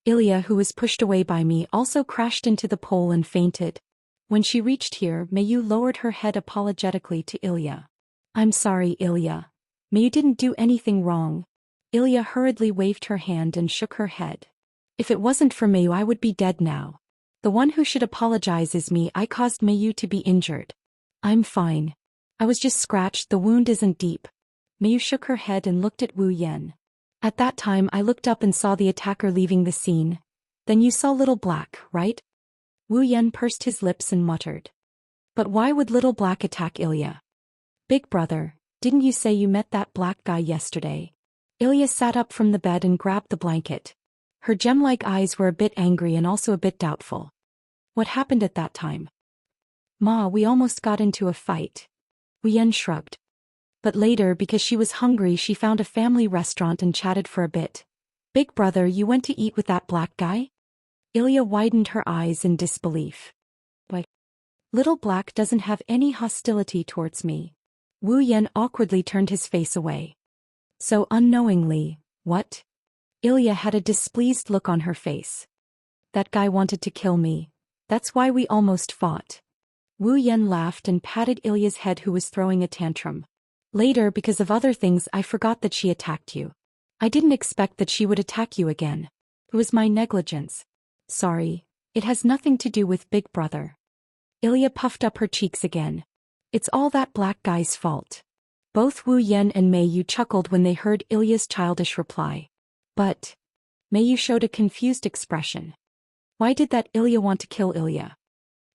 Ilya, who was pushed away by me, also crashed into the pole and fainted. When she reached here, Meiyu lowered her head apologetically to Ilya. I'm sorry, Ilya. Meiyu didn't do anything wrong. Ilya hurriedly waved her hand and shook her head. If it wasn't for Meiyu, I would be dead now. The one who should apologize is me. I caused Meiyu to be injured. I'm fine. I was just scratched, the wound isn't deep. Meiyu shook her head and looked at Wu Yan. At that time I looked up and saw the attacker leaving the scene. Then you saw Little Black, right? Wu Yan pursed his lips and muttered. But why would Little Black attack Ilya? Big brother, didn't you say you met that black guy yesterday? Ilya sat up from the bed and grabbed the blanket. Her gem-like eyes were a bit angry and also a bit doubtful. What happened at that time? Ma, we almost got into a fight. Wu Yan shrugged. But later, because she was hungry, she found a family restaurant and chatted for a bit. Big brother, you went to eat with that black guy? Ilya widened her eyes in disbelief. But Little Black doesn't have any hostility towards me. Wu Yan awkwardly turned his face away. So unknowingly, what? Ilya had a displeased look on her face. That guy wanted to kill me. That's why we almost fought. Wu Yan laughed and patted Ilya's head, who was throwing a tantrum. Later, because of other things, I forgot that she attacked you. I didn't expect that she would attack you again. It was my negligence. Sorry, it has nothing to do with Big Brother. Ilya puffed up her cheeks again. It's all that black guy's fault. Both Wu Yan and Meiyu chuckled when they heard Ilya's childish reply. But Meiyu showed a confused expression. Why did that Ilya want to kill Ilya?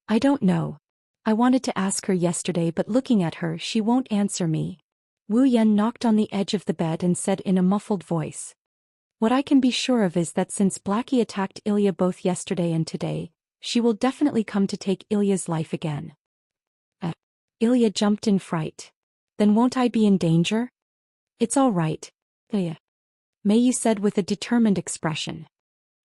I don't know. I wanted to ask her yesterday, but looking at her, she won't answer me. Wu Yan knocked on the edge of the bed and said in a muffled voice. What I can be sure of is that since Blackie attacked Ilya both yesterday and today, she will definitely come to take Ilya's life again. Ilya jumped in fright. Then won't I be in danger? It's all right, Ilya. Meiyu said with a determined expression.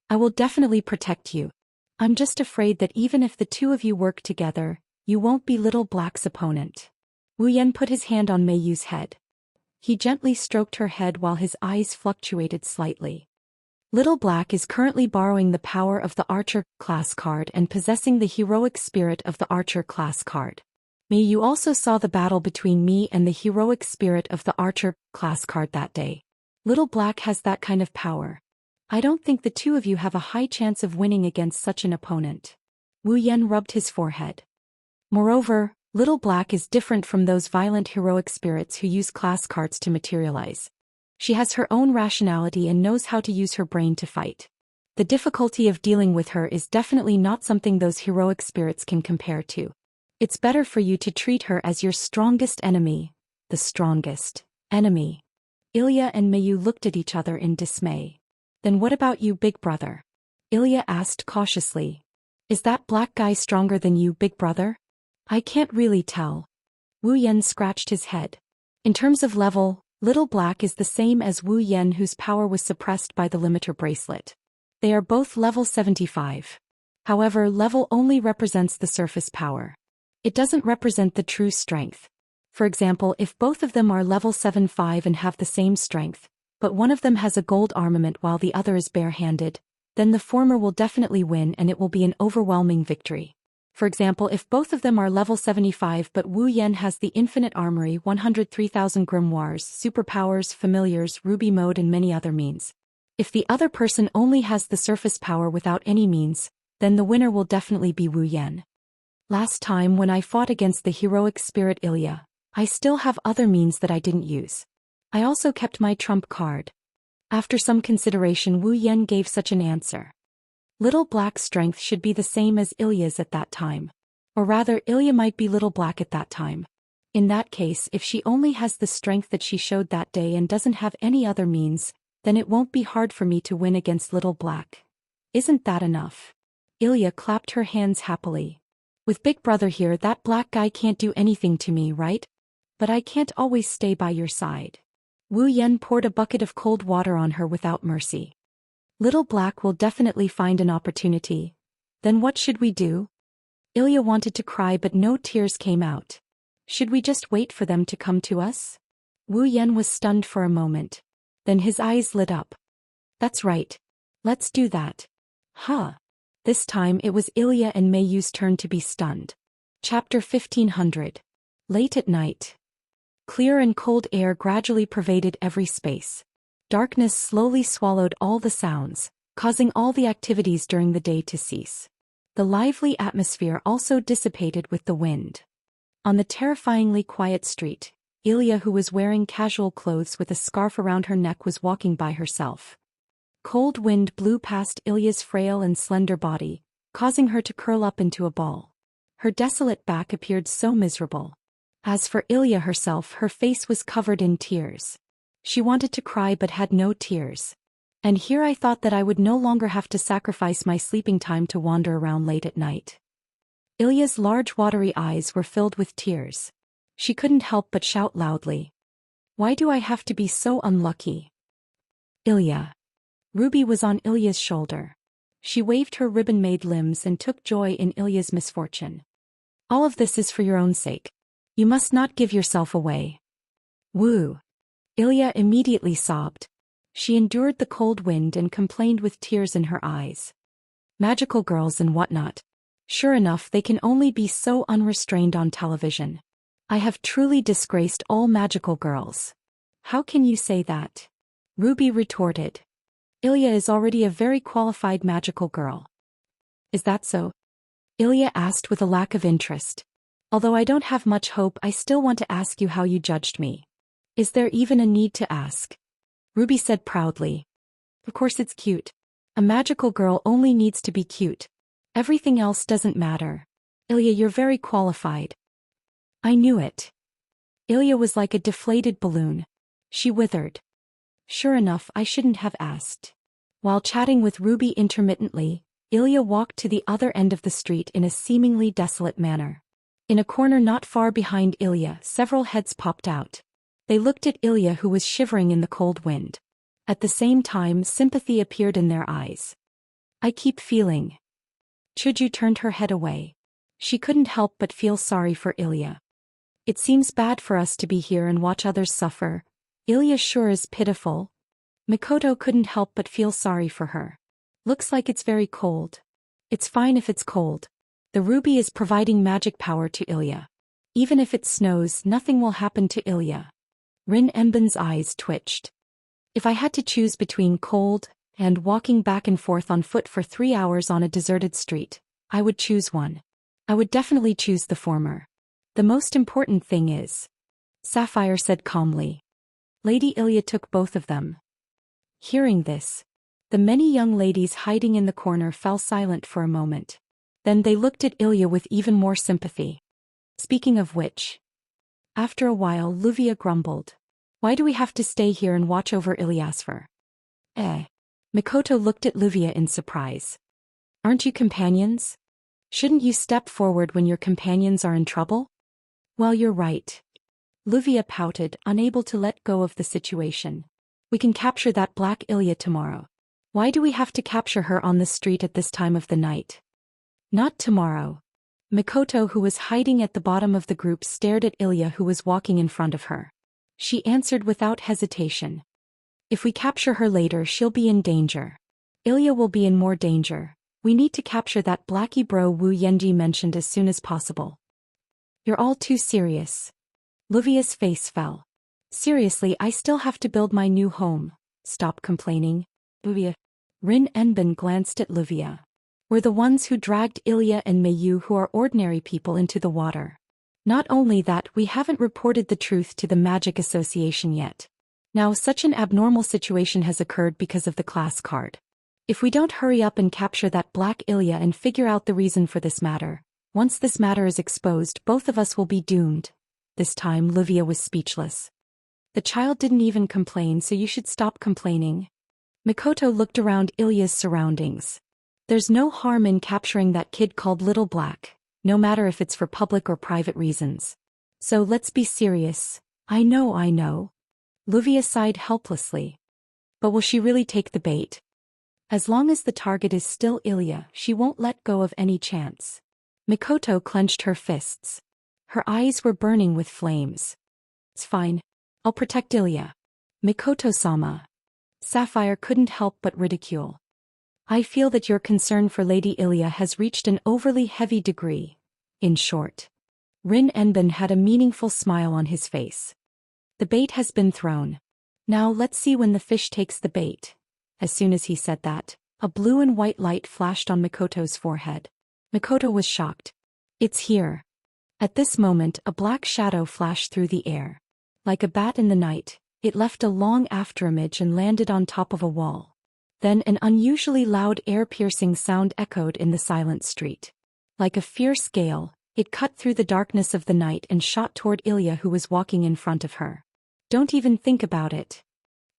I will definitely protect you. I'm just afraid that even if the two of you work together, you won't be Little Black's opponent. Wu Yan put his hand on Meiyu's head. He gently stroked her head while his eyes fluctuated slightly. Little Black is currently borrowing the power of the Archer class card and possessing the heroic spirit of the Archer class card. Meiyu also saw the battle between me and the heroic spirit of the Archer class card that day. Little Black has that kind of power. I don't think the two of you have a high chance of winning against such an opponent. Wu Yan rubbed his forehead. Moreover, Little Black is different from those violent heroic spirits who use class cards to materialize. She has her own rationality and knows how to use her brain to fight. The difficulty of dealing with her is definitely not something those heroic spirits can compare to. It's better for you to treat her as your strongest enemy. The strongest enemy. Ilya and Meiyu looked at each other in dismay. Then what about you, Big Brother? Ilya asked cautiously. Is that black guy stronger than you, Big Brother? I can't really tell. Wu Yan scratched his head. In terms of level, Little Black is the same as Wu Yan, whose power was suppressed by the limiter bracelet. They are both level 75. However, level only represents the surface power. It doesn't represent the true strength. For example, if both of them are level 75 and have the same strength, but one of them has a gold armament while the other is bare-handed, then the former will definitely win and it will be an overwhelming victory. For example, if both of them are level 75 but Wu Yan has the infinite armory, 103,000 grimoires, superpowers, familiars, ruby mode and many other means. If the other person only has the surface power without any means, then the winner will definitely be Wu Yan. Last time when I fought against the heroic spirit Ilya, I still have other means that I didn't use. I also kept my trump card. After some consideration, Wu Yan gave such an answer. Little Black's strength should be the same as Ilya's at that time. Or rather, Ilya might be Little Black at that time. In that case, if she only has the strength that she showed that day and doesn't have any other means, then it won't be hard for me to win against Little Black. Isn't that enough? Ilya clapped her hands happily. With Big Brother here, that black guy can't do anything to me, right? But I can't always stay by your side. Wu Yan poured a bucket of cold water on her without mercy. Little Black will definitely find an opportunity. Then what should we do? Ilya wanted to cry but no tears came out. Should we just wait for them to come to us? Wu Yan was stunned for a moment. Then his eyes lit up. That's right. Let's do that. Huh. This time it was Ilya and Meiyu's turn to be stunned. Chapter 1500. Late at night. Clear and cold air gradually pervaded every space. Darkness slowly swallowed all the sounds, causing all the activities during the day to cease. The lively atmosphere also dissipated with the wind. On the terrifyingly quiet street, Ilya, who was wearing casual clothes with a scarf around her neck, was walking by herself. Cold wind blew past Ilya's frail and slender body, causing her to curl up into a ball. Her desolate back appeared so miserable. As for Ilya herself, her face was covered in tears. She wanted to cry but had no tears. And here I thought that I would no longer have to sacrifice my sleeping time to wander around late at night. Ilya's large watery eyes were filled with tears. She couldn't help but shout loudly. Why do I have to be so unlucky? Ilya. Ruby was on Ilya's shoulder. She waved her ribbon-made limbs and took joy in Ilya's misfortune. All of this is for your own sake. You must not give yourself away. Woo. Ilya immediately sobbed. She endured the cold wind and complained with tears in her eyes. Magical girls and whatnot. Sure enough, they can only be so unrestrained on television. I have truly disgraced all magical girls. How can you say that? Ruby retorted. Ilya is already a very qualified magical girl. Is that so? Ilya asked with a lack of interest. Although I don't have much hope, I still want to ask you how you judged me. Is there even a need to ask? Ruby said proudly. Of course it's cute. A magical girl only needs to be cute. Everything else doesn't matter. Ilya, you're very qualified. I knew it. Ilya was like a deflated balloon. She withered. Sure enough, I shouldn't have asked. While chatting with Ruby intermittently, Ilya walked to the other end of the street in a seemingly desolate manner. In a corner not far behind Ilya, several heads popped out. They looked at Ilya, who was shivering in the cold wind. At the same time, sympathy appeared in their eyes. I keep feeling. Chuju turned her head away. She couldn't help but feel sorry for Ilya. It seems bad for us to be here and watch others suffer. Ilya sure is pitiful. Mikoto couldn't help but feel sorry for her. Looks like it's very cold. It's fine if it's cold. The ruby is providing magic power to Ilya. Even if it snows, nothing will happen to Ilya. Rin Enben's eyes twitched. If I had to choose between cold and walking back and forth on foot for 3 hours on a deserted street, I would choose one. I would definitely choose the former. The most important thing is, Sapphire said calmly. Lady Ilya took both of them. Hearing this, the many young ladies hiding in the corner fell silent for a moment. Then they looked at Ilya with even more sympathy. Speaking of which, after a while Luvia grumbled. Why do we have to stay here and watch over Ilyasvar? Mikoto looked at Luvia in surprise. Aren't you companions? Shouldn't you step forward when your companions are in trouble? Well, you're right. Luvia pouted, unable to let go of the situation. We can capture that black Ilya tomorrow. Why do we have to capture her on the street at this time of the night? Not tomorrow. Mikoto, who was hiding at the bottom of the group, stared at Ilya, who was walking in front of her. She answered without hesitation. If we capture her later, she'll be in danger. Ilya will be in more danger. We need to capture that blacky bro Wu Yenji mentioned as soon as possible. You're all too serious. Luvia's face fell. Seriously, I still have to build my new home. Stop complaining. Luvia. Rin Enben glanced at Luvia. We're the ones who dragged Ilya and Mayu, who are ordinary people, into the water. Not only that, we haven't reported the truth to the Magic Association yet. Now such an abnormal situation has occurred because of the class card. If we don't hurry up and capture that black Ilya and figure out the reason for this matter, once this matter is exposed, both of us will be doomed. This time Luvia was speechless. The child didn't even complain, so you should stop complaining. Mikoto looked around Ilya's surroundings. There's no harm in capturing that kid called Little Black, no matter if it's for public or private reasons. So let's be serious. I know. Luvia sighed helplessly. But will she really take the bait? As long as the target is still Ilya, she won't let go of any chance. Mikoto clenched her fists. Her eyes were burning with flames. It's fine. I'll protect Ilya. Mikoto-sama. Sapphire couldn't help but ridicule. I feel that your concern for Lady Ilya has reached an overly heavy degree. In short. Rin Enben had a meaningful smile on his face. The bait has been thrown. Now let's see when the fish takes the bait. As soon as he said that, a blue and white light flashed on Mikoto's forehead. Mikoto was shocked. It's here. At this moment, a black shadow flashed through the air. Like a bat in the night, it left a long afterimage and landed on top of a wall. Then an unusually loud ear-piercing sound echoed in the silent street. Like a fierce gale, it cut through the darkness of the night and shot toward Ilya, who was walking in front of her. Don't even think about it.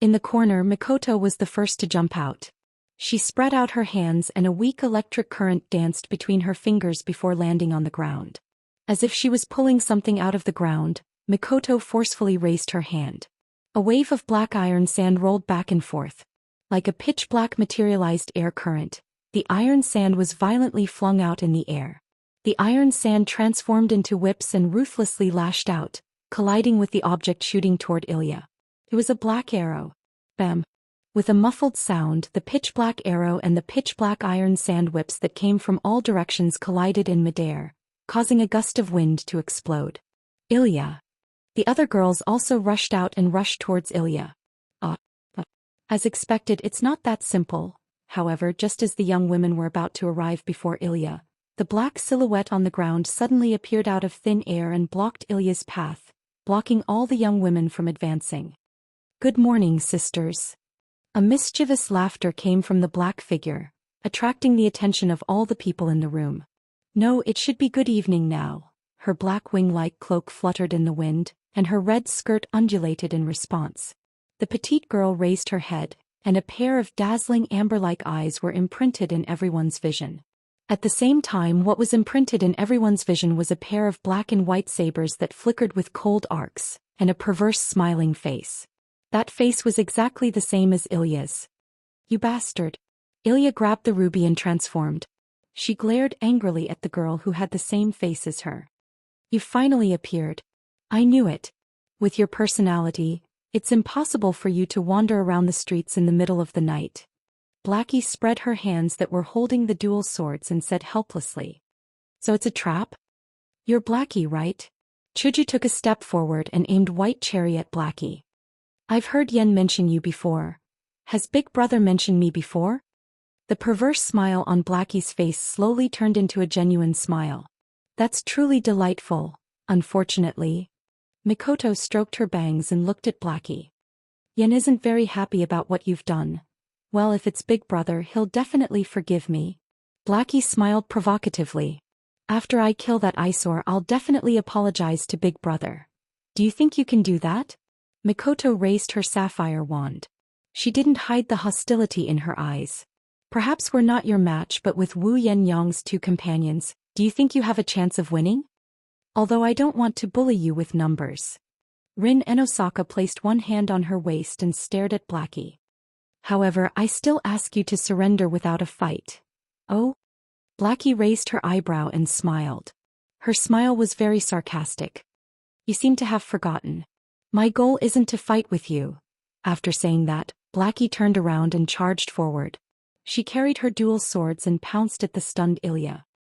In the corner, Mikoto was the first to jump out. She spread out her hands and a weak electric current danced between her fingers before landing on the ground. As if she was pulling something out of the ground, Mikoto forcefully raised her hand. A wave of black iron sand rolled back and forth. Like a pitch-black materialized air current, the iron sand was violently flung out in the air. The iron sand transformed into whips and ruthlessly lashed out, colliding with the object shooting toward Ilya. It was a black arrow. Bam! With a muffled sound, the pitch-black arrow and the pitch-black iron sand whips that came from all directions collided in midair, causing a gust of wind to explode. Ilya. The other girls also rushed out and rushed towards Ilya. As expected, it's not that simple. However, just as the young women were about to arrive before Ilya, the black silhouette on the ground suddenly appeared out of thin air and blocked Ilya's path, blocking all the young women from advancing. Good morning, sisters. A mischievous laughter came from the black figure, attracting the attention of all the people in the room. No, it should be good evening now. Her black wing-like cloak fluttered in the wind, and her red skirt undulated in response. The petite girl raised her head, and a pair of dazzling amber-like eyes were imprinted in everyone's vision. At the same time, what was imprinted in everyone's vision was a pair of black and white sabers that flickered with cold arcs, and a perverse smiling face. That face was exactly the same as Ilya's. You bastard. Ilya grabbed the ruby and transformed. She glared angrily at the girl who had the same face as her. You finally appeared. I knew it. With your personality, it's impossible for you to wander around the streets in the middle of the night. Blackie spread her hands that were holding the dual swords and said helplessly. So it's a trap? You're Blackie, right? Chuju took a step forward and aimed White Cherry at Blackie. I've heard Yen mention you before. Has Big Brother mentioned me before? The perverse smile on Blackie's face slowly turned into a genuine smile. That's truly delightful, unfortunately. Mikoto stroked her bangs and looked at Blackie. Yen isn't very happy about what you've done. Well, if it's Big Brother, he'll definitely forgive me. Blackie smiled provocatively. After I kill that eyesore, I'll definitely apologize to Big Brother. Do you think you can do that? Mikoto raised her sapphire wand. She didn't hide the hostility in her eyes. Perhaps we're not your match, but with Wu Yenyang's two companions, do you think you have a chance of winning? Although I don't want to bully you with numbers. Rin and Osaka placed one hand on her waist and stared at Blackie. However, I still ask you to surrender without a fight. Oh? Blackie raised her eyebrow and smiled. Her smile was very sarcastic. You seem to have forgotten. My goal isn't to fight with you. After saying that, Blackie turned around and charged forward. She carried her dual swords and pounced at the stunned Ilya.